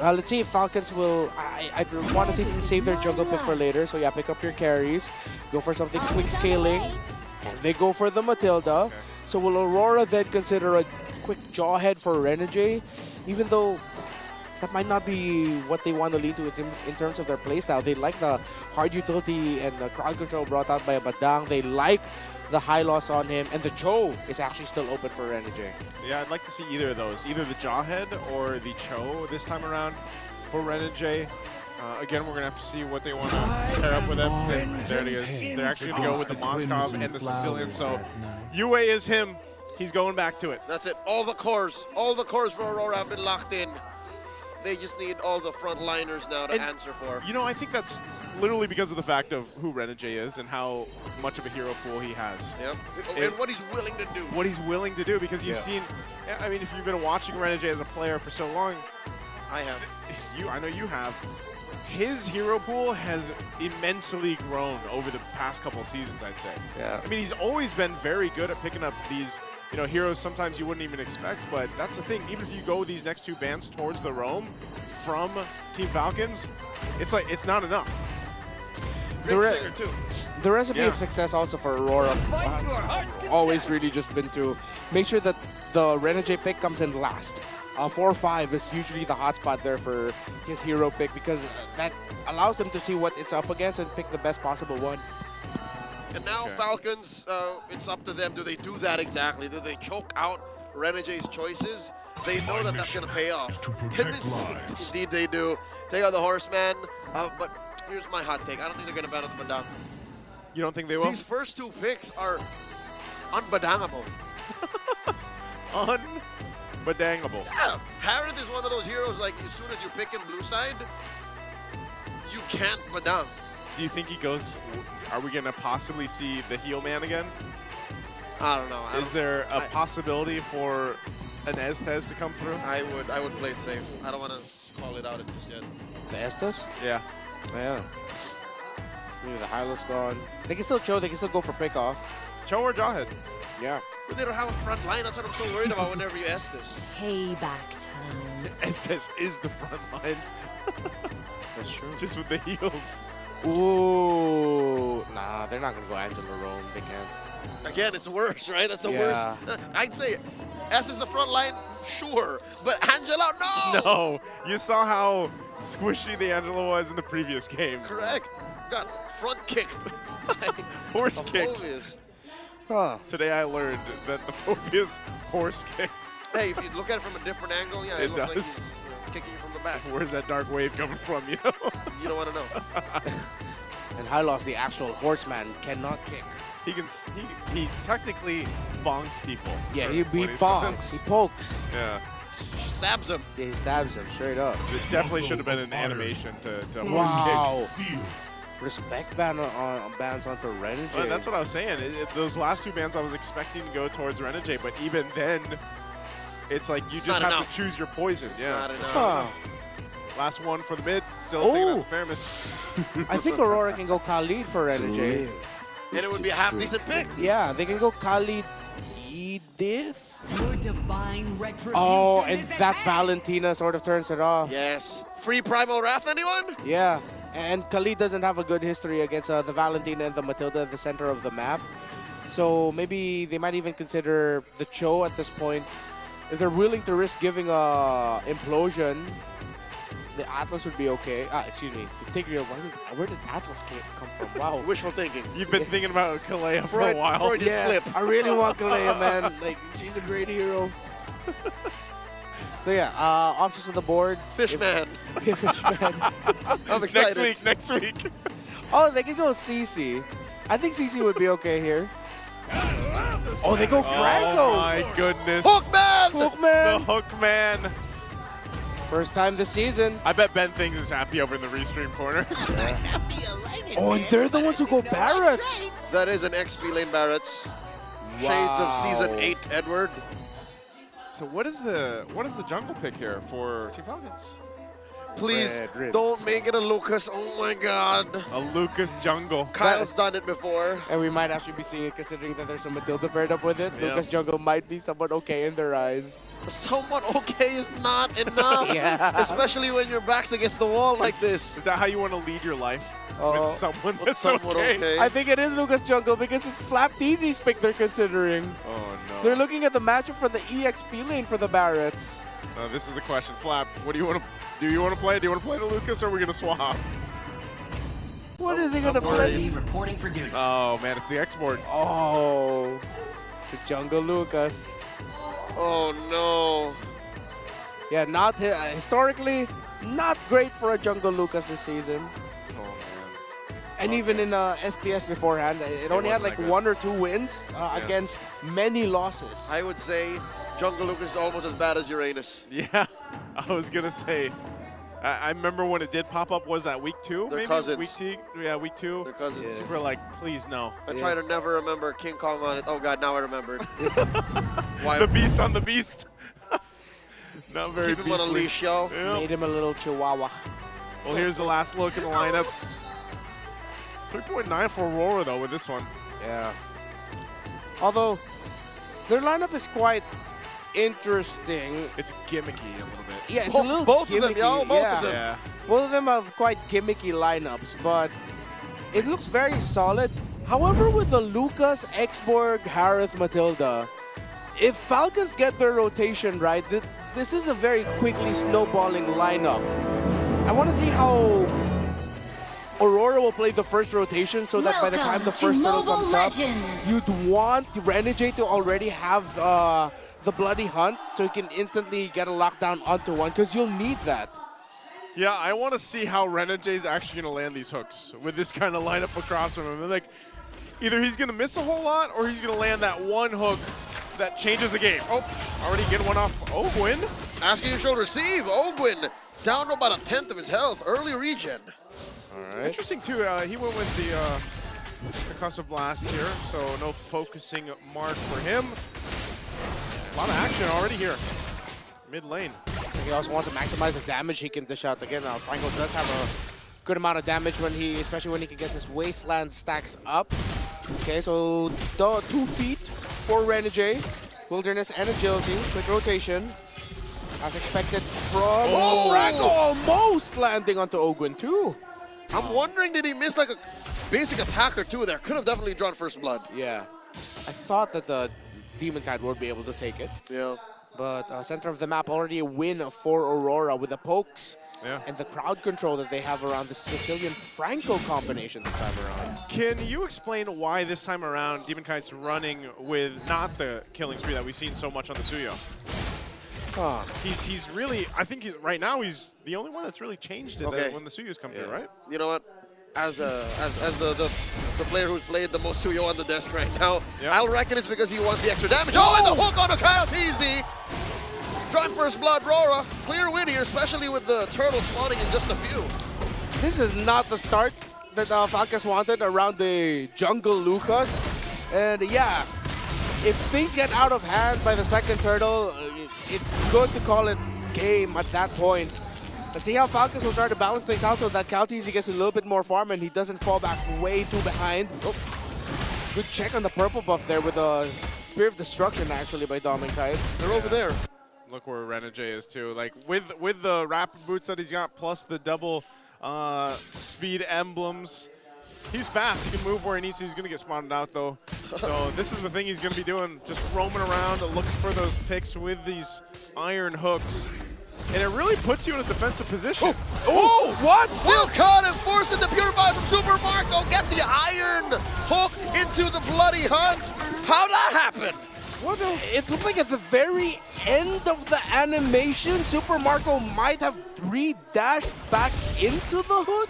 Let's see if Falcons will... I want to save their jungle pick for later. So yeah, pick up your carries. Go for something quick scaling. And they go for the Matilda. Okay. So will Aurora then consider a quick jawhead for Renegade? Even though that might not be what they want to lead to in terms of their playstyle. They like the hard utility and the crowd control brought out by a Badang. They like the high loss on him, and the Cho is actually still open for Renegade. Yeah, I'd like to see either of those, either the Jawhead or the Cho this time around for Renegade. Again, we're going to have to see what they want to pair up with him. There it is. They're actually going to go with the Moskov and the Sicilian, so UA is him. He's going back to it. That's it. All the cores for Aurora have been locked in. They just need all the frontliners now to answer for. You know, I think that's literally because of the fact of who Renegade is and how much of a hero pool he has. Yep. And what he's willing to do. What he's willing to do, because you've seen, I mean, if you've been watching Renegade as a player for so long, I have. I know you have. His hero pool has immensely grown over the past couple of seasons, I'd say. Yeah. I mean, he's always been very good at picking up these, you know, heroes sometimes you wouldn't even expect, but that's the thing. Even if you go these next two bans towards the roam from Team Falcons, it's like, it's not enough. Great singer too. The recipe of success also for Aurora has always really just been to make sure that the Renegade pick comes in last. 4-5 is usually the hotspot there for his hero pick, because that allows him to see what it's up against and pick the best possible one. And now Falcons, it's up to them. Do they do that exactly? Do they choke out Renegade's choices? They know that that's going to pay off. Indeed they do. Take out the Horseman. But here's my hot take. I don't think they're going to battle the Badang. You don't think they will? These first two picks are unbadangable. Unbadangable. Yeah. Harith is one of those heroes, like, as soon as you pick him blue side, you can't badang. Do you think he goes, are we going to possibly see the heel man again? I don't know. Is there a possibility for an Estes to come through? I would play it safe. I don't want to call it out just yet. The Estes? Yeah. Yeah. Maybe the Hylos gone. They can still Cho, they can still go for pickoff. Cho or Jawhead? Yeah. But they don't have a front line. That's what I'm so worried about whenever you Estes. Payback time. Estes is the front line. That's true. Just with the heels. Ooh. Nah, they're not going to go Angela Rome. They can't. Again, it's worse, right? That's the worst. I'd say S is the front line, sure. But Angela, no! No. You saw how squishy the Angela was in the previous game. Correct. Got front kicked. Horse kicked. Huh. Today I learned that the Phobius horse kicks. Hey, if you look at it from a different angle, yeah, it looks like he's kicking you from the back. Where's that dark wave coming from, you know? You don't want to know. And Hylos, the actual horseman, cannot kick. He can. He technically bonks people. Yeah, he bonks. He pokes. Yeah. Stabs him. Yeah, he stabs him straight up. This definitely should have been an animation to Wow. horse kicks. Respect bans onto Renegade. Well, that's what I was saying. Those last two bans I was expecting to go towards Renegade, but even then, it's like you just have to choose your poisons. It's not enough. Last one for the mid. Still taking out the Fairness. I think Aurora can go Khalid for Renegade. And it would be a half-decent pick. Yeah, they can go Khalid Edith. Your divine retribution Oh, and that Valentina sort of turns it off. Yes. Free Primal Wrath, anyone? Yeah, and Khalid doesn't have a good history against the Valentina and the Matilda at the center of the map. So maybe they might even consider the Cho at this point. If they're willing to risk giving a implosion, the Atlas would be okay. Excuse me. Where did Atlas come from? Wow. Wishful thinking. You've been thinking about Kalea for a while. Yeah, I really want Kalea, man. Like, she's a great hero. So yeah, options on the board. Fishman. Fishman. I'm excited. Next week. Oh, they could go CC. I think CC would be okay here. Oh, they go Franco. Oh my goodness. Hookman! Hookman. The Hookman. First time this season. I bet Ben Things is happy over in the restream corner. Oh, and they're the ones who go Barretts. That is an XP lane Barretts. Shades of Season 8 Edward. So what is the jungle pick here for Team Falcons? Please don't make it a Lucas. Oh my God. A Lucas jungle. Kyle's done it before. And we might actually be seeing it considering that there's a Matilda paired up with it. Yeah. Lucas jungle might be somewhat okay in their eyes. Somewhat okay is not enough. Yeah. Especially when your back's against the wall like this. Is that how you want to lead your life? With someone that's somewhat okay. I think it is Lucas jungle because it's Flap Teasy's pick they're considering. Oh no. They're looking at the matchup for the EXP lane for the Barretts. This is the question. Flap, what do you want to do? You want to play? Do you want to play the Lucas, or are we going to swap? What is he going to play? Reporting for duty. Oh man, it's the export. Oh, the jungle Lucas. Oh no. Yeah, not historically, not great for a jungle Lucas this season. Oh man. And even in SPS beforehand, it only had like wasn't that good. 1 or 2 wins against many losses. I would say Jungle Lucas is almost as bad as Uranus. Yeah, I was going to say. I remember when it did pop up, was that week 2? They're maybe? cousins. Week 2. They're cousins. Super like, please no. I try to never remember King Kong on it. Oh God, now I remembered. Why? The beast on the beast. Not very Keep him on a beastly. leash, yo. Yep. Made him a little chihuahua. Well, here's the last look at the lineups. 3.9 for Aurora, though, with this one. Yeah. Although, their lineup is quite interesting. It's gimmicky a little bit. Yeah, it's a little both gimmicky. of them, yo. Both yeah. of them. Yeah. Both of them have quite gimmicky lineups, but it looks very solid. However, with the Lucas, Exborg, Harith, Matilda, if Falcons get their rotation right, this is a very quickly snowballing lineup. I want to see how Aurora will play the first rotation so that by the time the first turtle comes up, you'd want Renegade to already have the Bloody Hunt so you can instantly get a lockdown onto one because you'll need that. Yeah, I want to see how Renegade's actually going to land these hooks with this kind of lineup across from him. And like, either he's going to miss a whole lot or he's going to land that one hook that changes the game. Oh, already get one off Ogwin. Asking you should receive. Ogwin down to about 1/10 of his health. Early regen. All right. Interesting, too. He went with the Concussive Blast here, so no focusing mark for him. A lot of action already here. Mid lane. He also wants to maximize the damage he can dish out. Again, Franco does have a good amount of damage especially when he can get his Wasteland stacks up. Okay, so 2 feet for Renegade. Wilderness and Agility. Quick rotation. As expected from Franco, almost landing onto Ogwin too. I'm wondering, did he miss like a basic attack or two there? Could have definitely drawn first blood. Yeah. I thought that the Demon Kite would be able to take it. Yeah. But center of the map, already a win for Aurora with the pokes and the crowd control that they have around the Sicilian-Franco combination this time around. Can you explain why this time around Demon Kite's running with not the killing spree that we've seen so much on the Suyo? He's really, I think right now he's the only one that's really changed it when the Suyos come through, right? You know what? As the player who's played the most Suyo on the desk right now, I'll reckon it's because he wants the extra damage. Oh, and the hook on a Kyle TZ! Drawing first blood, RORA. Clear win here, especially with the turtle spawning in just a few. This is not the start that Falcons wanted around the jungle Lucas. And yeah, if things get out of hand by the second turtle, it's good to call it game at that point. Let's see how Falcons will start to balance things out so that Calteasy gets a little bit more farm and he doesn't fall back way too behind. Oh, good check on the purple buff there with a Spear of Destruction actually by Dominic Kite. They're over there. Look where Renegade is too. Like with the rapid boots that he's got plus the double speed emblems, he's fast. He can move where he needs to. He's going to get spotted out though. So this is the thing he's going to be doing, just roaming around looking for those picks with these iron hooks. And it really puts you in a defensive position. Oh, what? Still caught and forcing the Purify from Super Marco. Gets the iron hook into the Bloody Hunt. How'd that happen? It looked like at the very end of the animation, Super Marco might have re-dashed back into the hook.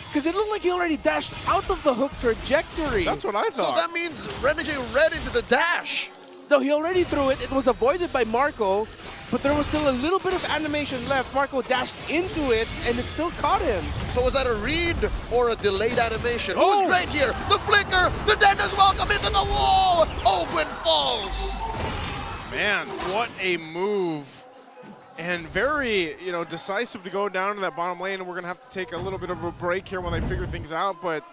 Because it looked like he already dashed out of the hook trajectory. That's what I thought. So that means Renegade read into the dash. No, he already threw it. It was avoided by Marco, but there was still a little bit of animation left. Marco dashed into it, and it still caught him. So was that a read or a delayed animation? Who's great here? The flicker! The Dennis welcome into the wall! Ogwin falls! Man, what a move. And very, decisive to go down to that bottom lane. And we're going to have to take a little bit of a break here when they figure things out. But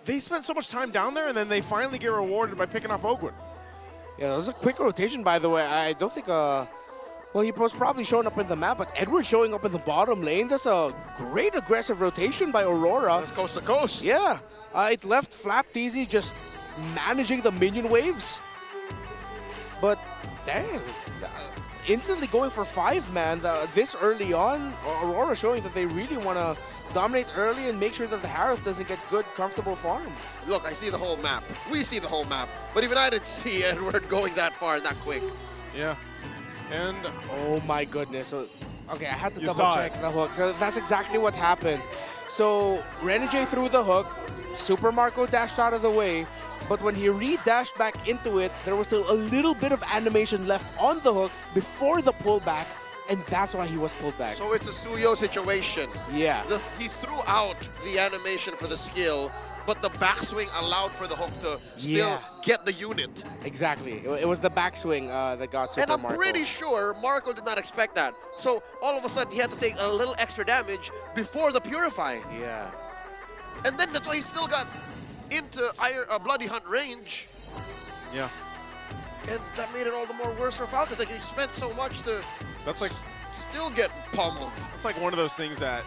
they spent so much time down there, and then they finally get rewarded by picking off Ogwin. Yeah, that was a quick rotation, by the way. I don't think, well, he was probably showing up in the map, but Edward showing up in the bottom lane, that's a great aggressive rotation by Aurora. That's coast to coast. Yeah, it left Flapteasy just managing the minion waves. But, dang, instantly going for 5-man this early on. Aurora showing that they really want to dominate early and make sure that the Harith doesn't get good, comfortable farm. Look, I see the whole map. We see the whole map. But even I didn't see Edward going that far and that quick. Yeah. And oh my goodness. So, okay, I had to You double saw check it. the hook. So that's exactly what happened. So Renegade threw the hook. Super Marco dashed out of the way. But when he re-dashed back into it, there was still a little bit of animation left on the hook before the pullback, and that's why he was pulled back. So it's a Suyo situation. Yeah. He threw out the animation for the skill, but the backswing allowed for the hook to still get the unit. Exactly. It was the backswing that got Super And I'm Marco. pretty sure Marco did not expect that. So all of a sudden he had to take a little extra damage before the Purify. Yeah. And then that's why he still got into Bloody Hunt range. Yeah. And that made it all the more worse for Falcons. Like, they spent so much to still get pummeled. It's like one of those things that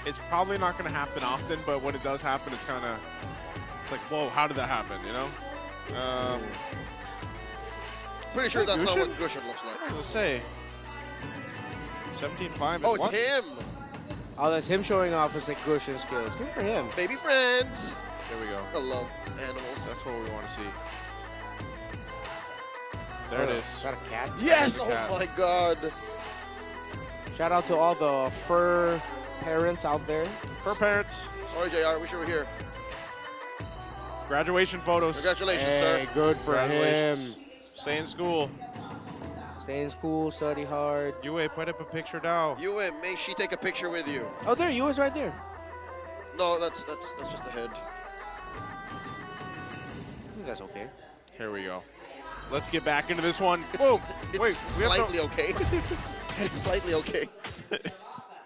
it's probably not going to happen often, but when it does happen, it's like, whoa, how did that happen, Pretty sure that's not Gushin? what Gushin looks like. I was going to say, 17-5. Oh, it's him. Oh, that's him showing off his Gushin skills. Good for him. Baby friends. There we go. I love animals. That's what we want to see. There it is. Is that a cat? Yes! There's a cat. Oh my god. Shout out to all the fur parents out there. Fur parents. Sorry, JR. Wish you were here. Graduation photos. Congratulations, sir. Hey, good for him. Congratulations. Stay in school. Stay in school, study hard. Yue, put up a picture now. Yue, may she take a picture with you? Oh, there, you was right there. No, that's just the head. I think that's okay. Here we go. Let's get back into this one. It's, Whoa, it's wait, we have slightly okay. It's slightly okay.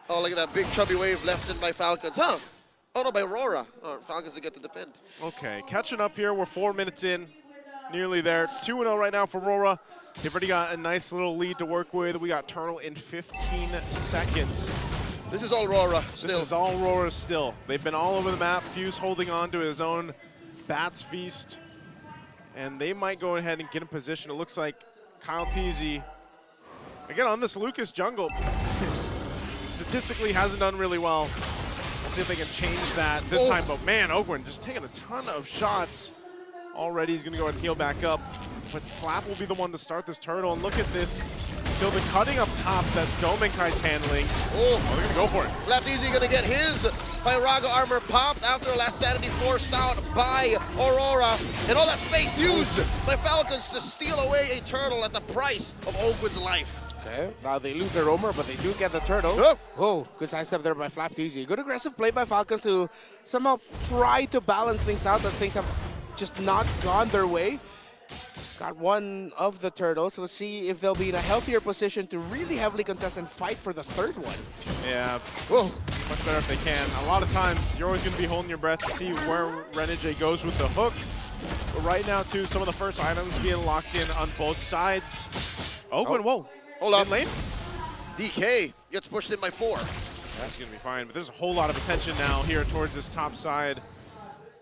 Oh, look at that big chubby wave left in by Falcons. Huh? Oh, no, by Aurora. Oh, Falcons to get to defend. Okay, catching up here. We're 4 minutes in. Nearly there. 2-0 right now for Aurora. They've already got a nice little lead to work with. We got Turtle in 15 seconds. This is all Aurora still. This is all Aurora still. They've been all over the map. Fuse holding on to his own Bats Feast. And they might go ahead and get in position. It looks like Kyle Teasy, again, on this Lucas jungle, statistically hasn't done really well. Let's see if they can change that this time. But man, Ogwin just taking a ton of shots. Already he's going to go ahead and heal back up. But Flap will be the one to start this turtle. And look at this. So the cutting up top that Dominkai's handling. Oh, they're going to go for it. Left Easy going to get his Pyraga armor popped after a last sanity forced out by Aurora. And all that space used by Falcons to steal away a turtle at the price of Ogwin's life. Okay, now they lose their roamer, but they do get the turtle. Oh. Whoa, good sidestep there by Flapteasy. Good aggressive play by Falcons to somehow try to balance things out as things have just not gone their way. Got one of the turtles. Let's see if they'll be in a healthier position to really heavily contest and fight for the third one. Yeah, much better if they can. A lot of times, you're always going to be holding your breath to see where Renegade goes with the hook. But right now, too, some of the first items being locked in on both sides. Ogwin, whoa. Hold up. Mid lane? DK gets pushed in by 4. That's going to be fine, but there's a whole lot of attention now here towards this top side.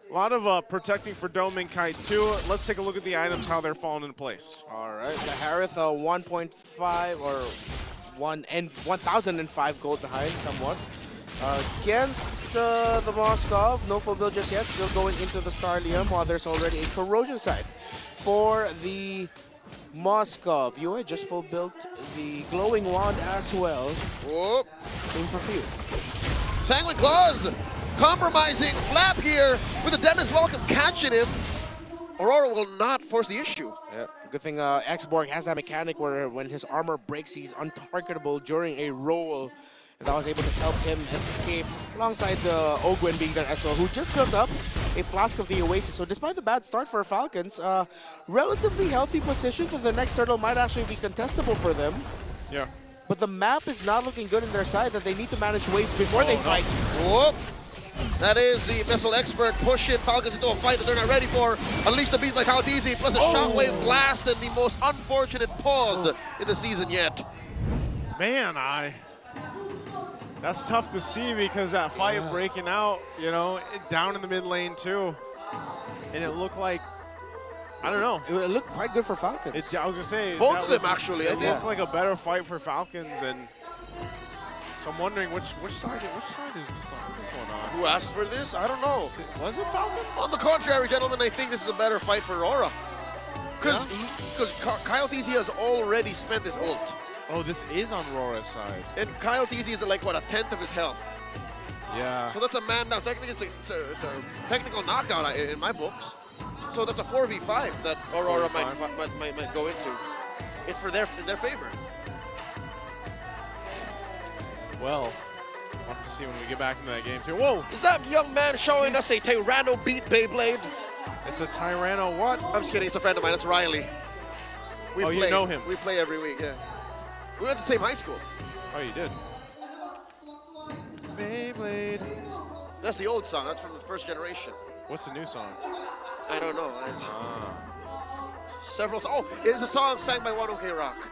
A lot of protecting for Dominkai too. Let's take a look at the items, how they're falling into place. All right, the Harith 1.5 or 1,005 gold behind somewhat. Against the Moskov, no full build just yet, still going into the Starlium while there's already a Corrosion Scythe for the Moskov. You just full built the Glowing Wand as well. Whoop. Aim for few. Sanguine Claws compromising Flap here with the Dennis Welcome catching him. Aurora will not force the issue. Yeah, good thing X-Borg has that mechanic where when his armor breaks, he's untargetable during a roll. And that was able to help him escape alongside the Ogwen being there as well, who just built up a Flask of the Oasis. So despite the bad start for Falcons, relatively healthy position, but the next turtle might actually be contestable for them. Yeah. But the map is not looking good in their side, that they need to manage waves before they fight. Whoop. That is the Missile Expert pushing Falcons into a fight that they're not ready for. Unleash the beat like how easy, plus a shockwave blast and the most unfortunate pause in the season yet. Man, that's tough to see because that fight breaking out, you know, down in the mid lane too. And it looked like, I don't know. It looked quite good for Falcons. I was going to say. Both of them actually. It looked like a better fight for Falcons, and so I'm wondering which side is this one on? Who asked for this? I don't know. Was it Falcons? On the contrary, gentlemen, I think this is a better fight for Aurora. Because Kyle TZ has already spent his ult. Oh, this is on Rora's side. And Kyle TZ is at like, what, a 10th of his health. Yeah. So that's a man down. Technically, it's a technical knockout in my books. So that's a 4v5 that Aurora might go into. It's in their favor. Well, we'll have to see when we get back into that game too. Whoa! Is that young man showing us a Tyranno beat Beyblade? It's a Tyranno what? I'm just kidding. It's a friend of mine. It's Riley. You know him? We play every week, yeah. We went to the same high school. Oh, you did? Beyblade. That's the old song. That's from the first generation. What's the new song? I don't know. Several songs. Oh, it's a song sang by 1OK Rock.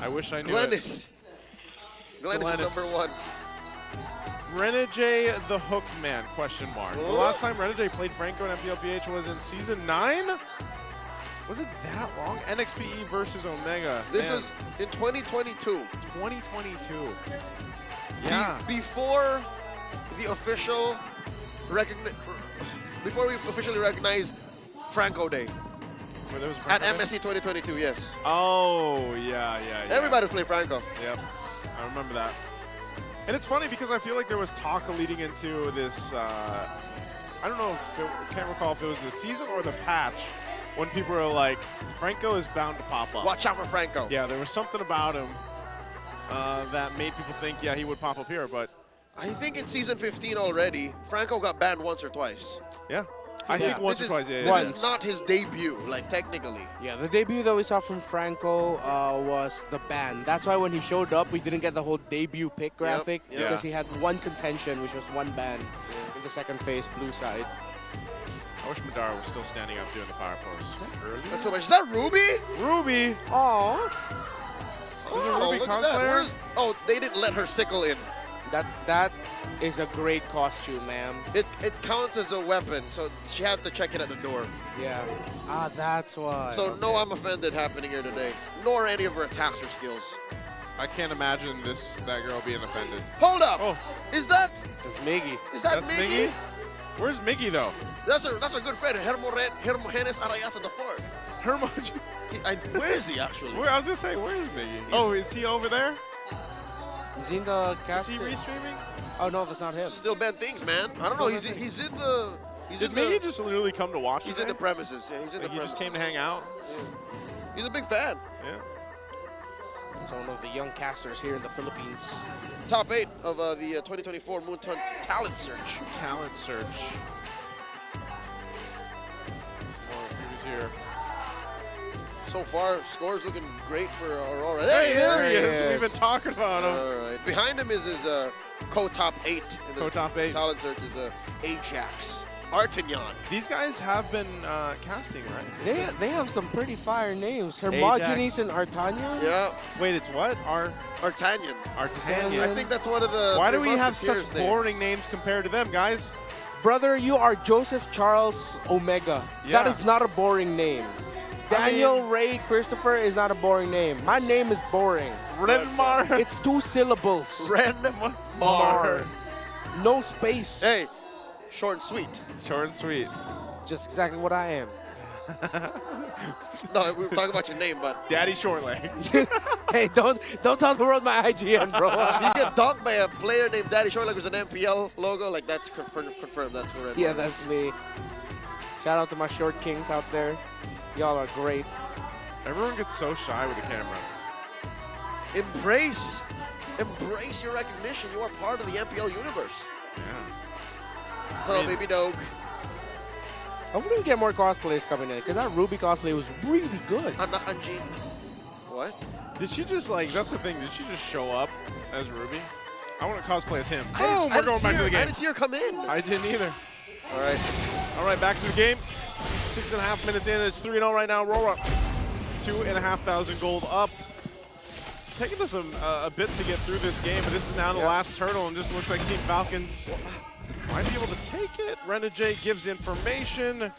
I wish I knew Glennis. it. Glennis is #1. Renegade the Hookman, question mark. The last time Renegade played Franco in MPLPH was in Season 9? Was it that long? NXPE versus Omega. This was in 2022. 2022. Yeah. Before the official before we officially recognized Franco Day. At MSC 2022, yes. Oh, yeah. Everybody's playing Franco. Yep, I remember that. And it's funny because I feel like there was talk leading into this, I don't know, can't recall if it was the season or the patch, when people were like, Franco is bound to pop up. Watch out for Franco. Yeah, there was something about him that made people think, yeah, he would pop up here, but... I think in Season 15 already, Franco got banned once or twice. Yeah. I think once or twice, yeah. This is not his debut, like, technically. Yeah, the debut that we saw from Franco was the ban. That's why when he showed up, we didn't get the whole debut pick graphic because he had one contention, which was one ban in the second phase, blue side. I wish Madara was still standing up doing the power pose. Is that early? That's so much. Is that Ruby? Ruby! Aww. Is it Ruby look at that. cosplayer? Oh, they didn't let her sickle in. That is a great costume, ma'am. It counts as a weapon, so she had to check it at the door. Yeah. Ah, that's why. So no I'm offended happening here today, nor any of her attacks or skills. I can't imagine that girl being offended. Hold up! Oh. Is that? That's Miggy. Is that That's Miggy? Where's Miggy though? That's a good friend, Hermogenes Arayata IV. Where is he actually? I was gonna say, where is Miggy? Oh, is he over there? Is he in the Is cast? he restreaming? Oh no, that's not him. Still Ben Things, man. I don't know. He's in the. Did Miggy just literally come to watch? He's today? in the premises. Yeah, he's in the He premises. just came to hang out. Yeah. He's a big fan. Yeah. He's one of the young casters here in the Philippines. Top 8 of the 2024 Moonton Talent Search. Talent search. Who's here? So far, scores looking great for Aurora. There he is. We've been talking about him. All right. Behind him is his co-top 8. In the Co-top 8. Talent Search is Ajax. Artignan. These guys have been casting, right? They have some pretty fire names. Hermogenes and Artagnan? Yeah. Wait, it's what? Artagnan. Artagnan. I think that's one of the. Why do we have such Musketeers names. boring names compared to them, guys? Brother, you are Joseph Charles Omega. Yeah. That is not a boring name. Daniel Ray Christopher is not a boring name. My name is boring. Renmar. It's 2 syllables. Renmar. No space. Hey, short and sweet. Short and sweet. Just exactly what I am. No, we were talking about your name, but Daddy Shortlegs. Hey, don't tell the world my IGN, bro. if you get dunked by a player named Daddy Shortleg with an MPL logo, like that's confirmed. That's correct. Yeah, that's me. Shout out to my short kings out there. Y'all are great. Everyone gets so shy with the camera. Embrace your recognition. You are part of the MPL universe. Yeah. Hello, baby dog. Hopefully we get more cosplayers coming in, because that Ruby cosplay was really good. Anakanjin. What? Did she just like, that's the thing, did she just show up as Ruby? I want to cosplay as him. I Boom, didn't we're going back see to the her- I game. didn't see her come in. I didn't either. All right, back to the game. 6.5 minutes in, it's 3-0 right now. Aurora, 2,500 gold up. Taking us a bit to get through this game, but this is now the last turtle, and just looks like Team Falcons might be able to take it. Renegade gives information.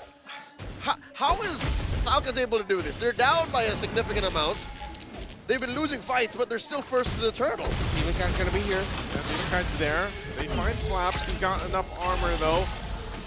How is Falcons able to do this? They're down by a significant amount. They've been losing fights, but they're still first to the turtle. Demon Kite's gonna be here. Yeah, Demon Kite's there. They find Flaps. He's got enough armor, though.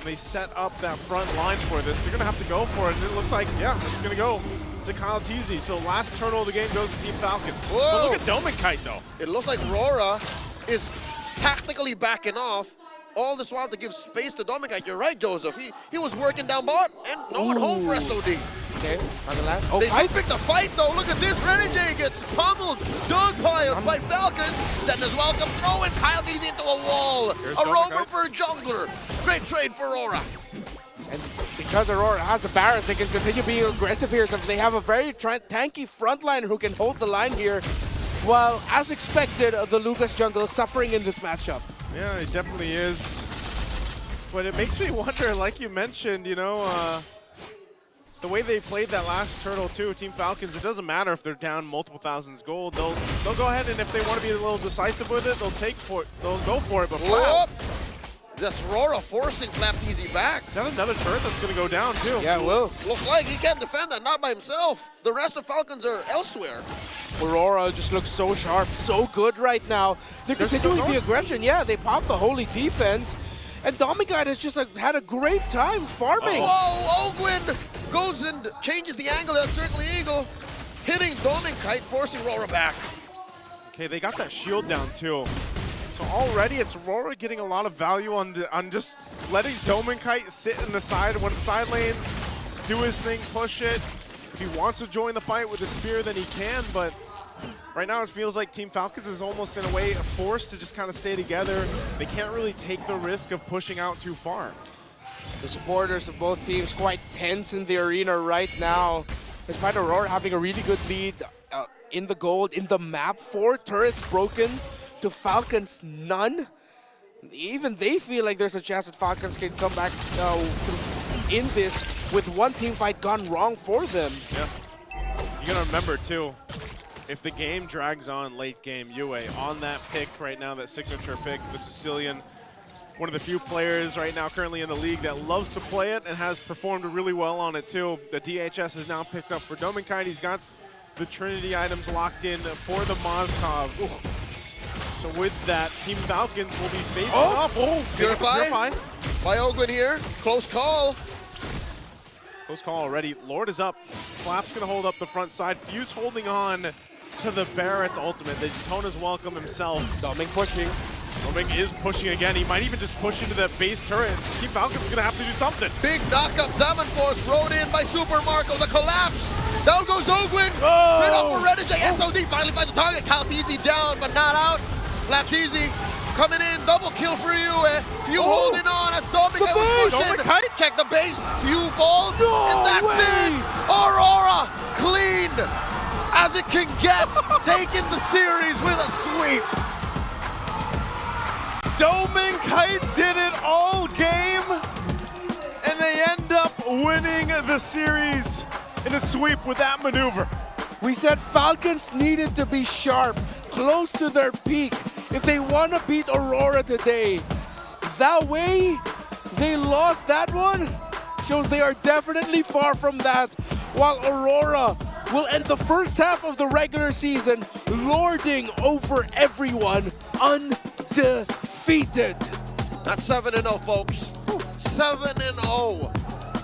They set up that front line for this. They're going to have to go for it, and it looks like, yeah, it's going to go to Kyle Teasy. So last turtle of the game goes to Team Falcons. Whoa. But look at Demon Kite, though. It looks like RORA is tactically backing off. All this while to give space to Dominic. You're right, Joseph. He was working down bot, and no one home for SOD. Okay, on the left. They do pick the fight, though. Look at this. Renegade gets pummeled, dogpiled by Falcons. Then as well comes throw, and Kyle Teasy into a wall. A rover for a jungler. Great trade for Aurora. And because Aurora has the Barrett, they can continue being aggressive here. So they have a very tanky front line who can hold the line here. While, as expected, the Lucas jungle is suffering in this matchup. Yeah, it definitely is. But it makes me wonder, like you mentioned, you know, the way they played that last turtle too, Team Falcons, it doesn't matter if they're down multiple thousands gold. They'll go ahead, and if they want to be a little decisive with it, they'll go for it. But Whoop. That's Aurora forcing Flapteasy back. Is that another turret that's going to go down too? Yeah, it will. Looks like he can't defend that, not by himself. The rest of Falcons are elsewhere. Aurora just looks so sharp, so good right now. They're continuing the aggression. Yeah, they popped the holy defense. And Domigite has just had a great time farming. Whoa, Ogwin goes and changes the angle of that Circle Eagle, hitting Domigite, forcing Aurora back. Okay, they got that shield down too. So already it's Aurora getting a lot of value on just letting Domigite sit in the side lanes, do his thing, push it. If he wants to join the fight with a spear, then he can, but right now it feels like Team Falcons is almost in a way forced to just kind of stay together. They can't really take the risk of pushing out too far. The supporters of both teams quite tense in the arena right now. Despite Aurora having a really good lead in the gold, in the map, 4 turrets broken to Falcons, none. Even they feel like there's a chance that Falcons can come back in this with one team fight gone wrong for them. Yeah. You gotta remember too, if the game drags on late game, UA on that pick right now, that signature pick, the Sicilian, one of the few players right now currently in the league that loves to play it and has performed really well on it too. The DHS is now picked up for Dominic. He's got the Trinity items locked in for the Mozkov. So with that, Team Falcons will be facing up. Oh, Purify by Ogwin here. Close call. Close call already. Lord is up. Flap's going to hold up the front side. Fuse holding on to the Barrett's ultimate. The Daytona's welcome himself. Doming pushing. Doming is pushing again. He might even just push into the base turret. Team Falcons going to have to do something. Big knockup. Zamanforce rode in by Super Marco. The collapse. Down goes Ogwin. Oh. Straight up for Renegade. SOD finally finds the target. Kyle Teasy down, but not out. Flapteasy coming in. Double kill for you. Few holding on as Dominic was pushing. Check the base. Few falls. And that's it. Aurora clean as it can get. Taking the series with a sweep. Dominic did it all game, and they end up winning the series in a sweep with that maneuver. We said Falcons needed to be sharp, close to their peak, if they want to beat Aurora today. That way, they lost that one, shows they are definitely far from that, while Aurora will end the first half of the regular season lording over everyone, undefeated. That's 7-0, folks. 7-0.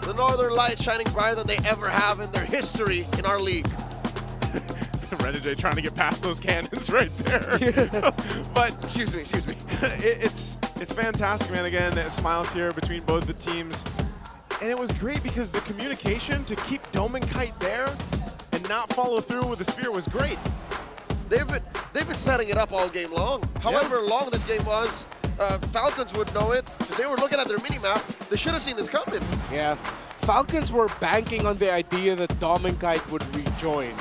The Northern Lights shining brighter than they ever have in their history in our league. Renegade trying to get past those cannons right there. But excuse me. It's fantastic, man. Again, smiles here between both the teams. And it was great because the communication to keep Dome and Kite there and not follow through with the spear was great. They've been setting it up all game long. However long this game was, Falcons would know it. If they were looking at their mini-map, they should have seen this coming. Yeah. Falcons were banking on the idea that Dom and Kite would rejoin.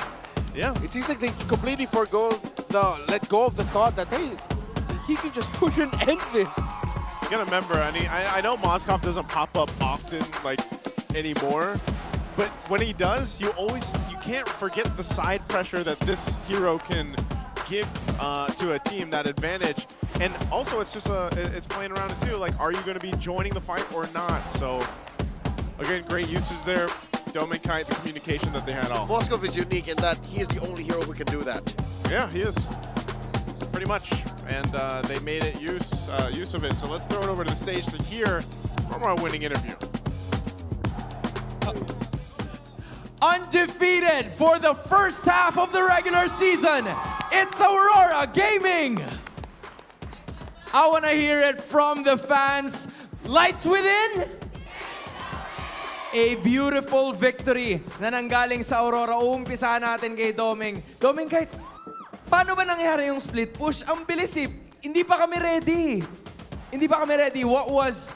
Yeah. It seems like they completely let go of the thought that, hey, he could just push and end this. You gotta remember, I know Moskov doesn't pop up often, like, anymore, but when he does, you can't forget the side pressure that this hero can give to a team, that advantage. And also, it's just it's playing around it too. Like, are you going to be joining the fight or not? So, again, great usage there. Dome and Kite, the communication that they had all. Moskov is unique in that he is the only hero who can do that. Yeah, he is. Pretty much. And they made it use of it. So let's throw it over to the stage to hear from our winning interview. Undefeated for the first half of the regular season, it's Aurora Gaming! I want to hear it from the fans. Lights within? A beautiful victory na nanggaling sa Aurora. Uumpisahan natin kay Doming. Doming, kahit paano ba nangyari yung split push? Ang bilis eh. Hindi pa kami ready. Hindi pa kami ready. What was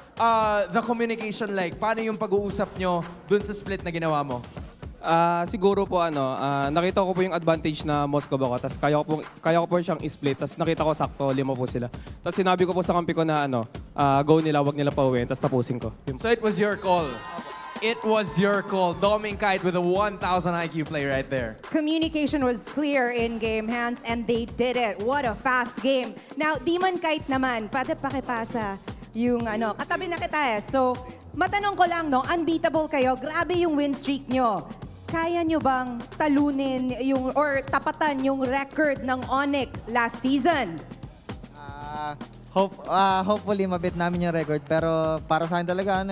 the communication like? Paano yung pag-uusap nyo dun sa split na ginawa mo? Siguro po nakita ko po yung advantage na Moscow ako, tapos kaya ko po siyang i-split, tapos nakita ko sakto 5 po sila. Tapos sinabi ko po sa kampi ko na go nila, wag nila pauwiin, tapos tapusin ko. So it was your call. It was your call. Doming Kite with a 1,000 IQ play right there. Communication was clear in game hands and they did it. What a fast game. Now, Demon Kite naman, pwede pakipasa yung katabi na kita eh. So, matanong ko lang, no, unbeatable kayo, grabe yung win streak nyo. Kaya nyo bang talunin yung, or tapatan yung record ng Onic last season? Hopefully, mabit namin yung record. Pero para sa akin talaga,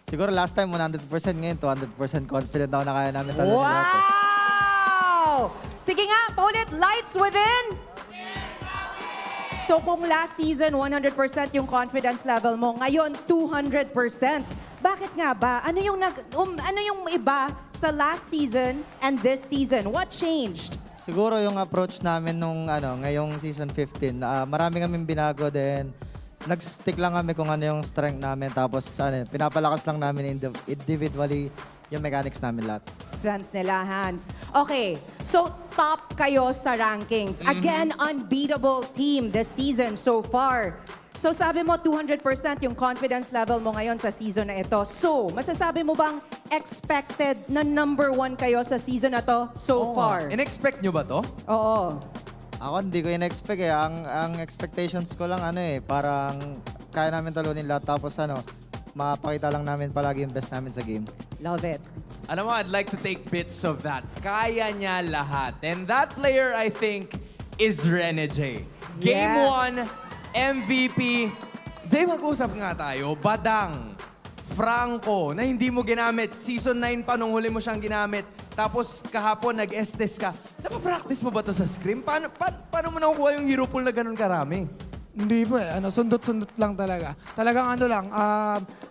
siguro last time 100%, ngayon 200% confident ako na kaya namin talunin lahat. Wow! Sige nga, paulit, lights within? So kung last season 100% yung confidence level mo, ngayon 200%. Bakit nga ba? Ano yung iba sa last season and this season? What changed? Siguro yung approach namin nung ngayong season 15, marami kaming binago din. Nag-stick lang kami kung ano yung strength namin, tapos pinapalakas lang namin individually yung mechanics namin lahat. Strength nila, Hans. Okay, so top kayo sa rankings. Again, unbeatable team this season so far. So sabi mo 200% yung confidence level mo ngayon sa season na ito. So, masasabi mo bang expected na #1 kayo sa season na to so far? In-expect nyo ba to? Oo. Ako hindi ko in-expect eh. Ang expectations ko lang parang kaya namin talunin lahat, tapos mapakita lang namin palagi yung best namin sa game. Love it. Alam mo, I'd like to take bits of that. Kaya niya lahat. And that player, I think, is Rene J. Game 1, MVP. Jay, mag-usap nga tayo. Badang, Franco, na hindi mo ginamit. Season 9 pa nung huli mo siyang ginamit. Tapos kahapon, nag-estes ka. Napapractice mo ba to sa scrim? Paano mo nakukuha yung hero pool na ganun karami? Hindi po sundot-sundot lang talaga. Talagang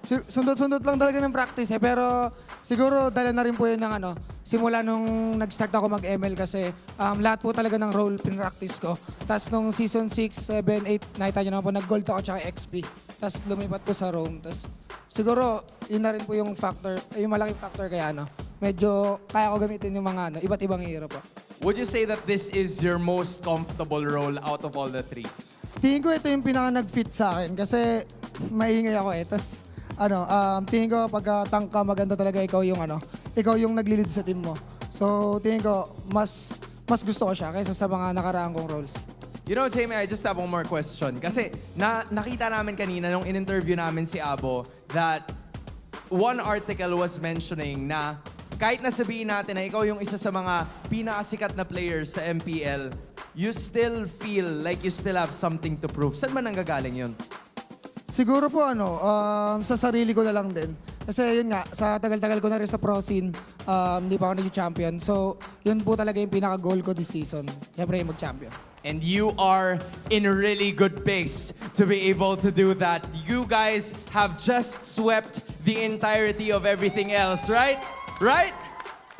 sundot-sundot lang talaga ng practice eh. Pero siguro dala na rin po yun ng simula nung nag-start ako mag-ML kasi lahat po talaga ng role pin-practice ko. Tapos nung season 6, 7, 8, nakita nyo naman po, nag-gold ako tsaka XP. Tapos lumipat po sa roam. Tapos siguro yun na rin po yung factor, yung malaking factor kaya medyo kaya ko gamitin yung mga iba't ibang hero po. Would you say that this is your most comfortable role out of all the 3? Tingin ko ito yung pinaka nag-fit sa akin kasi maingay ako eh. Tapos tingin ko pagka tank ka, maganda talaga ikaw yung nagli-lead sa team mo. So tingin ko mas gusto ko siya kaysa sa mga nakaraang kong roles. You know, Jamie, I just have one more question. Kasi nakita namin kanina nung in-interview namin si Abo that one article was mentioning na kahit na sabihin natin na ikaw yung isa sa mga pinakasikat na players sa MPL, you still feel like you still have something to prove. Saan man nanggagaling yun? Siguro po sa sarili ko na lang din. Kasi yun nga, sa tagal-tagal ko na rin sa pro scene, hindi pa ako nag-champion. So, yun po talaga yung pinaka-goal ko this season. Siyempre yung mag-champion. And you are in a really good pace to be able to do that. You guys have just swept the entirety of everything else, right? Right?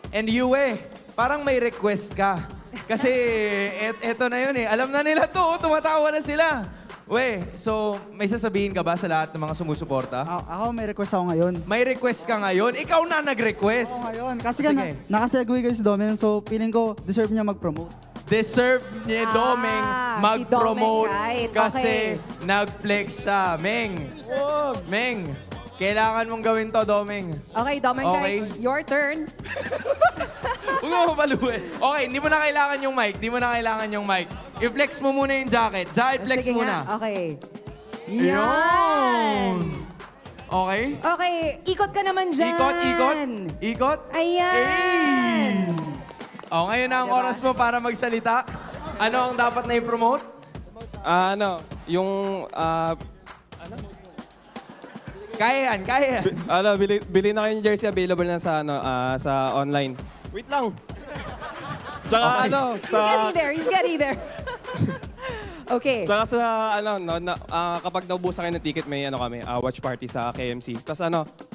And Yue, parang may request ka. Kasi eto na yun eh. Alam na nila to, tumatawa na sila. We, so may sasabihin ka ba sa lahat ng mga sumusuporta? Ako may request ako ngayon. May request ka ngayon? Ikaw na nag-request? Oo, ngayon. Kasi nakasegue kayo si Domen, so feeling ko deserve niya mag-promote. Deserve ni Domeng mag-promote si Domeng, right. kasi nag-flex siya. Meng, Meng, kailangan mong gawin to, Domeng. Okay, Domeng, Okay. your turn. Huwag mo mapaluin. Okay, hindi mo na kailangan yung mic. Hindi mo na kailangan yung mic. I-flex mo muna yung jacket. Jacket flex Sige muna. nga, okay. Yan! Okay? Okay, ikot ka naman dyan. Ikot, ikot. Ikot. Ayan. Oh, ngayon na ang oras mo para magsalita. Ano ang dapat na i-promote? Kaya yan, kaya yan. Bili na kayo yung jersey, available na sa sa online. Wait lang. Tsaka He's getting there. Okay. Tsaka sa kapag naubusan kayo ng ticket, may kami, watch party sa KMC. Tapos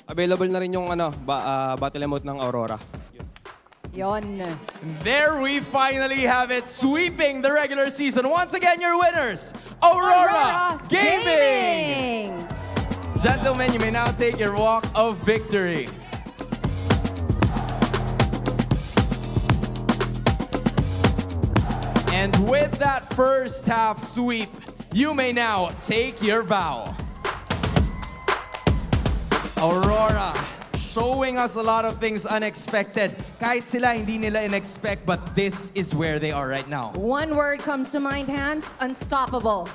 available na rin yung battle emote ng Aurora. Yon. There we finally have it, sweeping the regular season. Once again, your winners, Aurora Gaming! Gentlemen, you may now take your walk of victory. And with that first half sweep, you may now take your bow. Aurora, showing us a lot of things unexpected. Kahit sila hindi nila in-expect, but this is where they are right now. One word comes to mind, Hans, unstoppable.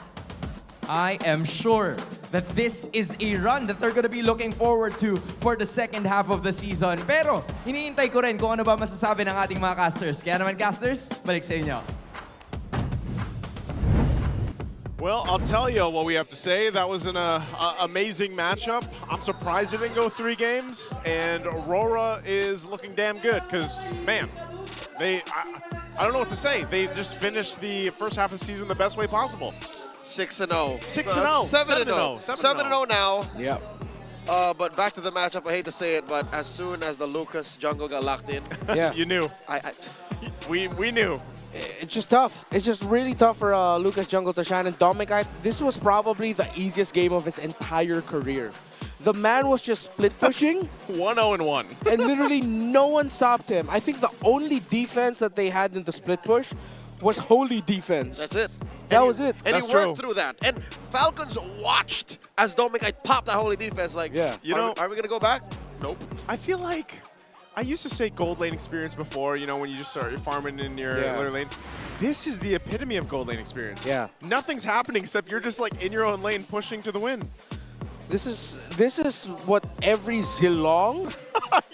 I am sure that this is a run that they're gonna be looking forward to for the second half of the season. Pero, hinihintay ko rin kung ano ba masasabi ng ating mga casters. Kaya naman, casters, balik sa inyo. Well, I'll tell you what we have to say. That was an amazing matchup. I'm surprised it didn't go 3 games, and Aurora is looking damn good because, man, I don't know what to say. They just finished the first half of the season the best way possible. 6-0. 6-0. 7-0. 7-0 now. Yep. But back to the matchup, I hate to say it, but as soon as the Lucas jungle got locked in, Yeah. You knew. We knew. It's just tough. It's just really tough for Lucas Jungle to shine. And Dominic, this was probably the easiest game of his entire career. The man was just split pushing. 1-0-1. And literally no one stopped him. I think the only defense that they had in the split push was holy defense. That's it. That was it. And he worked through that. And Falcons watched as Dominic popped that holy defense. Like, Yeah. You know, are we going to go back? Nope. I feel like I used to say gold lane experience before, when you just start farming in your later lane. This is the epitome of gold lane experience. Yeah. Nothing's happening except you're just like in your own lane pushing to the win. This is what every Zilong,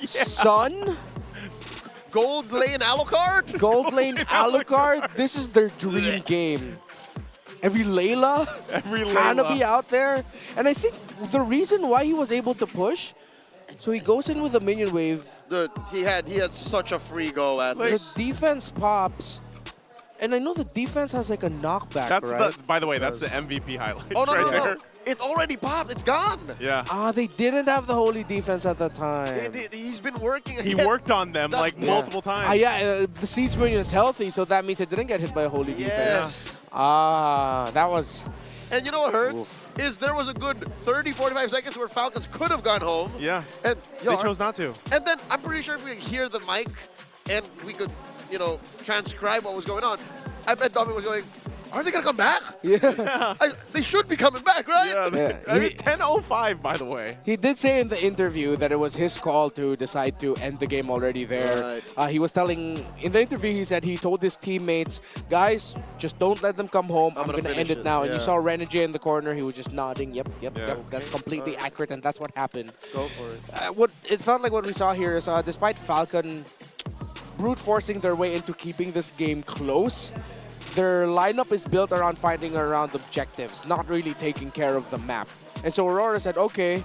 Sun, Gold lane Alucard? Gold lane Alucard, this is their dream game. Every Layla, Hanabi out there. And I think the reason why he was able to push, so he goes in with a minion wave. Dude, he had such a free go at this. The defense pops. And I know the defense has like a knockback, That's right? by the way, that's the MVP highlights Oh, no, right no, there. no. It already popped. It's gone. Yeah. They didn't have the holy defense at the time. He's been working. He worked on them like multiple times. The siege minion is healthy, so that means it didn't get hit by a holy defense. That was... And you know what hurts? Is there was a good 30, 45 seconds where Falcons could have gone home. Yeah. And They chose not to. And then I'm pretty sure if we could hear the mic and we could, transcribe what was going on, I bet Dominic was going, are they going to come back? Yeah. They should be coming back, right? Yeah, I mean, 10:05, by the way. He did say in the interview that it was his call to decide to end the game already there. Right. He was telling, in the interview, he said he told his teammates, guys, just don't let them come home. I'm going to end it now. And you saw Renegade in the corner. He was just nodding. Yep. That's completely accurate, and that's what happened. Go for it. What it felt like what we saw here is despite Falcon brute forcing their way into keeping this game close, their lineup is built around fighting around objectives, not really taking care of the map. And so Aurora said, okay,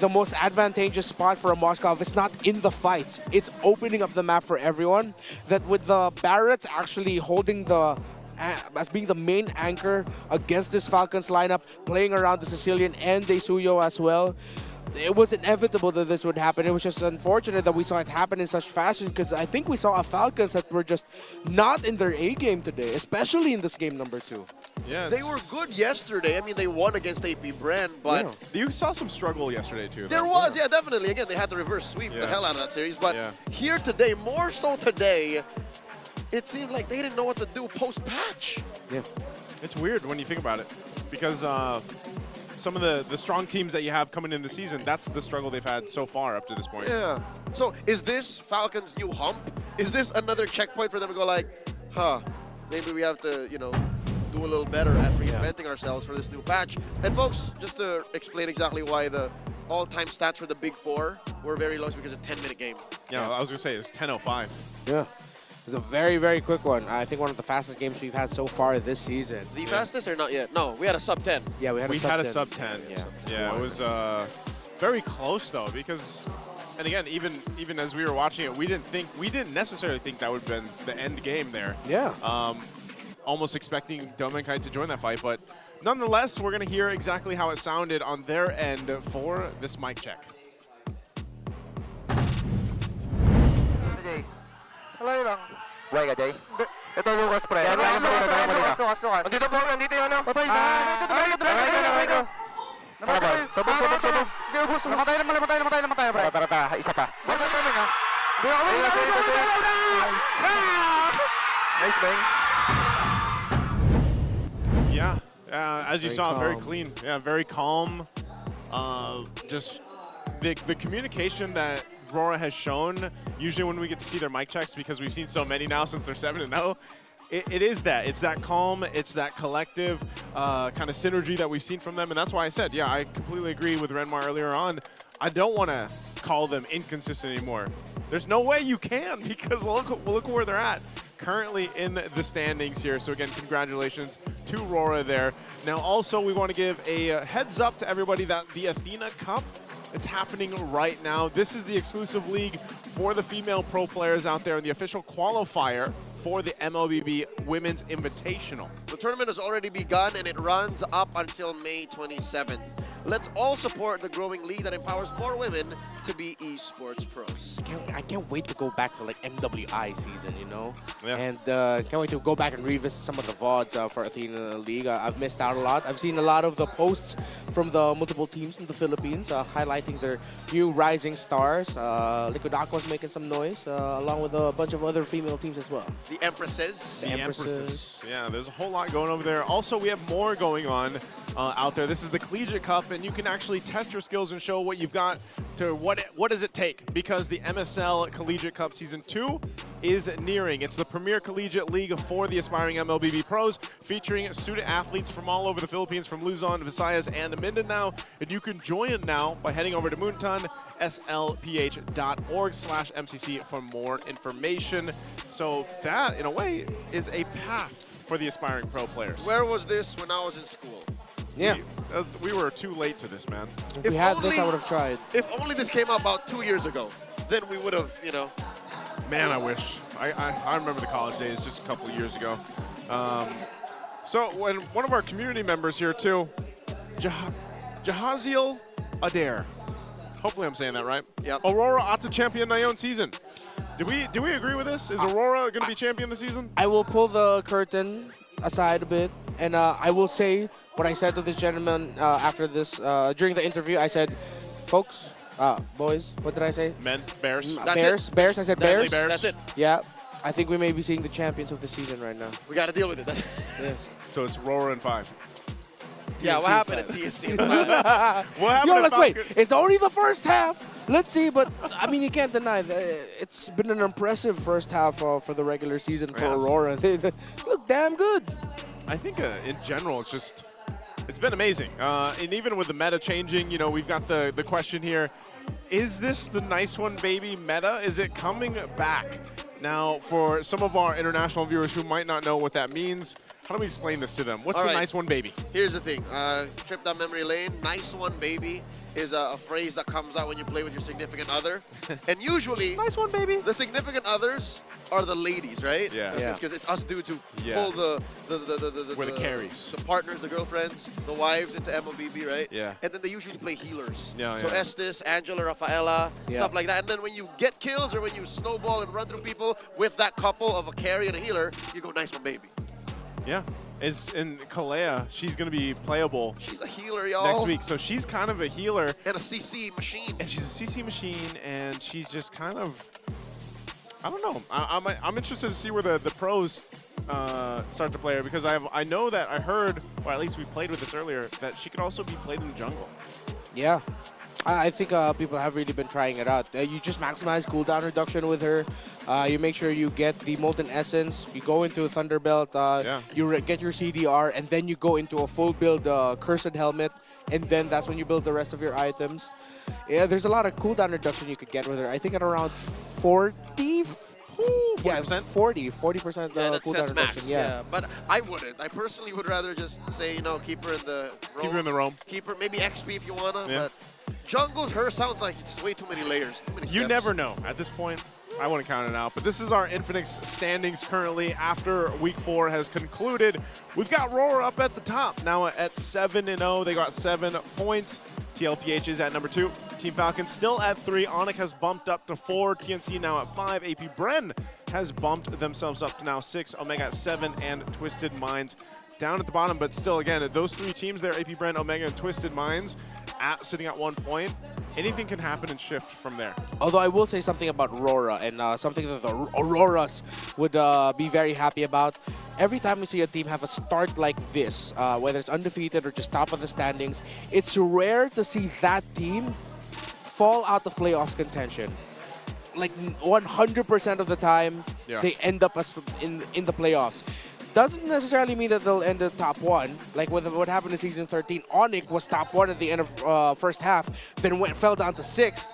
the most advantageous spot for a Moskov is not in the fights. It's opening up the map for everyone. That with the Barretts actually holding the as being the main anchor against this Falcons lineup, playing around the Sicilian and De Suyo as well. It was inevitable that this would happen. It was just unfortunate that we saw it happen in such fashion, because I think we saw a Falcons that were just not in their A game today, especially in this game number 2. Yeah, They were good yesterday. I mean, they won against APBR, but you saw some struggle yesterday too. there was, yeah, definitely. Again, they had to reverse sweep the hell out of that series. But here today, more so today, it seemed like they didn't know what to do post-patch. Yeah. It's weird when you think about it, because some of the strong teams that you have coming in the season, that's the struggle they've had so far up to this point. Yeah. So is this Falcons' new hump? Is this another checkpoint for them to go like, maybe we have to, you know, do a little better at reinventing ourselves for this new patch? And folks, just to explain exactly why the all-time stats for the Big Four were very low, is because it's a 10-minute game. Yeah, I was gonna say it's 10:05. Yeah. It's a very, very quick one. I think one of the fastest games we've had so far this season. The fastest or not yet? No, we had a sub 10. Yeah, we had a sub 10. Yeah, it was very close though, because, and again, even as we were watching it, we didn't necessarily think that would have been the end game there. Yeah. Almost expecting Domenkite to join that fight, but nonetheless, we're gonna hear exactly how it sounded on their end for this mic check. Hello lang. Buhay ka, Jay? Ito, Lucas, pre. Lukas. Andito po, nandito yung ano. Patay ka. Namatay ka. Sabog. Hindi, ubus. Namatay, pre. Tara, isa pa. Basta kami nga. Hindi ako. Nice, bang. Yeah, as you saw, very clean. Yeah, very calm. Just the communication that RORA has shown, usually when we get to see their mic checks, because we've seen so many now since they're 7-0, it is that. It's that calm, it's that collective kind of synergy that we've seen from them, and that's why I said, yeah, I completely agree with Renmar earlier on. I don't want to call them inconsistent anymore. There's no way you can, because look where they're at currently in the standings here. So again, congratulations to RORA there. Now also, we want to give a heads up to everybody that the Athena Cup, it's happening right now. This is the exclusive league for the female pro players out there, and the official qualifier for the MLBB Women's Invitational. The tournament has already begun, and it runs up until May 27th. Let's all support the growing league that empowers more women to be esports pros. I can't wait to go back to like MWI season, you know? Yeah. And can't wait to go back and revisit some of the VODs for Athena League. I've missed out a lot. I've seen a lot of the posts from the multiple teams in the Philippines highlighting their new rising stars. Liquid Aqua's making some noise, along with a bunch of other female teams as well. The Empresses. The Empresses. Yeah, there's a whole lot going over there. Also, we have more going on out there. This is the Collegiate Cup, and you can actually test your skills and show what you've got to what does it take, because the MSL Collegiate Cup Season 2 is nearing. It's the premier collegiate league for the aspiring MLBB pros, featuring student athletes from all over the Philippines, from Luzon, Visayas, and Mindanao. And you can join it now by heading over to Moonton, slph.org/MCC for more information. So that, in a way, is a path for the aspiring pro players. Where was this when I was in school? Yeah. We were too late to this, man. If we had this, I would have tried. If only this came out about 2 years ago, then we would have, you know. Man, I wish. I remember the college days just a couple of years ago. So when one of our community members here too, Jahaziel Adair. Hopefully I'm saying that right. Yep. Aurora Ata champion Nayon season. Do we agree with this? Is Aurora going to be champion this season? I will pull the curtain aside a bit, and I will say what I said to this gentleman after this, during the interview. I said, folks, boys, what did I say? Men, Bears. Bears. I said Bears. That's it. Yeah, I think we may be seeing the champions of the season right now. We got to deal with it. Yes. So it's Aurora in 5. Yeah, what happened at TSC? What happened You're to like, wait, Falcon? it's only the first half. Let's see, but I mean, you can't deny that it's been an impressive first half for the regular season for Aurora. They look damn good. I think in general, it's been amazing. And even with the meta changing, you know, we've got the question here, is this the nice one baby meta? Is it coming back? Now, for some of our international viewers who might not know what that means, how do we explain this to them? What's the nice one baby? Here's the thing. Trip down memory lane. Nice one baby is a phrase that comes out when you play with your significant other. And usually, nice one baby, the significant others are the ladies, right? Yeah. Because it's us dudes who Yeah. pull We're the carries. the partners, the girlfriends, the wives into MLBB, right? Yeah. And then they usually play healers. Yeah, So yeah. Estes, Angela, Rafaela, stuff like that. And then when you get kills or when you snowball and run through people with that couple of a carry and a healer, you go nice one, baby. Yeah. In Kalea, she's going to be playable. She's a healer, y'all. Next week. So she's kind of a healer. And a CC machine. And she's a CC machine, and she's just kind of, I don't know. I'm interested to see where the pros start to play her, because I know that I heard, or at least we played with this earlier, that she could also be played in the jungle. Yeah. I think people have really been trying it out. You just maximize cooldown reduction with her. You make sure you get the Molten Essence. You go into Thunderbelt. You get your CDR, and then you go into a full build Cursed Helmet, and then that's when you build the rest of your items. Yeah, there's a lot of cooldown reduction you could get with her. I think at around 40. Yeah, 40% Yeah, cooldown that's reduction. max. Yeah. But I wouldn't. I personally would rather just say, you know, keep her in the roam. Keep her in the roam. Keep her, maybe XP if you wanna. Yeah. But jungle, her sounds like it's way too many layers, too many steps. You never know. At this point, I wouldn't count it out. But this is our Infinix standings currently after Week 4 has concluded. We've got RORA up at the top now at 7-0. They got 7 points. TLPH is at number 2. Team Falcons still at 3. Onic has bumped up to 4. TNC now at 5. AP Bren has bumped themselves up to now 6. Omega at 7. And Twisted Minds down at the bottom. But still, again, those 3 teams there, AP Bren, Omega, and Twisted Minds, sitting at 1 point. Anything can happen and shift from there. Although I will say something about RORA, and something that the Auroras would be very happy about. Every time we see a team have a start like this, whether it's undefeated or just top of the standings, it's rare to see that team fall out of playoffs contention. Like 100% of the time, they end up in the playoffs. Doesn't necessarily mean that they'll end the top 1. Like with what happened in Season 13, Onic was top 1 at the end of first half, then fell down to 6th,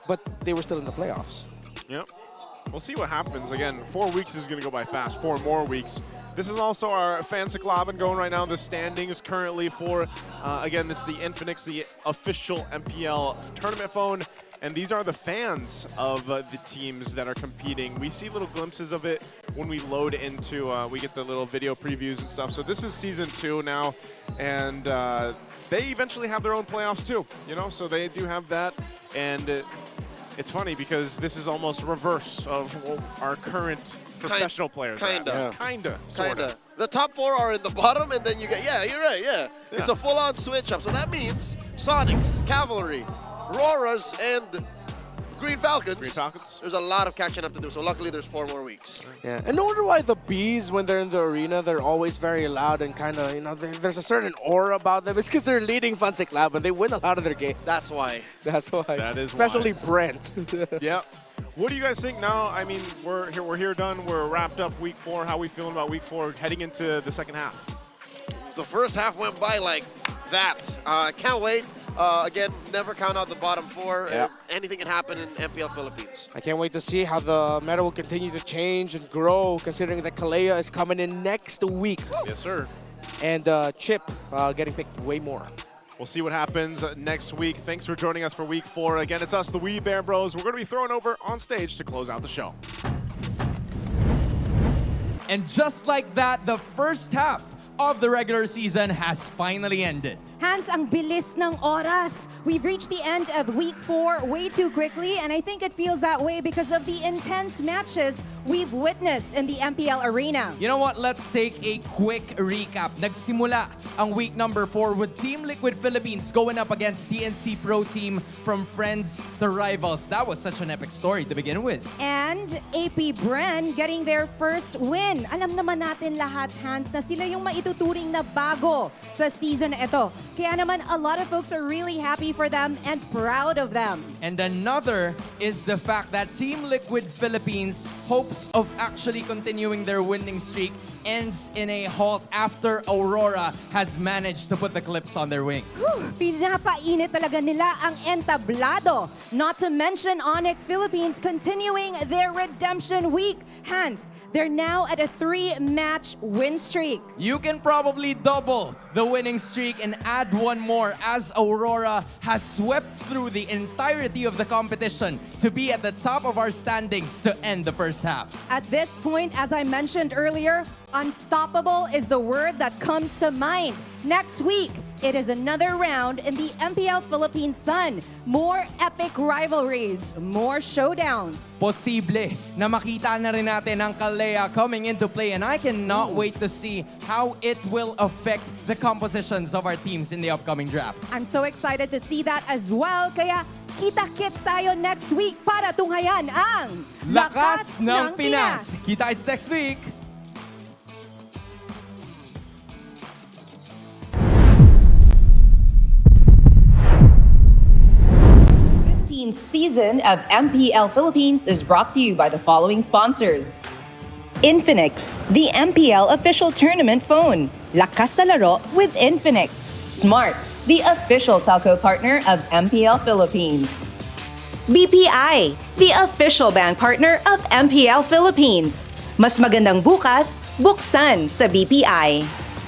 but they were still in the playoffs. Yep. We'll see what happens. Again, 4 weeks is going to go by fast. 4 more weeks. This is also our Fancyclobbin going right now. The standings currently for, again, this is the Infinix, the official MPL tournament phone. And these are the fans of the teams that are competing. We see little glimpses of it when we load into, we get the little video previews and stuff. So this is Season 2 now, and they eventually have their own playoffs too, you know? So they do have that, and it's funny because this is almost reverse of our current professional players. Kinda. Sorta. The top 4 are in the bottom, and then you get, you're right, It's a full-on switch up. So that means Sonics, Cavalry, Roras, and Green Falcons. There's a lot of catching up to do, so luckily there's 4 more weeks. Yeah, and no wonder why the Bees, when they're in the arena, they're always very loud and kind of, you know, there's a certain aura about them. It's because they're leading Fancyclobbin, and they win a lot of their games. That's why. That's why. That is Especially why. Brent. Yep. What do you guys think now? I mean, we're here done. We're wrapped up Week 4. How are we feeling about Week 4 heading into the second half? The first half went by like that. Can't wait. Again, never count out the bottom 4. Yeah. Anything can happen in MPL Philippines. I can't wait to see how the meta will continue to change and grow, considering that Kalea is coming in next week. Yes, sir. And Chip getting picked way more. We'll see what happens next week. Thanks for joining us for Week 4. Again, it's us, the We Bear Bros. We're going to be thrown over on stage to close out the show. And just like that, the first half of the regular season has finally ended. Hans, ang bilis ng oras. We've reached the end of Week 4 way too quickly, and I think it feels that way because of the intense matches we've witnessed in the MPL arena. You know what? Let's take a quick recap. Nagsimula ang week number 4 with Team Liquid Philippines going up against TNC Pro Team from friends to rivals. That was such an epic story to begin with. And AP Bren getting their first win. Alam naman natin lahat, Hans, na sila yung maituturing na bago sa season na ito. Kaya naman, a lot of folks are really happy for them and proud of them. And another is the fact that Team Liquid Philippines hopes of actually continuing their winning streak ends in a halt after Aurora has managed to put the clips on their wings. Pinapainit talaga nila ang entablado. Not to mention Onic Philippines continuing their redemption week. Hence, they're now at a 3-match win streak. You can probably double the winning streak and add one more as Aurora has swept through the entirety of the competition to be at the top of our standings to end the first half. At this point, as I mentioned earlier, unstoppable is the word that comes to mind. Next week, it is another round in the MPL Philippines Sun. More epic rivalries, more showdowns. Posible na makita na rin natin ang Kalea coming into play, and I cannot wait to see how it will affect the compositions of our teams in the upcoming drafts. I'm so excited to see that as well. Kaya kita-kits tayo next week para tunghayan ang Lakas ng Pinas! Kita-kits next week! 15th season of MPL Philippines is brought to you by the following sponsors. Infinix, the MPL official tournament phone. Lakas sa laro with Infinix. Smart, the official telco partner of MPL Philippines. BPI, the official bank partner of MPL Philippines. Mas magandang bukas, buksan sa BPI.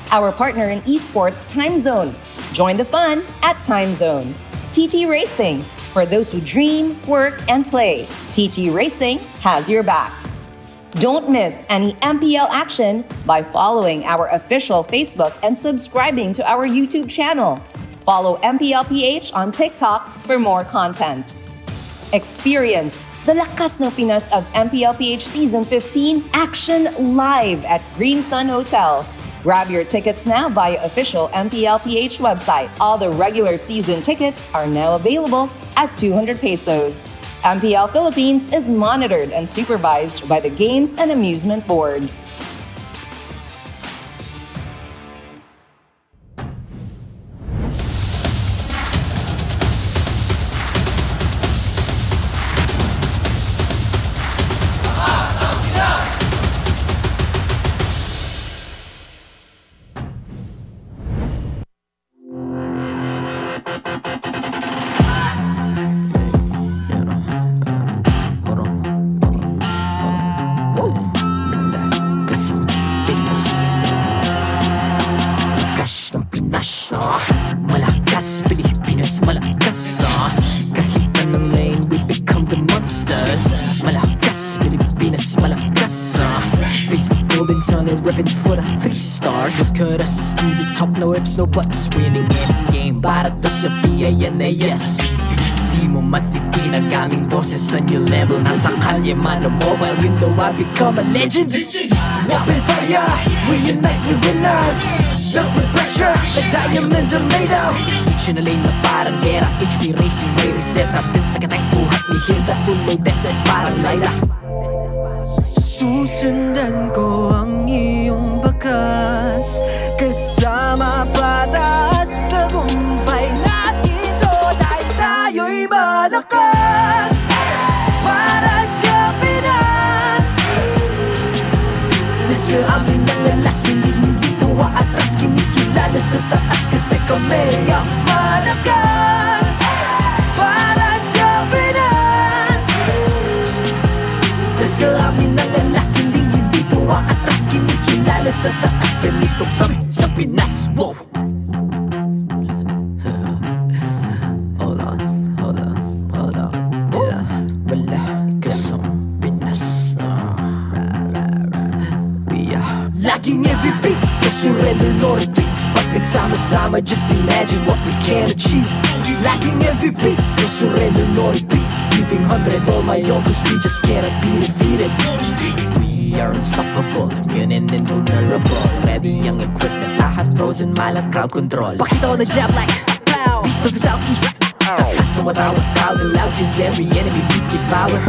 Our partner in esports, Time Zone. Join the fun at Time Zone. TT Racing, for those who dream, work, and play. TT Racing has your back. Don't miss any MPL action by following our official Facebook and subscribing to our YouTube channel. Follow MPLPH on TikTok for more content. Experience the Lakas ng Pinas of MPLPH Season 15 action live at Green Sun Hotel. Grab your tickets now via official MPLPH website. All the regular season tickets are now available at 200 pesos. MPL Philippines is monitored and supervised by the Games and Amusement Board. Malakas, Pilipinas, malakas kahit anong lane, we become the monsters. Malakas, Pilipinas, malakas face the golden sun and repping for the 3 stars. Look at us, to the top, no ifs, no buts. Winning any game, para to sa PINAS. Di mo matitin ang aming boses sa new level. Nasa kalye man o mobile window, I become a legend. Open fire, we unite, we winners. Built with pressure, the diamonds are made of. Switch na lane na parang gera. HP Racing, may reset up. Tagatang buhat ni Hilda, full load SS parang Laila. Susundan ko ang iyong bakas, kasama pataas, tagumpay natin to. Dahil tayo'y malakas para sa Pinas. Nasa amin ang alas, hindi tuwa atras. Kinikilala sa taas kasi kami ang malakas para sa Pinas. Nasa amin ang alas, hindi tuwa atras. Kinikilala sa taas, ganito kami sa Pinas. Wow! Hold on, yeah. Malakas ang Pinas. We are laging every beat, no surrender, no retreat. Pag nagsama-sama, just imagine what we can achieve. Laging every beat, no surrender, no retreat. Giving 100 all my own, cause we just cannot be defeated. We are unstoppable, immune and invulnerable. Ready ang equipment, lahat frozen, malang crowd control. Pakita ko na jab like pow, east of the southeast. Taas sumatawag, proud and loud, cause every enemy we devour.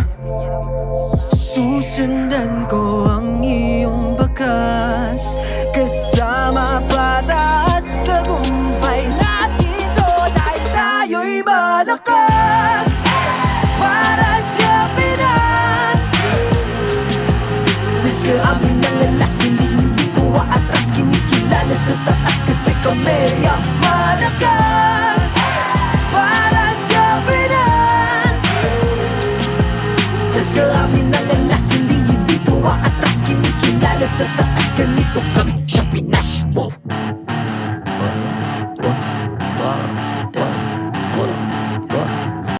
Susundan ko ang iyong bakas, kasama pataas, tagumpay natin to. Dahil tayo'y malakas para sa Pinas. Nasa amin ang alas, hindi Nasa taas ganito kami